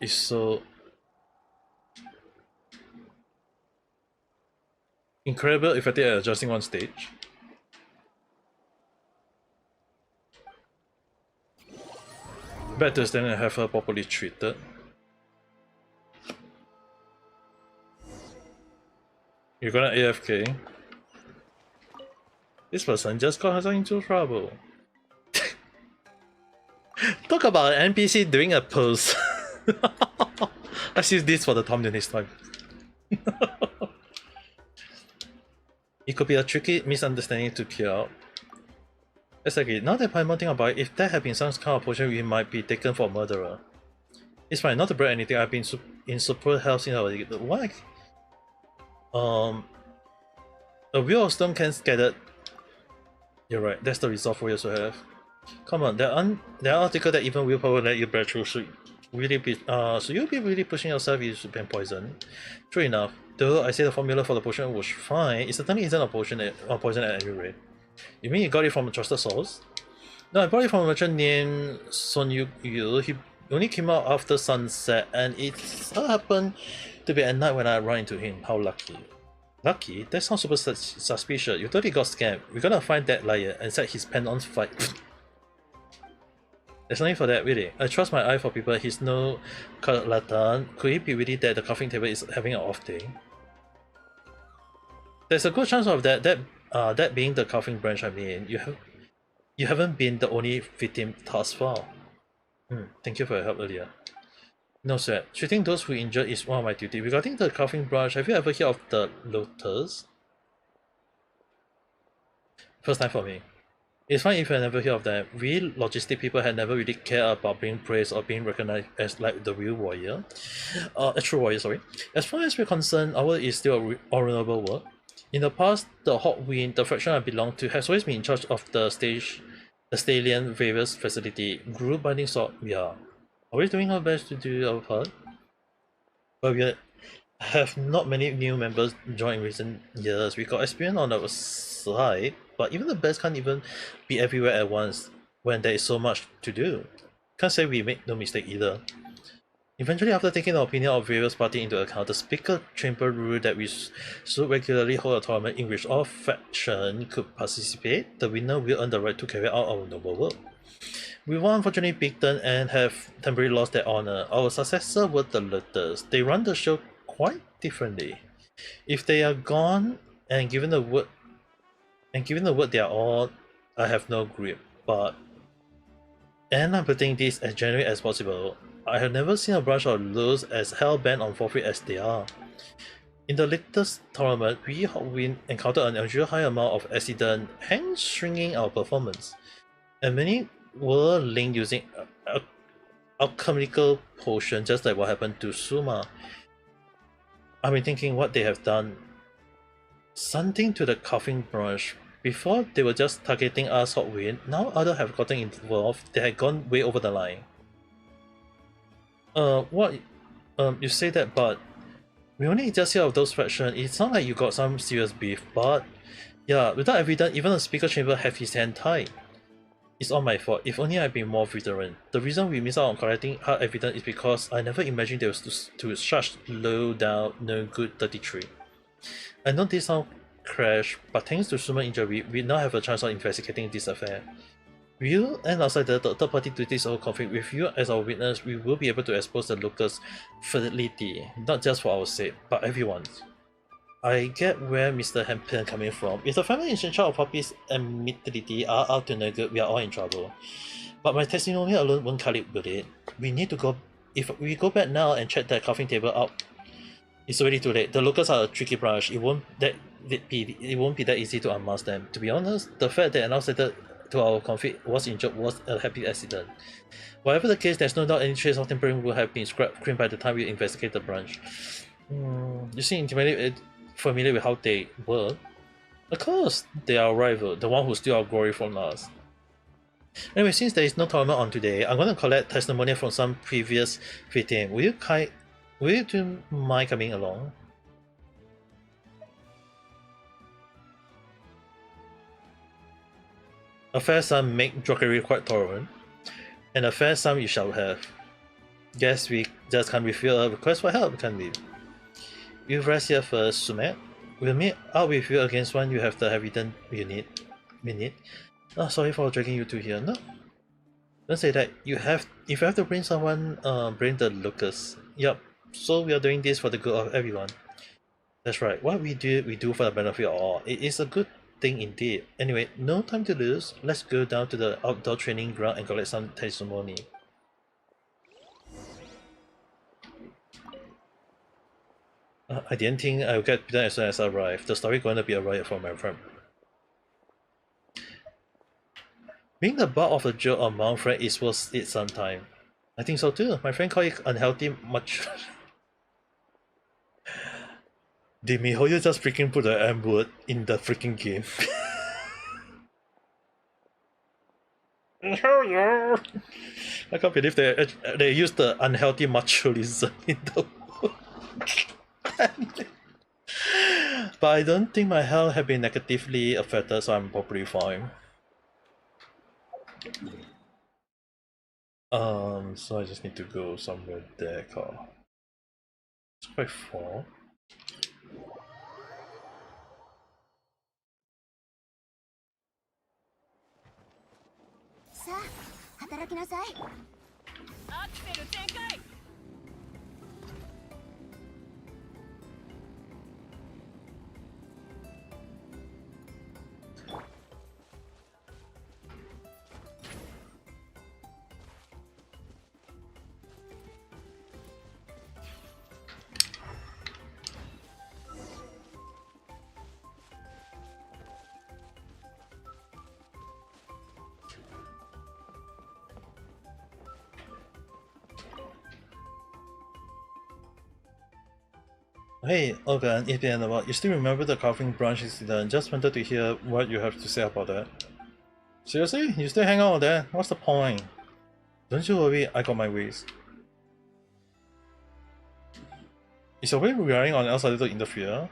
It's so incredible effective at adjusting one stage. Better stand and have her properly treated. You're gonna AFK. This person just got herself into trouble. Talk about an NPC doing a pose. Let's use this for the thumbnail next time. It could be a tricky misunderstanding to clear out. Exactly. Now that I'm think about it, if there had been some kind of potion, we might be taken for a murderer. It's fine, not to break anything. I've been in super health since I was why? A wheel of stone can scatter. You're right. That's the resolve we also have. Come on, there are articles that even willpower will let you break through. So you'll be really pushing yourself into pen poison. True enough. Though I say the formula for the potion was fine, it certainly isn't a poison at any rate. You mean you got it from a trusted source? No, I bought it from a merchant named Son Yu. He only came out after sunset, and it so happened to be at night when I ran into him. How lucky. Lucky? That sounds super suspicious. You totally got scammed. We're gonna find that liar and set his pen on fire. There's nothing for that, really. I trust my eye for people. He's no charlatan. Could it be really that the crafting table is having an off day? There's a good chance of that being the crafting branch. I mean, you haven't been the only victim thus far. Thank you for your help earlier. No sir, treating those who injured is one of my duty. Regarding the crafting branch, have you ever heard of the Lotus? First time for me. It's fine if I never hear of them. We logistic people had never really cared about being praised or being recognized as like the real warrior. A true warrior, sorry. As far as we're concerned, our is still honorable work. In the past, the Hot Wind, the faction I belong to, has always been in charge of the Stallion various facility. Group binding sword, we are always doing our best to do our part. But we have not many new members join in recent years. We got experience on our side, but even the best can't even be everywhere at once when there is so much to do. Can't say we make no mistake either. Eventually, after taking the opinion of various parties into account, the speaker chamber ruled that we should regularly hold a tournament in which all factions could participate. The winner will earn the right to carry out our noble work. We were unfortunately beaten and have temporarily lost their honor. Our successor were the Lotus. They run the show quite differently. If they are gone and given the word they are all, I have no grip. And I'm putting this as genuine as possible. I have never seen a bunch of losers as hell-bent on forfeit as they are. In the latest tournament, we encountered an unusual high amount of accident, hamstringing our performance. And many were linked using alchemical potion, just like what happened to Suma. I've been thinking what they have done. Something to the coughing branch. Before they were just targeting us Hot Wind, now others have gotten involved. They had gone way over the line. You say that, but we only just hear of those factions. It's not like you got some serious beef, but yeah, without evidence, even the speaker chamber have his hand tied. It's all my fault. If only I'd been more vigilant. The reason we miss out on collecting hard evidence is because I never imagined there was to such low down, no good 33. I know this sounds crash, but thanks to Suma's injury, we now have a chance of investigating this affair. You and outside the third party to this whole conflict, with you as our witness, we will be able to expose the locals' fidelity, not just for our sake, but everyone's. I get where Mr. Hempel coming from. If the family in charge of Poppy's admittedly are out to no good, we are all in trouble. But my testimony alone won't cut it with it. We need to go. If we go back now and check that coffin table out, it's already too late. The locals are a tricky branch. It won't be that easy to unmask them. To be honest, the fact that an outsider to our conflict was injured was a happy accident. Whatever the case, there's no doubt any trace of tempering will have been scrapped clean by the time we investigate the branch. You seem intimately familiar with how they were. Of course, they are our rival, the one who steal our glory from us. Anyway, since there is no tournament on today, I'm going to collect testimony from some previous victim. Will you two mind coming along? A fair sum make druggery quite tolerant, and a fair sum you shall have. Guess we just can't refill a request for help, can we? You rest here first, Sumet. We'll meet up with you against one you have the evidence you need. Oh, sorry for dragging you two here. No, don't say that. If you have to bring someone, bring the Lucas. Yup. So we are doing this for the good of everyone. That's right. What we do for the benefit of all. It is a good thing indeed. Anyway, no time to lose. Let's go down to the outdoor training ground and collect some testimony. I didn't think I would get beaten as soon as I arrived. The story going to be a riot for my friend. Being the butt of a joke among friends is worth it sometime. I think so too. My friend called it unhealthy much. Did Mihoyo just freaking put the M word in the freaking game? I can't believe they used the unhealthy machoism in the but I don't think my health have been negatively affected, so I'm probably fine. So I just need to go somewhere there, car. It's quite far. Hey, Ogan, it's been a while. You still remember the carving branch incident? Just wanted to hear what you have to say about that. Seriously? You still hang out with that? What's the point? Don't you worry, I got my ways. Is your way relying on outsider to interfere?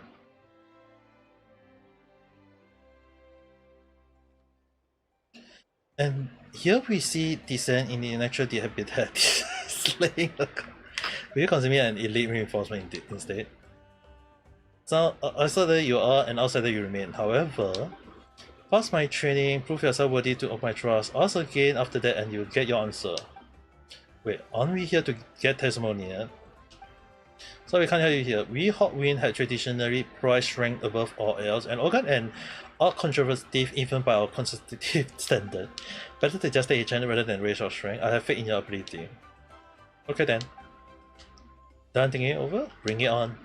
And here we see descent in the natural habitat, slaying a... Will you consider me an elite reinforcement instead? So, outsider you are, and outsider you remain. However, pass my training, prove yourself worthy to of my trust, ask again after that and you'll get your answer. Wait, aren't we here to get testimony? So we can't hear you here. We Hawkwind had traditionally prized rank above all else, and Organ and are conservative even by our conservative standard. Better to just stay a channel rather than raise our strength. I have faith in your ability. Okay then. Done thinking it over? Bring it on.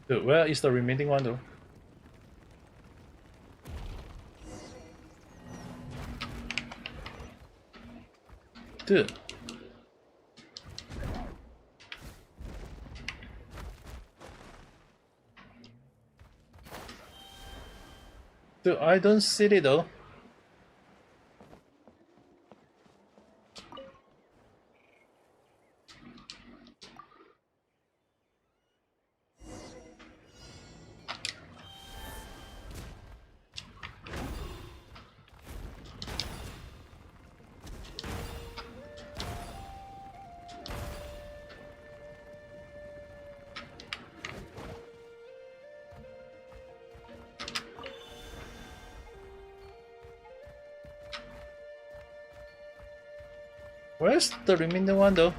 Dude, where is the remaining one though? Dude. Dude, I don't see it though. Where's the remaining one though?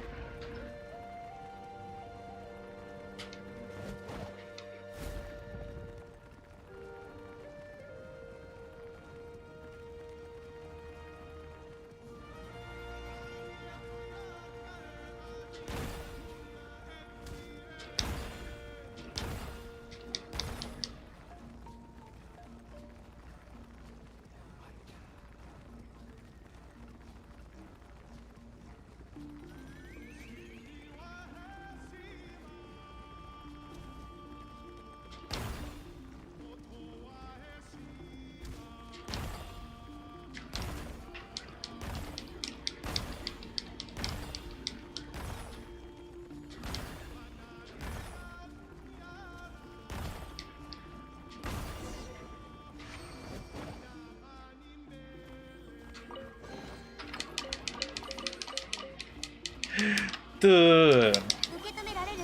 Dude, 受け止められる？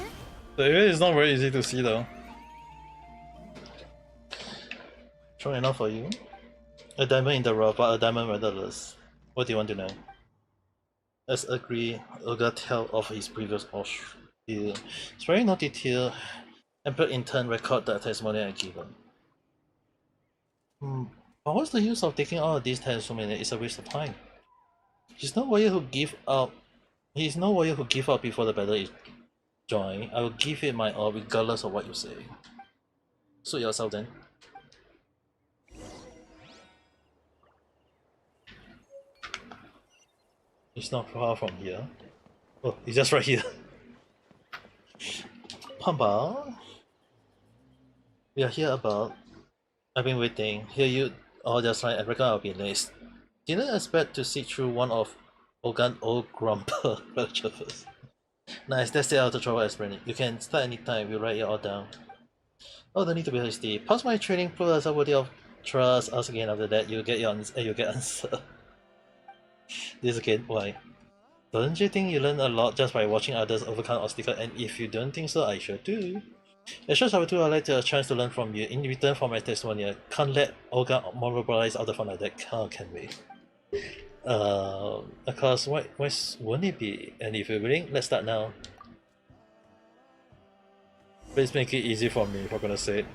the area is not very easy to see though. Strong enough for you? A diamond in the rough, but a diamond ratherless. What do you want to know? Let's agree, Olga tell of his previous ordeal. Sparing no detail, Emperor in turn record the testimony I given. But what's the use of taking all of these testimony? It's a waste of time. He's no warrior who give up. He's no warrior who give up before the battle is joined. I will give it my all regardless of what you say. Suit yourself then. It's not far from here. Oh, it's just right here. Pamba. We are here about. I've been waiting. Here you all just like I reckon I'll be next. Didn't expect to see through one of Ogan old grumper first. Nice, let's stay out of trouble explaining. You can start anytime, we'll write it all down. Oh, don't need to be hasty. Pass my training progress are worthy of trust. Ask again after that, you'll get answer. This again, why? Don't you think you learn a lot just by watching others overcome obstacles? And if you don't think so, I sure do. As sure as I I'd like to have a chance to learn from you. In return for my testimony, I can't let Olga mobilize out the fun like that. Can we? Of course, why won't it be? And if you're willing, let's start now. Please make it easy for me, for goodness sake.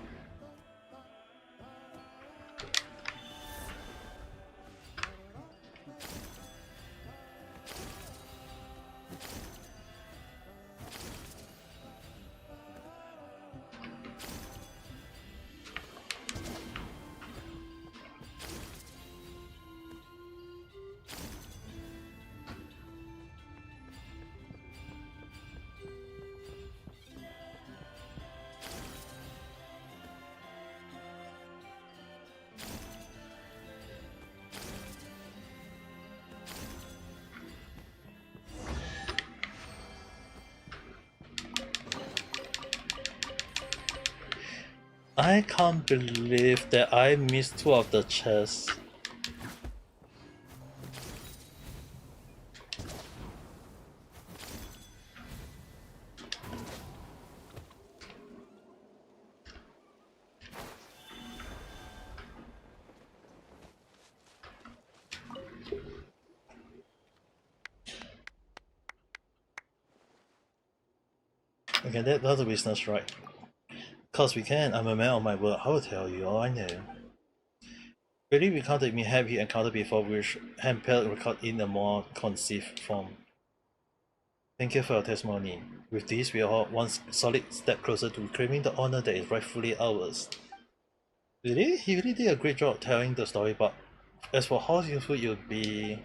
I can't believe that I missed two of the chests. Okay, that's a business, right? Cause we can, I'm a man of my word, I will tell you all I know. Really recounted me have he encountered before which Hampel record in a more concise form. Thank you for your testimony. With this, we are all one solid step closer to reclaiming the honor that is rightfully ours. Really? He really did a great job telling the story, but as for how useful you'll be,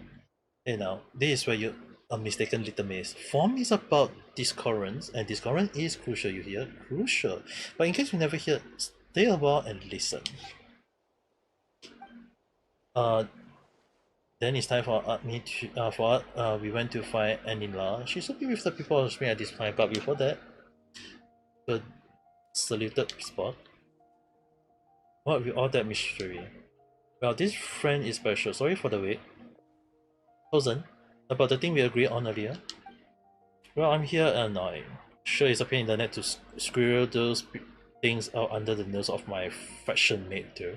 you know, this is where you are mistaken, little miss. Form is about discordance, and discordance is crucial, you hear? Crucial. But in case you never hear, stay a while and listen. Then it's time for me to we went to find Anila. She's working with the people on screen at this point, but before that, the saluted spot. What with all that mystery? Well, this friend is special. Sorry for the wait. Chosen, about the thing we agreed on earlier. Well, I'm here and I'm sure it's a pain in the neck to squirrel those things out under the nose of my fashion mate too.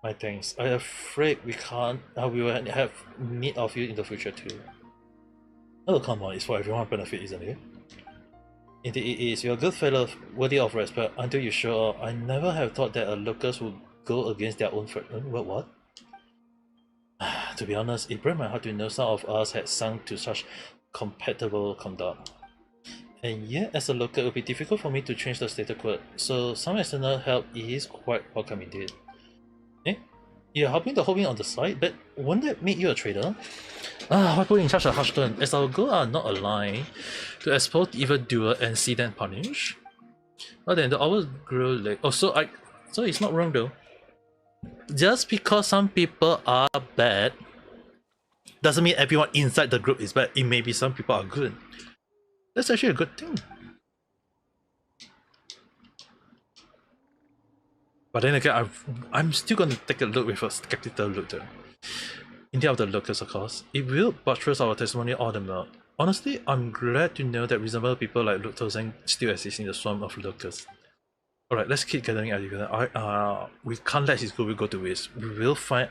My thanks. I'm afraid we can't. We will have need of you in the future too. Oh come on, it's for everyone's benefit, isn't it? Indeed it is. You're a good fellow, worthy of respect. Until you show up, I never have thought that a locust would go against their own friend. What? To be honest, it broke my heart to know some of us had sunk to such compatible conduct. And yet, as a local, it would be difficult for me to change the status quo, so some external help is quite welcome indeed. Eh? You're helping the whole wing on the side, but won't that make you a traitor? Why put in such a harsh tone? As our goals are not aligned, to expose the evildoer and see them punished? Well then, the hours grow late. Oh, so it's not wrong though. Just because some people are bad doesn't mean everyone inside the group is bad. It may be some people are good. That's actually a good thing. But then again, I'm still gonna take a look with a skeptical look though. Instead of the locals, of course. It will buttress our testimony all the more. Honestly, I'm glad to know that reasonable people like Luke Tozeng still exist in the swarm of locals. Alright, let's keep gathering together. We can't let his group go to waste. We will find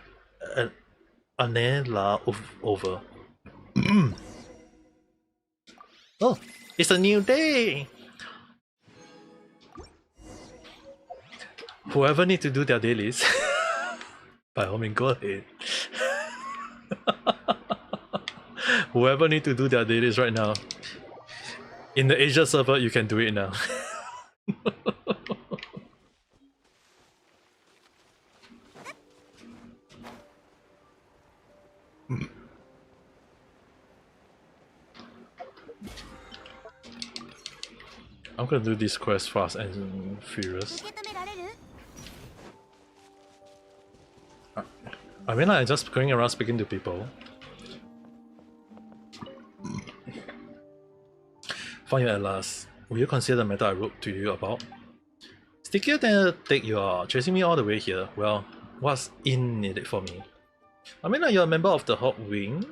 Anela over. Oh, it's a new day! Whoever need to do their dailies, by all means, go ahead. Whoever need to do their dailies right now, in the Asia server, you can do it now. I'm gonna do this quest fast and furious. I mean, I'm just going around speaking to people. Found you at last. Will you consider the matter I wrote to you about? Stickier than a take you are, chasing me all the way here. Well, what's in it for me? I mean, you're a member of the Hawk Wing.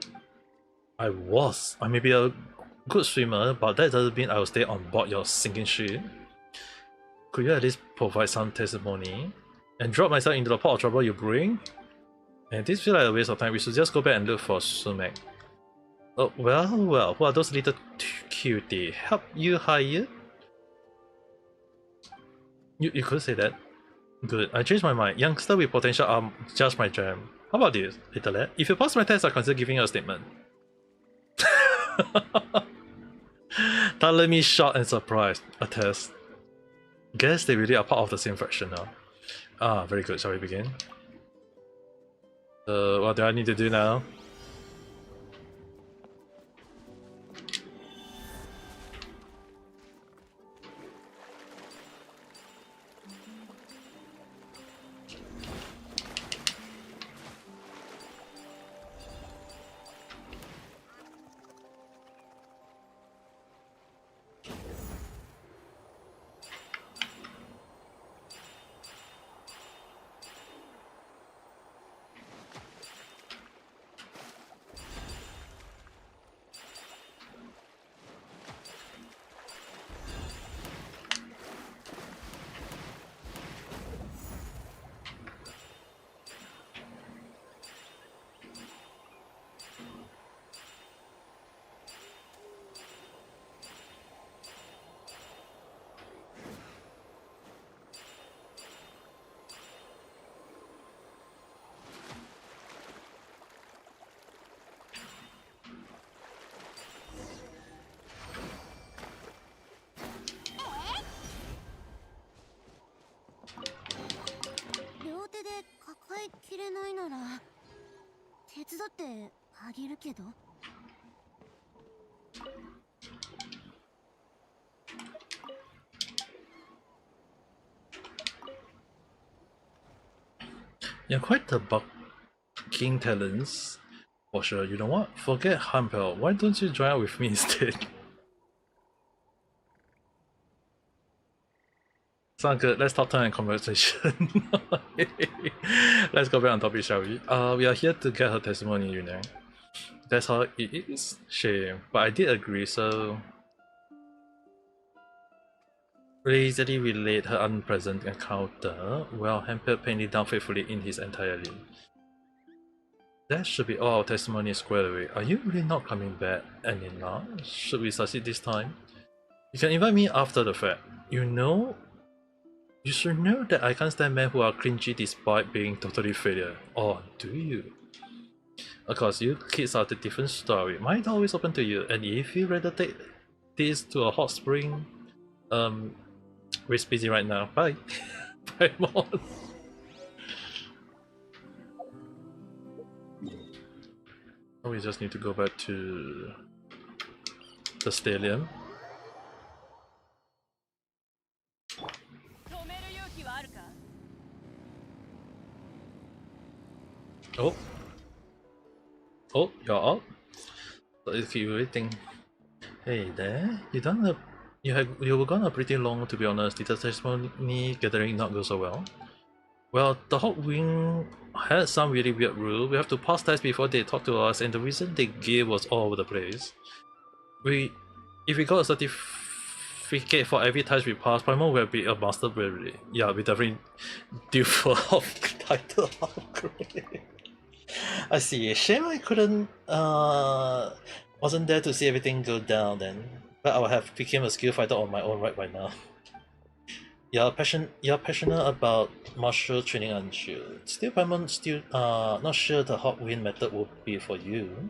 I was. I may be a good swimmer, but that doesn't mean I will stay on board your sinking ship. Could you at least provide some testimony? And drop myself into the pot of trouble you bring? And this feels like a waste of time. We should just go back and look for Sumac. Oh, well, who are those little cutie? Help you hire? You could say that. Good, I changed my mind. Youngster with potential are just my jam. How about this, little lad? If you pass my test, I consider giving you a statement. That let me shocked and surprised. A test. Guess they really are part of the same fraction now. Ah, very good. Shall we begin? What do I need to do now? You're quite the king talents. For sure, you know what? Forget Hampel. Why don't you join out with me instead? Sound good. Let's talk time and conversation. Let's go back on topic, shall we? We are here to get her testimony, you know. That's how it is. Shame. But I did agree, so easily relate her unpleasant encounter, while Hampel painted it down faithfully in his entirely. That should be all our testimony squared away. Are you really not coming back, Anina? Should we succeed this time? You can invite me after the fact. You should know that I can't stand men who are cringy despite being totally failure. Or do you? Of course, you kids are the different story. Mine's always open to you, and if you rather take this to a hot spring, we're busy right now. Bye. Bye, Mon. We just need to go back to the stadium. Oh. Oh, you're up. Let's keep waiting. Hey there. You were gone pretty long, to be honest. Did the testimony gathering not go so well? Well, the Hawk Wing had some really weird rule. We have to pass tests before they talk to us, and the reason they gave was all over the place. If we got a certificate for every test we pass, Paimon will be a master really. Yeah, we definitely due for title upgrade. I see. Shame I couldn't wasn't there to see everything go down then. But I would have become a skill fighter on my own right by now. You're passionate about martial training, aren't you? Still, Paimon, not sure the hot wind method would be for you.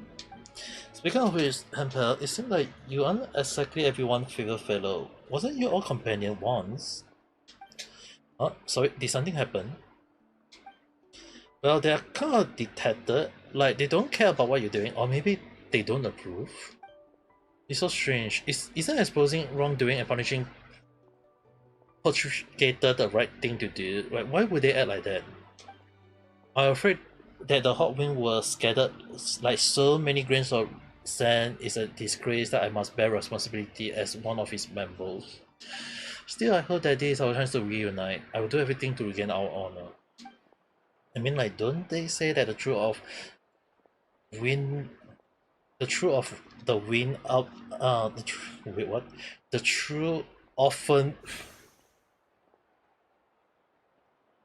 Speaking of which, Hampel, it seems like you aren't exactly everyone's favorite fellow. Wasn't you all companion once? Oh, sorry, did something happen? Well, they are kind of detected, like they don't care about what you're doing, or maybe they don't approve. It's so strange. Isn't exposing wrongdoing and punishing Portugator the right thing to do? Like, why would they act like that? I'm afraid that the hot wind was scattered like so many grains of sand is a disgrace that I must bear responsibility as one of its members. Still, I hope that this is our chance to reunite. I will do everything to regain our honor. I mean, like, don't they say that the truth of the wind up, wait, what? The truth often.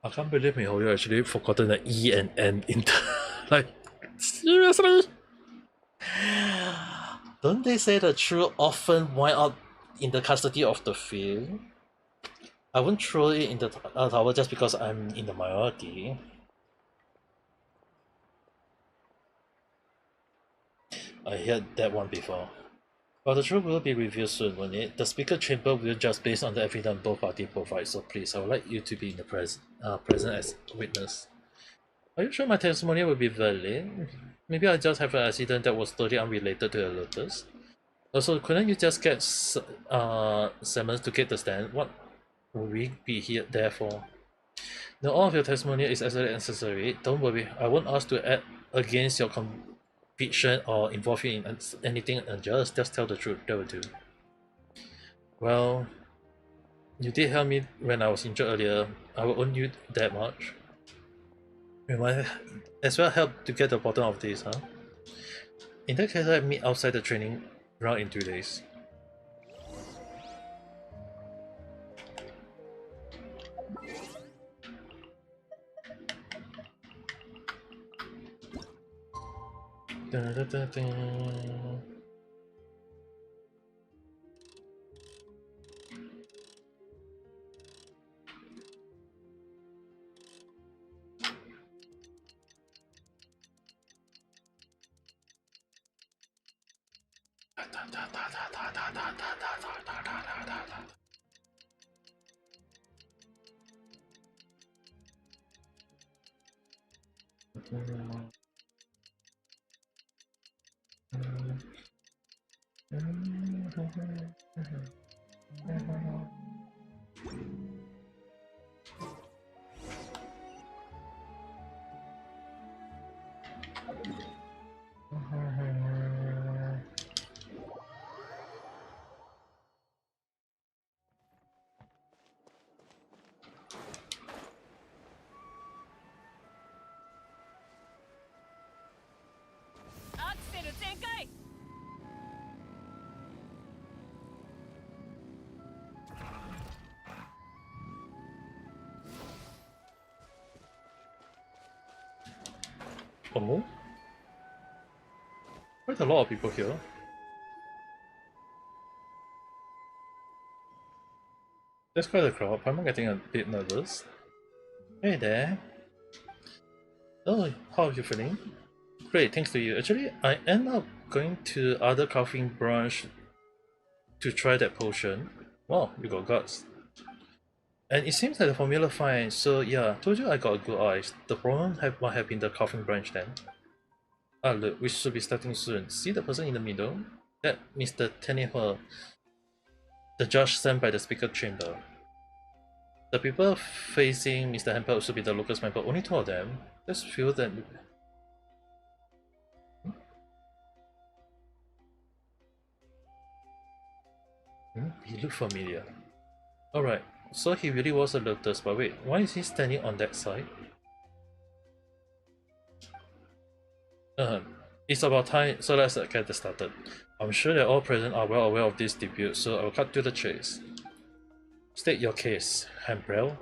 I can't believe Mihoyo actually forgotten the E and N in the, like, seriously? Don't they say the truth often wind up in the custody of the few? I won't throw it in the tower just because I'm in the minority. I heard that one before. But the truth will be revealed soon, won't it? The speaker chamber will just based on the evidence both parties provide, so please, I would like you to be in the present as witness. Are you sure my testimony will be valid? Maybe I just have an accident that was totally unrelated to the Lotus. Also, couldn't you just get Simmons to get the stand? What would we be here there for? No, all of your testimony is absolutely necessary. Don't worry, I won't ask to act against your conviction or involve you in anything unjust. Just tell the truth, that will do. Well, you did help me when I was injured earlier. I will owe you that much. We might as well help to get the bottom of this, huh? In that case, I meet outside the training ground in 2 days. Da, da, da, da. Oh? Quite a lot of people here. There's quite a crowd. I'm getting a bit nervous. Hey there. Oh, how are you feeling? Great, thanks to you. Actually, I end up going to other coughing branch to try that potion. Wow, you got guts. And it seems like the formula fine, so yeah, told you I got good eyes. The problem might have been the coughing branch then. Ah look, we should be starting soon. See the person in the middle? That Mr. Teneher, the judge sent by the speaker chamber. The people facing Mr. Hempel should be the locals member, only two of them. Let's feel that. He looked familiar. Alright, so he really was a lotus, but wait, why is he standing on that side? It's about time, so let's get this started. I'm sure that all present are well aware of this debut, so I'll cut to the chase. State your case, Hembrel.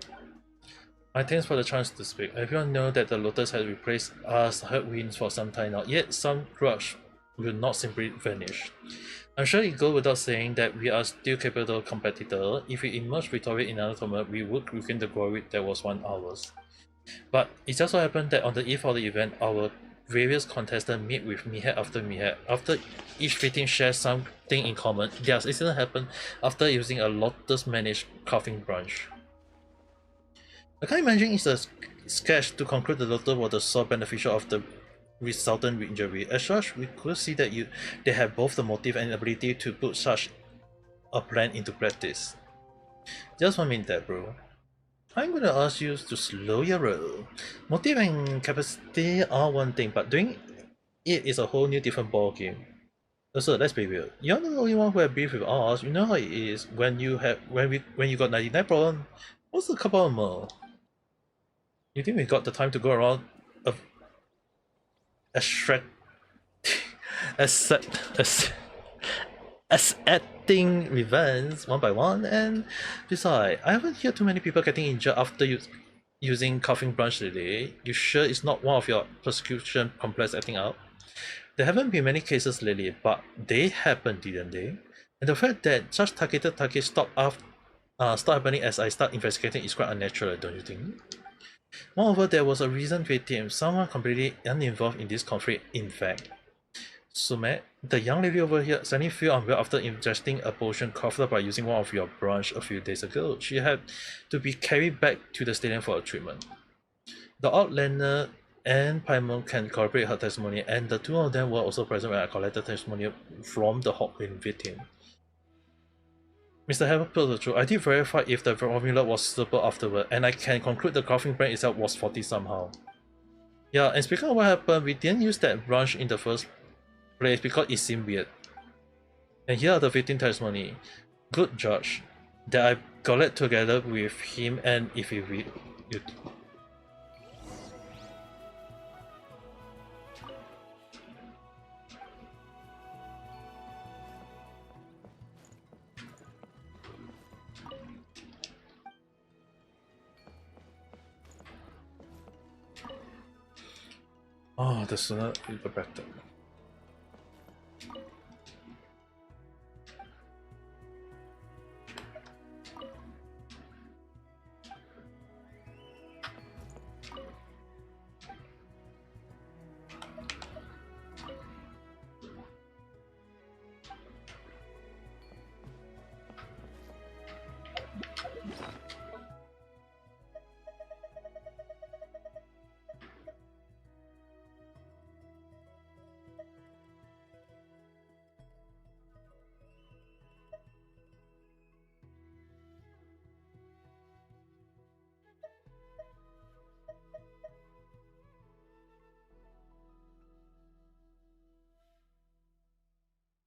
My thanks for the chance to speak. Everyone knows that the Lotus has replaced us headwinds for some time now, yet some grudge will not simply vanish. I'm sure it goes without saying that we are still capable competitor. If we emerge victorious in another tournament, we would regain the glory that was once ours. But it just so happened that on the eve of the event, our various contestants meet with mishap after mishap. After each victim shares something in common, their incident happened after using a Lotus managed coughing branch. I can't imagine it's a sketch to conclude the Lotus was the sole beneficiary of the resultant injury. As such, we could see that they have both the motive and ability to put such a plan into practice. Just 1 minute there, bro. I'm gonna ask you to slow your roll. Motive and capacity are one thing, but doing it is a whole new different ball game. Also, let's be real. You're not the only one who have beef with us. You know how it is when you got 99 problem. What's a couple more? You think we got the time to go around accepting revenge one by one? And besides, I haven't heard too many people getting injured after using coughing branch lately. You sure it's not one of your persecution complex acting out? There haven't been many cases lately, but they happened, didn't they? And the fact that such targeted targets stop happening as I start investigating is quite unnatural, don't you think? Moreover, there was a recent victim, someone completely uninvolved in this conflict, in fact. Sumet, the young lady over here, suddenly feel unwell after ingesting a potion crafted by using one of your branch a few days ago. She had to be carried back to the stadium for a treatment. The Outlander and Paimon can corroborate her testimony, and the two of them were also present when I collected testimony from the Hawkwind victim. Mr. Hammer told the truth. I did verify if the formula was suitable afterward, and I can conclude the coughing branch itself was faulty somehow. Yeah, and speaking of what happened, we didn't use that branch in the first place because it seemed weird. And here are the victim testimony. Good judge. That I collect together with him, and if you read you. Oh, the sooner the better.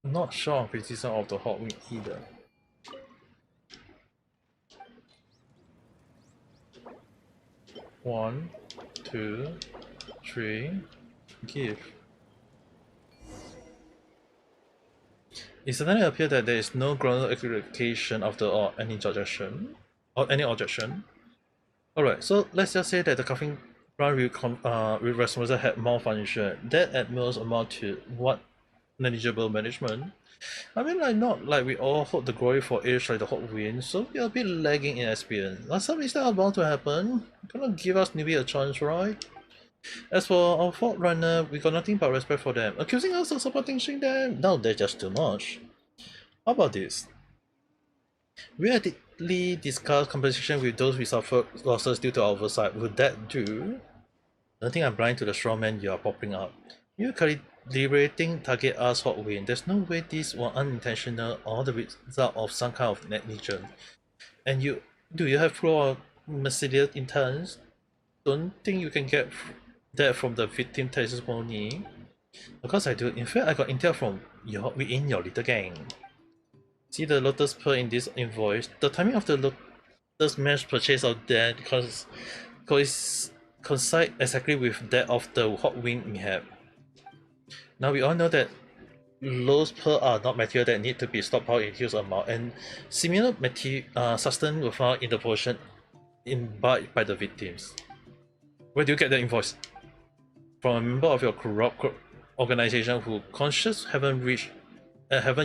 Not sure on criticism of the Hawkwind either. One, two, three, give. It suddenly appeared that there is no ground equivocation after all any objection. Alright, so let's just say that the cuffing run with Rasmussen had malfunction. That at most amount to what negligible management. I mean, like, not like we all hold the glory for age like the hot wind, so we're a bit lagging in experience. Last time is that about to happen? Gonna give us newbie a chance, right? As for our fault runner, we got nothing but respect for them. Accusing us of supporting them? No, they're just too much. How about this? We actively discuss compensation with those we suffered losses due to our oversight. Would that do? I think I'm blind to the strawman you are popping up. You calibrating target us hot win. There's no way these were unintentional or the result of some kind of negligence. And do you have pro or merciless intents? Don't think you can get that from the victim testimony. Of course I do. In fact, I got intel from within your little gang. See the Lotus Pearl in this invoice. The timing of the Lotus Mesh purchase of that coincide exactly with that of the hot wing we have. Now we all know that Lotus Pearl are not material that need to be stockpiled in huge amount, and similar substance were found in the potion imbibed by the victims. Where do you get the invoice? From a member of your corrupt organization who conscious haven't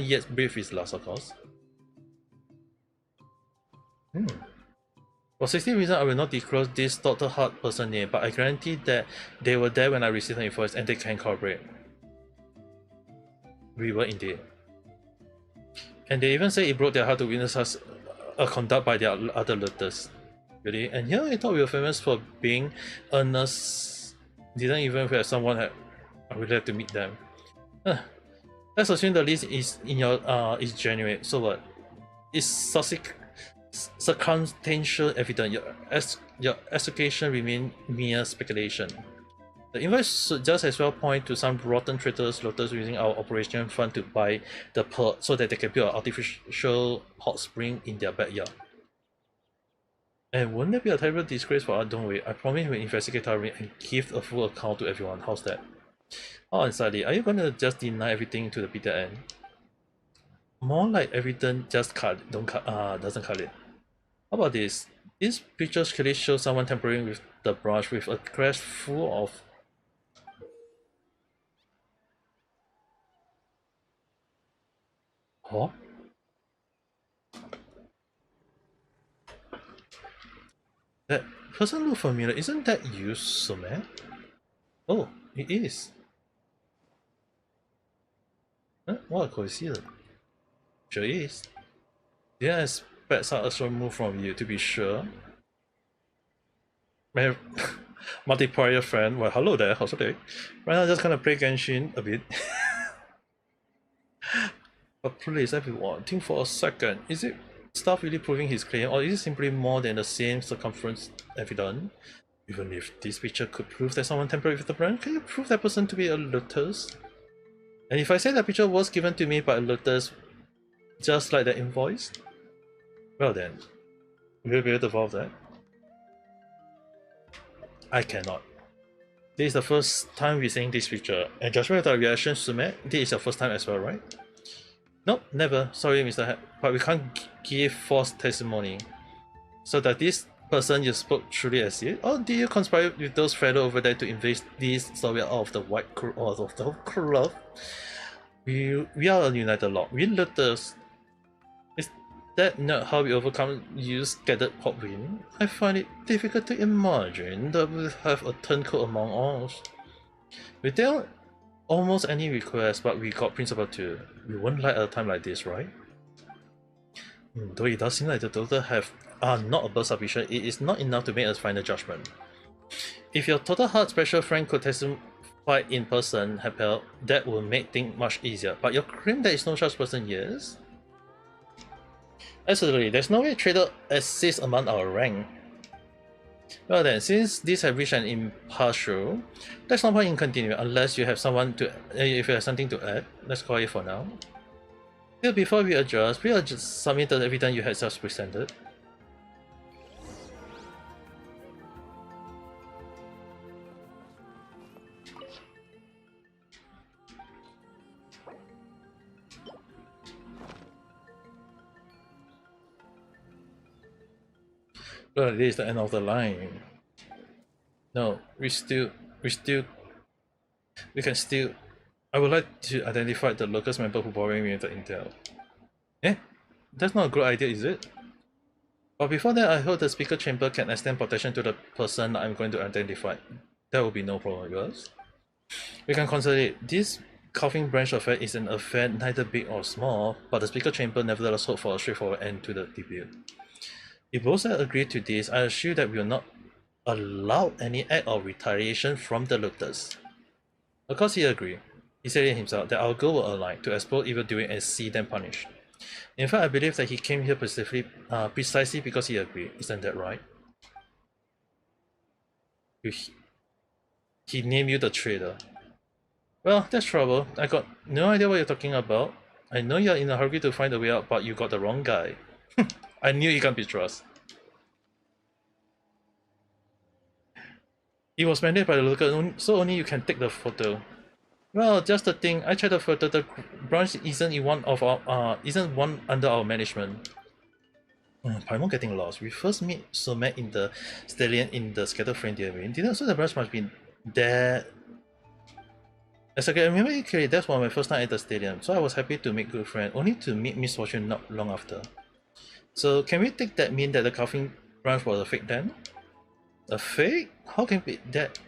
yet breathed his last, of course. For 60 reasons, I will not disclose this Dr. Hart person name, but I guarantee that they were there when I received the invoice and they can corroborate. We were indeed. And they even say it broke their heart to witness us conduct by their other looters. Really? And here I thought we were famous for being earnest. Didn't even have someone I would have to meet them. Let's assume the list is in your is genuine. So what? It's circumstantial evidence. Your assertion remain mere speculation. The invoice should just as well point to some rotten traitors looters using our operation fund to buy the pearl so that they can build an artificial hot spring in their backyard. And wouldn't that be a terrible disgrace for us? Don't worry. I promise we'll investigate thoroughly and give a full account to everyone. How's that? Oh, and slightly, are you gonna just deny everything to the bitter end? More like evidence just doesn't cut it. How about this? These pictures clearly show someone tampering with the brush with a crash full of huh? That person look familiar. Isn't that you, Sume? Oh, it is. Huh? What a coincidence. Sure is. Didn't expect such a strong move from you, to be sure. My multiplayer friend, well, hello there, how's it going? Right now, I'm just gonna play Genshin a bit. But please, everyone, think for a second. Is it stuff really proving his claim, or is it simply more than the same circumference evidence? Even if this picture could prove that someone tampered with the brand, can you prove that person to be a lotus? And if I say that picture was given to me by a lotus, just like the invoice, well then, will you be able to evolve that? I cannot. This is the first time we're seeing this picture, and just with the reaction, Sume, this is your first time as well, right? Nope, never. Sorry, Mr. Hat, but we can't give false testimony. So that this person you spoke truly exist? Or do you conspire with those fellow over there to invade this story out of the white or of the cloth? We are a united lot. We looters. Is that not how we overcome you scattered hot wind? I find it difficult to imagine that we have a turncoat among us. Without almost any request, but we got principle too. We won't like a time like this, right? Though it does seem like the total are not above sufficient, it is not enough to make a final judgment. If your Total Heart special friend could testify in person, Hapel, that would make things much easier. But your claim there is no such person, yes? Absolutely, there's no way trader exists among our rank. Well then, since this has reached an impartial, there's no point in continuing unless you have if you have something to add. Let's call it for now. Still, before we adjust, we have just submitted everything you had just presented. But this is the end of the line. No, we can still. I would like to identify the locus member who provided me with the intel. Eh? That's not a good idea, is it? But before that, I hope the speaker chamber can extend protection to the person I'm going to identify. That will be no problem with us. We can consider it. This coughing branch affair is an affair neither big or small, but the speaker chamber nevertheless hope for a straightforward end to the debate. If both sides agree to this, I assure that we will not allow any act of retaliation from the looters. Of course he agreed. He said it himself that our goal will align to expose evildoing and see them punished. In fact, I believe that he came here precisely because he agreed. Isn't that right? He named you the traitor. Well, that's trouble. I got no idea what you're talking about. I know you're in a hurry to find a way out, but you got the wrong guy. I knew he can't be trusted. It was mandated by the local, so only you can take the photo. Well, just the thing. I checked the photo. The branch isn't one under our management. Paimon getting lost. We first meet Somet in the stallion in the scattered frame theory. Didn't so the branch must be there. As I can remember it clearly, that's one of my first time at the stadium, so I was happy to make good friends, only to meet misfortune not long after. So can we take that mean that the coughing branch was a fake then? A fake? How can it be that?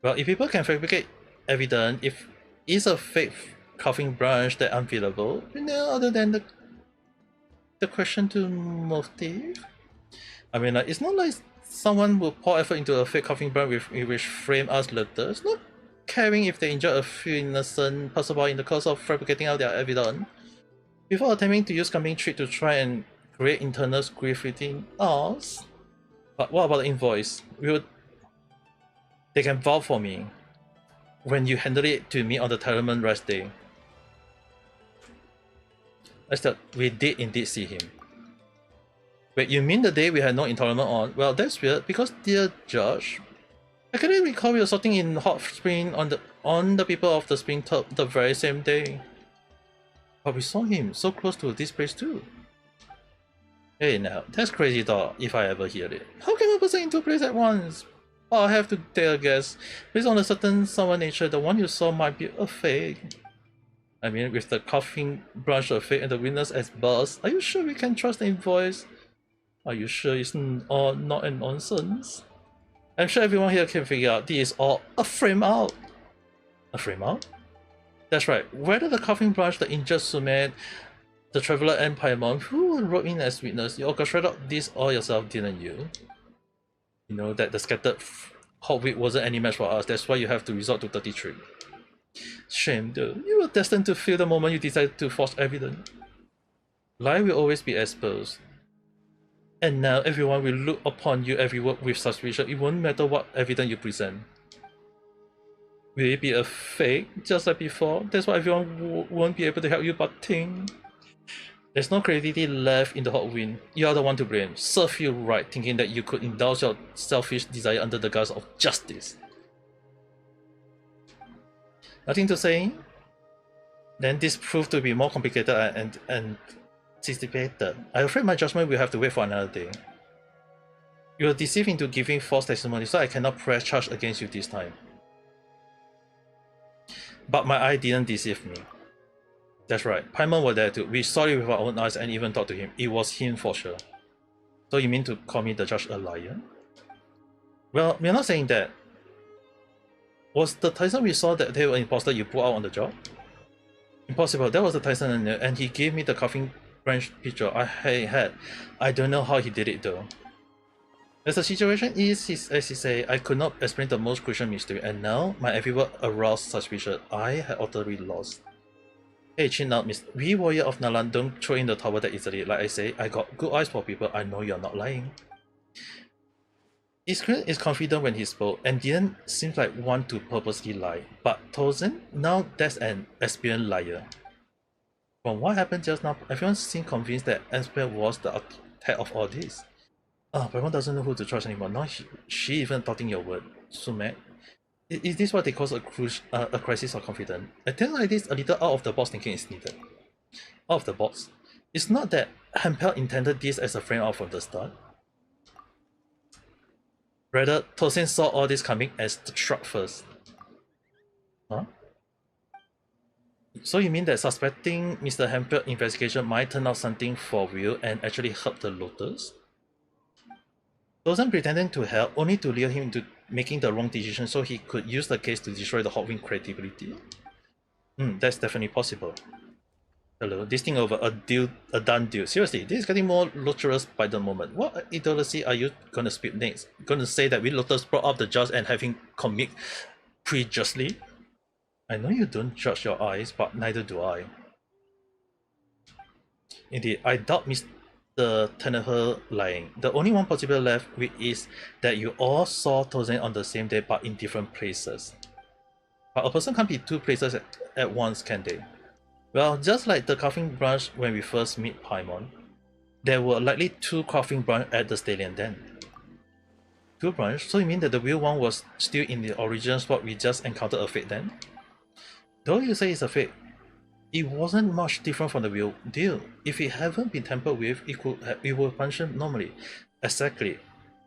Well, if people can fabricate evidence, if it's a fake coughing branch that unavailable, other than the question to motive? I mean, like, it's not like someone will pour effort into a fake coughing branch which frame us letters, not caring if they injure a few innocent passerby in the course of fabricating out their evidence, before attempting to use coming trick to try and create internal grief within us. But what about the invoice? They can vouch for me when you handed it to me on the tournament rest day. We did indeed see him. Wait, you mean the day we had no tournament on? Well, that's weird because, dear judge, I can't recall we were sorting in hot spring on the people of the spring top the very same day. But we saw him so close to this place too. Hey now, that's crazy thought if I ever hear it. How can one person in two places at once? Oh, I have to take a guess. Based on a certain someone nature, the one you saw might be a fake. I mean, with the coughing branch of fake and the witness as boss, are you sure we can trust the invoice? Are you sure it's all not a nonsense? I'm sure everyone here can figure out this is all a frame out. A frame out? That's right. Whether the coughing branch, the injured Sumet, the traveler and Paimon, who wrote in as witness, you orchestrated this all yourself, didn't you? You know that the scattered hot wheat wasn't any match for us, that's why you have to resort to 33. Shame though, you were destined to fail the moment you decided to force evidence. Lie will always be exposed. And now everyone will look upon you every word with suspicion, it won't matter what evidence you present. Will it be a fake, just like before? That's why everyone won't be able to help you but think. There's no creativity left in the hot wind. You are the one to blame. Serve you right, thinking that you could indulge your selfish desire under the guise of justice. Nothing to say? Then this proved to be more complicated and anticipated. I'm afraid my judgment will have to wait for another day. You were deceived into giving false testimony, so I cannot press charge against you this time. But my eye didn't deceive me. That's right, Paimon was there too. We saw it with our own eyes and even talked to him. It was him for sure. So you mean to call me the judge a liar? Well, we're not saying that. Was the Tyson we saw that they were imposter you put out on the job? Impossible, that was the Tyson and he gave me the coughing branch picture I had. I don't know how he did it though. As the situation is, as he say, I could not explain the most crucial mystery, and now my every word aroused suspicion. I had utterly lost. Hey, chin up, Miss. We warrior of Nalan don't throw in the towel that easily. Like I say, I got good eyes for people. I know you're not lying. Iskren is confident when he spoke and didn't seem like one to purposely lie. But Tozen, now that's an experienced liar. From what happened just now, everyone seemed convinced that Esper was the architect of all this. Paimon doesn't know who to trust anymore. Now she even doubting your word. Sumet. Is this what they call a crisis of confidence? At times like this, a little out-of-the-box thinking is needed. Out of the box? It's not that Hempel intended this as a frame out from the start. Rather, Tosin saw all this coming as the truck first. Huh? So you mean that suspecting Mr. Hempel's investigation might turn out something for Will and actually help the Lotus? Tosin pretending to help only to lure him into making the wrong decision so he could use the case to destroy the Hawkwind credibility? That's definitely possible. Hello, this thing over, a done deal. Seriously, this is getting more lustrous by the moment. What idiocy are you gonna speak next? Gonna say that we Lotus brought up the judge and have him commit prejudicely? I know you don't judge your eyes, but neither do I. Indeed, I doubt Mr. Tannehill lying. The only one possible left with is that you all saw Tozen on the same day but in different places. But a person can't be two places at once, can they? Well, just like the carving branch when we first meet Paimon, there were likely two carving branches at the stallion then. Two branches? So you mean that the real one was still in the original spot we just encountered a fake then? Though you say it's a fake, it wasn't much different from the real deal. If it hadn't been tampered with, it would function normally. Exactly.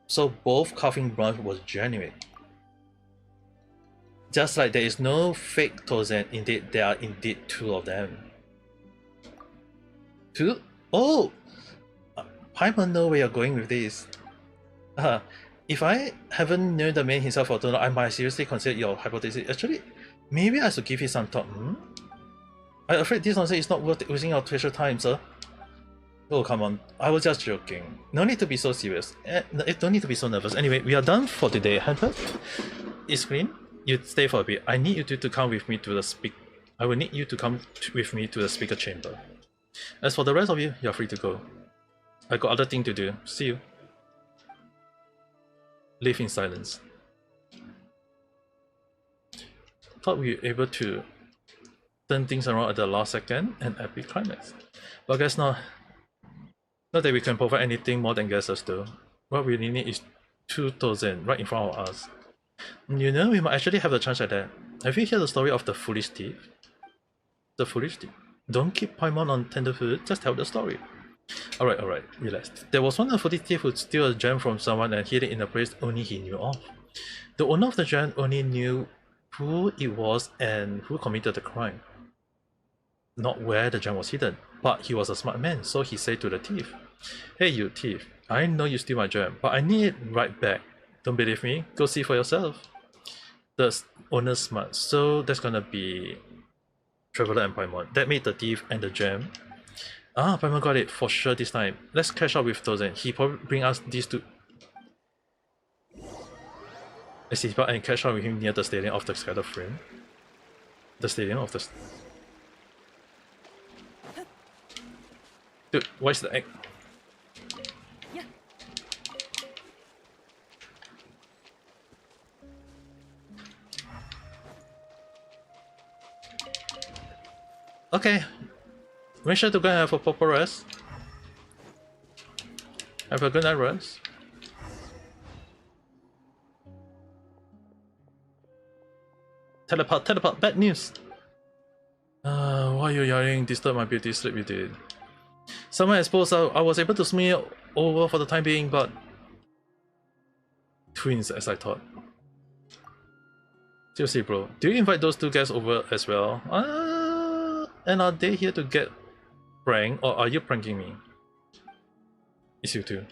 So both carving branch was genuine. Just like there is no fake Tozen, indeed there are indeed two of them. Two? Oh! Paimon know where you're going with this. If I haven't known the man himself for too long, I might seriously consider your hypothesis. Actually, maybe I should give you some thought. I'm afraid this nonsense is not worth losing our precious time, sir. Oh, come on. I was just joking. No need to be so serious. No need to be so nervous. Anyway, we are done for today. Hunter, it's clean. You stay for a bit. I need you to come with me to the I will need you to come with me to the speaker chamber. As for the rest of you, you're free to go. I got other thing to do. See you. Leave in silence. Thought we were able to turn things around at the last second and epic climax. But guess not. Not that we can provide anything more than guesses though. What we really need is 2,000 right in front of us. You know, we might actually have a chance at that. Have you heard the story of the foolish thief? The foolish thief? Don't keep Paimon on tenterfoot, just tell the story. Alright, relax. There was one foolish thief who stole a gem from someone and hid it in a place only he knew of. The owner of the gem only knew who it was and who committed the crime. Not where the gem was hidden, but he was a smart man, so he said to the thief, "Hey you thief, I know you steal my gem, but I need it right back. Don't believe me? Go see for yourself." The owner's smart, so that's gonna be Traveler and Paimon. That made the thief and the gem. Paimon got it for sure this time. Let's catch up with Tozen. He probably bring us these two. Let's see, and catch up with him near the stadium of the scattered frame. The stadium of the. Dude, what's the egg? Okay, make sure to go and have a proper rest. Have a good night rest. Teleport, bad news! Why are you yelling? Disturb my beauty, sleep you did. Someone exposed I was able to smear over for the time being, but... Twins, as I thought. Seriously bro, do you invite those two guys over as well? And are they here to get pranked, or are you pranking me? It's you two.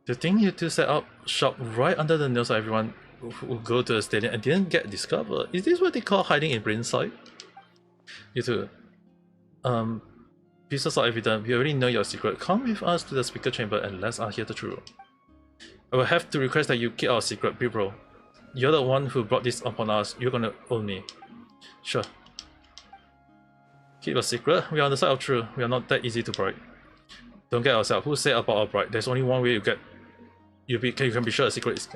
The thing you two set up shop right under the nose of everyone who go to the stadium and didn't get discovered. Is this what they call hiding in plain sight? You two. Pieces of evidence, we already know your secret. Come with us to the speaker chamber and let's hear the truth. I will have to request that you keep our secret, big bro. You're the one who brought this upon us. You're gonna own me. Sure. Keep a secret? We are on the side of truth. We are not that easy to bribe. Don't get ourselves. Who said about our bribe? There's only one way you get. You can be sure a secret is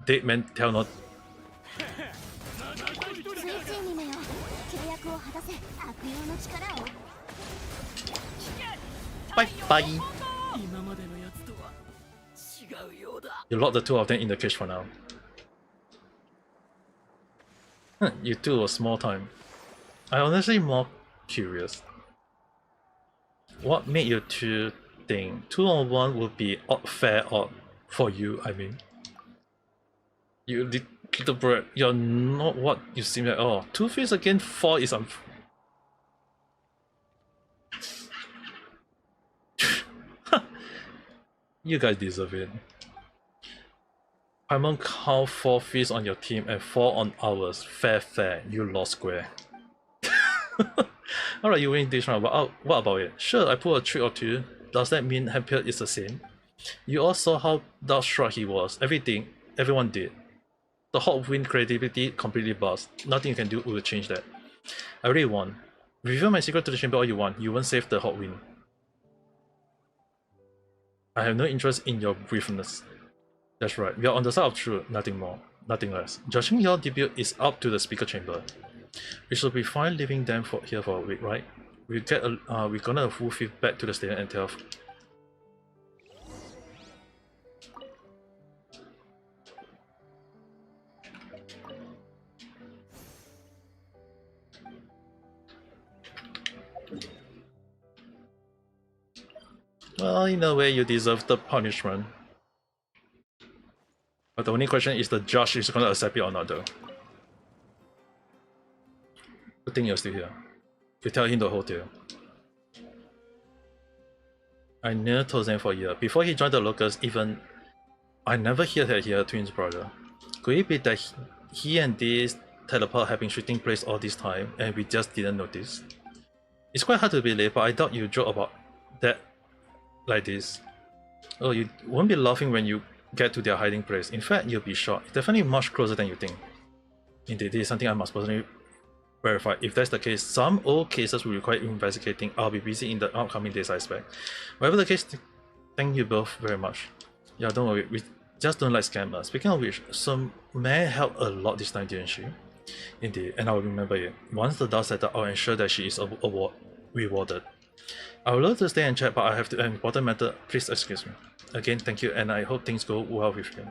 dead men tell not. Bye bye. You lock the two of them in the cage for now. You two were small time. I honestly more curious. What made you two think 2 on 1 would be fair odd for you, I mean? You little brat, you're not what you seem like. Oh, Two-Face again 4 is You guys deserve it. Paimon count 4 fists on your team and 4 on ours. Fair. You lost square. Alright, you win this round, but what about it? Sure, I pulled a trick or two. Does that mean Hampier is the same? You all saw how dumbstruck he was. Everyone did. The hot wind credibility completely bust. Nothing you can do will change that. I already won. Reveal my secret to the chamber all you want. You won't save the hot wind. I have no interest in your briefness. That's right. We are on the side of truth, nothing more, nothing less. Judging your debut is up to the speaker chamber. We should be fine leaving them here for a week, right? We're gonna full fit back to the stadium and tell. Well, in a way, you deserve the punishment. But the only question is the judge is gonna accept it or not, though. Good thing you're still here. You tell him the whole tale. I knew Tozen for a year. Before he joined the locals, I never heard that he had a twin brother. Could it be that he and this teleport have been shooting place all this time and we just didn't notice? It's quite hard to believe, but I doubt you joke about that like this. Oh, you won't be laughing when you get to their hiding place. In fact, you'll be shocked. Definitely much closer than you think. Indeed, this is something I must personally verify. If that's the case, some old cases will require investigating. I'll be busy in the upcoming days, I expect. Whatever the case, thank you both very much. Yeah, don't worry, we just don't like scammers. Speaking of which, some man helped a lot this time, didn't she? Indeed, and I will remember it. Once the dust settles, I'll ensure that she is rewarded. I would love to stay and chat, but I have to an important matter. Please excuse me. Again, thank you, and I hope things go well with you.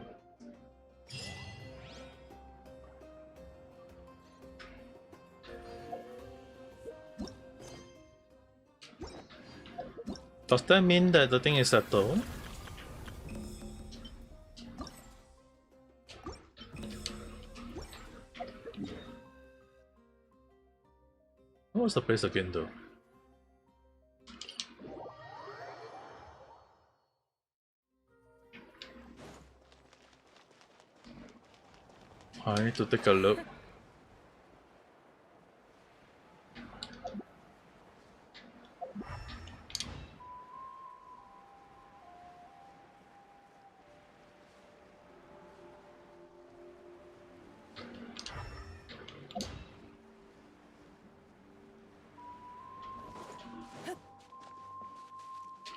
Does that mean that the thing is settled? What was the place again, though? I need to take a look.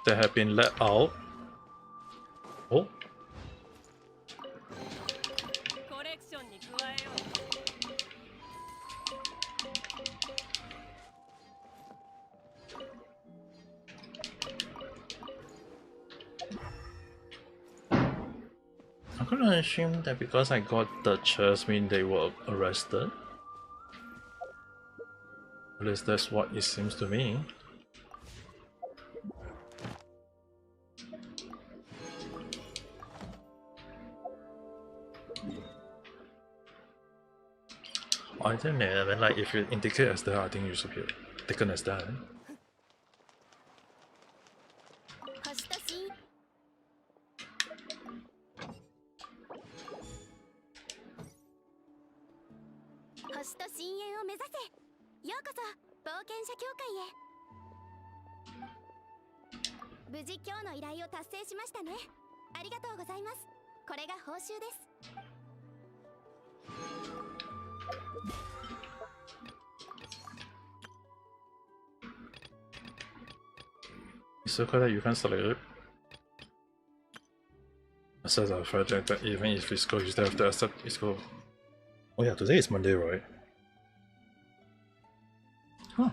They have been let out. Oh. I'm gonna assume that because I got the chest mean they were arrested. At least that's what it seems to me. I don't know, I mean, like, if you indicate as that, I think you should be taken as that. It's so cool that you can select it. It says a project that even if it's go, you still have to accept it's go. Oh yeah, today is Monday, right? Huh.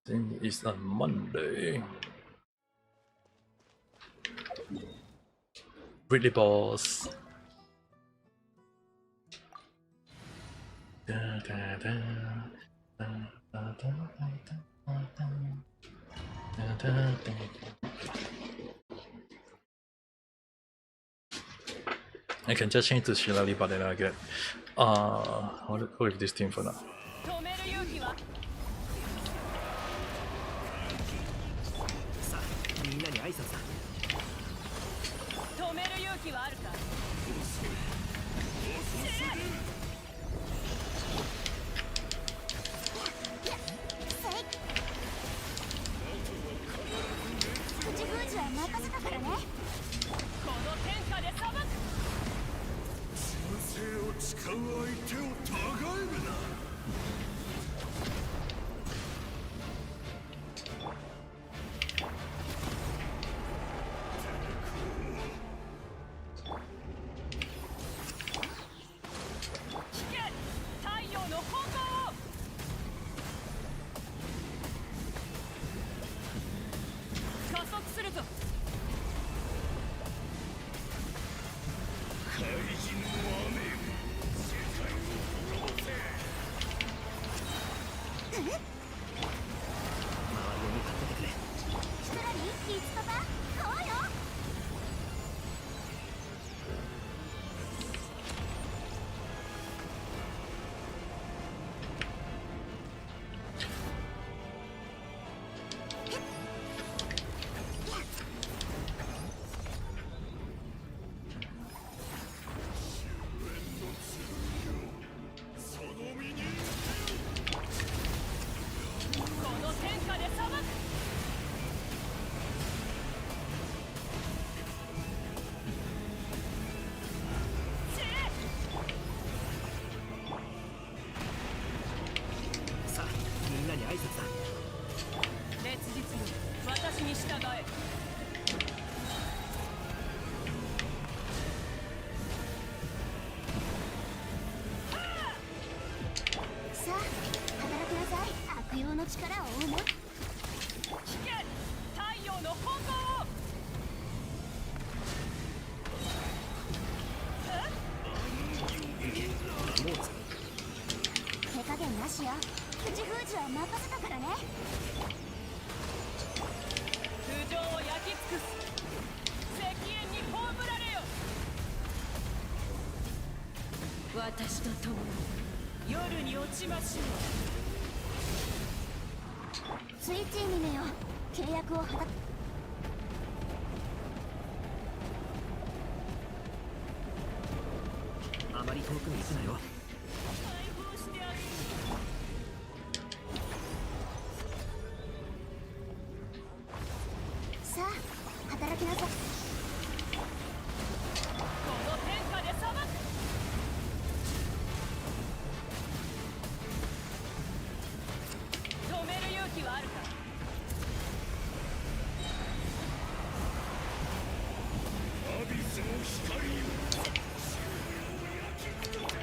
Then it's on Monday. Really, boss. I can just change to Shillelagh, but then I get I'll go with this team for now. 止める勇気はさあみんなに挨拶だ。止める勇気はあるか口封じは任せたからね。この天下で裁く生を誓う相手をたがえるな。聞け太陽の炎を加速するぞ怪人の雨よ、世界を滅ぼせ。周りを見張っててくれ。ヒトラリー、キーツパパ、こうよ。その身にこの天下で裁くさあみんなに挨拶だ。烈日よ私に従えさあ、働きなさい。悪用の力を追うな。聞け太陽の炎を手加減なしよ。口封じは任せたからね。頭上を焼き尽くす石煙に葬られよ私と共に夜に落ちましょうスイッチにめよ。契約を果たあまり遠くに行くなよ。解放してあげるさあ、働きなさい。この天下で裁く止める勇気はあるかアビスの光よ、周囲を焼き尽くせ。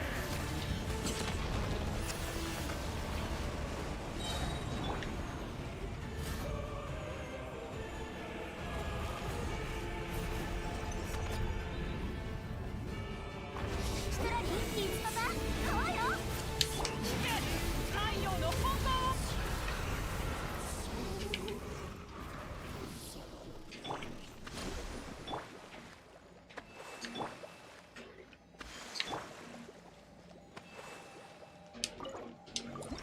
ヒトラリー、キーツパパ、こうよ。聞け太陽の炎を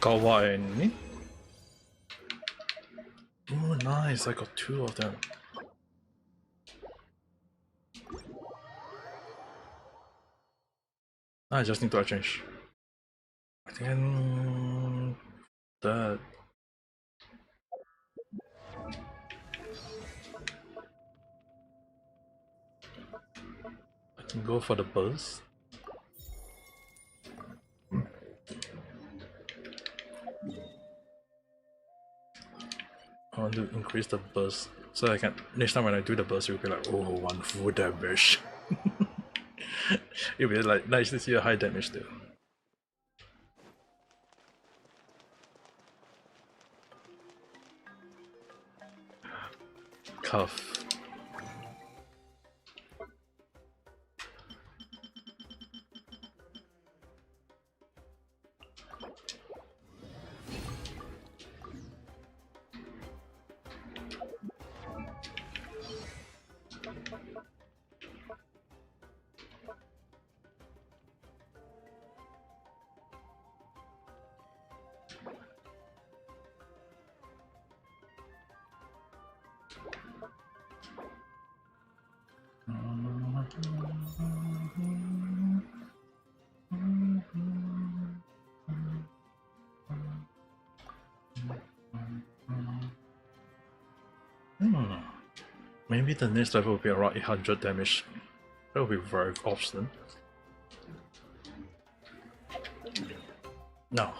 Kawaii. Oh, nice! I got 2 of them. I just need to change. Then that. I can go for the buzz. I want to increase the burst so I can next time when I do the burst, you'll be like, oh, 1 full damage. It'll be like nice to see a high damage there. Cuff. Maybe the next level will be around 800 damage. That will be very awesome. Now,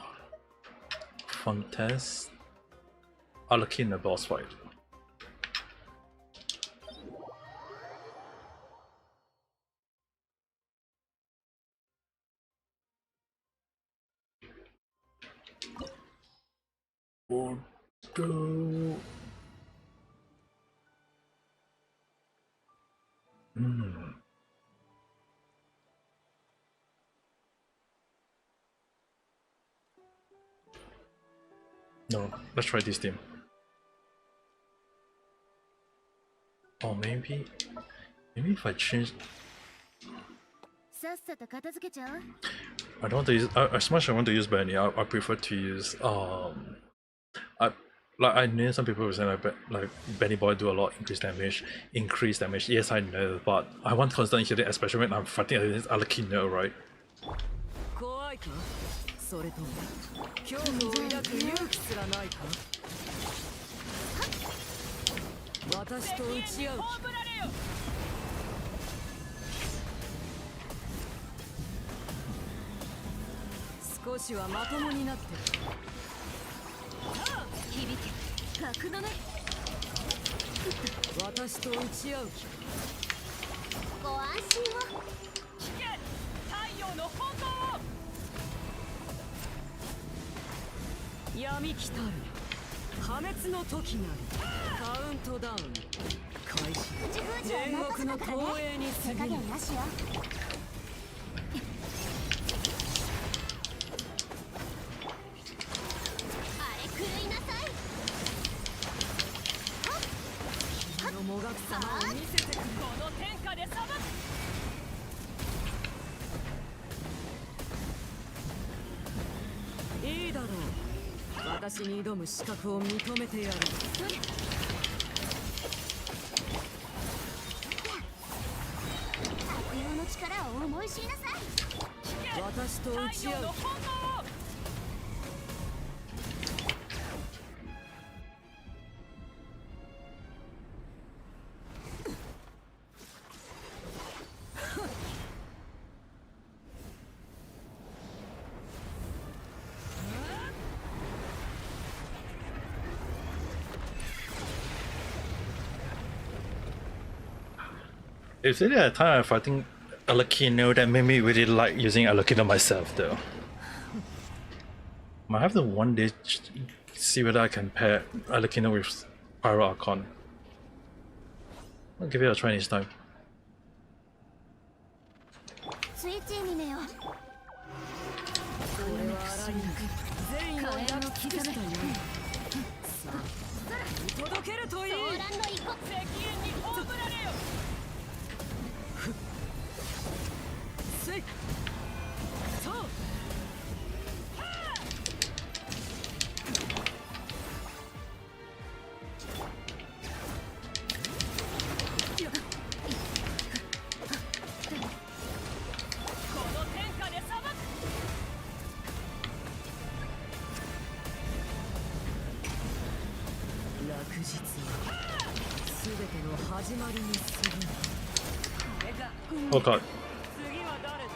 Fontes Alakina boss fight. We'll go. No, let's try this team. Or maybe if I change, さっさと片付けちゃう I don't want to use as much as I want to use Benny. I prefer to use I know some people who say like Benny Boy do a lot increase damage. Yes, I know, but I want constant healing, especially when I'm fighting against Alakino, right? 怖いかそれとも恐怖を抱く勇気すらないか私と打ち合う気少しはまともになってる響け格のね私と打ち合う気ご安心を危険太陽の炎闇来たる破滅の時なりカウントダウン開始口封じは任せたからね天国の投影に過手加ぎる減なしよあれ狂いなさい君のもがく様を見せてくれこの天下で裁くいいだろう私に挑む資格を認めてやる悪用の力を思い知りなさい私と打ち合う It's really a time I'm fighting Alakino that made me really like using Alakino myself, though. I have to one day see whether I can pair Alakino with Pyro Archon. I'll give it a try next time. スイッチにめよこれはあらゆる善意を抱き尽くしたよさあ見届けるといいソーランの遺骨石煙に葬られよせいそうこの天下で裁く落日は全ての始まりに過ぎないこれが Oh god. 次は誰だ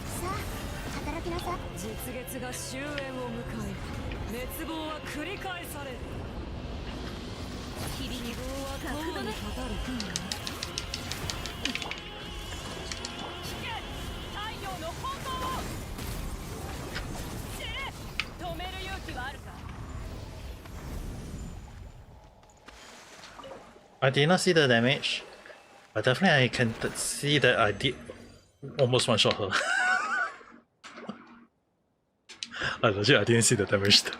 さあ働きなさい実月が終焉を迎え滅亡は繰り返される希望は遠に語る危険太陽の炎死ね止める勇気はあるか I did not see the damage, but definitely I can see that I did almost one shot her. I didn't see the damage though.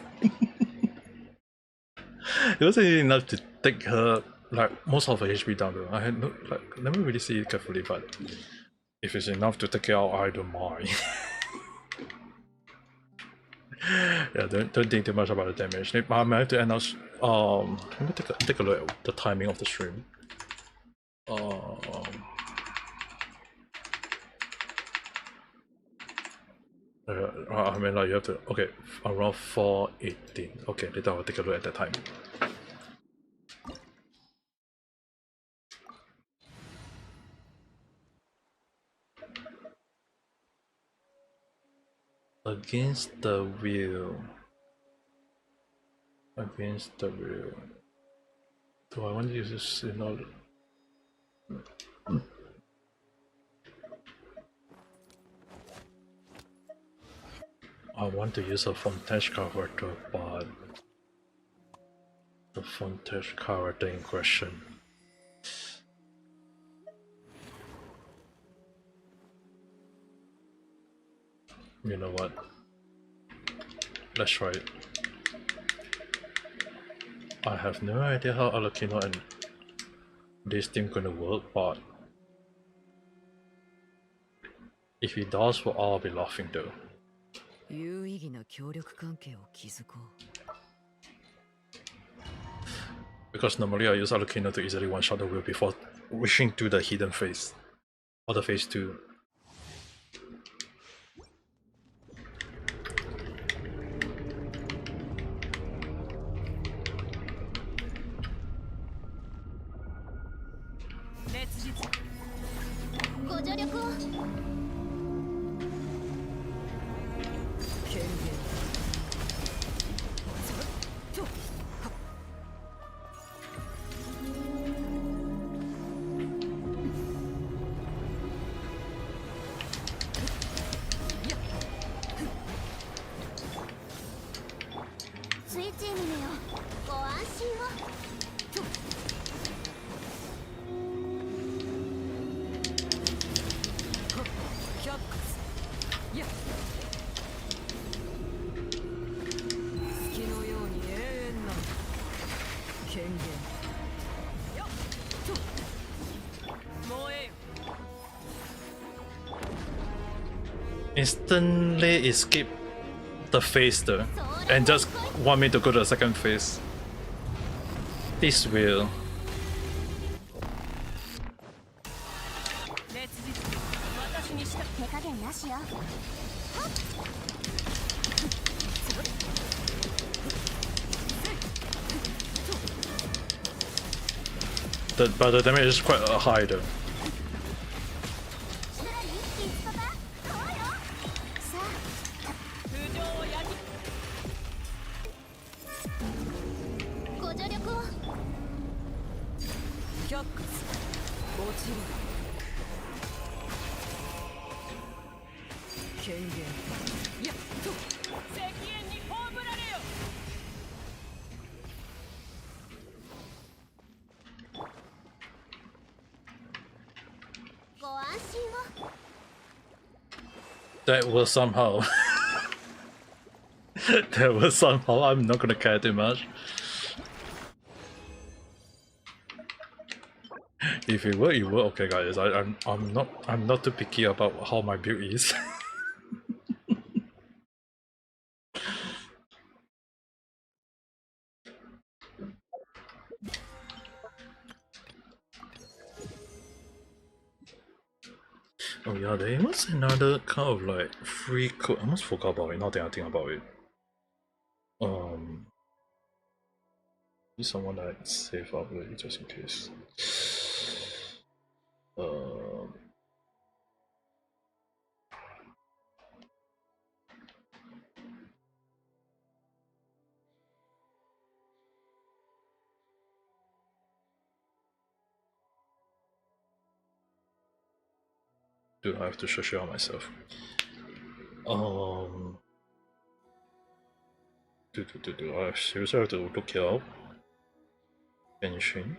It wasn't enough to take her like most of her HP down though. I had no like let me really see it carefully, but if it's enough to take it out, I don't mind. Yeah, don't think too much about the damage. I might have to end out. Let me take a look at the timing of the stream. I mean, like, you have to. Okay, around 4:18. Okay, later I'll take a look at that time. Against the wheel. Against the wheel. Do I want to use this in order? I want to use a Fontesh character, but the Fontesh character in question. You know what? Let's try it. I have no idea how Alakino and this team gonna work, but if he does, well, I'll be laughing though. 有意義な協力関係を築こう。 Because normally I use Alakino to easily one-shot the wheel before wishing to the hidden phase. Or the phase 2. Instantly escape the phase though, and just want me to go to the second phase. This will. But the damage is quite high though. That was somehow. That was somehow. I'm not gonna care too much. If it were, it were. Okay, guys. I'm not too picky about how my build is. Oh yeah, there was another kind of like free code. I almost forgot about it. Now that I think about it. Is someone that save up really just in case. Do I have to search it out myself? I seriously have to look it up. Finishing.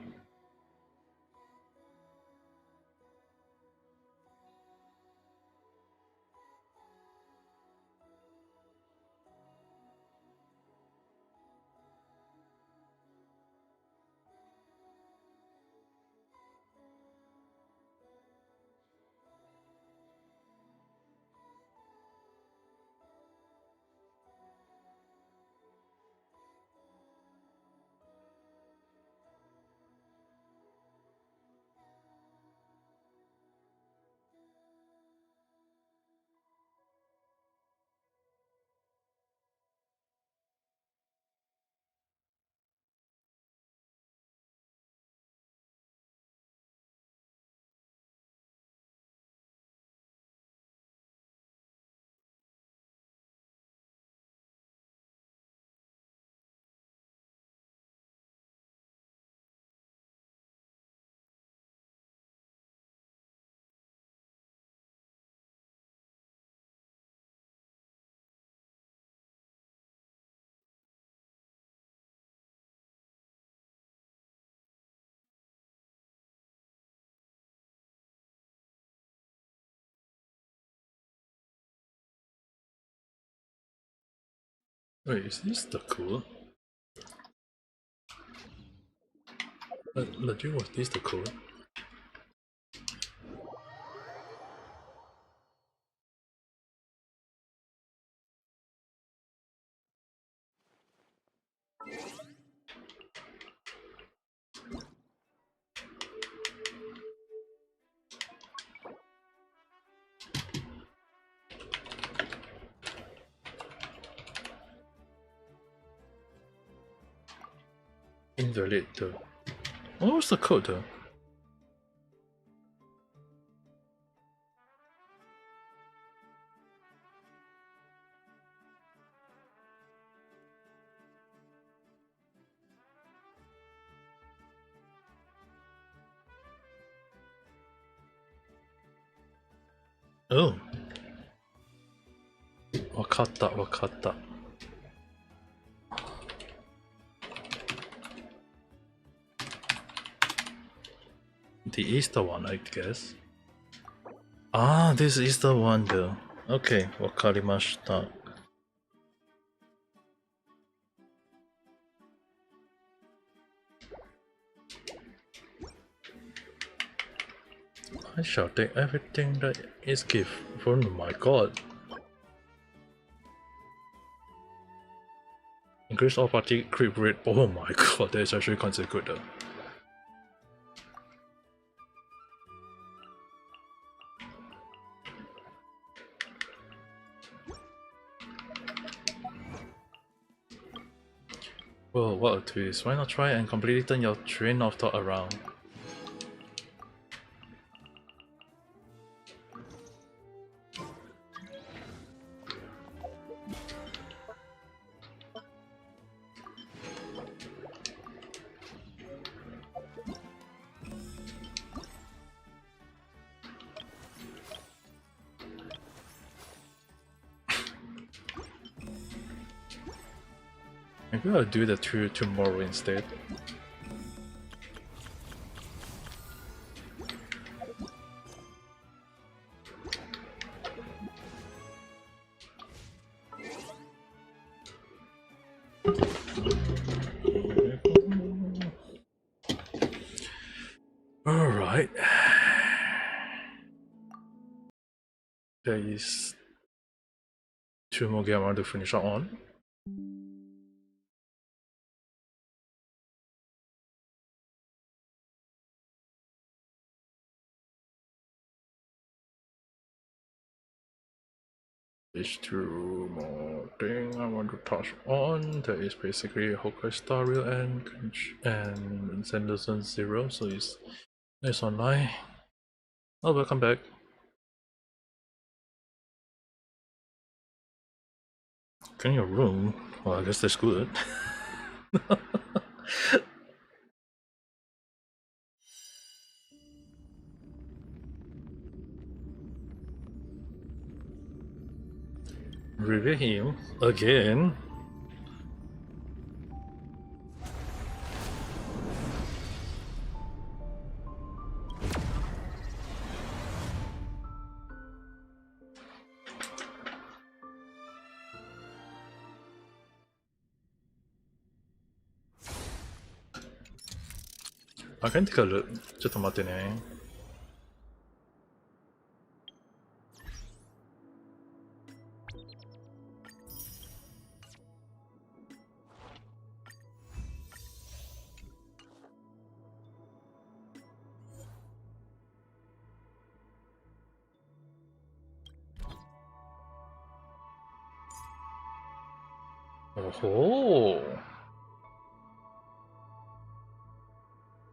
Wait, is this the code? Legit, was this the code? Invalid though. What was the code though? Oh. Wakatta. The Easter one, I guess. Ah, this is the one though. Okay, wakarimashita. I shall take everything that is given. Oh my god. Increase all party creep rate. Oh my god, that is actually considered good though. Whoa, what a twist. Why not try and completely turn your train of thought around? Maybe I'll do the two tomorrow instead. Alright. There is 2 more games I want to finish up on. There's 2 more things I want to touch on. There is basically Hokai Star Rail and Sanderson Zero, so it's online. Oh, welcome back. Clean your room? Well, I guess that's good. Reveal him again. I can take a look. ちょっと待ってね。Oh,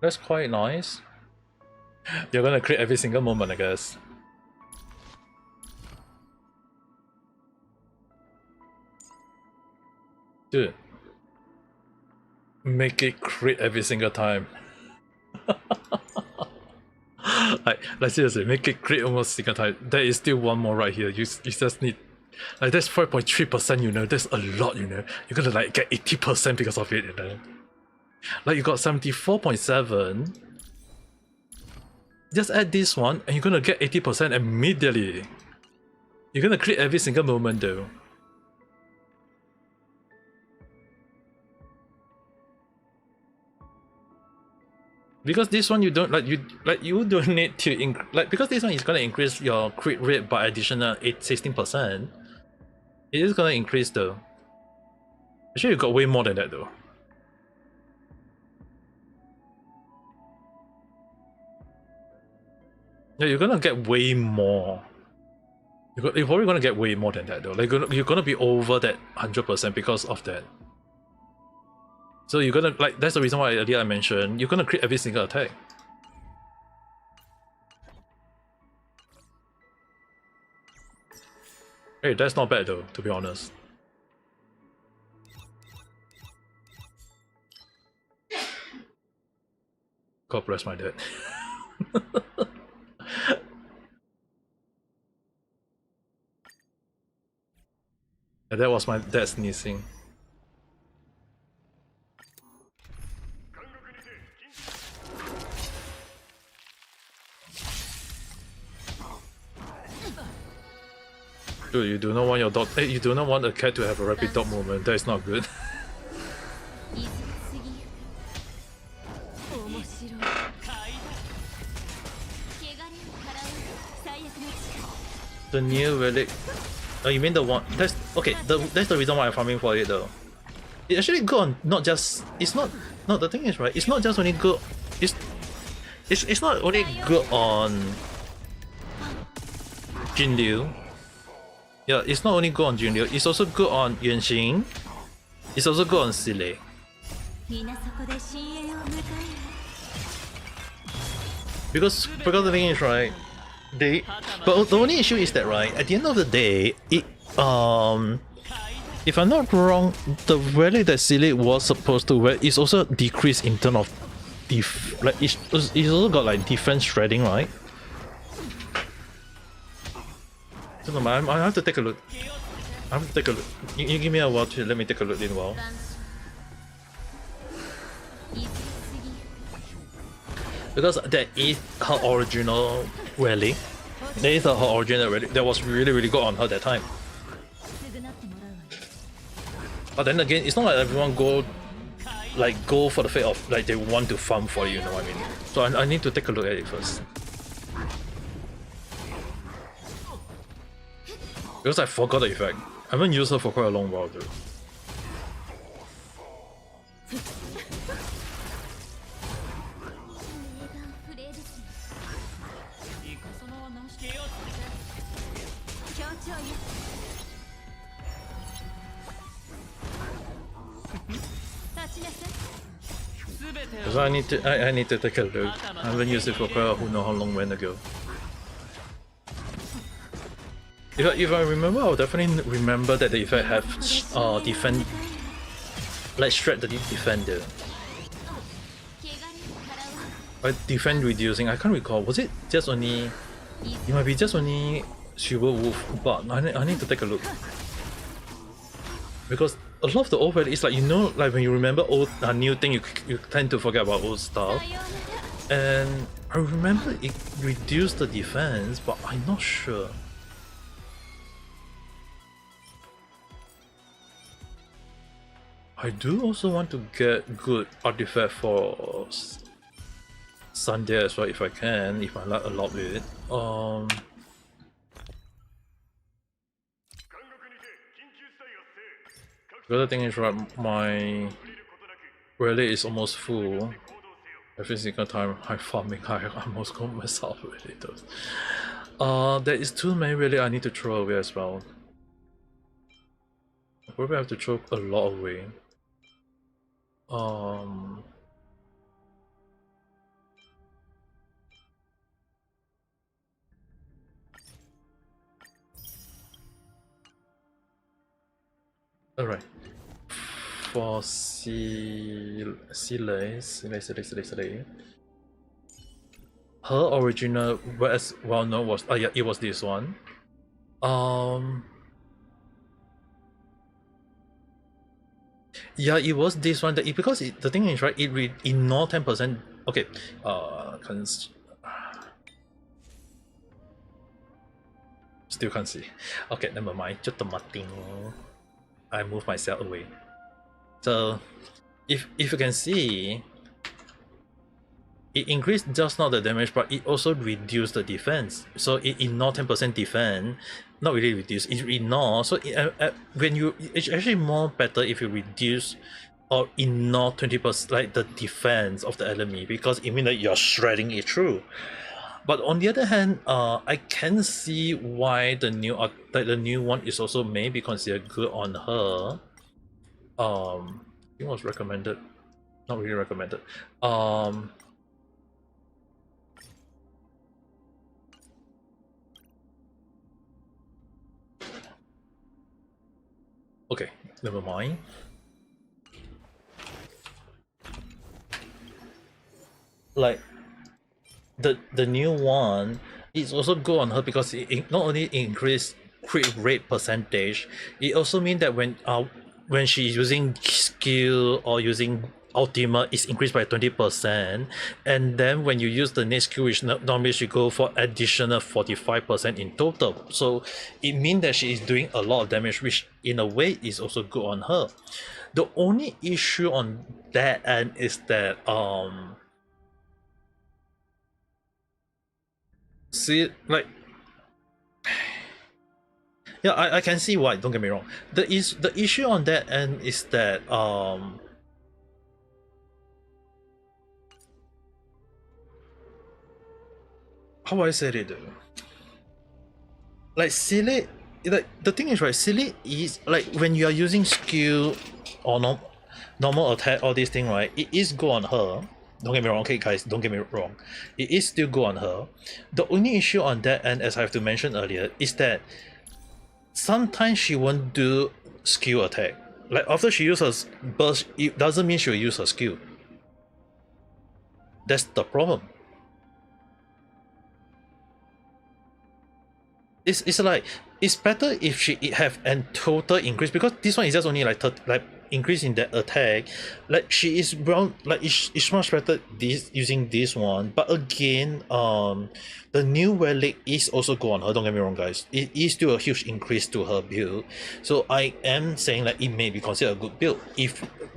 that's quite nice. You're gonna create every single moment, I guess. Dude, make it crit every single time. like seriously, make it crit almost single time. There is still one more right here. You just need, like, that's 5.3%, you know, that's a lot, you know. You're gonna like get 80% because of it, you know. Like, you got 74.7. Just add this one and you're gonna get 80% immediately. You're gonna crit every single moment though. Because this one you don't you don't need to because this one is gonna increase your crit rate by additional 16%. It is gonna increase though. Actually, you got way more than that though. Yeah, you're gonna get way more. You're probably gonna get way more than that though. Like you're gonna be over that 100% because of that. So you're gonna that's the reason why earlier I mentioned you're gonna crit every single attack. Hey, that's not bad though, to be honest. God bless my dad. And that was my dad sneezing. Dude, you do not want your dog. You do not want a cat to have a rapid dog movement. That is not good. The new relic. Oh, you mean the one? That's okay. That's the reason why I'm farming for it though. It actually good on not just. It's not. No, the thing is right. It's not just only good. It's not only good on Jinliu. Yeah, it's not only good on Jinliu. It's also good on Yuanxing. It's also good on Sile. Because the thing is right. But the only issue is that right at the end of the day, if I'm not wrong, the value that Silly was supposed to wear is also decreased in terms of it's also got like defense shredding, right? So I have to take a look. I have to take a look. You give me a while to let me take a look in a while. Because that is her original relic. That is her original relic. That was really good on her that time. But then again, it's not like everyone go for the fate of like they want to farm for you know what I mean? So I need to take a look at it first. Because I forgot the effect. I haven't used her for quite a long while though. So I need to take a look. I haven't used it for quite who know how long when ago. If I remember, I'll definitely remember that the effect have defend, like shred the defender. Defend reducing. I can't recall. Was it just only? It might be just only Silver Wolf, but I need to take a look. Because a lot of the old value is like, you know, like when you remember old new thing, you tend to forget about old stuff. And I remember it reduced the defense, but I'm not sure. I do also want to get good artifact for Sunday as well if I can, if I'm not allowed with it. The other thing is right, my relic is almost full. Every single time I'm farming, I almost go myself with it though. There is too many relic I need to throw away as well. I probably have to throw a lot away. Alright. For Sile. Her original as well known was yeah, it was this one. Yeah, it was this one. Because the thing is right, it ignore 10%. Okay, still can't see. Okay, never mind. Just I move myself away. So, if you can see, it increased just not the damage, but it also reduced the defense. So it ignore 10% defense, not really reduce, it ignore. So when you, it's actually more better if you reduce or ignore 20% like the defense of the enemy, because it means that you're shredding it through. But on the other hand, I can see why the new one is also maybe considered good on her. I think it was recommended, not really recommended. Okay, never mind. Like the new one is also good on her because it not only increase crit rate percentage, it also means that when she's using skill or using ultimate, it's increased by 20%, and then when you use the next skill, which normally she go for additional 45% in total. So it means that she is doing a lot of damage, which in a way is also good on her. The only issue on that end is that see, like, yeah, I can see why, don't get me wrong. The issue on that end is that how do I say it though? Like silly, like the thing is, right, silly is like when you are using skill or normal attack, all this thing, right, it is good on her. Don't get me wrong, okay guys, don't get me wrong. It is still good on her. The only issue on that end, as I have to mention earlier, is that sometimes she won't do skill attack. Like after she uses her burst, it doesn't mean she'll use her skill. That's the problem. It's like, it's better if she have a total increase, because this one is just only like increase in the attack. Like she is brown, like it's much better this using this one. But again, the new relic is also good on her, don't get me wrong guys. It is still a huge increase to her build. So I am saying like it may be considered a good build,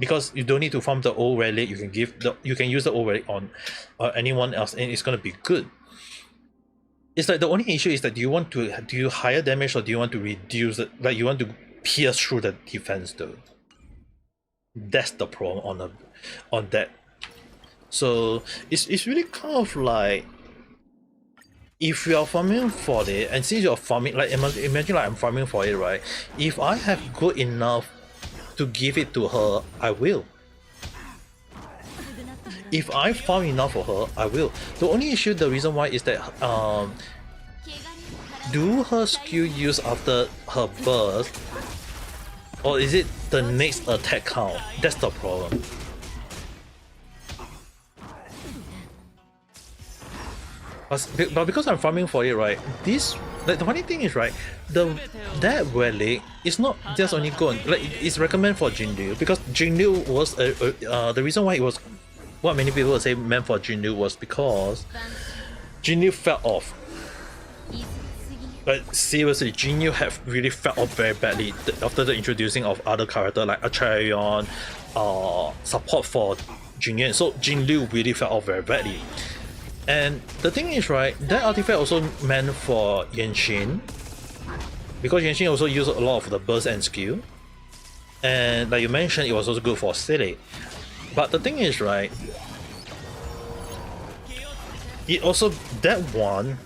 because you don't need to farm the old relic, you can use the old relic on anyone else and it's gonna be good. It's like the only issue is that do you higher damage or do you want to reduce it? Like you want to pierce through the defense though. That's the problem on that. So it's really kind of like, if you are farming for it, and since you're farming, like imagine like I'm farming for it, right? If I have good enough to give it to her, I will. If I farm enough for her, I will. The only issue, the reason why is that do her skill use after her burst, or is it the next attack count? That's the problem. But because I'm farming for it, right? This, like, the funny thing is, right, that relic is not just only good, like it's recommended for Jinryu, because Jinryu was the reason why it was what many people would say meant for Jinryu was because Jinryu fell off. Like seriously, Jinryu have really fell off very badly after the introducing of other characters like Acharion, support for Jinryu. So Jinryu really fell off very badly. And the thing is, right, that artifact also meant for Yenshin, because Yenshin also used a lot of the burst and skill. And like you mentioned, it was also good for Silly. But the thing is, right, it also, that one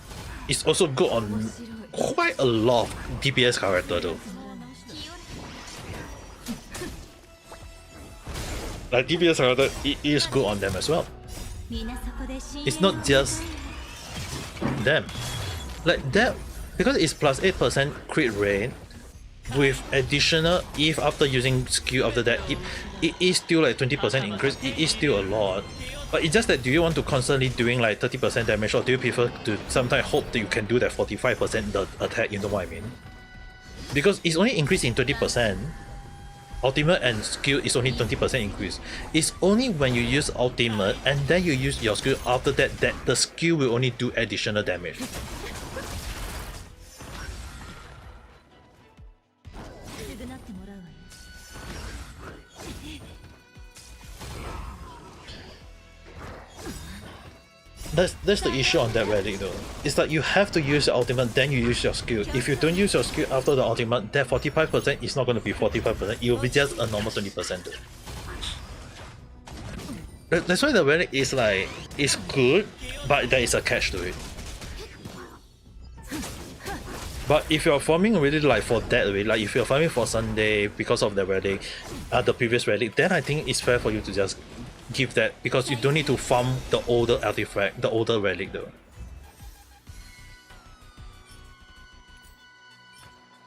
is also good on quite a lot of DPS character though. Like DPS character, it is good on them as well. It's not just them. Like that, because it's plus 8% crit rate with additional, if after using skill after that, it is still like 20% increase. It is still a lot. But it's just that, do you want to constantly doing like 30% damage, or do you prefer to sometimes hope that you can do that 45% the attack, you know what I mean? Because it's only increased in 20%. Ultimate and skill is only 20% increase. It's only when you use ultimate and then you use your skill after that the skill will only do additional damage. That's the issue on that relic though. It's like you have to use your ultimate, then you use your skill. If you don't use your skill after the ultimate, that 45% is not going to be 45%. It will be just a normal 20%. That's why the relic is like it's good, but there is a catch to it. But if you're farming really like for that way, like if you're farming for Sunday because of the relic, the previous relic, then I think it's fair for you to just give that, because you don't need to farm the older artifact, the older relic though.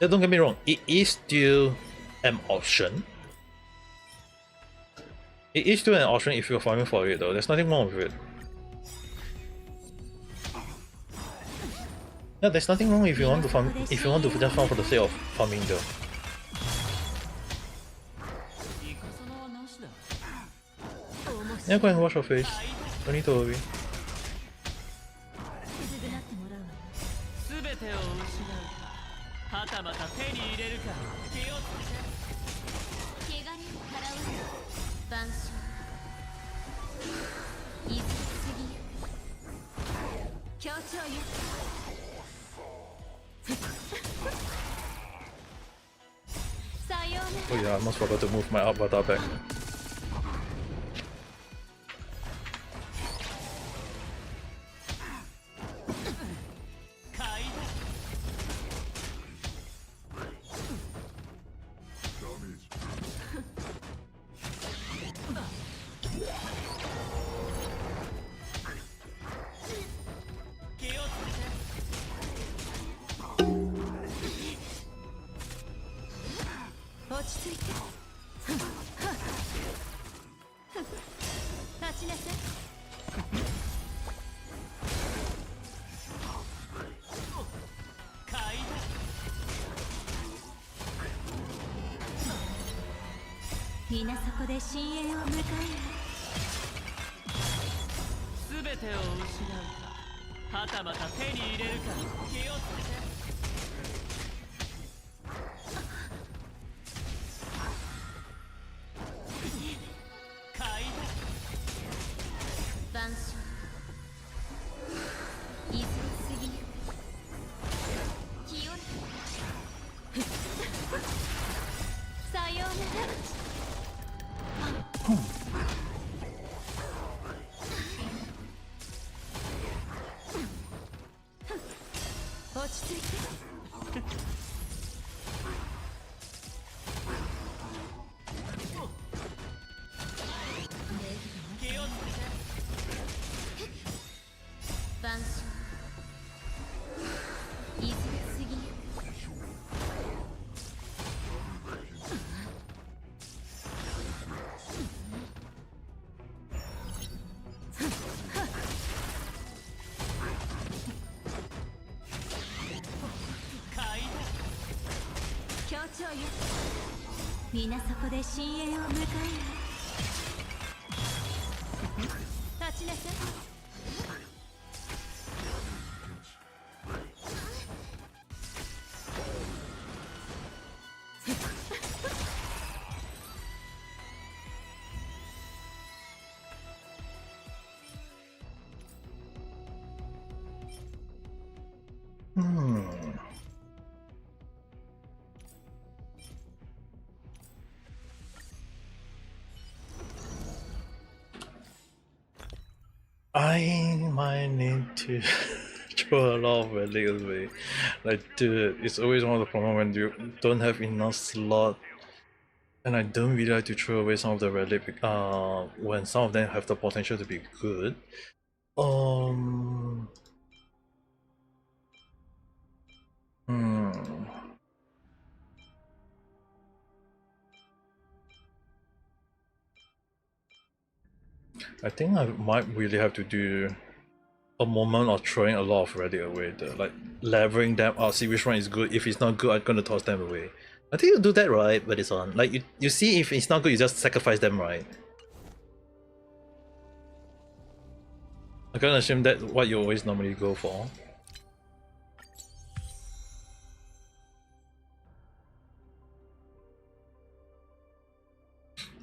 Yeah, don't get me wrong, it is still an option. It is still an option if you're farming for it though, there's nothing wrong with it. Yeah, there's nothing wrong if you want to farm, if you want to just farm for the sake of farming though. Yeah, go and wash your face. Don't need to worry. 全てを失うかはたまた手に入れるか気をつけて汚れを払わぬ万象いず過ぎゆく協調よ さようなら Oh yeah, I almost forgot to move my avatar back.皆そこで深淵を迎える全てを失うかはたまた手に入れるか気をつけて万象いず過ぎゆく清らさようなら落ち着いて万象いず過ぎゆ協調よ皆そこで深淵を迎える立ちなさい I might need to throw a lot of relics away. Like, dude, it's always one of the problems when you don't have enough slot. And I don't really like to throw away some of the relic when some of them have the potential to be good. I think I might really have to do a moment of throwing a lot of relic away though, like leveling them out, see which one is good. If it's not good, I'm gonna toss them away. I think you do that right, but it's on. Like you see if it's not good, you just sacrifice them, right? I can assume that's what you always normally go for.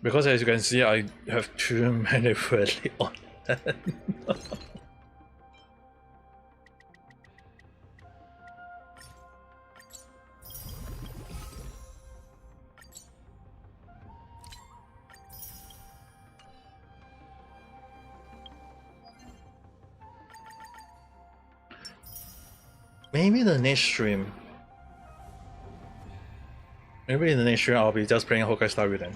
Because as you can see, I have too many relic on hand. Maybe the next stream. Maybe in the next stream I'll be just playing Honkai Star Rail then.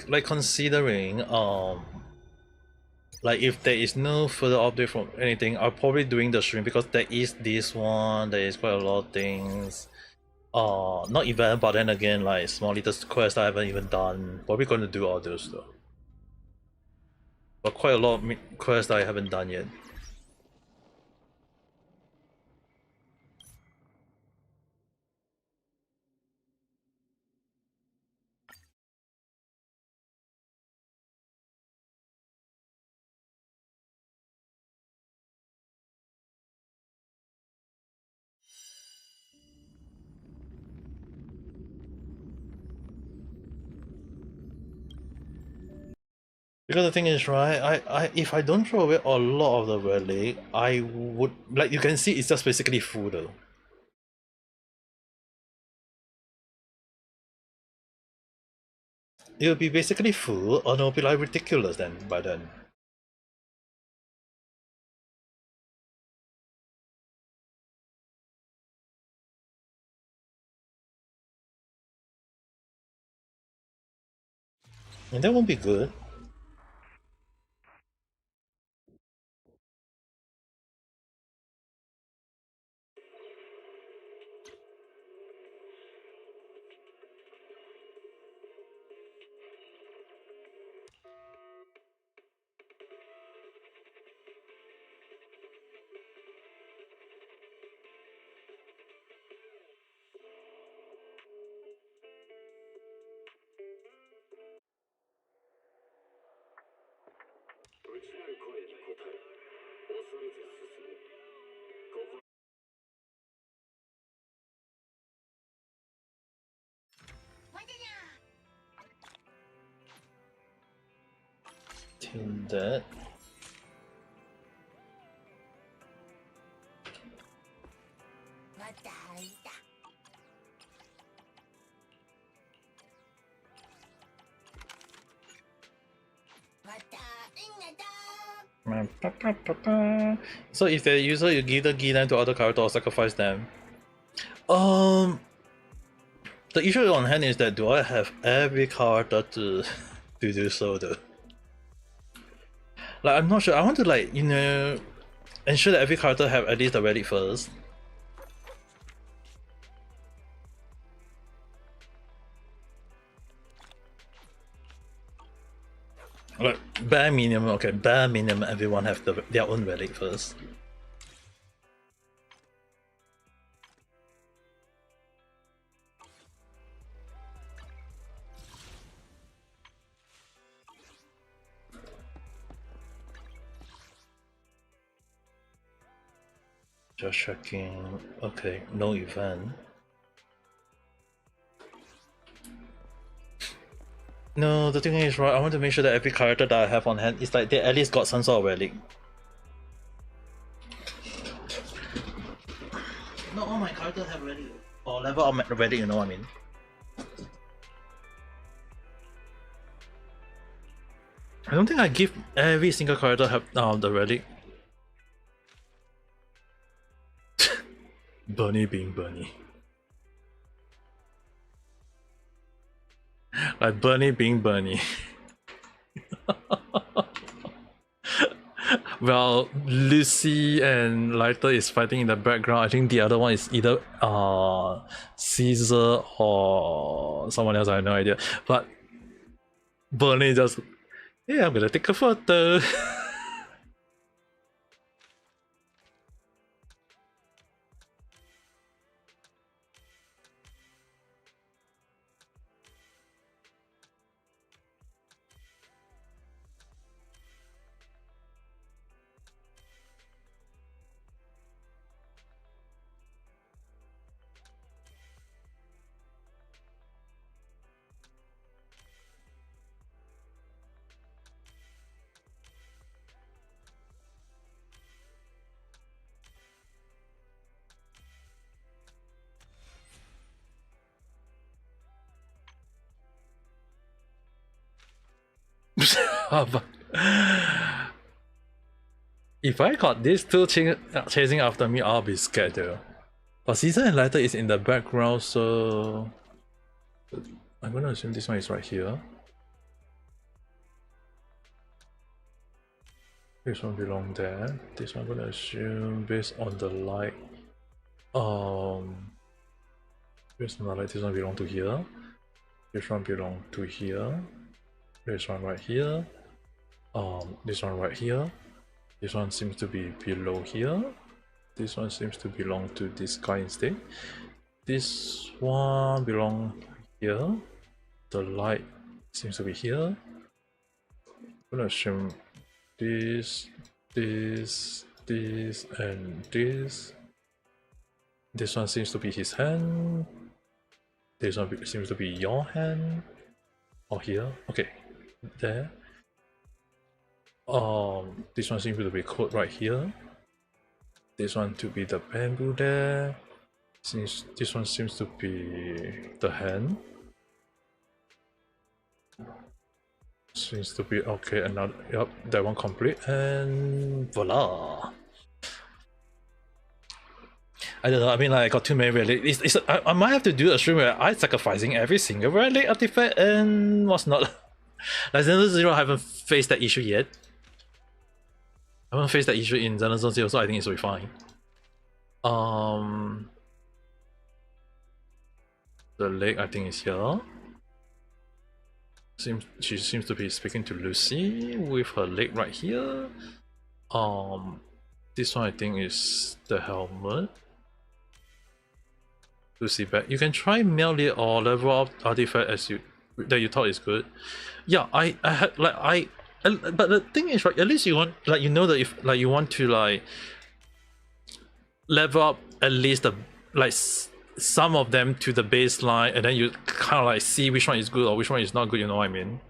Like considering like if there is no further update from anything, I'll probably doing the stream because there is this one, there is quite a lot of things. Not event, but then again like small little quests I haven't even done. Probably gonna do all those though. But quite a lot of quests I haven't done yet. Because the thing is, right, I if I don't throw away a lot of the relic, I would, like you can see it's just basically full though. It will be basically full, or it'll be like ridiculous then by then. And that won't be good. Till that. So if the user you either give them to other character or sacrifice them. The issue on hand is that do I have every character to do so though? Like I'm not sure. I want to like, you know, ensure that every character have at least a relic first. Like bare minimum, okay, bare minimum everyone have their own relic first. Just checking. Okay, no event. No, the thing is, right, I want to make sure that every character that I have on hand is like they at least got some sort of relic. Not all my characters have relic or level up relic, you know what I mean? I don't think I give every single character have the relic. Bunny being bunny. Like Bunny being Bunny. Well, Lucy and Lighter is fighting in the background. I think the other one is either Caesar or someone else. I have no idea. But Bunny just, yeah, I'm gonna take a photo. If I got these two chasing after me, I'll be scared though. But Caesar and Lighter is in the background, so I'm gonna assume this one is right here. This one belong there. This one I'm gonna assume based on the light. Based on the light, this one belong to here. This one belong to here. This one right here. This one right here. This one seems to be below here. This one seems to belong to this guy instead. This one belong here. The light seems to be here. I'm gonna assume this, and this. This one seems to be his hand. This one seems to be your hand. Or here. Okay. There. This one seems to be code right here. This one to be the bamboo there. Since this one seems to be the hand. Seems to be okay. Another, yep, that one complete, and voila. I don't know. I mean, like, I got too many relic. I might have to do a stream where I'm sacrificing every single relic artifact and what's not. Like Xenosaga Zero, I haven't faced that issue yet. I haven't faced that issue in Xenosaga Zero, so I think it's will be fine. The leg I think is here. She seems to be speaking to Lucy with her leg right here. This one I think is the helmet. Lucy back. You can try mail it or level up artifact as that you thought is good. Yeah, I had like but the thing is, right, at least you want, like, you know that if like you want to like level up at least the like some of them to the baseline, and then you kind of like see which one is good or which one is not good, you know what I mean?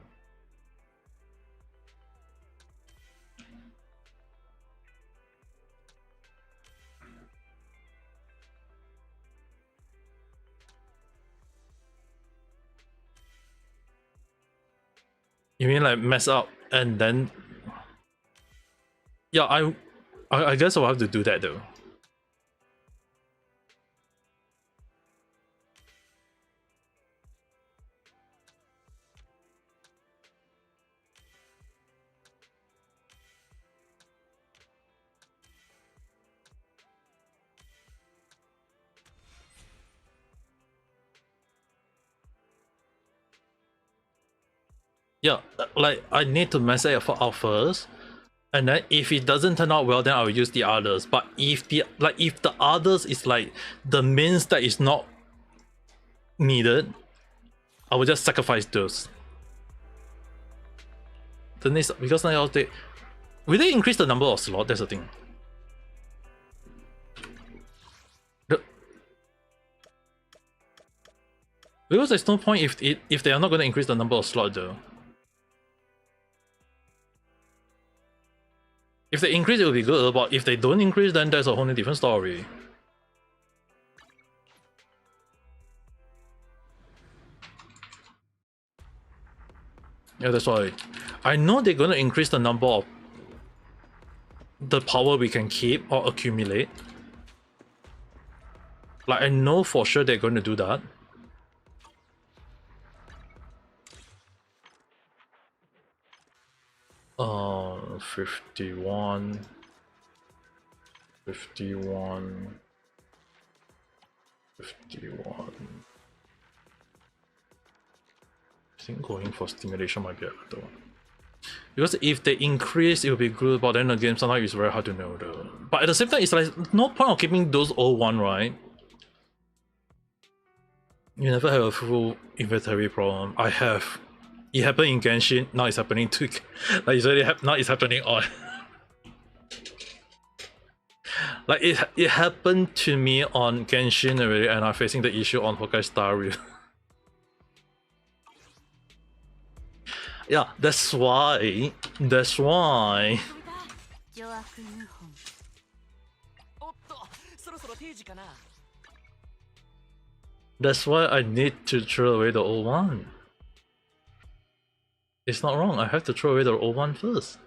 You mean like mess up and then... Yeah, I guess I'll have to do that though. Yeah, like I need to mess it out first, and then if it doesn't turn out well, then I'll use the others. But if the others is like the mains that is not needed, I will just sacrifice those. The next, because now will they increase the number of slots? That's the thing. Because there's no point if they are not going to increase the number of slots though. If they increase, it will be good, but if they don't increase, then there's a whole new different story. Yeah, that's why. I know they're going to increase the number of the power we can keep or accumulate. Like, I know for sure they're going to do that. Uh, 51. I think going for stimulation might be a better one. Because if they increase, it will be good, but then again, sometimes it's very hard to know though. But at the same time, it's like no point of keeping those all one, right? You never have a full inventory problem. I have. It happened in Genshin, now it's happening to... Like, it's already now it's happening on... Like, it happened to me on Genshin already, and I'm facing the issue on Honkai Star Rail. Yeah, that's why... That's why I need to throw away the old one. It's not wrong, I have to throw away the old one first.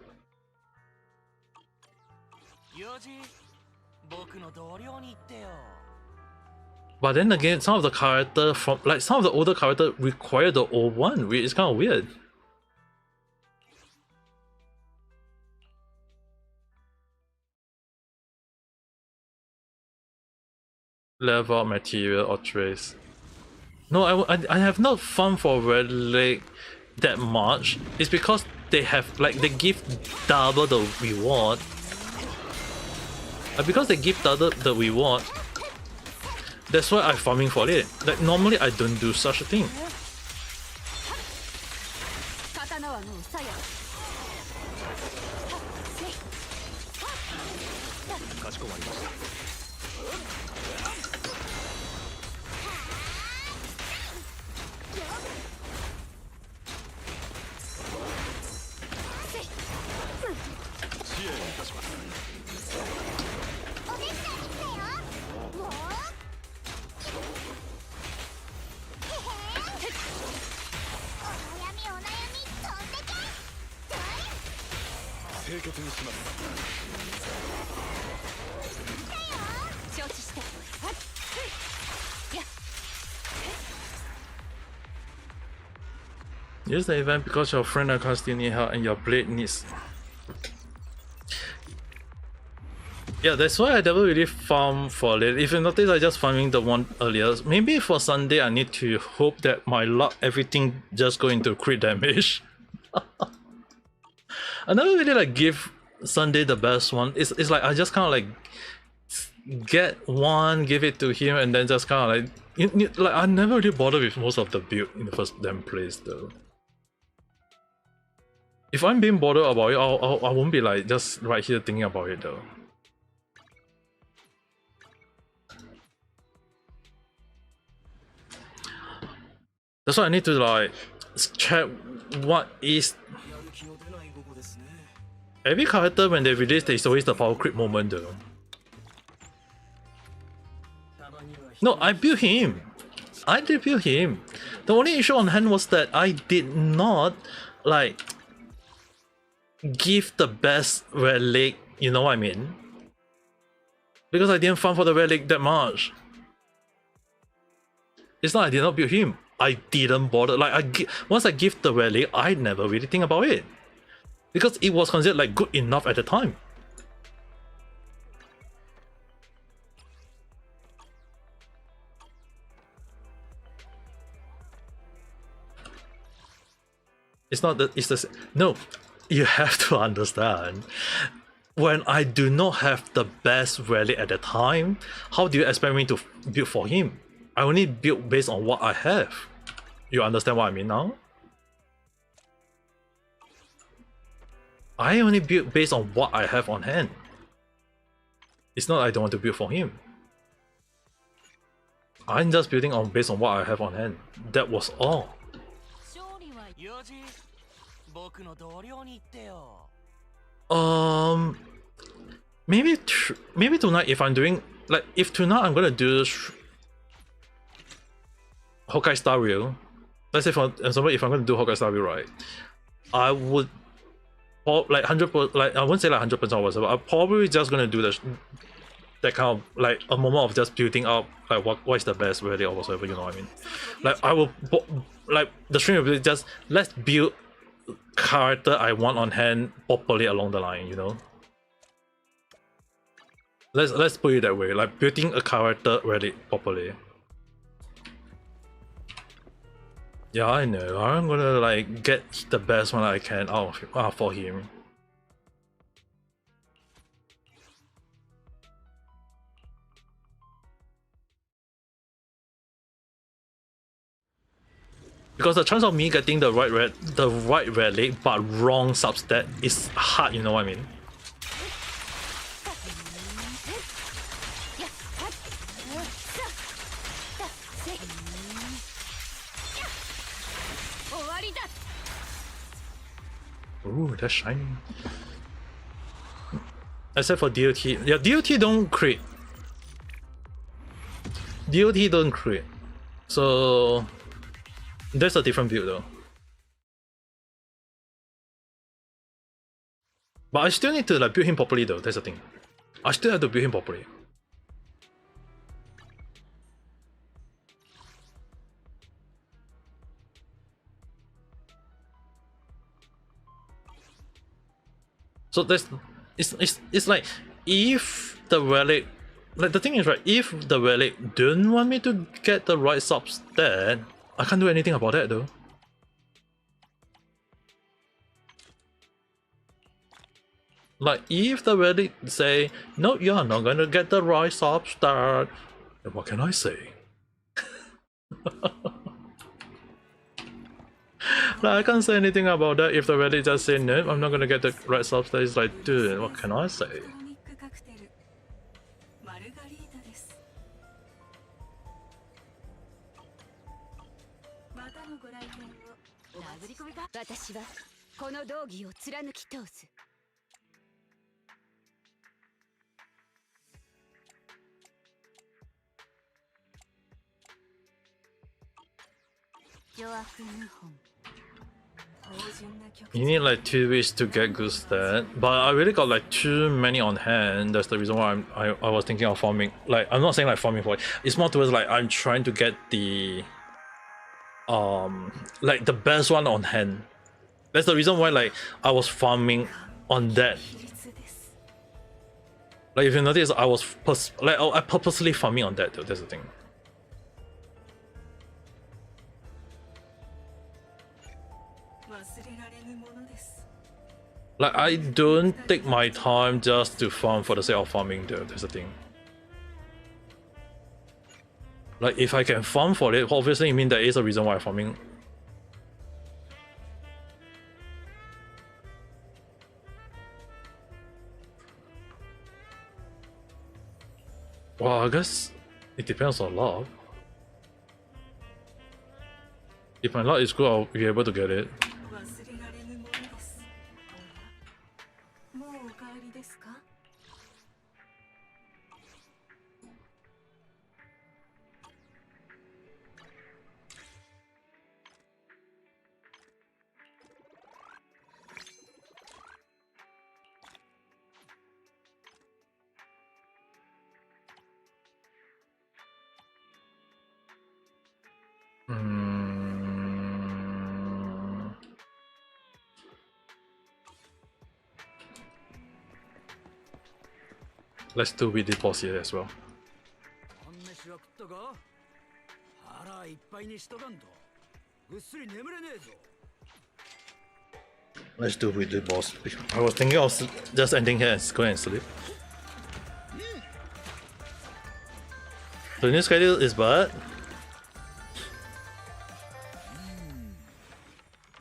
But then again, some of the character from like some of the older character require the old one, which is kind of weird. Level up material or trace. No, I have not farmed for Red Lake that much. It's because they have like they give double the reward. Because they give double the reward, that's why I'm farming for it. Like normally I don't do such a thing. 刀はもう鞘。かしこまりました。 清潔にします。承知して。Use the event because your friend or still need help and your blade needs. Yeah, that's why I never really farm for it. If you notice, I just farming the one earlier. Maybe for Sunday, I need to hope that my luck, everything just go into crit damage. I never really like give Sunday the best one. It's like I just kind of like get one, give it to him, and then just kind of like I never really bother with most of the build in the first damn place though. If I'm being bothered about it, I won't be like just right here thinking about it though. That's why I need to like check what is. Every character when they release, there's always the power creep moment though. No, I built him. I did build him. The only issue on hand was that I did not like give the best red leg, you know what I mean? Because I didn't farm for the red leg that much. It's not I did not build him. I didn't bother. Like once I give the red leg, I never really think about it. Because it was considered like good enough at the time. It's not that it's the no, you have to understand. When I do not have the best rally at the time, how do you expect me to build for him? I only build based on what I have. You understand what I mean now? I only build based on what I have on hand. It's not I don't want to build for him. I'm just building on based on what I have on hand. That was all. Maybe tonight if I'm doing like if tonight I'm gonna do Hawkeye Star Rail. Let's say for example if I'm gonna do Hawkeye Star Rail, right, I would like 100%, like I won't say like 100% or whatever. I'm probably just gonna do that kind of like a moment of just building up like what is the best really or whatever, you know what I mean? Like I will like the stream will be just let's build character I want on hand properly along the line, you know. Let's put it that way, like building a character really properly. Yeah, I know. I'm gonna like get the best one I can out of for him. Because the chance of me getting the right red leg but wrong substat is hard, you know what I mean? Ooh, that's shiny. Except for DOT. Yeah, DOT don't crit. DOT don't crit. So that's a different build though. But I still need to like build him properly though, that's the thing. I still have to build him properly. So there's it's like if the relic, like the thing is right, if the relic don't want me to get the right subs, then I can't do anything about that though. Like if the relic say no, you're not gonna get the right substat, then what can I say? Like I can't say anything about that if the relic just say no, I'm not gonna get the right substat. It's like, dude, what can I say? トニックカクテルマルガリータです。またのご来店を殴り込みか。私はこの道義を貫き通す。邪悪謀反。 You need like 2 weeks to get good stat, but I really got like too many on hand. That's the reason why I was thinking of farming. Like I'm not saying like farming for it. It's more towards like I'm trying to get the like the best one on hand. That's the reason why like I was farming on that. Like if you notice, I was I purposely farming on that though. That's the thing. Like I don't take my time just to farm for the sake of farming though, that's the thing. Like if I can farm for it, obviously I mean there is a reason why I'm farming. Well, I guess it depends on luck. If my luck is good, I'll be able to get it. Let's do with the boss here as well. Let's do with the boss. I was thinking of just ending here and go and sleep. The new schedule is bad.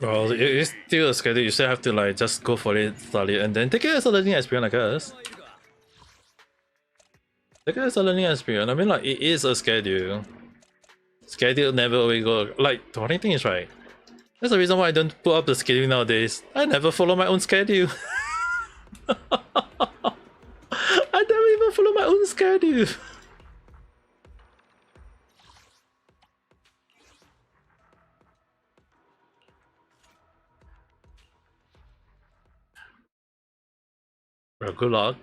Well, it is still a schedule. You still have to like just go for it, study, and then take it as a learning experience, I guess. Take it as a learning experience. I mean, like it is a schedule. Schedule never will go. Like the funny thing is, right? That's the reason why I don't put up the schedule nowadays. I never follow my own schedule. I never even follow my own schedule. Well, good luck.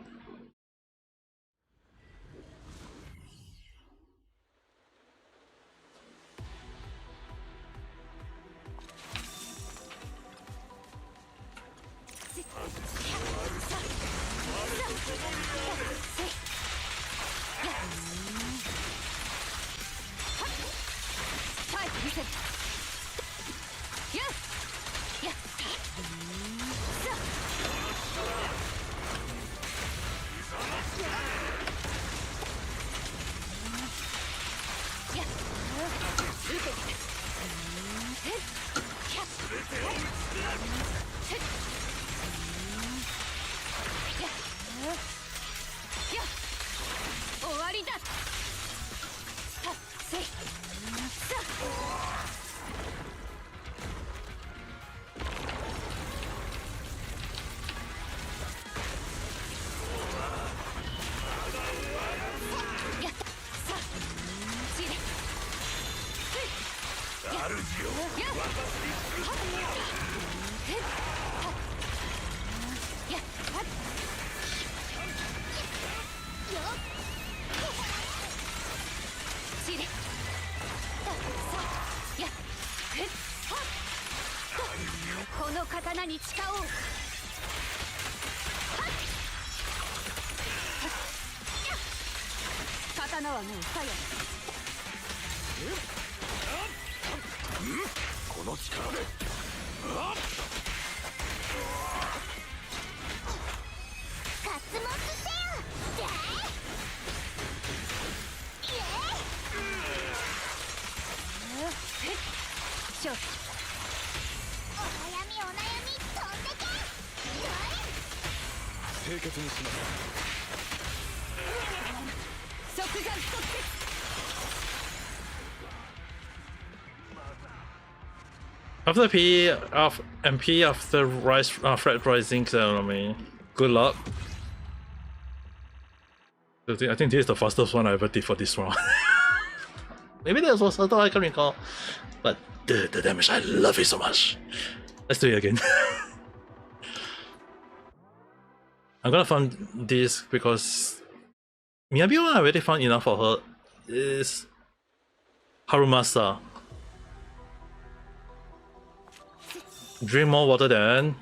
刀はもう鞘だ。この力でカツモスせよじゃあ勝負。お悩み飛んでけ清潔にします。即眼即決。After P of MP after rise threat rising ceremony. Good luck. I think this is the fastest one I ever did for this round. Maybe there was another I can recall. But the damage, I love it so much. Let's do it again. I'm gonna find this because Miyabi one I already found enough for her is Harumasa. Drink more water then.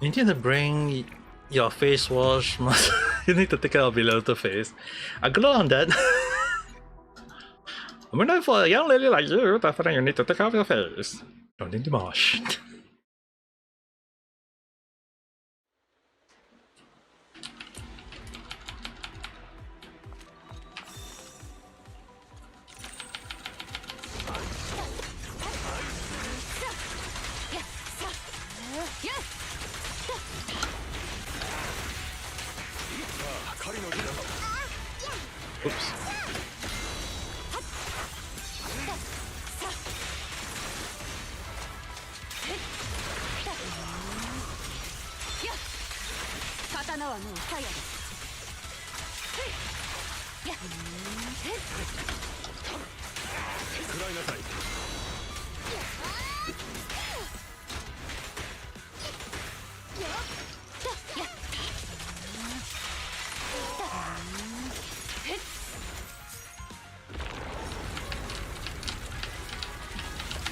You need to bring your face wash. You need to take care of below the face. I glow on that. I mean, for a young lady like you, definitely you need to take care of your face. Don't need to wash. Oops.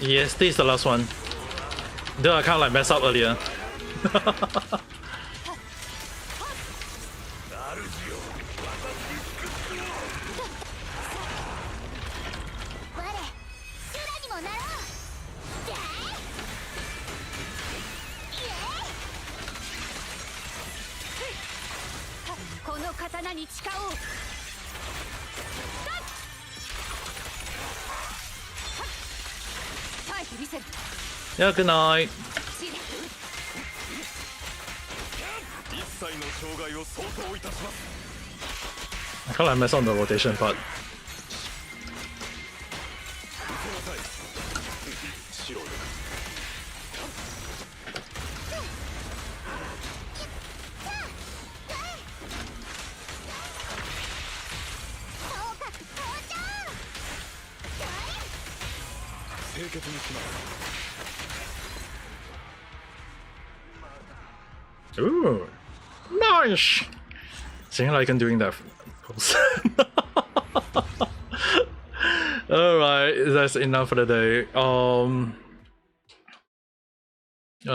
Yes, this is the last one. Though I kind of like messed up earlier. に誓おう。 耐えてみせる。 Yeah, good night. 一切の障害を相当いたします。 I kind of mess on the rotation part. 白で 清潔にします。 Ooh, nice. Seeing like I'm doing that pose. All right, that's enough for the day. Oh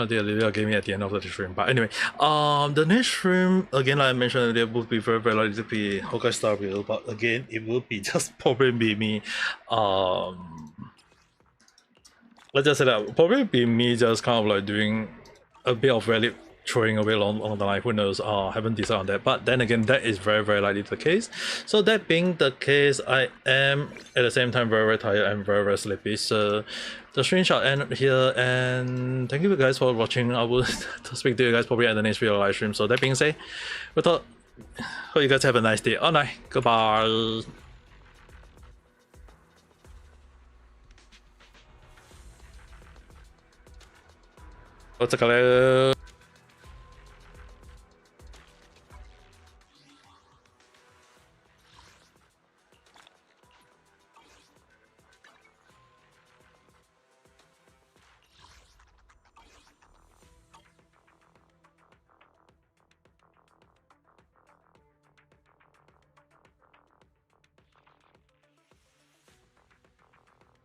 dear, Lydia gave me at the end of the stream. But anyway, the next stream again, like I mentioned earlier, would be very likely to be Honkai Star Rail. But again, it will be just probably be me. Let's just say that probably be me just kind of like doing a bit of relic throwing away along the line. Who knows? Haven't decided on that. But then again, that is very likely the case. So that being the case, I am at the same time very tired and very sleepy. So the stream shall end here. And thank you guys for watching. I will speak to you guys probably at the next video live stream. So that being said, we thought hope you guys have a nice day. All night. Goodbye. お疲れ。